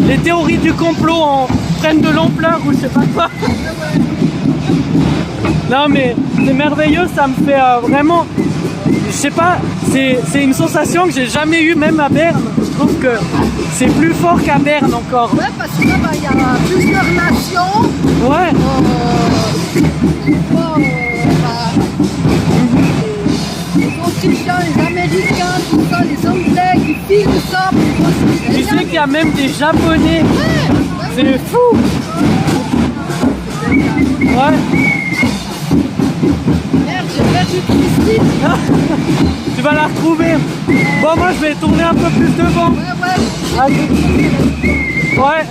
les théories du complot prennent de l'ampleur ou je sais pas quoi. Non mais c'est merveilleux, ça me fait vraiment, je sais pas, c'est une sensation que j'ai jamais eue même à Berne. Je trouve que c'est plus fort qu'à Berne encore. Ouais, parce que là, il y a plusieurs nations. Ouais. Les Autrichiens, les Américains, tout ça, les Anglais qui filment ça. Tu sais qu'il y a même des Japonais. C'est fou. Ouais. Merde, j'ai perdu Christine. Tu vas la retrouver. Bon, moi je vais tourner un peu plus devant. Ouais. Ouais.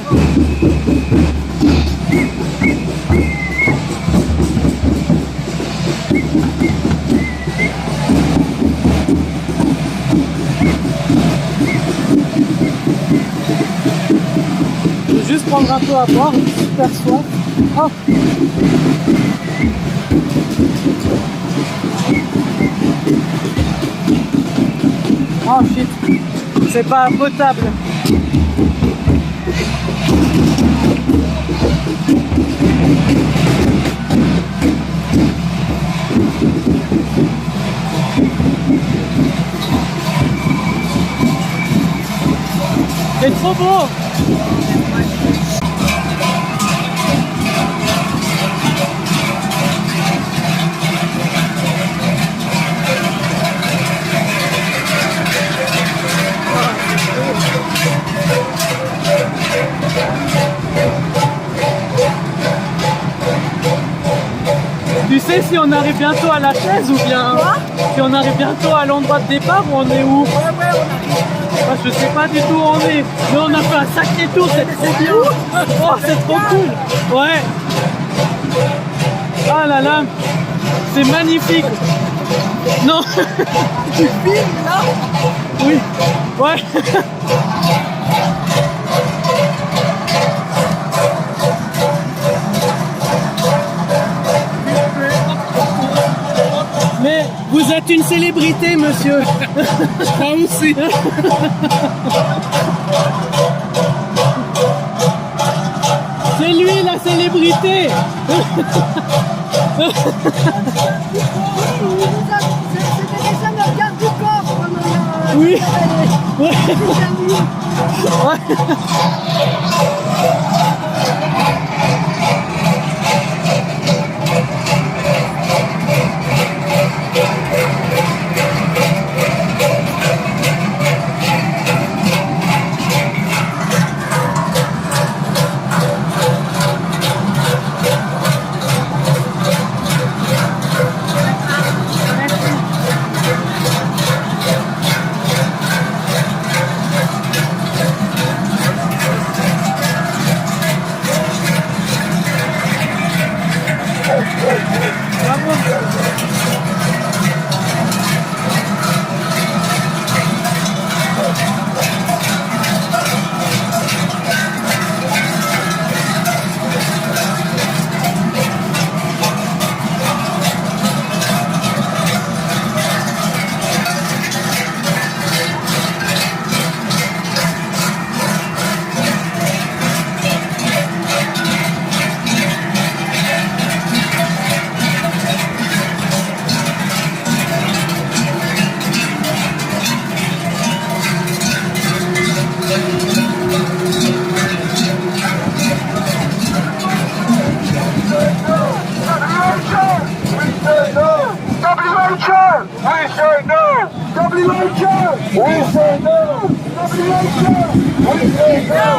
Je vais juste prendre un peu à boire, super soif. Oh. Oh shit, c'est pas potable. C'est trop beau. Tu sais si on arrive bientôt à la chaise ou bien si on arrive bientôt à l'endroit de départ ou on est où? Ouais, on arrive. Je sais pas du tout où on est, mais on a fait un sacré tour, c'est trop bien. Oh, c'est trop cool. Ouais. Ah là là, c'est magnifique. Non. Tu filmes là? Oui. Ouais. Mais vous êtes une célébrité, monsieur. Je crois aussi. C'est lui la célébrité. C'était déjà notre garde du corps pendant la... Oui. Ouais. We say no! WHA! We say no! WHA! We say no!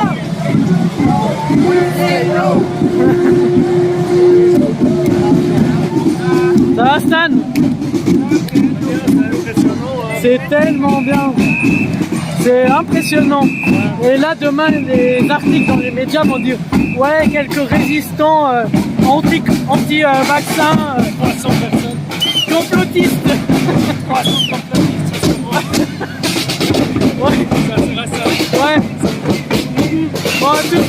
We say no! Ça va, Stan? C'est tellement bien. C'est impressionnant. Et là, demain, les articles dans les médias vont dire ouais, quelques résistants anti-vaccins. 300 personnes. Complotistes. 300 complotistes. Ouais. Ça sera ça. Ouais. Bon, à tous.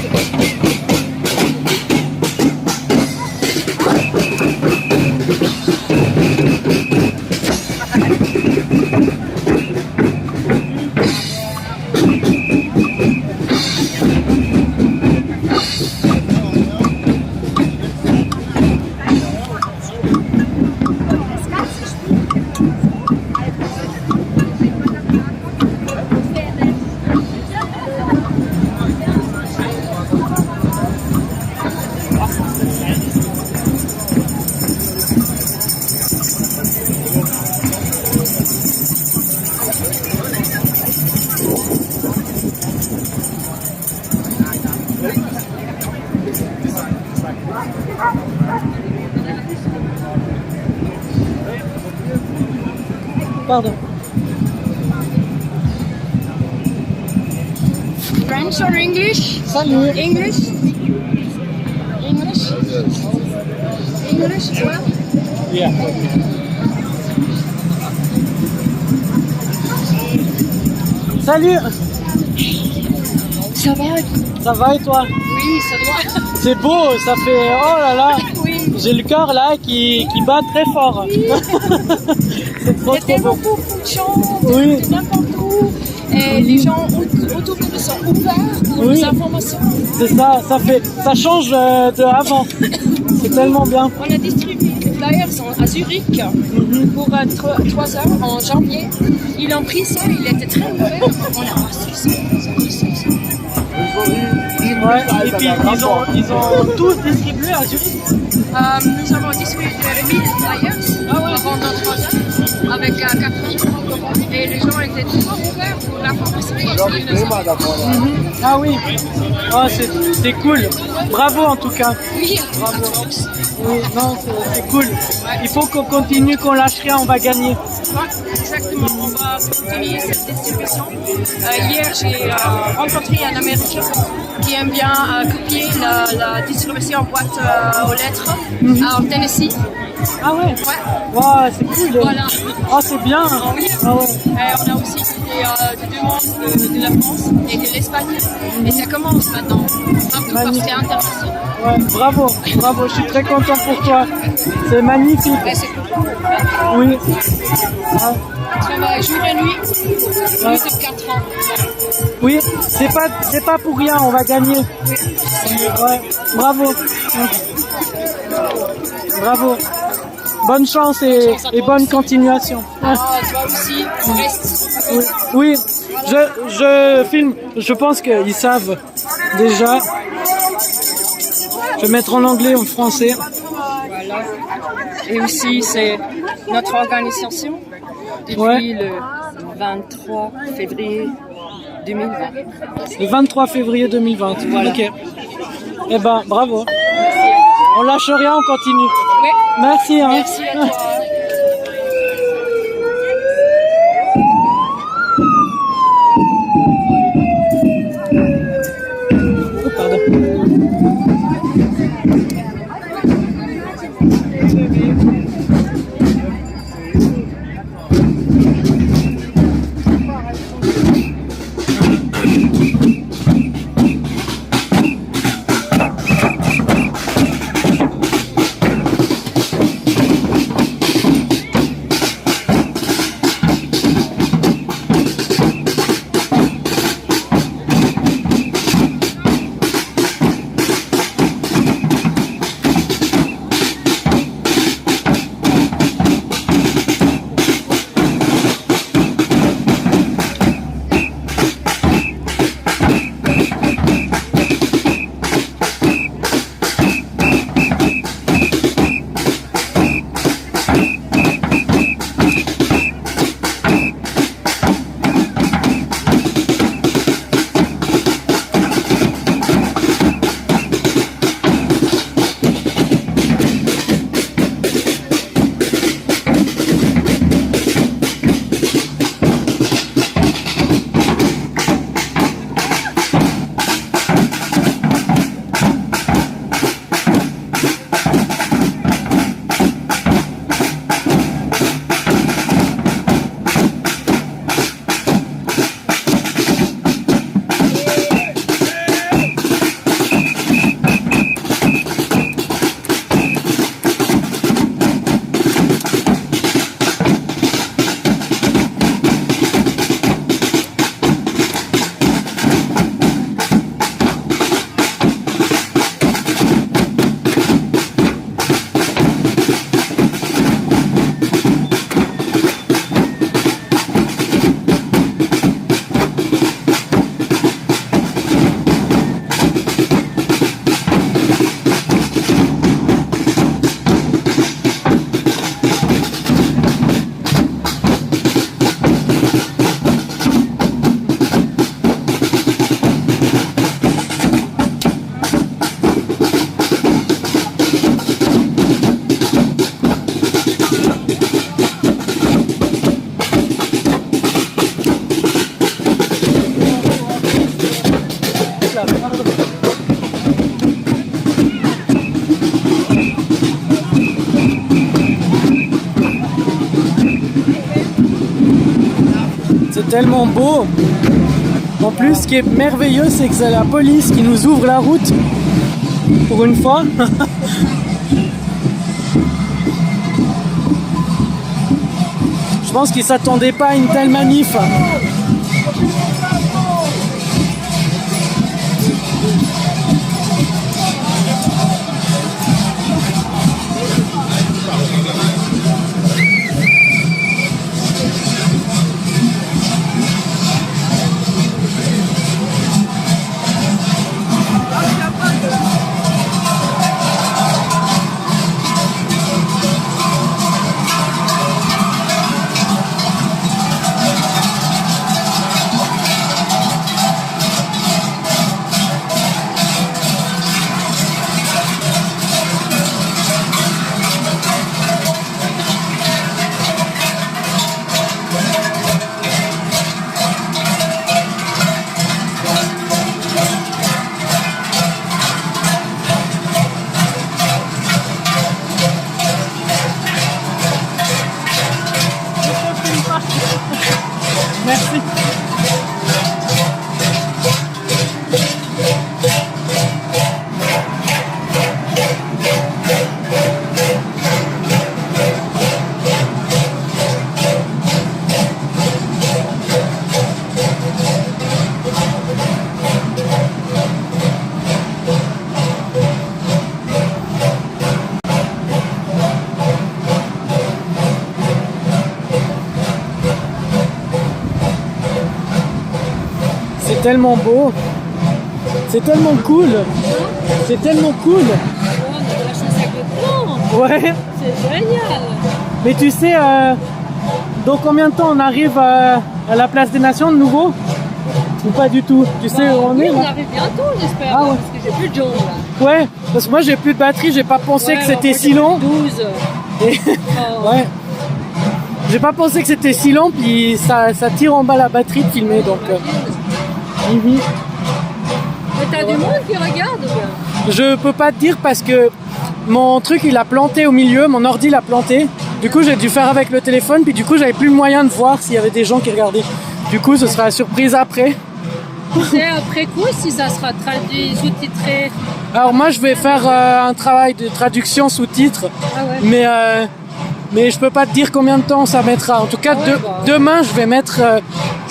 Pardon. French or English? Salut. English? English? English as well? Yeah. Salut. Ça va? Ça va et toi? Oui, ça doit. C'est beau, ça fait... Oh là là. Oui. J'ai le cœur là qui bat très fort. Oui. C'est trop, Il y a tellement beau. beaucoup de gens Oui. de n'importe où. Et les gens autour de nous sont ouverts pour les informations. C'est ça, ça change de avant. C'est tellement bien. On a distribué des flyers à Zurich pour 3 heures en janvier. Ils ont pris ça, il était très ouvert. On a reçu ça. Ouais, et puis ils ont tous distribué à Zurich. Nous avons distribué 1000 flyers avant notre 3 heures avec 4 ans. Et les gens étaient toujours ouverts pour l'information. Ah oui, oh, c'est cool. Bravo en tout cas. Oui, bravo. Oui, non, c'est cool. Il faut qu'on continue, qu'on lâche rien, on va gagner. Exactement, on va continuer cette distribution. Hier, j'ai rencontré un Américain qui aime bien copier la distribution en boîte aux lettres en Tennessee. Ah ouais? Ouais. Wow, c'est cool. Voilà. Oh, c'est bien. Ah oui. Ah ouais. On a aussi des demandes de la France et de l'Espagne. Et ça commence maintenant. Partout parce que c'est international. Ouais, bravo, bravo, je suis très content pour toi. C'est magnifique. Ouais, c'est cool. Oui. On travaille jour et nuit, plus de 4 ans. Oui, c'est pas pour rien, on va gagner. Ouais, bravo. Bravo. Bonne chance et bonne continuation. Ah, toi aussi, reste. Oui, je filme, je pense qu'ils savent déjà. Je vais mettre en anglais ou en français. Voilà. Et aussi, c'est notre organisation depuis le 23 février 2020. Le 23 février 2020, voilà. Ok. Eh ben, bravo. Merci. On lâche rien, on continue. Oui. Merci. Hein. Merci à toi. Oh, pardon. c'est tellement beau. En plus, ce qui est merveilleux, c'est que c'est la police qui nous ouvre la route. Pour une fois. Je pense qu'ils s'attendaient pas à une telle manif. C'est tellement beau, c'est tellement cool, c'est tellement cool. Ouais. C'est génial. Mais tu sais, dans combien de temps on arrive à la place des Nations de nouveau? Ou pas du tout? Tu sais où on est là? On arrive bientôt, j'espère, ah ouais. parce que j'ai plus de jambes là. Ouais, parce que moi j'ai plus de batterie, j'ai pas pensé que c'était si long. 12. Et... ouais. J'ai pas pensé que c'était si long, puis ça tire en bas la batterie de filmer, donc... Mais t'as du monde qui regarde ou bien? Je peux pas te dire parce que mon truc il a planté au milieu, mon ordi l'a planté. Du coup j'ai dû faire avec le téléphone, puis du coup j'avais plus le moyen de voir s'il y avait des gens qui regardaient. Du coup ce sera la surprise après. C'est après coup si ça sera traduit, sous-titré? Alors moi je vais faire un travail de traduction sous-titres, ah ouais. mais je peux pas te dire combien de temps ça mettra. En tout cas demain je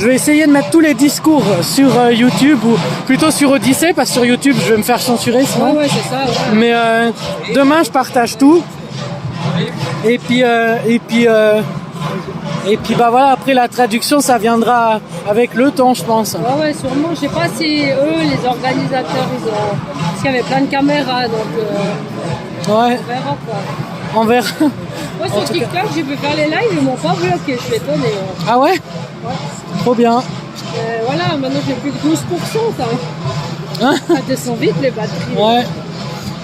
vais essayer de mettre tous les discours sur YouTube, ou plutôt sur Odyssée, parce que sur YouTube je vais me faire censurer sinon. Ouais, c'est ça, ouais. Mais demain je partage tout. Et puis bah voilà, après la traduction ça viendra avec le temps, je pense. Ouais, sûrement. Je sais pas si eux, les organisateurs, ils ont... Parce qu'il y avait plein de caméras, donc ouais. On verra quoi. On verra. Moi sur TikTok, j'ai pu faire les lives, ils m'ont pas bloqué, je suis étonnée. Ah ouais? Ouais. Trop bien. Voilà, maintenant j'ai plus que 12%, ça. Hein? Ça descend vite les batteries. Ouais.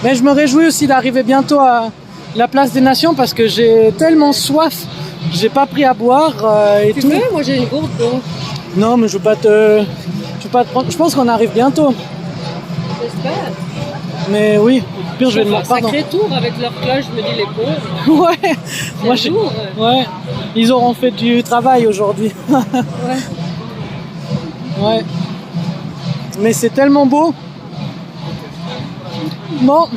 Mais je me réjouis aussi d'arriver bientôt à la place des Nations parce que j'ai tellement soif. J'ai pas pris à boire et tu tout. veux? Moi j'ai une gourde d'eau. Non, mais je veux pas te prendre. Je pense qu'on arrive bientôt. J'espère. Mais oui, pire je vais demander pardon. Sacré tour avec leur cloche, je me dis les pauvres. Ouais. Moi je. Ouais. Ils auront fait du travail aujourd'hui. Ouais. Ouais. Mais c'est tellement beau. Bon.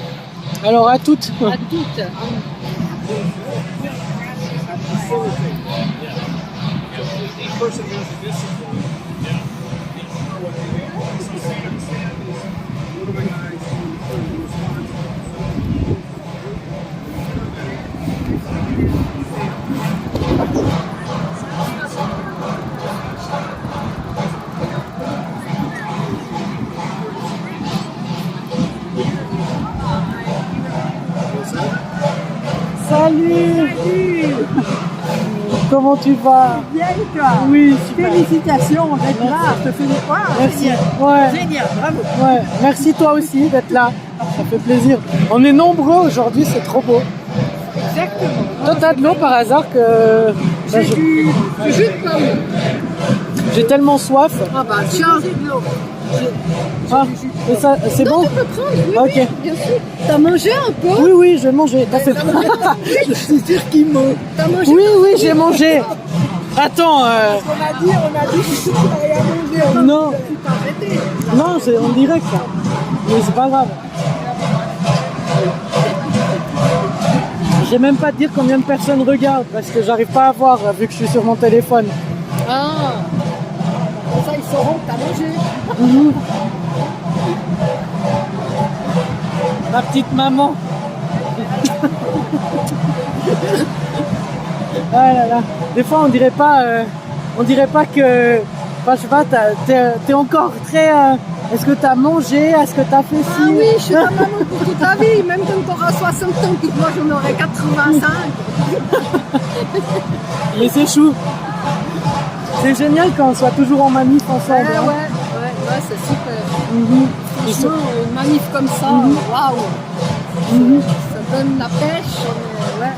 Alors à toutes. À toutes. Salut. Comment tu vas? Bien et toi? Oui, super. Félicitations d'être là, je te fais des points. Merci. Ouais. Génial, bravo. Ouais. Merci toi aussi d'être là. Ça fait plaisir. On est nombreux aujourd'hui, c'est trop beau. Exactement. Toi, t'as de l'eau par hasard que... J'ai du jus de pomme. J'ai tellement soif. Ah bah tiens. Ah, et ça, c'est bon? Tu peux prendre, oui, ok. Oui, bien sûr. T'as mangé un peu? Oui, oui, j'ai mangé. T'as fait... Je suis sûr qu'il mange. T'as mangé? Oui, oui, j'ai mangé. Attends, On a dit que tu n'as rien mangé. Non. Tu t'es arrêté. Non, c'est en direct ça. Mais c'est pas grave. Je sais même pas te dire combien de personnes regardent parce que j'arrive pas à voir vu que je suis sur mon téléphone. Ah. Comme ça, ils sauront que t'as mangé. Mhm. Ma petite maman. Ah là là. Des fois on dirait pas que. Enfin je sais pas, t'es encore très. Est-ce que t'as mangé? Est-ce que t'as fait ci? Ah oui, je suis ta maman pour toute la vie, même quand t'auras 60 ans, puis que moi j'en aurai 85. Mais c'est chou. C'est génial quand on soit toujours en manif ensemble. Ouais, c'est super. Mhm. Franchement, une manif comme ça, waouh. Ça donne la pêche, mais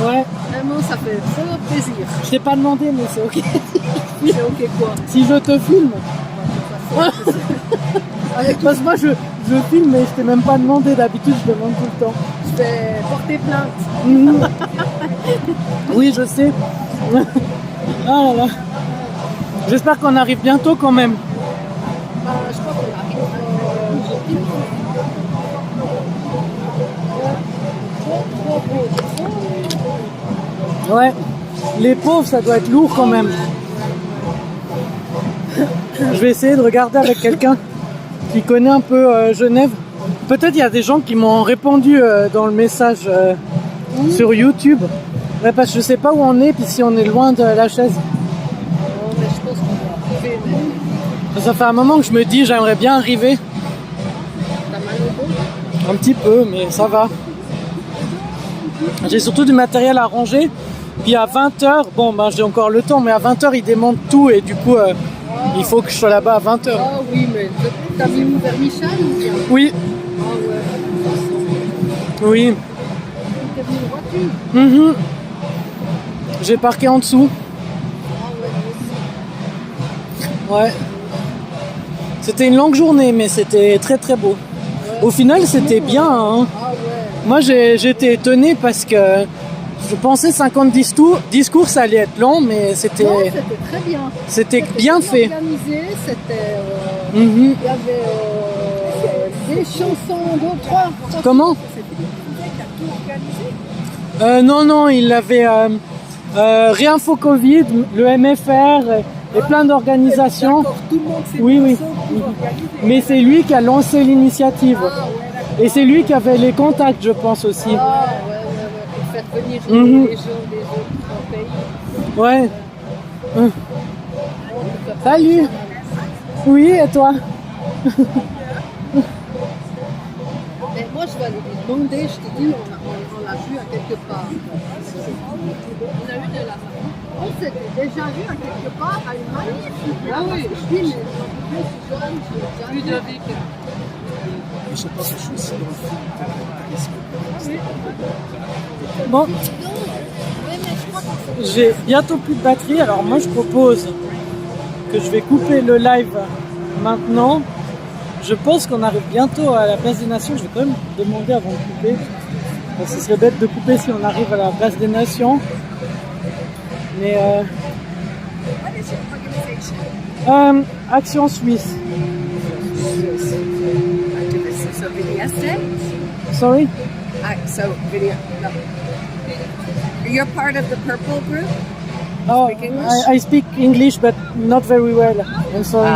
Ouais. Vraiment, ça fait trop plaisir. Je t'ai pas demandé, mais c'est ok. C'est ok quoi? Si je te filme. Parce que moi je filme, mais je t'ai même pas demandé. D'habitude, je demande tout le temps. Je vais porter plainte. Mhm. Oui, je sais. Ah là là. J'espère qu'on arrive bientôt quand même. Je crois qu'on arrive. Ouais. Les pauvres, ça doit être lourd quand même. Je vais essayer de regarder avec quelqu'un qui connaît un peu Genève. Peut-être il y a des gens qui m'ont répondu dans le message sur YouTube. Ouais, parce que je sais pas où on est, puis si on est loin de la chaise. Non, mais je pense qu'on va arriver. Ça fait un moment que je me dis j'aimerais bien arriver. T'as mal au dos? Un petit peu, mais ça va. J'ai surtout du matériel à ranger. Puis à 20h, bon ben j'ai encore le temps, mais à 20h ils démontent tout et du coup il faut que je sois là-bas à 20h. Ah oui, mais t'as mis mon vermichage ou bien? Oui. Ah ouais. Oui. T'es venu en voiture? J'ai parqué en dessous. Ouais. C'était une longue journée, mais c'était très très beau. Au final, c'était bien. Hein. Moi, j'étais étonné parce que je pensais 50 discours, ça allait être long, mais c'était. Non, c'était très bien. C'était bien fait. Organisé, c'était. Il y avait des chansons, 2, 3. Comment? Non, il avait Réinfo Covid, le MFR et plein d'organisations. Tout le monde s'est Oui. Mais c'est lui qui a lancé l'initiative. Et c'est lui qui avait les contacts, je pense aussi. Ah, pour faire venir les gens des autres pays. Ouais. Salut. Oui, et toi? Mais moi, je vais aller lui demander, je te dis, on l'a vu à quelque part. On a vu de la on s'était déjà vu à quelque part à une manif. Ah oui, je dis, mais je suis jeune, je suis Je sais pas si je suis aussi dans le film. Bon. J'ai bientôt plus de batterie, alors moi je propose que je vais couper le live maintenant. Je pense qu'on arrive bientôt à la place des Nations. Je vais quand même demander avant de couper. Bon, ce serait bête de couper si on arrive à la place des Nations. Mais Action Suisse. So video set? Sorry? So video. No. You're part of the purple group? Oh, Speak English? I speak English, but not very well. I'm sorry.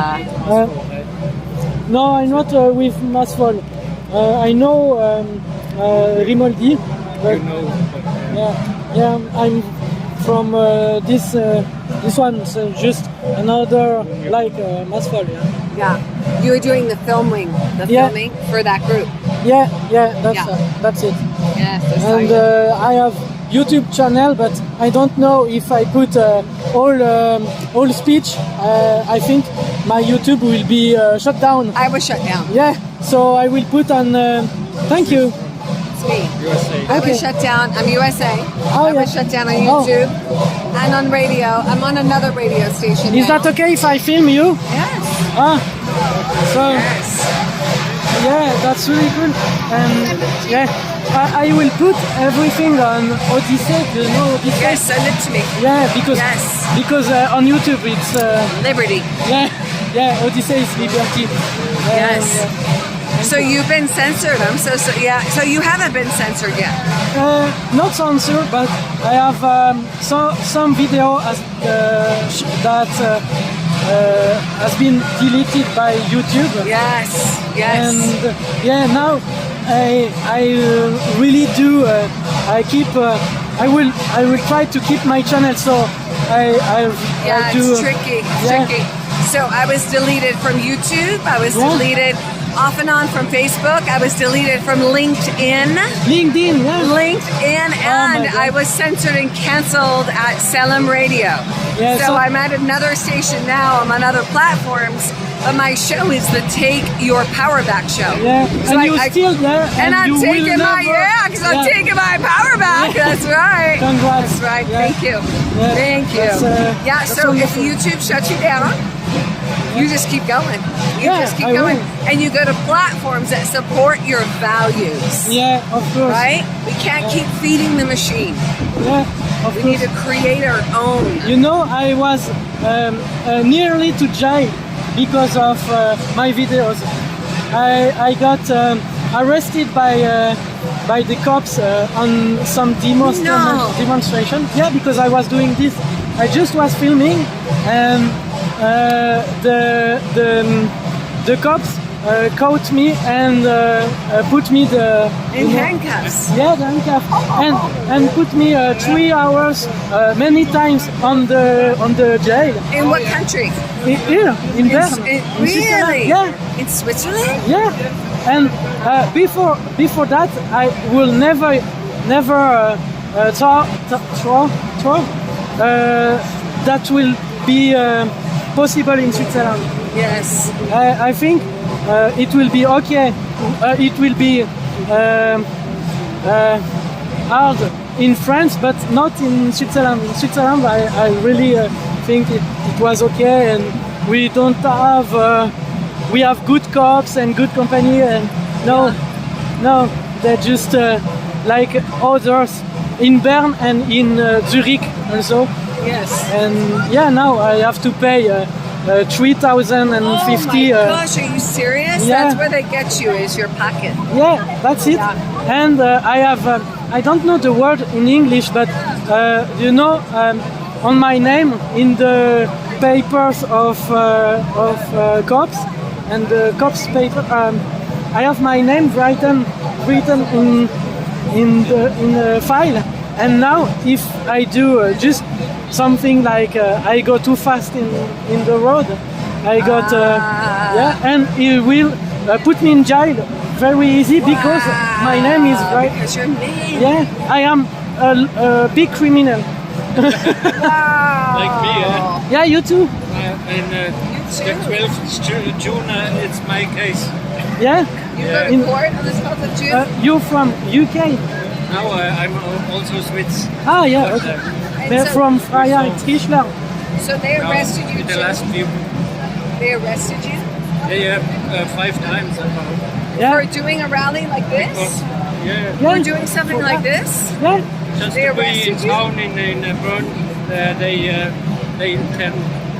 No, I'm not with Masfol. I know Rimoldi, but yeah, I'm from this one, so just another like Masfol. Yeah. You were doing the filming for that group. Yeah, that's it. Yes, and I have YouTube channel, but I don't know if I put all speech. I think my YouTube will be shut down. I was shut down. Yeah, so I will put on. Thank you. It's me. USA. I was shut down. I'm USA. I was shut down on YouTube and on radio. I'm on another radio station. Is that okay if I film you? Yes. So yeah, that's really good. Yeah. I will put everything on Odyssey. You know Odyssey? Yes, send it to me. Yeah, because on YouTube it's Liberty. Yeah, Odyssey is liberty. Yes. So you've been censored. So you haven't been censored yet. Not censored, but I have some video that has been deleted by YouTube. Yes. And now I really do. I will try to keep my channel. So I do. It's tricky. Tricky. So I was deleted from YouTube. I was deleted off and on from Facebook. I was deleted from LinkedIn. And I was censored and canceled at Salem Radio. So I'm at another station now. I'm on other platforms. But my show is the Take Your Power Back show. So I'm taking my power back. That's right. Congrats. That's right. Thank you. Thank you. So if YouTube shuts you down, you just keep going. Just keep going. And you go to platforms that support your values. Yeah, of course. Right? We can't keep feeding the machine. We need to create our own. You know, I was nearly to jail because of my videos. I got arrested by the cops on some demonstration. Yeah, because I was doing this. I just was filming and the cops caught me and put me in handcuffs. Yeah, the handcuffs, and put me 3 hours many times on the jail. In what country? Here in Bern. Really? Yeah. In Switzerland? Yeah. And before that, I will never that will be possible in Switzerland. Yes. I think it will be okay. It will be hard in France, but not in Switzerland. In Switzerland, I really think it was okay, and we don't have. We have good cops and good company, and no, they're just like others in Bern and in Zurich also. Yes. And now I have to pay 3,050. Oh my gosh, are you serious? Yeah. That's where they get you, is your pocket. Yeah, that's it. And I have, I don't know the word in English, but on my name in the papers of cops and the cops paper, I have my name written in the file. And now, if I do just something like I go too fast in the road, I got and it will put me in jail very easy because my name is right. Because your name. Yeah, I am a big criminal. Like me, Yeah, you too. And the 12th June, it's my case. Yeah. You go to court on the 12th of June. You're from UK. Now I'm also Swiss. Ah, yeah. Okay. They're from Freiheit Tischler. So they arrested you the too? last few. They arrested you? Yeah, 5 times about. For doing a rally like this? Yeah. For doing something like this? Yeah. Just They to be in arrested you? town in Bern, they can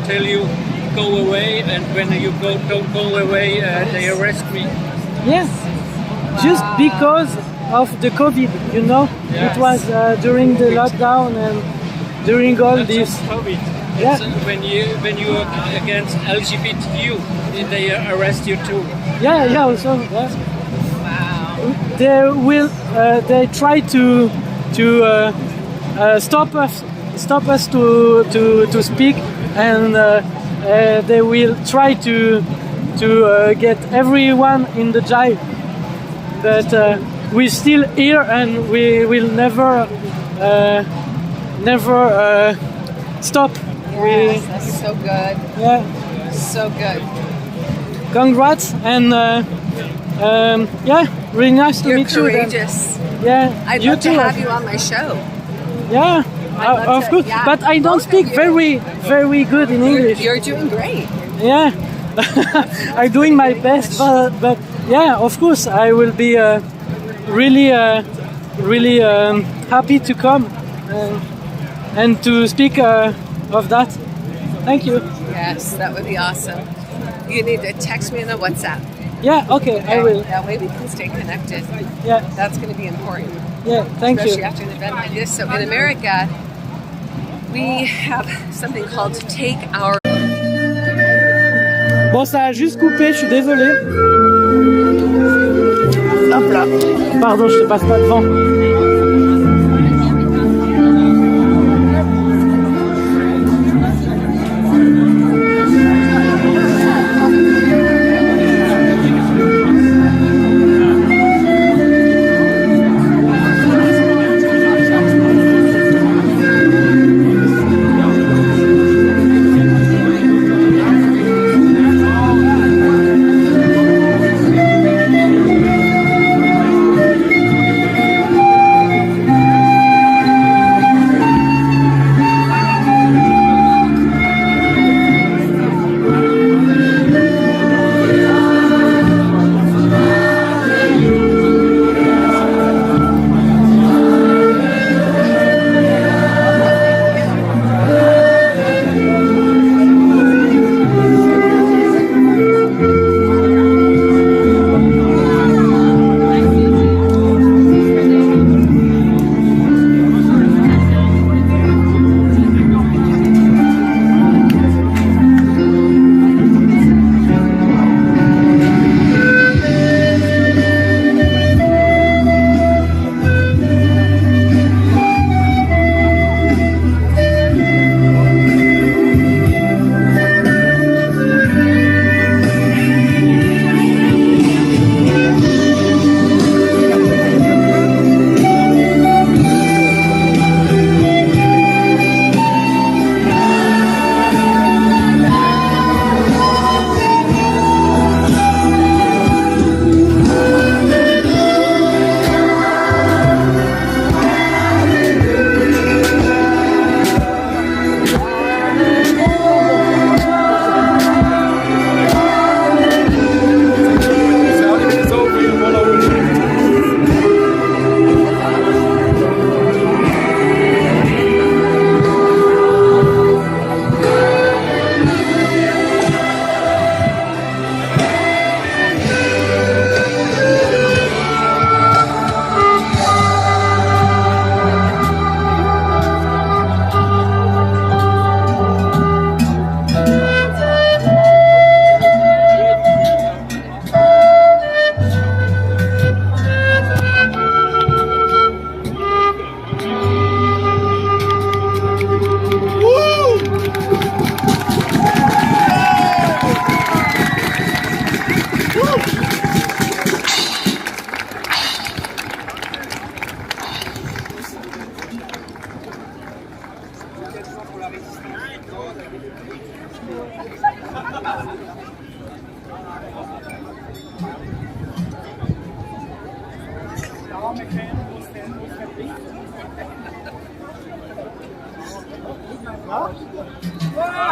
tell you go away, and when you don't go away, they arrest me. Yes. Just because of the COVID, you know, Yes. it was during the lockdown and during all this. COVID. Yeah. It's, when you are against LGBTQ, they arrest you too. Yeah, also. Yeah. They will. They try to stop us to speak, and they will try to get everyone in the jail. But we're still here, and we will never stop. Yes, that's so good. Yeah. So good. Congrats, and really nice to You're meet you. courageous. Yeah, I'd you love too. to have you on my show. Yeah, I'd love of to- course. yeah, But I don't both of speak you. very good in English. You're doing great. Yeah, I'm doing my best, but yeah, of course, I will be really really happy to come and to speak of that. Thank you. Yes, that would be awesome. You need to text me on the WhatsApp. Yeah, okay, I will. That way we can stay connected. Yeah. That's going to be important. Yeah, thank Especially you. after an event like this. So in America, we have something called Take Our... Bon, ça a juste coupé, je suis désolé. Hop là. Pardon, je te passe pas devant.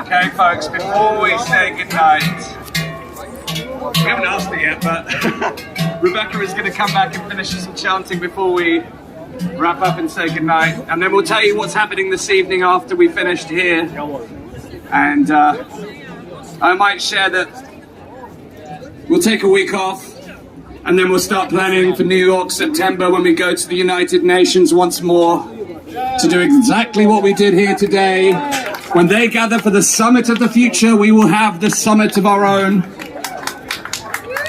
Okay, folks, before we say goodnight, we haven't asked it yet, but Rebecca is going to come back and finish some chanting before we wrap up and say goodnight. And then we'll tell you what's happening this evening after we finished here. And I might share that we'll take a week off, and then we'll start planning for New York, September, when we go to the United Nations once more to do exactly what we did here today. When they gather for the summit of the future, we will have the summit of our own.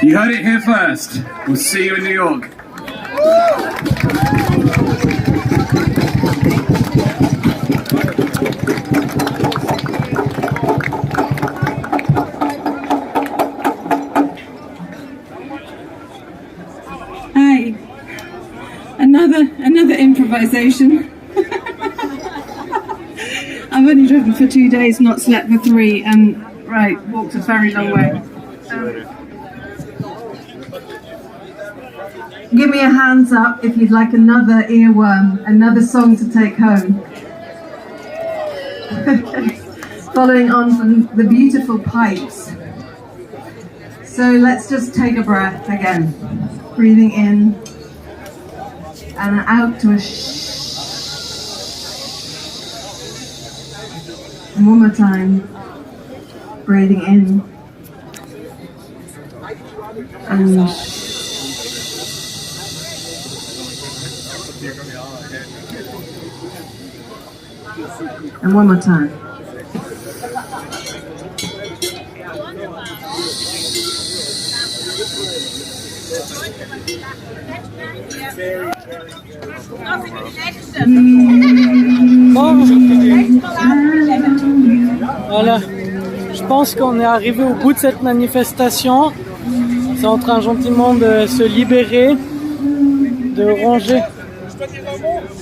You heard it here first. We'll see you in New York. Hi. Another improvisation. I've only driven for 2 days, not slept for 3, and walked a very long way. Give me a hands up if you'd like another earworm, another song to take home. Following on from the beautiful pipes. So let's just take a breath again. Breathing in and out to a and one more time, breathing in and one more time. Voilà, je pense qu'on est arrivé au bout de cette manifestation. C'est en train gentiment de se libérer, de ranger.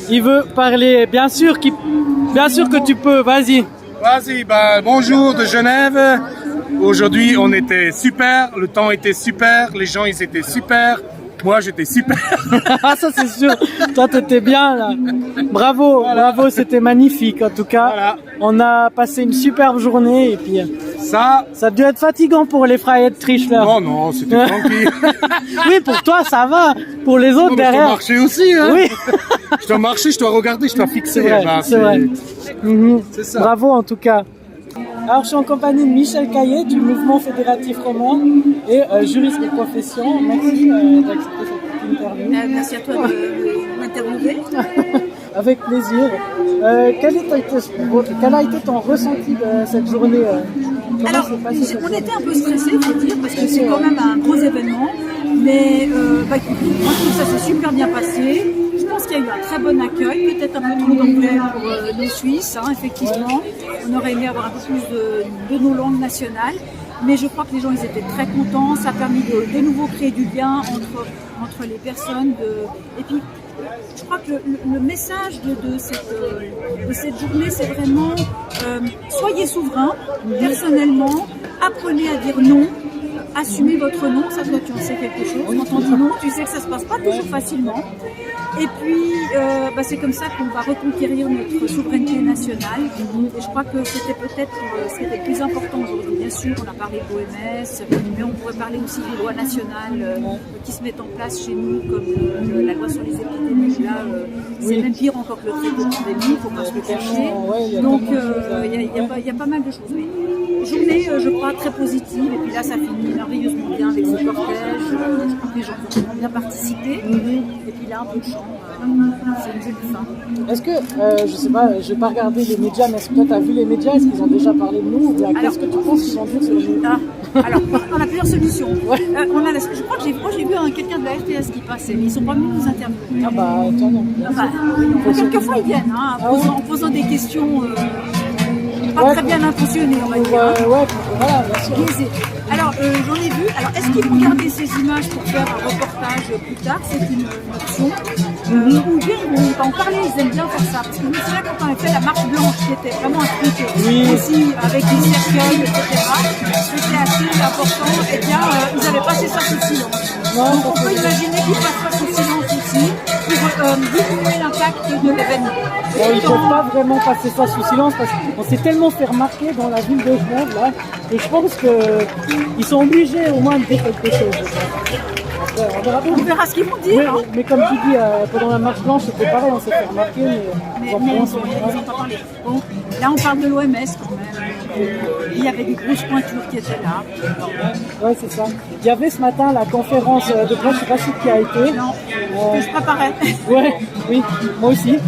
Il veut parler, bien sûr que tu peux, vas-y. Vas-y, bonjour de Genève. Aujourd'hui, on était super, le temps était super, les gens ils étaient super. Moi, j'étais super. Ah, ça c'est sûr. Toi, t'étais bien là. Bravo, bravo, c'était magnifique en tout cas. Voilà. On a passé une superbe journée et puis ça a dû être fatigant pour les frères de triche là. Non, c'était tranquille. Oui, pour toi ça va. Pour les autres derrière. Je dois marcher aussi. Hein. Oui. Je dois marcher, je dois regarder, je dois fixer. C'est vrai. C'est ça. Bravo en tout cas. Alors, je suis en compagnie de Michel Kage du mouvement fédératif roman et juriste de profession. Merci d'accepter cette interview. Merci à toi de m'interviewer. Avec plaisir. Quel a été ton ressenti de cette journée Alors, on était un peu stressés, il faut dire, parce que c'est quand même un gros événement. Mais moi, je trouve que ça s'est super bien passé. Je pense qu'il y a eu un très bon accueil, peut-être un peu trop d'anglais pour nos Suisses, hein, effectivement. On aurait aimé avoir un peu plus de nos langues nationales. Mais je crois que les gens ils étaient très contents. Ça a permis de nouveau créer du lien entre les personnes. Et puis, je crois que le message de cette journée, c'est vraiment soyez souverains, personnellement, apprenez à dire non. Assumez votre non, ça toi tu en sais quelque chose. Quand on dit non, tu sais que ça se passe pas toujours facilement. Et puis, c'est comme ça qu'on va reconquérir notre souveraineté nationale. Et je crois que c'était peut-être ce qui était le plus important aujourd'hui. Bien sûr, on a parlé de l'OMS, mais on pourrait parler aussi des lois nationales qui se mettent en place chez nous, comme la loi sur les épidémies. Là, c'est même pire encore que le traité de pandémie, il ne faut pas se le cacher. Donc, il y a pas mal de choses. Journée, je crois, très positive. Et puis là, ça finit merveilleusement bien avec ce cortège. Je crois que les gens vont vraiment bien participer. Et puis là, un peu de chant. C'est une jolie fin. Est-ce que, je sais pas, je n'ai pas regardé les médias, mais est-ce que toi, tu as vu les médias? Est-ce qu'ils ont déjà parlé de nous? Qu'est-ce que tu penses qu'ils vont dire sur les médias? Alors, on a plusieurs solutions. Je crois que j'ai vu quelqu'un de la RTS qui passait, mais ils ne sont pas venus nous interviewer. Ah bah, toi non. Quelquefois, ils viennent, en posant des questions... pas très bien intentionné, on va dire. Voilà, bien sûr. Alors, j'en ai vu. Alors, est-ce qu'ils vont garder ces images pour faire un reportage plus tard? C'est une option. Ou bien ils vont en parler, ils aiment bien faire ça. Parce que nous, c'est là quand on a fait la marche blanche, qui était vraiment un truc aussi avec des cercueils, etc. C'était assez important. Eh bien, ils avaient passé ça sous silence. Donc, on peut imaginer qu'ils passent ça sous silence aussi pour diminuer l'impact de l'événement. Ils ne peuvent pas vraiment passer ça sous silence parce qu'on s'est tellement fait remarquer dans la ville de Genève là, et je pense qu'ils sont obligés au moins de dire quelque chose. On verra ce qu'ils vont dire. Mais comme tu dis, pendant la marche blanche, c'était pareil, on s'est fait remarquer. Mais ils ont pas parlé. Bon, là, on parle de l'OMS quand même. Il y avait des grosses pointures qui étaient là. Oui, c'est ça. Il y avait ce matin la conférence de presse, je ne sais pas si qui a été. Non, je préparais. Oui, moi aussi.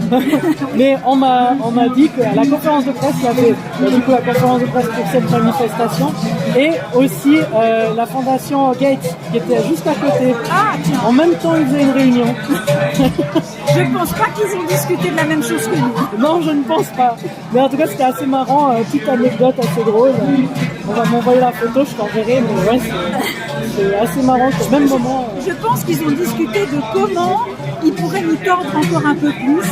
Mais on m'a dit qu'à la conférence de presse, il y avait du coup la conférence de presse pour cette manifestation et aussi la fondation Gates qui était juste à côté. Ah, tiens. En même temps, ils faisaient une réunion. Je ne pense pas qu'ils ont discuté de la même chose que nous. Non, je ne pense pas. Mais en tout cas, c'était assez marrant, petite anecdote assez drôle. On va m'envoyer la photo, je t'enverrai, mais ouais, c'est assez marrant qu'au même moment. Je pense qu'ils ont discuté de comment ils pourraient nous tordre encore un peu plus,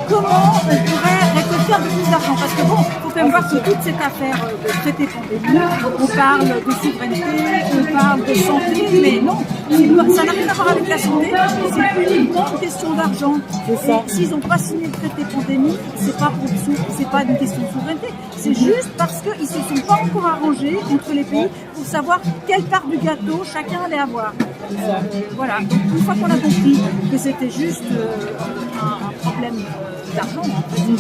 comment on pourrait récolter un peu plus d'argent. Parce que bon, il faut quand même voir que toute cette affaire de traité pandémie, on parle de souveraineté, on parle de santé, mais non, ça n'a rien à voir avec la santé, c'est uniquement une question d'argent. S'ils n'ont pas signé le traité pandémie, c'est pas une question de souveraineté, c'est juste parce qu'ils ne se sont pas encore arrangés entre les pays pour savoir quelle part du gâteau chacun allait avoir. Voilà, donc une fois qu'on a compris que c'était juste un problème d'argent, en fait,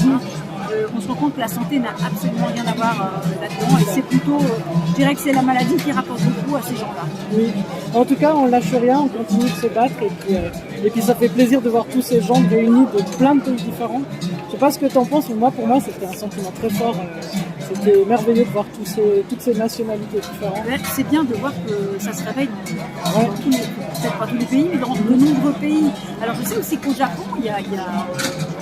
on se rend compte que la santé n'a absolument rien à voir là-dedans, et c'est plutôt, je dirais que c'est la maladie qui rapporte beaucoup à ces gens-là. Oui, en tout cas on lâche rien, on continue de se battre, et puis ça fait plaisir de voir tous ces gens réunis de plein de pays différents. Je sais pas ce que tu en penses, mais pour moi c'était un sentiment très fort. C'était merveilleux de voir toutes ces nationalités différentes. Ouais, c'est bien de voir que ça se réveille dans tous les, peut-être pas tous les pays, mais dans de nombreux pays. Alors je sais aussi qu'au Japon, hier,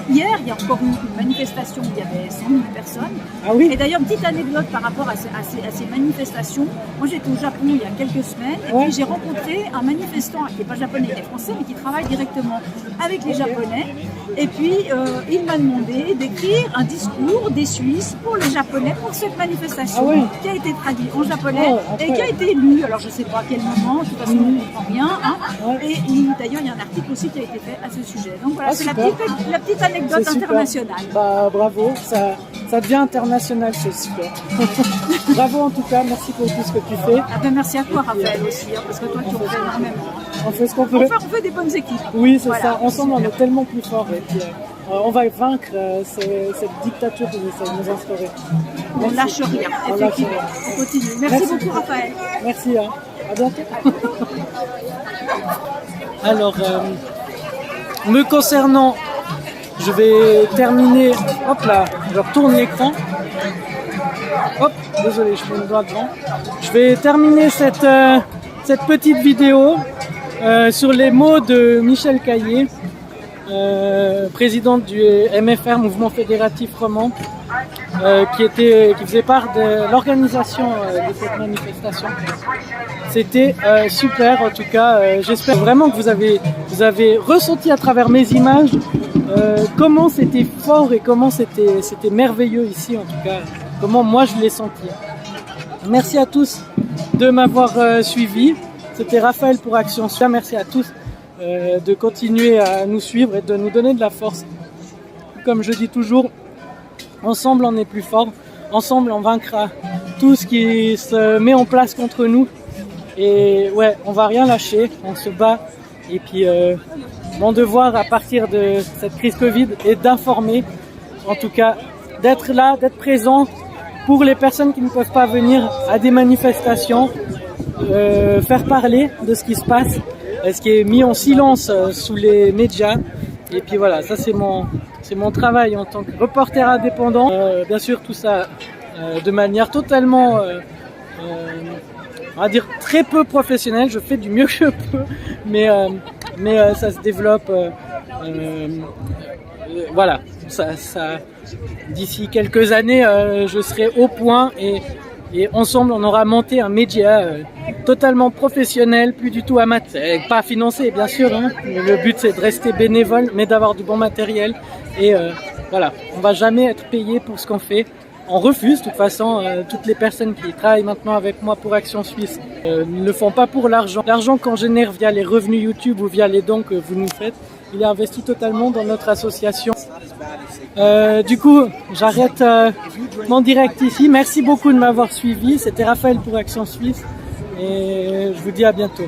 il y a encore eu une manifestation où il y avait 100 000 personnes. Ah oui. Et d'ailleurs, petite anecdote par rapport à ces manifestations. Moi, j'étais au Japon il y a quelques semaines, et puis j'ai rencontré un manifestant qui n'est pas japonais, il est français, mais qui travaille directement avec les Japonais. Et puis, il m'a demandé d'écrire un discours des Suisses pour les Japonais pour cette manifestation qui a été traduite en japonais et qui a été lu. Alors, je ne sais pas à quel moment, de toute façon, on ne comprend rien. Hein. Et d'ailleurs, il y a un article aussi qui a été fait à ce sujet. Donc voilà, c'est la petite anecdote internationale. Bah, bravo, ça devient international, c'est super. Bravo en tout cas, merci pour tout ce que tu fais. Ah ben, merci à toi, Raphaël, aussi, hein, parce que toi, tu en fais énormément. On fait ce qu'on peut. On fait des bonnes équipes. Oui, c'est ça. Ensemble, on est tellement plus forts. Et puis, on va vaincre cette dictature qui essaie de nous instaurer. On ne lâche rien, effectivement. On continue. Merci beaucoup, Raphaël. Merci. Hein. À bientôt. Alors, me concernant, je vais terminer. Hop là, je retourne l'écran. Hop, désolé, je mets le doigt devant. Je vais terminer cette petite vidéo sur les mots de Michel Kage, présidente du MFR, Mouvement Fédératif Roman, qui faisait part de l'organisation de cette manifestation. C'était super, en tout cas. J'espère vraiment que vous avez ressenti à travers mes images comment c'était fort et comment c'était merveilleux ici, en tout cas. Comment moi je l'ai senti. Merci à tous de m'avoir suivi. C'était Raphaël pour Action Suisse. Merci à tous de continuer à nous suivre et de nous donner de la force. Comme je dis toujours, ensemble on est plus fort. Ensemble on vaincra tout ce qui se met en place contre nous. Et ouais, on va rien lâcher, on se bat. Et puis mon devoir à partir de cette crise Covid est d'informer, en tout cas d'être là, d'être présent pour les personnes qui ne peuvent pas venir à des manifestations, faire parler de ce qui se passe, ce qui est mis en silence sous les médias. Et puis voilà, ça c'est mon travail en tant que reporter indépendant. Bien sûr, tout ça de manière totalement, on va dire très peu professionnelle. Je fais du mieux que je peux, mais ça se développe. Voilà, ça d'ici quelques années, je serai au point et ensemble on aura monté un média totalement professionnel, plus du tout amateur, pas financé bien sûr. Hein. Le but c'est de rester bénévole, mais d'avoir du bon matériel. Et voilà, on va jamais être payé pour ce qu'on fait. On refuse, de toute façon, toutes les personnes qui travaillent maintenant avec moi pour Action Suisse ne le font pas pour l'argent. L'argent qu'on génère via les revenus YouTube ou via les dons que vous nous faites, il est investi totalement dans notre association. Du coup, j'arrête mon direct ici. Merci beaucoup de m'avoir suivi. C'était Raphaël pour Action Suisse et je vous dis à bientôt.